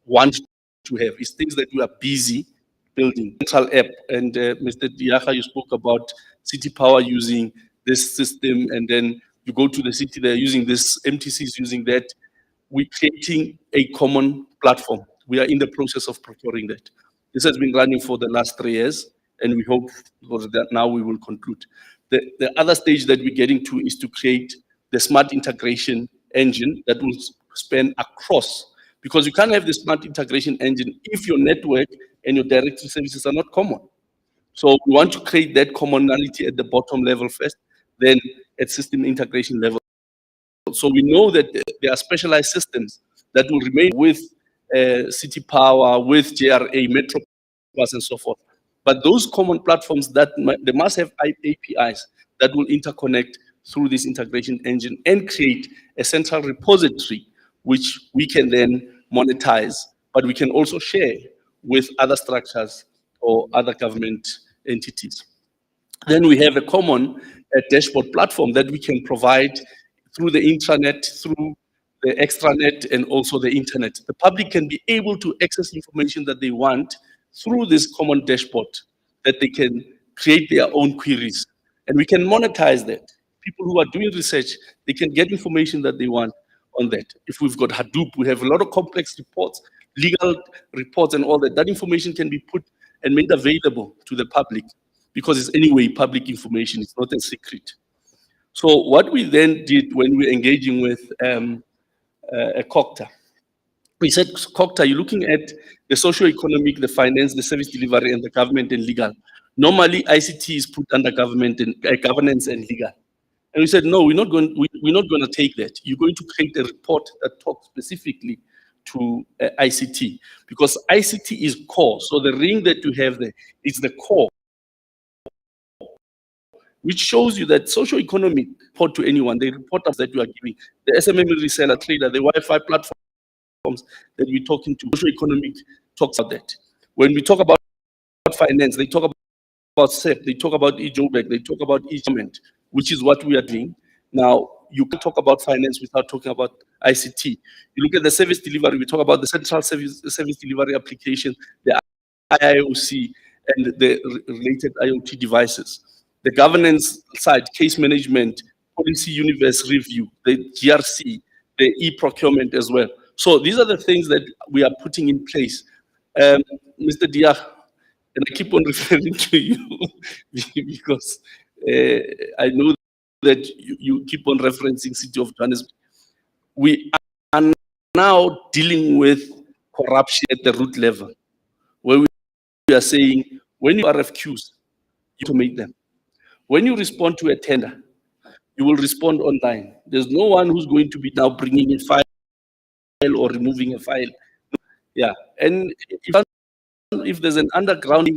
want to have. It's things that we are busy building. Central app, and Mr. Diaga, you spoke about City Power using this system, and then you go to the city, they're using this, MTC is using that. We're creating a common platform. We are in the process of procuring that. This has been running for the last 3 years, and we hope that now we will conclude. The other stage that we're getting to is to create the smart integration engine that will span across, because you can't have the smart integration engine if your network and your directory services are not common. So we want to create that commonality at the bottom level first, then at system integration level. So we know that there are specialized systems that will remain with City Power, with JRA, Metro Plus, and so forth. But those common platforms, they must have APIs that will interconnect through this integration engine and create a central repository, which we can then monetize, but we can also share with other structures or other government entities. Then we have a common dashboard platform that we can provide through the intranet, through the extranet, and also the internet. The public can be able to access information that they want through this common dashboard, that they can create their own queries. And we can monetize that. People who are doing research, they can get information that they want on that. If we've got Hadoop, we have a lot of complex reports, legal reports and all that. That information can be put and made available to the public, because it's anyway public information, it's not a secret. So what we then did when we were engaging with COGTA, we said, COGTA, you're looking at the socio-economic, the finance, the service delivery, and the government and legal. Normally, ICT is put under government and governance and legal. And we said, no, we're not going to take that. You're going to create a report that talks specifically to ICT, because ICT is core. So the ring that you have there is the core, which shows you that socio-economic report to anyone, the reporters that you are giving, the SMME reseller, trader, the Wi-Fi platforms that we're talking to, socio-economic talks about that. When we talk about finance, they talk about SEP, they talk about e-Joburg, they talk about e-government, which is what we are doing. Now, you can talk about finance without talking about ICT. You look at the service delivery, we talk about the central service delivery application, the IIOC, and the related IoT devices. The governance side, case management, policy universe review, the GRC, the e-procurement as well. So these are the things that we are putting in place. Mr. Diak, and I keep on referring to you because I know that you keep on referencing City of Johannesburg. We are now dealing with corruption at the root level, where we are saying, when you RFQs, you automate them. When you respond to a tender, you will respond online. There's no one who's going to be now bringing a file or removing a file. Yeah, and if there's an underground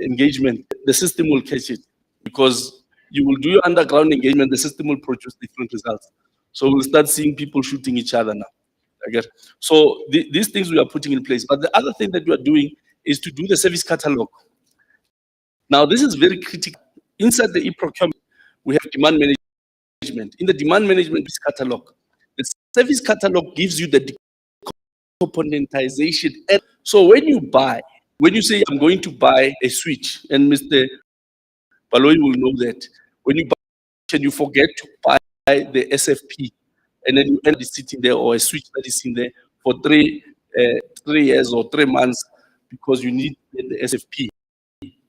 engagement, the system will catch it, because you will do your underground engagement, the system will produce different results. So we'll start seeing people shooting each other now. I guess. So these things we are putting in place. But the other thing that we are doing is to do the service catalog. Now, this is very critical. Inside the e-procurement, we have demand management. In the demand management catalog, the service catalog gives you the componentization. And so when you say, I'm going to buy a switch, and Mr. Baloyi will know that, when you buy and you forget to buy the SFP, and then you end up sitting there, or a switch that is in there for 3 years or 3 months because you need the SFP,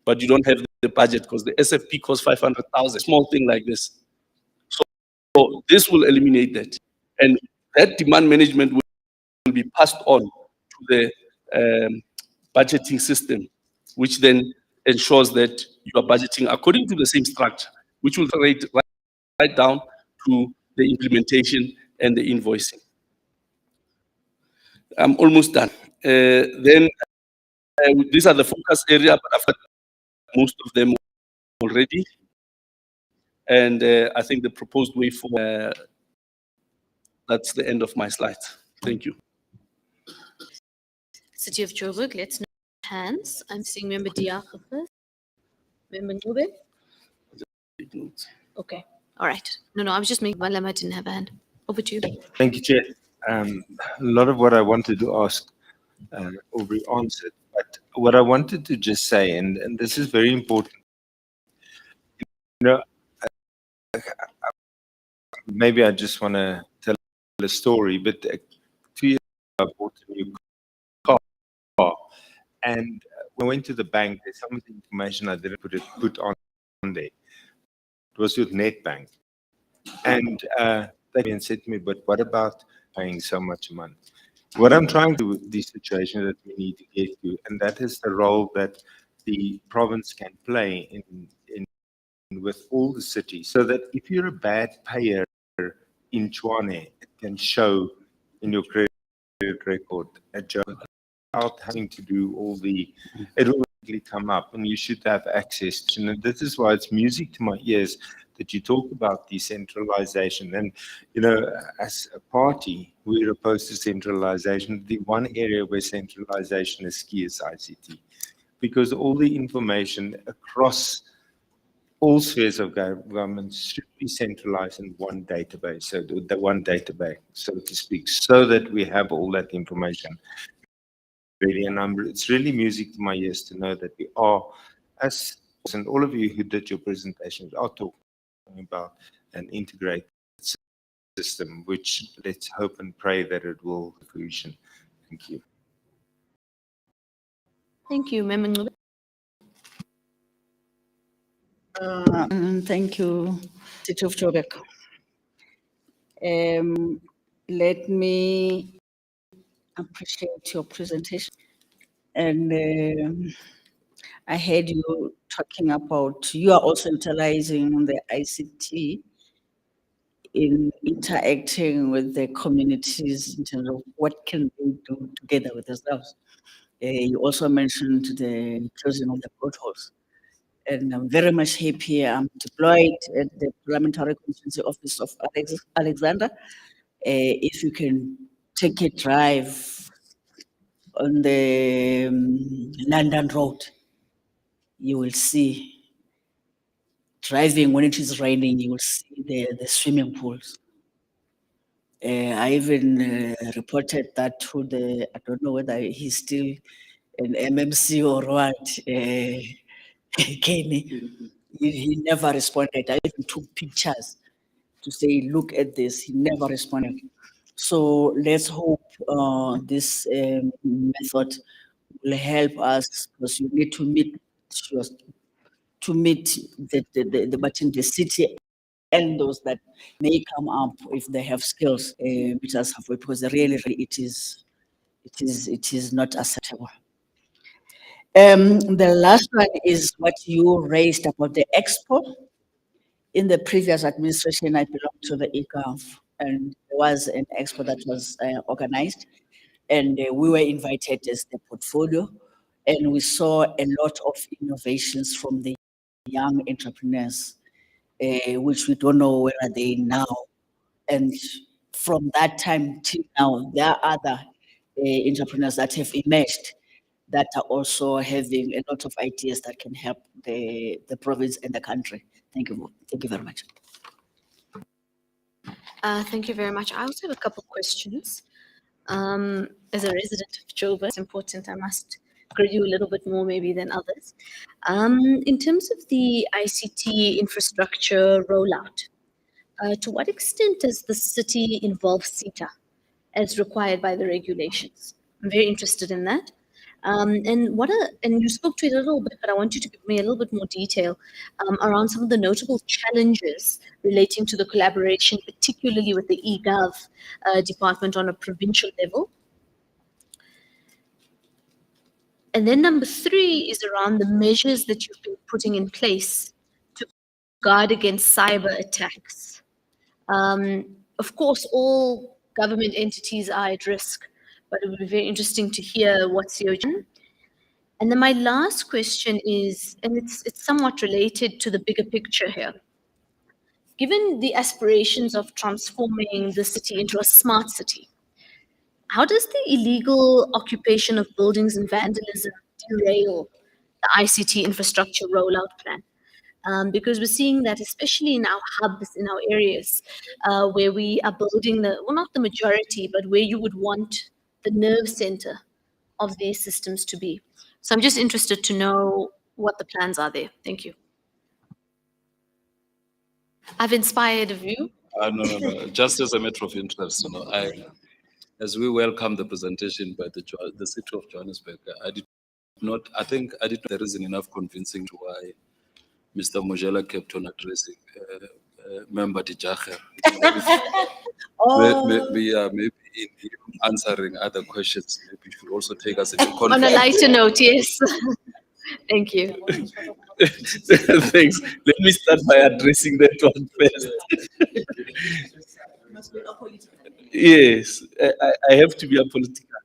but you don't have the budget because the SFP costs 500,000. Small thing like this. So this will eliminate that, and that demand management will be passed on to the budgeting system, which then ensures that you are budgeting according to the same structure, which will relate right down to the implementation and the invoicing. I'm almost done. Then these are the focus area, but I've got most of them already. And I think the proposed way forward, that's the end of my slides. Thank you. City of Joburg, let's know hands. I'm seeing Member Diaka first. Member Njube? Okay, all right. No, I was just making Malama didn't have a hand. Over to you. Thank you, Chair. A lot of what I wanted to ask will be answered, but what I wanted to just say, and this is very important, maybe I just want to tell a story, but 2 years ago, I bought a new car, and when I went to the bank, there's some of the information I didn't put on there. It was with Netbank, and they said to me, but what about paying so much money? What I'm trying to do with this situation that we need to get to, and that is the role that the province can play in with all the cities, so that if you're a bad payer in Tshwane, it can show in your credit record at Joburg without having to do all the, it will really come up, and you should have access to. And this is why it's music to my ears that you talk about decentralization. And, as a party, we're opposed to centralization. The one area where centralization is key is ICT, because all the information across all spheres of government should be centralized in one database, so the one database, so to speak, so that we have all that information ready. And it's really music to my ears to know that we are, as and all of you who did your presentations, are talking about an integrated system, which let's hope and pray that it will fruition. Thank you. Thank you, Member Njube. Thank you, City of Joburg. Let me appreciate your presentation. And I heard you talking about, you are also utilizing the ICT in interacting with the communities in terms of what can they do together with themselves. You also mentioned the closing of the potholes. And I'm very much happy. I'm deployed at the Parliamentary Constituency Office of Alexander. If you can take a drive on the London Road, you will see, driving when it is raining, you will see the swimming pools. I even reported that to I don't know whether he's still an MMC or what, Kenny. He never responded. I even took pictures to say, look at this. He never responded. So let's hope this method will help us, because you need to meet the button, the city, and those that may come up if they have skills, which are halfway, because really it is not acceptable. The last one is what you raised about the expo. In the previous administration, I belonged to the e-Gov, and there was an expo that was organized, and we were invited as the portfolio, and we saw a lot of innovations from the young entrepreneurs. which we don't know where are they now. And from that time till now, there are other entrepreneurs that have emerged that are also having a lot of ideas that can help the province and the country. Thank you. Thank you very much. Thank you very much. I also have a couple of questions. As a resident of Joburg, it's important. I must grill you a little bit more maybe than others. In terms of the ICT infrastructure rollout, to what extent does the city involve SITA as required by the regulations? I'm very interested in that. And you spoke to it a little bit, but I want you to give me a little bit more detail around some of the notable challenges relating to the collaboration, particularly with the e-Gov department on a provincial level. And then number 3 is around the measures that you've been putting in place to guard against cyber attacks. Of course, all government entities are at risk, but it would be very interesting to hear what's your vision. And then my last question is, and it's somewhat related to the bigger picture here. Given the aspirations of transforming the city into a smart city, how does the illegal occupation of buildings and vandalism derail the ICT infrastructure rollout plan? Because we're seeing that especially in our hubs, in our areas, where we are building not the majority, but where you would want the nerve center of their systems to be. So I'm just interested to know what the plans are there. Thank you. I've inspired of you. No. Just as a matter of interest, as we welcome the presentation by the city of Johannesburg, I think there isn't enough convincing to why Mr. Mojela kept on addressing Member Dijacher. Maybe in answering other questions, maybe you should also take us into context. On a lighter note, yes. Thank you. Thanks. Let me start by addressing that one first. Yes, I have to be apolitical.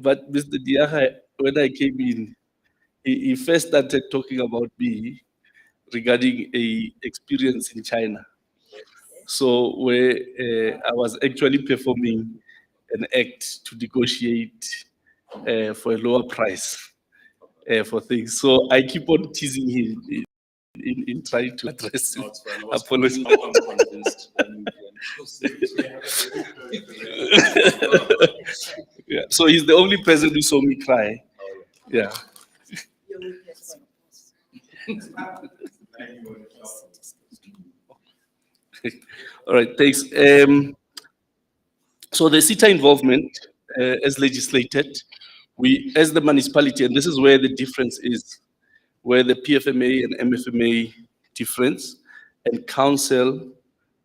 But Mr. Diaha, when I came in, he first started talking about me regarding a experience in China. So where I was actually performing an act to negotiate for a lower price for things. So I keep on teasing him in trying to address it. Apologies. Yeah. So he's the only person who saw me cry. Yeah. All right, thanks. So the SITA involvement, as legislated, we, as the municipality, and this is where the difference is, where the PFMA and MFMA difference, and council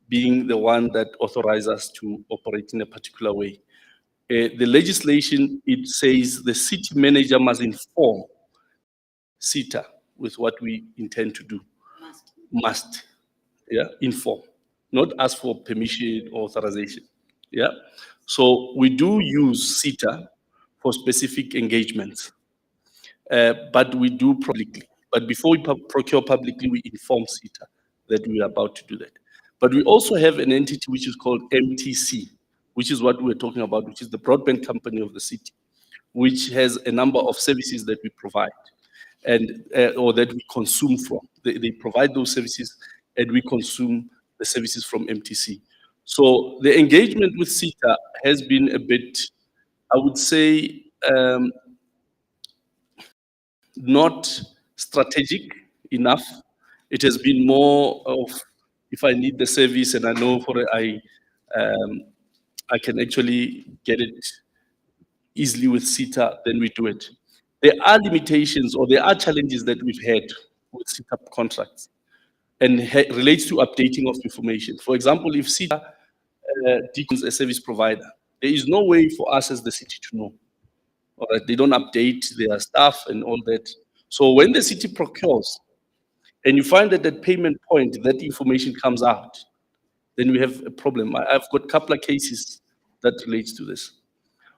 being the one that authorizes us to operate in a particular way. The legislation, it says the city manager must inform SITA with what we intend to do. Must, yeah, inform, not ask for permission or authorization, yeah. So we do use SITA for specific engagements, but we do publicly. But before we procure publicly, we inform SITA that we are about to do that. But we also have an entity which is called MTC, which is what we're talking about, which is the broadband company of the city, which has a number of services that we provide and or that we consume from. They provide those services and we consume the services from MTC. So the engagement with SITA has been a bit, I would say, not strategic enough. It has been more of, if I need the service and I know I can actually get it easily with SITA, then we do it. There are limitations or there are challenges that we've had with SITA contracts and relates to updating of information. For example, if SITA becomes a service provider, there is no way for us as the city to know. All right, they don't update their staff and all that. So when the city procures and you find that at payment point, that information comes out, then we have a problem. I've got a couple of cases that relates to this.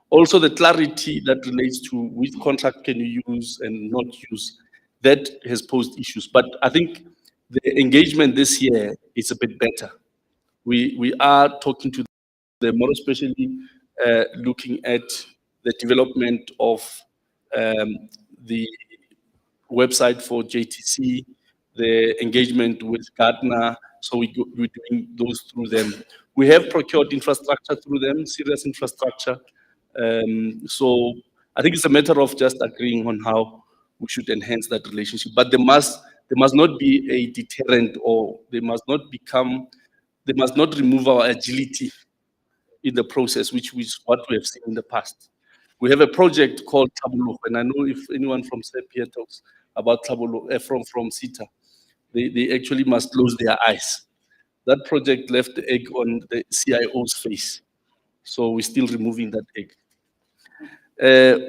Also the clarity that relates to which contract can you use and not use, that has posed issues. But I think the engagement this year is a bit better. We are talking to them, more especially looking at the development of the website for JTC, the engagement with Gartner. So we're doing those through them. We have procured infrastructure through them, serious infrastructure. So I think it's a matter of just agreeing on how we should enhance that relationship. But there must not be a deterrent, or they must not remove our agility in the process, which is what we have seen in the past. We have a project called Tabolo, and I know if anyone from SEP here talks about Tabolo, from SITA, they actually must close their eyes. That project left the egg on the CIO's face. So we're still removing that egg.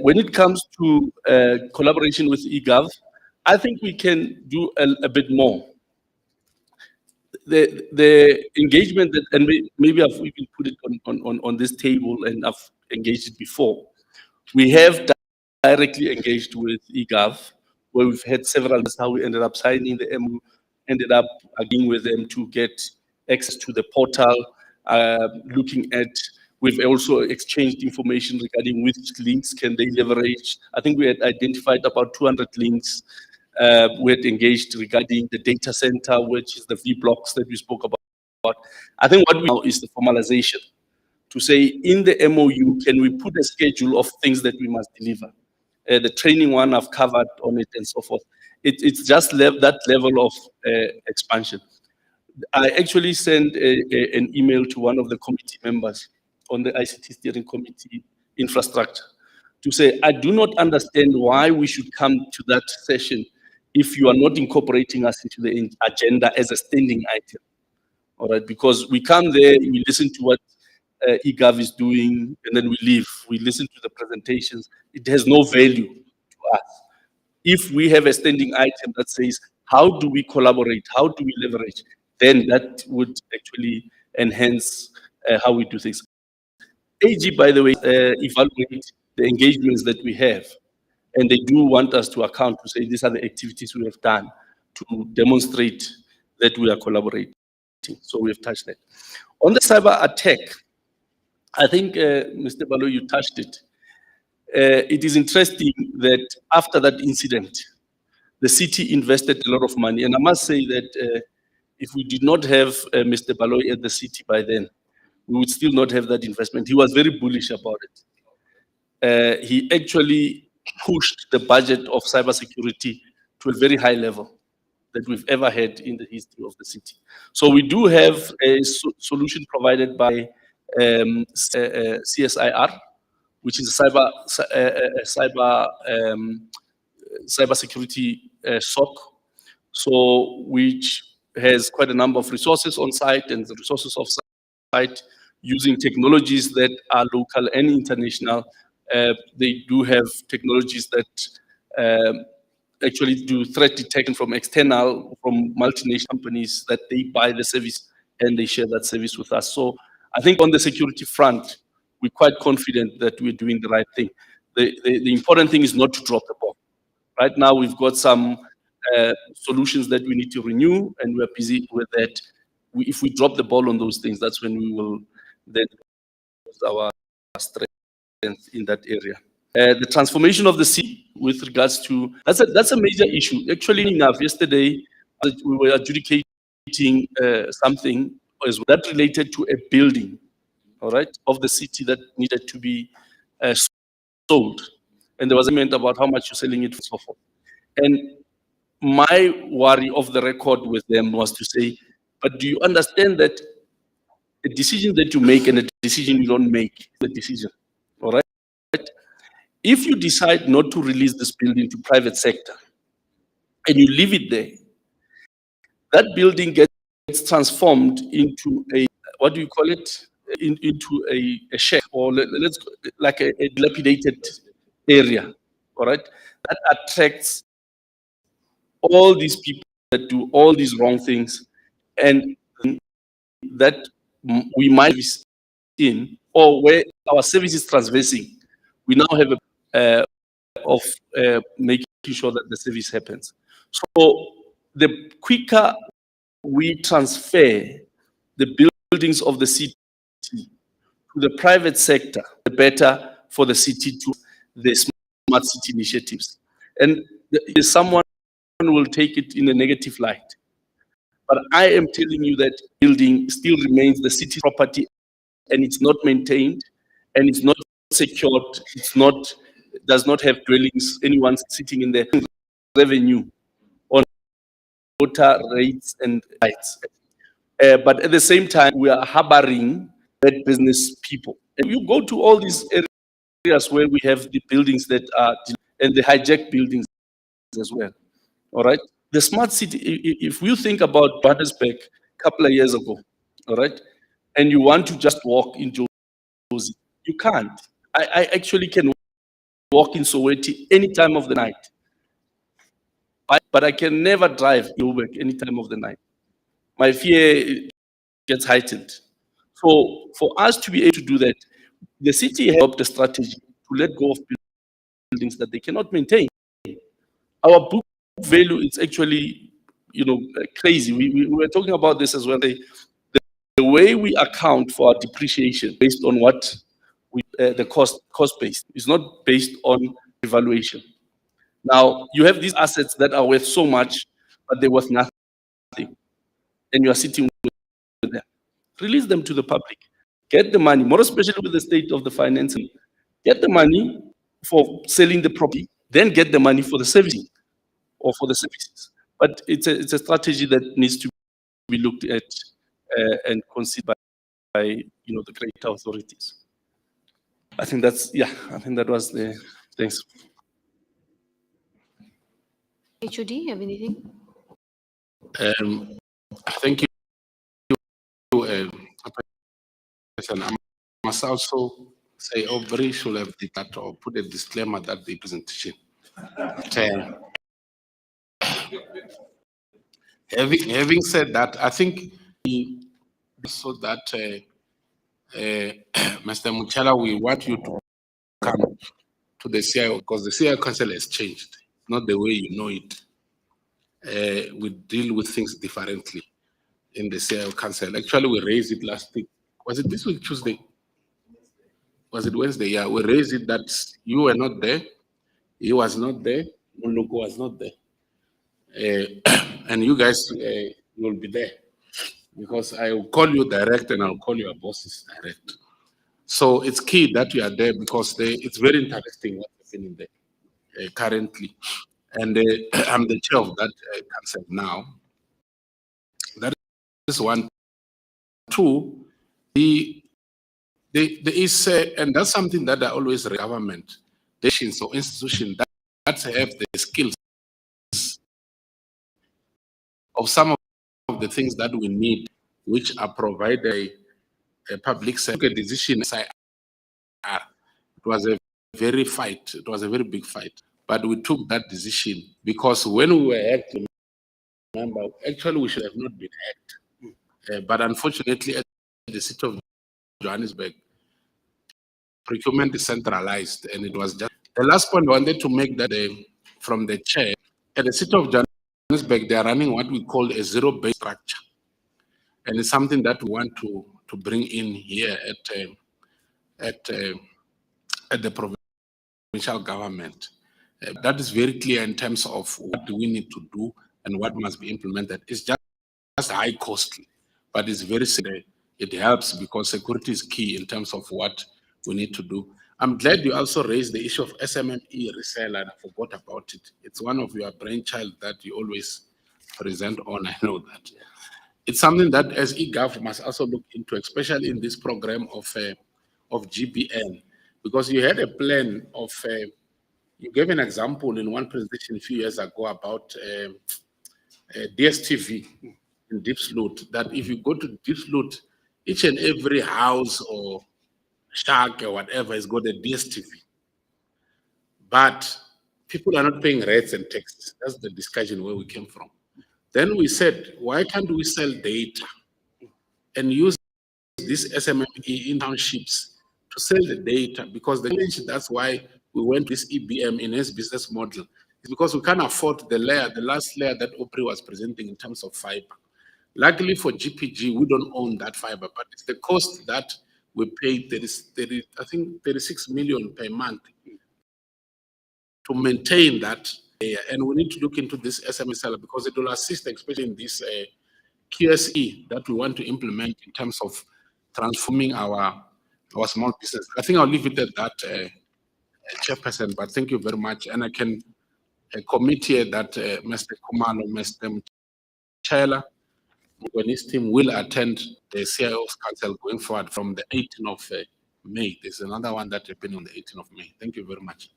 When it comes to collaboration with e-Gov, I think we can do a bit more. The engagement that, and maybe I've even put it on this table and I've engaged it before. We have directly engaged with e-Gov, where we've had several, that's how we ended up signing the MOU, ended up agreeing with them to get access to the portal, looking at, we've also exchanged information regarding which links can they leverage. I think we had identified about 200 links. We had engaged regarding the data center, which is the V blocks that we spoke about. I think what we now is the formalization to say in the MOU, can we put a schedule of things that we must deliver? The training one I've covered on it and so forth. It's just that level of expansion. I actually sent an email to one of the committee members on the ICT steering committee infrastructure to say, I do not understand why we should come to that session if you are not incorporating us into the agenda as a standing item. All right, because we come there, we listen to what e-Gov is doing, and then we leave. We listen to the presentations. It has no value to us. If we have a standing item that says, how do we collaborate? How do we leverage? Then that would actually enhance how we do things. AG, by the way, evaluate the engagements that we have. And they do want us to account to say, these are the activities we have done to demonstrate that we are collaborating. So we have touched that. On the cyber attack, I think, Mr. Balo, you touched it. It is interesting that after that incident, the city invested a lot of money. And I must say that if we did not have Mr. Balo at the city by then, we would still not have that investment. He was very bullish about it. He actually pushed the budget of cybersecurity to a very high level that we've ever had in the history of the city. So we do have a solution provided by CSIR, which is a cybersecurity SOC, so which has quite a number of resources on site, and the resources off site using technologies that are local and international. They do have technologies that actually do threat detection from external, from multinational companies that they buy the service and they share that service with us. So I think on the security front, we're quite confident that we're doing the right thing. The important thing is not to drop the ball. Right now, we've got some solutions that we need to renew, and we're busy with that. If we drop the ball on those things, that's when we will then lose our strength in that area. The transformation of the city with regards to, that's a major issue. Actually enough, yesterday, we were adjudicating something that related to a building, all right, of the city that needed to be sold. And there was a comment about how much you're selling it for, so forth. And my worry of the record with them was to say, but do you understand that a decision that you make and a decision you don't make is a decision, all right? If you decide not to release this building to private sector and you leave it there, that building gets transformed into a, what do you call it? Into a shack, or let's like a dilapidated area, all right? That attracts all these people that do all these wrong things, and that we might be in, or where our service is transversing, we now have a of making sure that the service happens. So the quicker we transfer the buildings of the city to the private sector, the better for the city to the smart city initiatives. And someone will take it in a negative light. But I am telling you that building still remains the city property, and it's not maintained, and it's not secured, does not have dwellings, anyone sitting in there, revenue on water rates and rights. But at the same time, we are harboring bad business people. And you go to all these areas where we have the buildings that are, and the hijacked buildings as well. All right. The smart city, if you think about Johannesburg a couple of years ago, all right, and you want to just walk in Jozi, you can't. I actually can walk in Soweto any time of the night. But I can never drive in Joburg any time of the night. My fear gets heightened. So for us to be able to do that, the city has adopted a strategy to let go of buildings that they cannot maintain. Our book value is actually, crazy. We were talking about this as well. The way we account for our depreciation based on what the cost base is not based on evaluation. Now, you have these assets that are worth so much, but they're worth nothing. And you are sitting with them. Release them to the public. Get the money, more especially with the state of the financing. Get the money for selling the property, then get the money for the servicing or for the services. But it's a strategy that needs to be looked at and considered by the greater authorities. I think that was the thanks. HOD, you have anything? Thank you. I must also say, Aubrey should have did that or put a disclaimer that the presentation. Having said that, I think so that Mr. Muchala, we want you to come to the CIO because the CIO Council has changed, not the way you know it. We deal with things differently in the CIO Council. Actually, we raised it last week. Was it this week, Tuesday? Was it Wednesday? Yeah, we raised it that you were not there. He was not there. Muluko was not there. And you guys will be there because I will call you direct and I'll call your bosses direct. So it's key that you are there because it's very interesting what's happening there currently. And I'm the chair of that council now. That is one. Two, there is, and that's something that I always government, nations or institutions that have the skills of some of the things that we need, which are provided a public sector decision. It was a very big fight, but we took that decision because when we were hacked, remember, actually we should have not been hacked. But unfortunately, at the city of Johannesburg, procurement is centralized, and it was just the last point I wanted to make that from the chair at the city of Johannesburg, they are running what we call a zero-based structure, and it's something that we want to bring in here at the provincial government. That is very clear in terms of what do we need to do and what must be implemented. It's just high costly, but it's very serious. It helps because security is key in terms of what we need to do. I'm glad you also raised the issue of SMME resale, and I forgot about it. It's one of your brainchild that you always present on, I know that. It's something that as e-Gov must also look into, especially in this program of GBN, because you had a plan of, you gave an example in one presentation a few years ago about DSTV in Deep Sloot, that if you go to Deep Sloot, each and every house or shack or whatever has got a DSTV. But people are not paying rates and taxes. That's the discussion where we came from. Then we said, why can't we sell data and use these SMME in townships to sell the data? Because that's why we went this EBM in its business model. It's because we can't afford the last layer that Aubrey was presenting in terms of fiber. Luckily for GPG, we don't own that fiber, but it's the cost that we pay. I think 36 million per month to maintain that. And we need to look into this SMSL because it will assist, especially in this QSE that we want to implement in terms of transforming our small business. I think I'll leave it at that, Chairperson, but thank you very much. And I can commit here that Mr. Kumalo, Mr. Chela, and his team will attend the CIO's Council going forward from the 18th of May. There's another one that happened on the 18th of May. Thank you very much.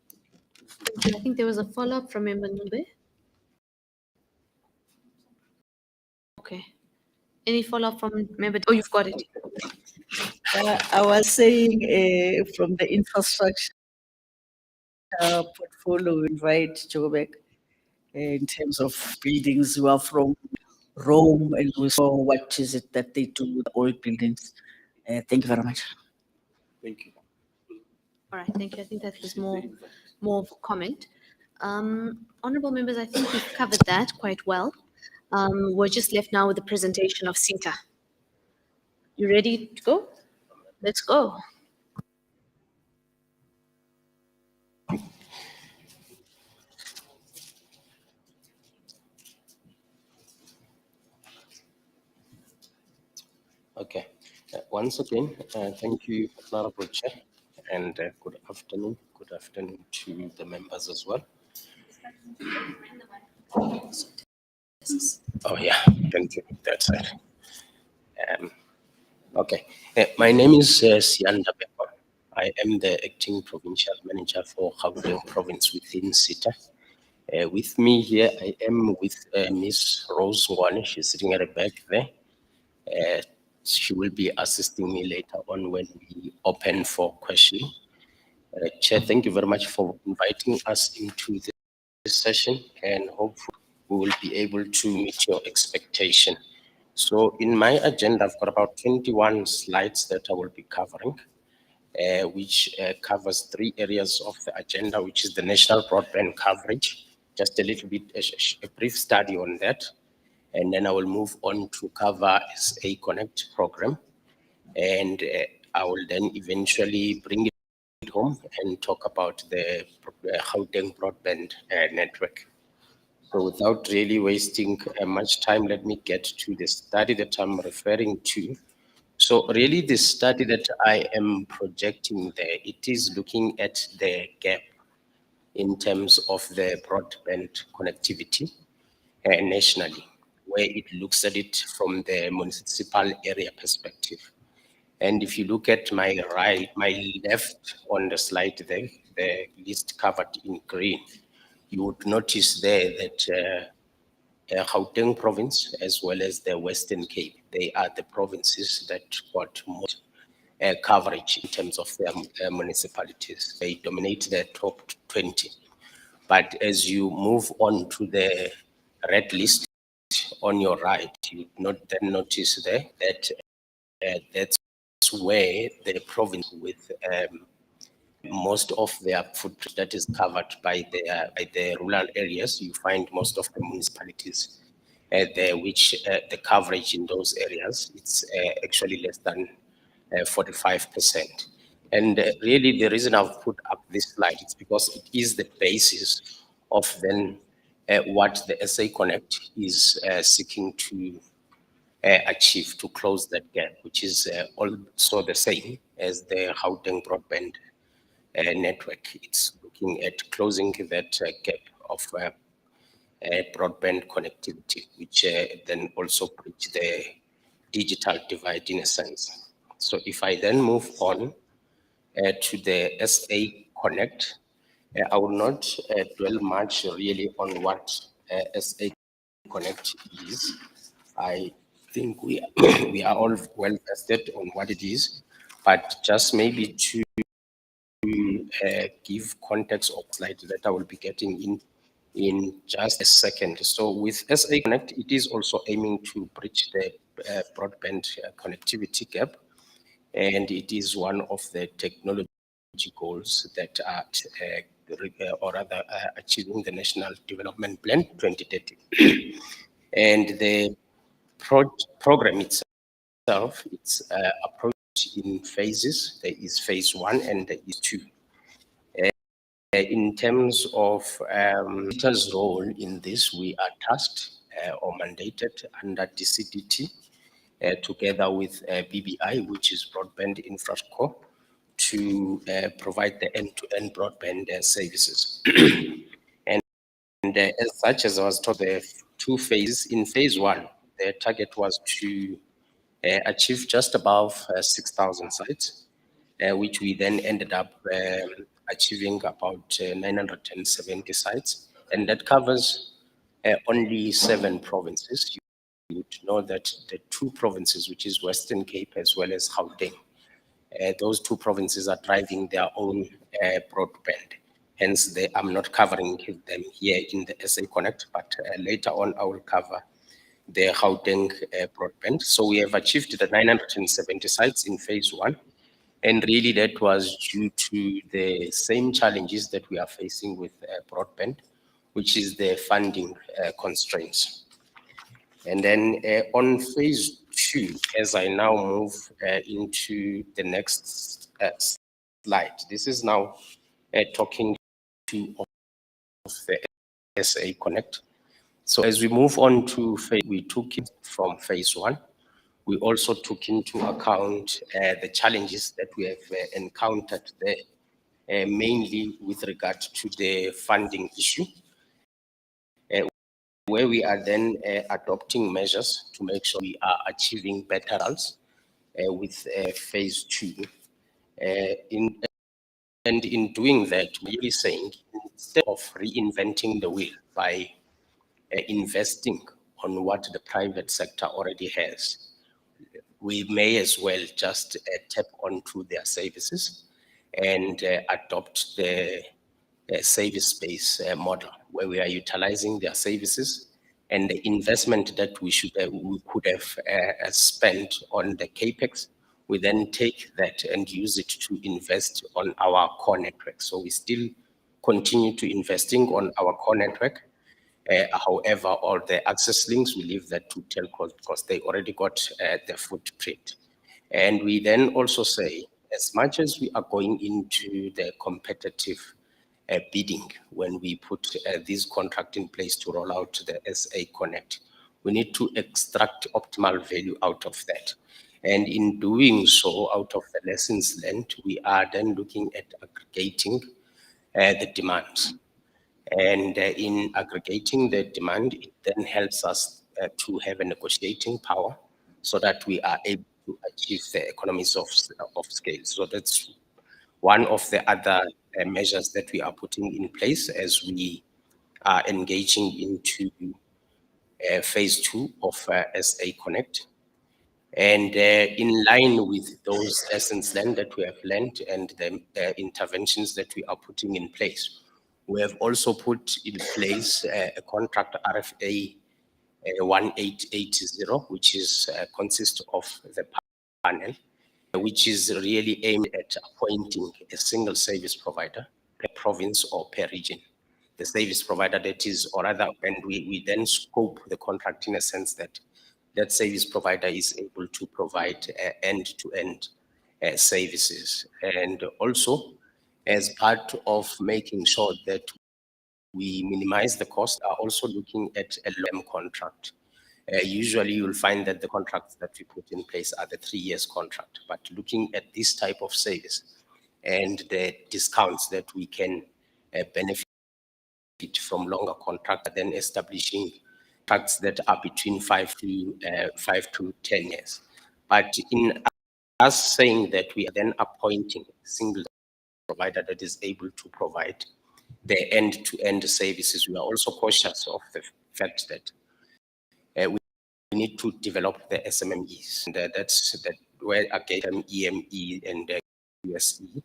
I think there was a follow-up from Member Nube. Okay. Any follow-up from Member? Oh, you've got it. I was saying from the infrastructure portfolio, we invite Joburg in terms of buildings. We are from Rome and we saw what is it that they do with old buildings. Thank you very much. Thank you. All right, thank you. I think that was more of a comment. Honorable members, I think we've covered that quite well. We're just left now with the presentation of SITA. You ready to go? Let's go. Okay. Once again, thank you, Honorable Chair, and good afternoon. Good afternoon to the members as well. Oh yeah, thank you. That's it. Okay. My name is Sianda Beko. I am the acting provincial manager for Gauteng province within SITA. With me here, I am with Ms. Rose Ngwane. She's sitting at the back there. She will be assisting me later on when we open for questioning. Chair, thank you very much for inviting us into this session, and hopefully we will be able to meet your expectation. So in my agenda, I've got about 21 slides that I will be covering, which covers 3 areas of the agenda, which is the national broadband coverage, just a little bit, a brief study on that. And then I will move on to cover SA Connect program. And I will then eventually bring it home and talk about the Gauteng broadband network. So without really wasting much time, let me get to the study that I'm referring to. So really the study that I am projecting there, it is looking at the gap in terms of the broadband connectivity nationally, where it looks at it from the municipal area perspective. And if you look at my left on the slide there, the list covered in green, you would notice there that Gauteng province, as well as the Western Cape, they are the provinces that got more coverage in terms of their municipalities. They dominate the top 20. But as you move on to the red list on your right, you then notice there that that's where the province with most of their footprint that is covered by the rural areas. You find most of the municipalities there, which the coverage in those areas, it's actually less than 45%. And really the reason I've put up this slide is because it is the basis of then what the SA Connect is seeking to achieve to close that gap, which is also the same as the Gauteng broadband network. It's looking at closing that gap of broadband connectivity, which then also bridge the digital divide in a sense. So if I then move on to the SA Connect, I will not dwell much really on what SA Connect is. I think we are all well vested on what it is, but just maybe to give context of slide that I will be getting in just a second. So with SA Connect, it is also aiming to bridge the broadband connectivity gap, and it is one of the technology goals that are or rather achieving the National Development Plan 2030. And the program itself, it's approached in phases. There is phase 1 and there is 2. In terms of SITA's role in this, we are tasked or mandated under DCDT together with BBI, which is Broadband Infrastructure, to provide the end-to-end broadband services. And as such, as I was told, there are 2 phases. In phase 1, the target was to achieve just above 6,000 sites, which we then ended up achieving about 970 sites. And that covers only 7 provinces. You would know that the 2 provinces, which is Western Cape as well as Gauteng, those 2 provinces are driving their own broadband. Hence, I'm not covering them here in the SA Connect, but later on I will cover the Gauteng broadband. So we have achieved the 970 sites in phase 1. And really that was due to the same challenges that we are facing with broadband, which is the funding constraints. And then on phase 2, as I now move into the next slide, this is now talking to the SA Connect. So as we move on to phase, we took it from phase 1. We also took into account the challenges that we have encountered there, mainly with regard to the funding issue, where we are then adopting measures to make sure we are achieving better results with phase 2. And in doing that, we're really saying, instead of reinventing the wheel by investing on what the private sector already has, we may as well just tap onto their services and adopt the service-based model, where we are utilizing their services, and the investment that we could have spent on the capex, we then take that and use it to invest on our core network. So we still continue to investing on our core network. However, all the access links, we leave that to telcos because they already got the footprint. And we then also say, as much as we are going into the competitive bidding, when we put this contract in place to roll out the SA Connect, we need to extract optimal value out of that. And in doing so, out of the lessons learned, we are then looking at aggregating the demands. And in aggregating the demand, it then helps us to have a negotiating power so that we are able to achieve the economies of scale. So that's one of the other measures that we are putting in place as we are engaging into phase 2 of SA Connect. And in line with those lessons learned that we have learned and the interventions that we are putting in place, we have also put in place a contract RFA 1880, which is consists of the panel, which is really aimed at appointing a single service provider per province or per region. The service provider that is, or rather, and we then scope the contract in a sense that that service provider is able to provide end-to-end services. And also, as part of making sure that we minimize the cost, are also looking at a long contract. Usually you'll find that the contracts that we put in place are the 3 years contract, but looking at this type of service and the discounts that we can benefit from longer contract, then establishing contracts that are between 5 to 10 years. But in us saying that we are then appointing a single provider that is able to provide the end-to-end services, we are also cautious of the fact that we need to develop the SMMEs. And that's where again EME and USE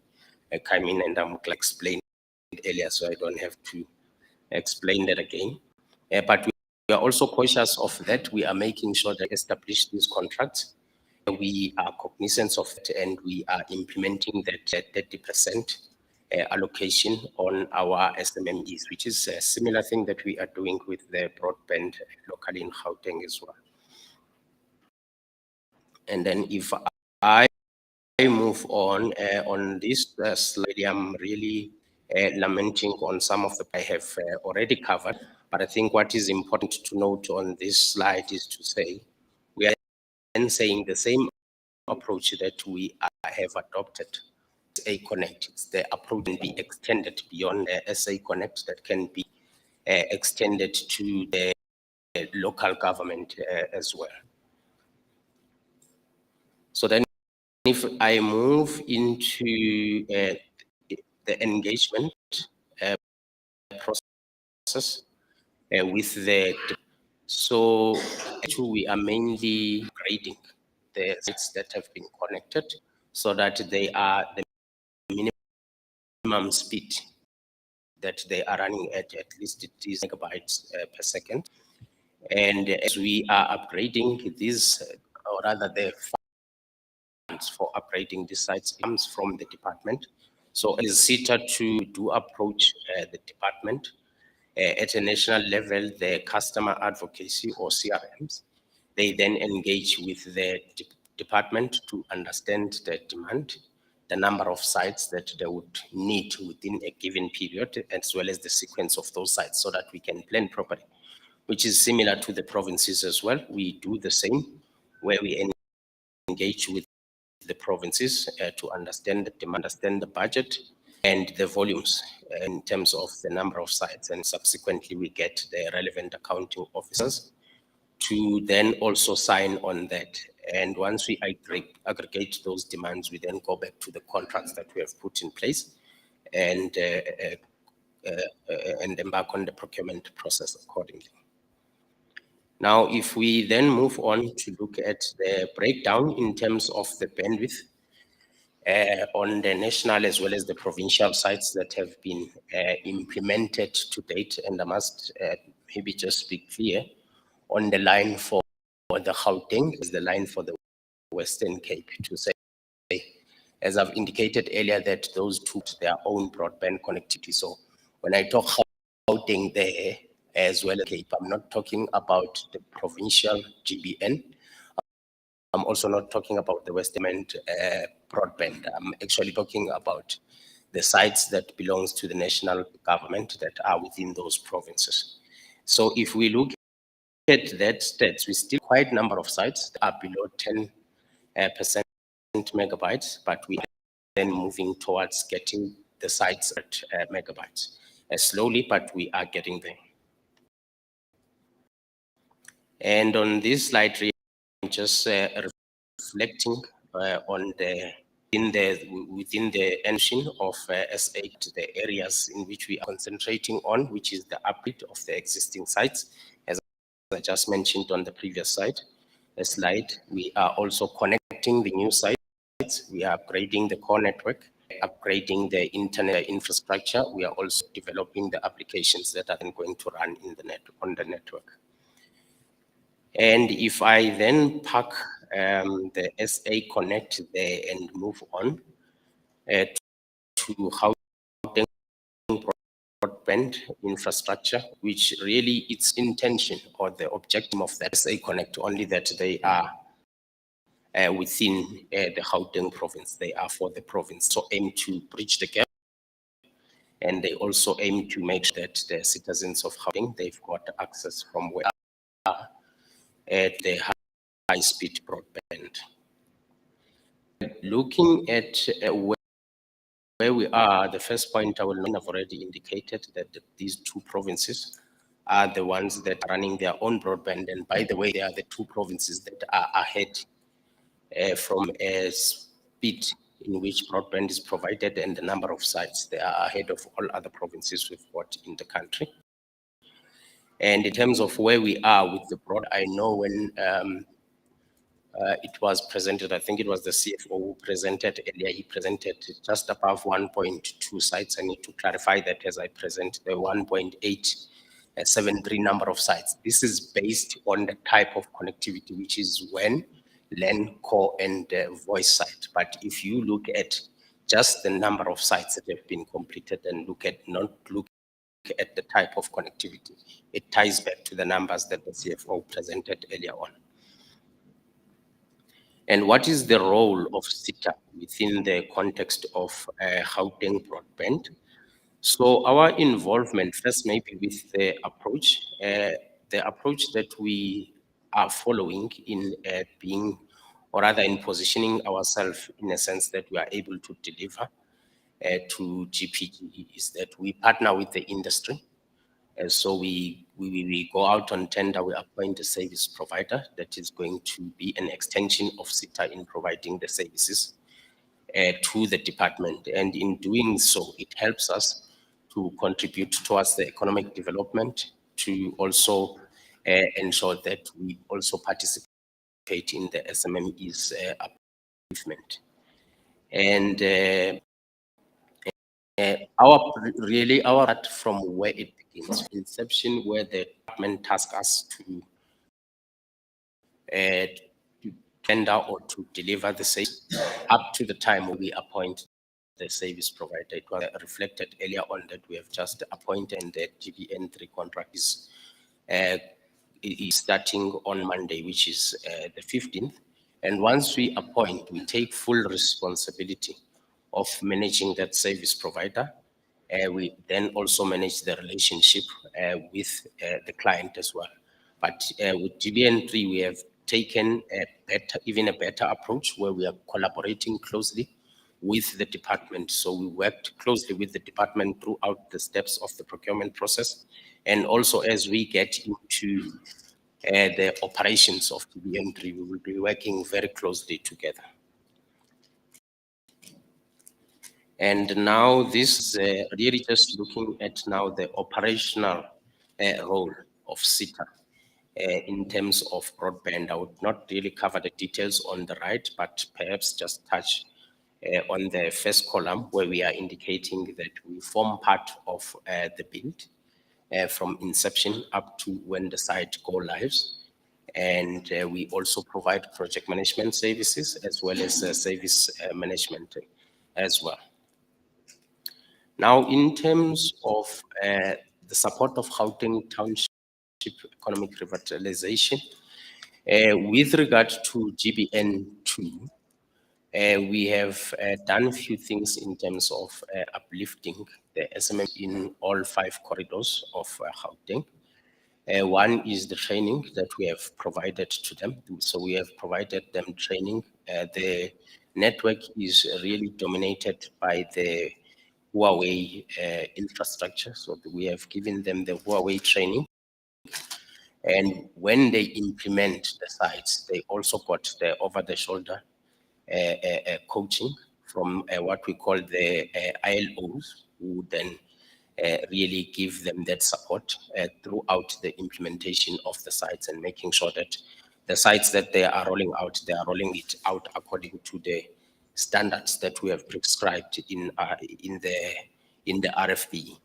come in, and I'm explained earlier, so I don't have to explain that again. But we are also cautious of that. We are making sure that we establish these contracts. We are cognizant of it, and we are implementing that 30% allocation on our SMMEs, which is a similar thing that we are doing with the broadband locally in Gauteng as well. And then if I move on this slide, I'm really lamenting on some of the I have already covered, but I think what is important to note on this slide is to say we are then saying the same approach that we have adopted. SA Connect, the approach can be extended beyond the SA Connect, that can be extended to the local government as well. So then if I move into the engagement process with the, so actually we are mainly grading the sites that have been connected so that they are the minimum speed that they are running at least it is megabytes per second. And as we are upgrading these, or rather the funds for upgrading these sites comes from the department. So as SITA to do approach the department at a national level, the customer advocacy or CRMs, they then engage with the department to understand the demand, the number of sites that they would need within a given period, as well as the sequence of those sites so that we can plan properly, which is similar to the provinces as well. We do the same, where we engage with the provinces to understand the demand, understand the budget and the volumes in terms of the number of sites, and subsequently we get the relevant accounting officers to then also sign on that. And once we aggregate those demands, we then go back to the contracts that we have put in place and embark on the procurement process accordingly. Now, if we then move on to look at the breakdown in terms of the bandwidth on the national as well as the provincial sites that have been implemented to date, and I must maybe just be clear, on the line for the Gauteng is the line for the Western Cape, to say, as I've indicated earlier, that those two their own broadband connectivity. So when I talk Gauteng there as well as Cape, I'm not talking about the provincial GBN. I'm also not talking about the Western broadband. I'm actually talking about the sites that belongs to the national government that are within those provinces. So if we look at that stats, we still quite a number of sites that are below 10% megabytes, but we are then moving towards getting the sites at megabytes. Slowly, but we are getting there. And on this slide, I'm just reflecting on within the engine of S8, the areas in which we are concentrating on, which is the upgrade of the existing sites. As I just mentioned on the previous slide, we are also connecting the new sites. We are upgrading the core network, upgrading the internet infrastructure. We are also developing the applications that are then going to run in the on the network. And if I then pack the SA Connect there and move on to how broadband infrastructure, which really its intention or the objective of the SA Connect, only that they are within the Gauteng province. They are for the province, so aim to bridge the gap. And they also aim to make sure that the citizens of Gauteng, they've got access from where they are at the high-speed broadband. Looking at where we are, the first point I will have already indicated that these two provinces are the ones that are running their own broadband. And by the way, they are the two provinces that are ahead from a speed in which broadband is provided and the number of sites. They are ahead of all other provinces we've got in the country. And in terms of where we are with the broad, I know when it was presented, I think it was the CFO who presented earlier, he presented just above 1.2 sites. I need to clarify that as I present the 1.873 number of sites. This is based on the type of connectivity, which is WAN, LAN, core, and voice site. But if you look at just the number of sites that have been completed and look at the type of connectivity, it ties back to the numbers that the CFO presented earlier on. And what is the role of SITA within the context of Gauteng broadband? So our involvement first maybe with the approach that we are following in being, or rather in positioning ourselves in a sense that we are able to deliver to GPG is that we partner with the industry. So we go out on tender, we appoint a service provider that is going to be an extension of SITA in providing the services to the department. And in doing so, it helps us to contribute towards the economic development, to also ensure that we also participate in the SMME's achievement. And our from where it begins, inception, where the department tasked us to tender or to deliver the service up to the time we appoint the service provider. It was reflected earlier on that we have just appointed, and the GBN3 contract is starting on Monday, which is the 15th. And once we appoint, we take full responsibility of managing that service provider. We then also manage the relationship with the client as well. But with GBN3, we have taken even a better approach where we are collaborating closely with the department. So we worked closely with the department throughout the steps of the procurement process. And also as we get into the operations of GBN3, we will be working very closely together. And now this is really just looking at now the operational role of SITA in terms of broadband. I would not really cover the details on the right, but perhaps just touch on the first column where we are indicating that we form part of the build from inception up to when the site go lives. And we also provide project management services as well as service management as well. Now, in terms of the support of Gauteng Township economic revitalization, with regard to GBN2, we have done a few things in terms of uplifting the SMM in all 5 corridors of Gauteng. One is the training that we have provided to them. So we have provided them training. The network is really dominated by the Huawei infrastructure. So we have given them the Huawei training. And when they implement the sites, they also got the over-the-shoulder coaching from what we call the ILOs, who then really give them that support throughout the implementation of the sites and making sure that the sites that they are rolling out, they are rolling it out according to the standards that we have prescribed in the RFP.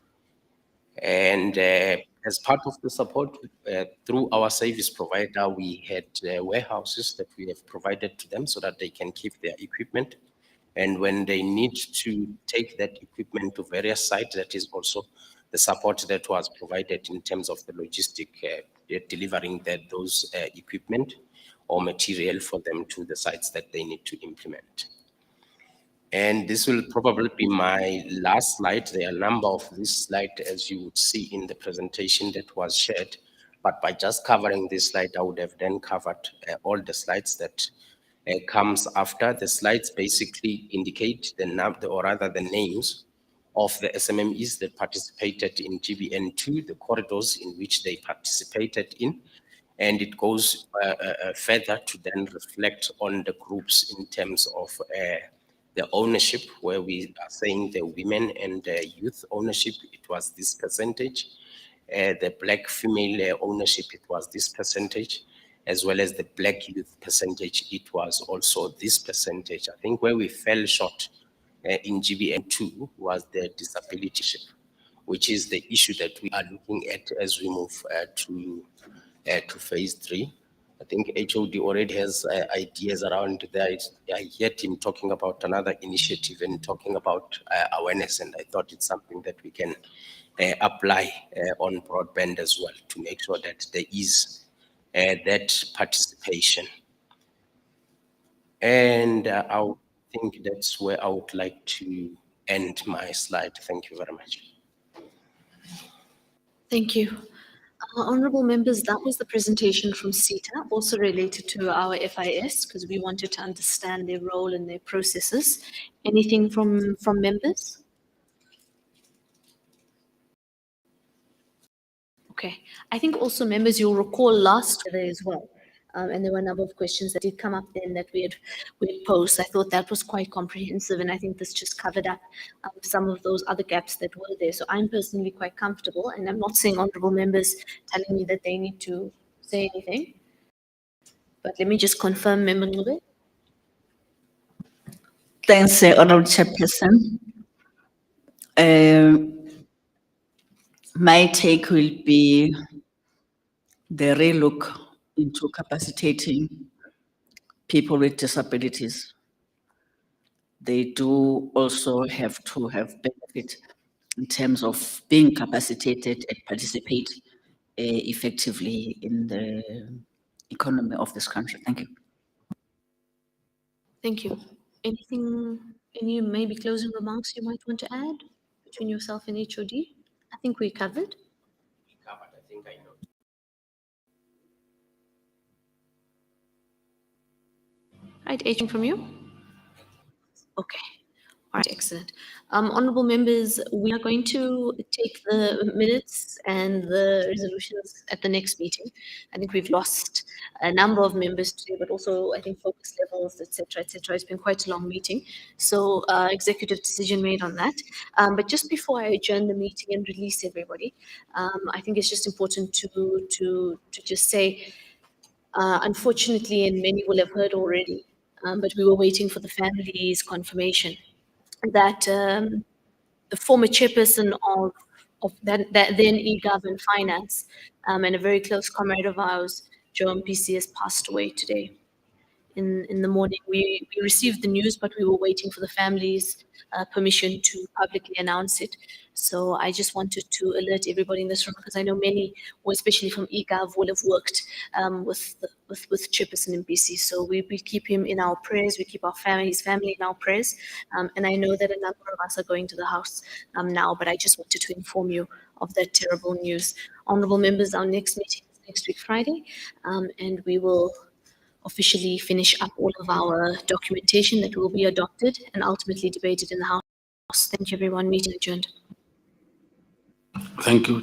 And as part of the support through our service provider, we had warehouses that we have provided to them so that they can keep their equipment. And when they need to take that equipment to various sites, that is also the support that was provided in terms of the logistic delivering those equipment or material for them to the sites that they need to implement. And this will probably be my last slide. There are a number of this slide, as you would see in the presentation that was shared. But by just covering this slide, I would have then covered all the slides that comes after. The slides basically indicate the number, or rather the names of the SMMEs that participated in GBN2, the corridors in which they participated in. And it goes further to then reflect on the groups in terms of the ownership, where we are saying the women and the youth ownership, it was this percentage. The Black female ownership, it was this percentage, as well as the Black youth percentage, it was also this percentage. I think where we fell short in GBN2 was the disability, which is the issue that we are looking at as we move to phase 3. I think HOD already has ideas around that. I heard him talking about another initiative and talking about awareness, and I thought it's something that we can apply on broadband as well to make sure that there is that participation. And I think that's where I would like to end my slide. Thank you very much. Thank you. Honorable members, that was the presentation from SITA, also related to our FIS, because we wanted to understand their role and their processes. Anything from members? Okay, I think also members, you'll recall last year as well, and there were a number of questions that did come up then that we had posed. I thought that was quite comprehensive, and I think this just covered up some of those other gaps that were there. So I'm personally quite comfortable, and I'm not saying honorable members telling me that they need to say anything, but let me just confirm, Member Ngube. Thanks, Honorable Chairperson. My take will be the relook into capacitating people with disabilities. They do also have to have benefit in terms of being capacitated and participate effectively in the economy of this country. Thank you. Thank you. Anything, any maybe closing remarks you might want to add between yourself and HOD? I think we covered. I think I know. Right, agent from you? Okay. All right, excellent. Honorable members, we are going to take the minutes and the resolutions at the next meeting. I think we've lost a number of members today, but also I think focus levels, et cetera, et cetera. It's been quite a long meeting. So executive decision made on that. But just before I adjourn the meeting and release everybody, I think it's just important to just say, unfortunately, and many will have heard already, but we were waiting for the family's confirmation that the former chairperson of that then e-Gov and Finance, and a very close comrade of ours, Joe MPC, has passed away today. In the morning, we received the news, but we were waiting for the family's permission to publicly announce it. So I just wanted to alert everybody in this room, because I know many, or especially from e-Gov, will have worked with Chairperson MPC. So we keep him in our prayers. We keep his family in our prayers. And I know that a number of us are going to the house now, but I just wanted to inform you of that terrible news. Honorable members, our next meeting is next week, Friday, and we will officially finish up all of our documentation that will be adopted and ultimately debated in the House. Thank you, everyone. Meeting adjourned. Thank you.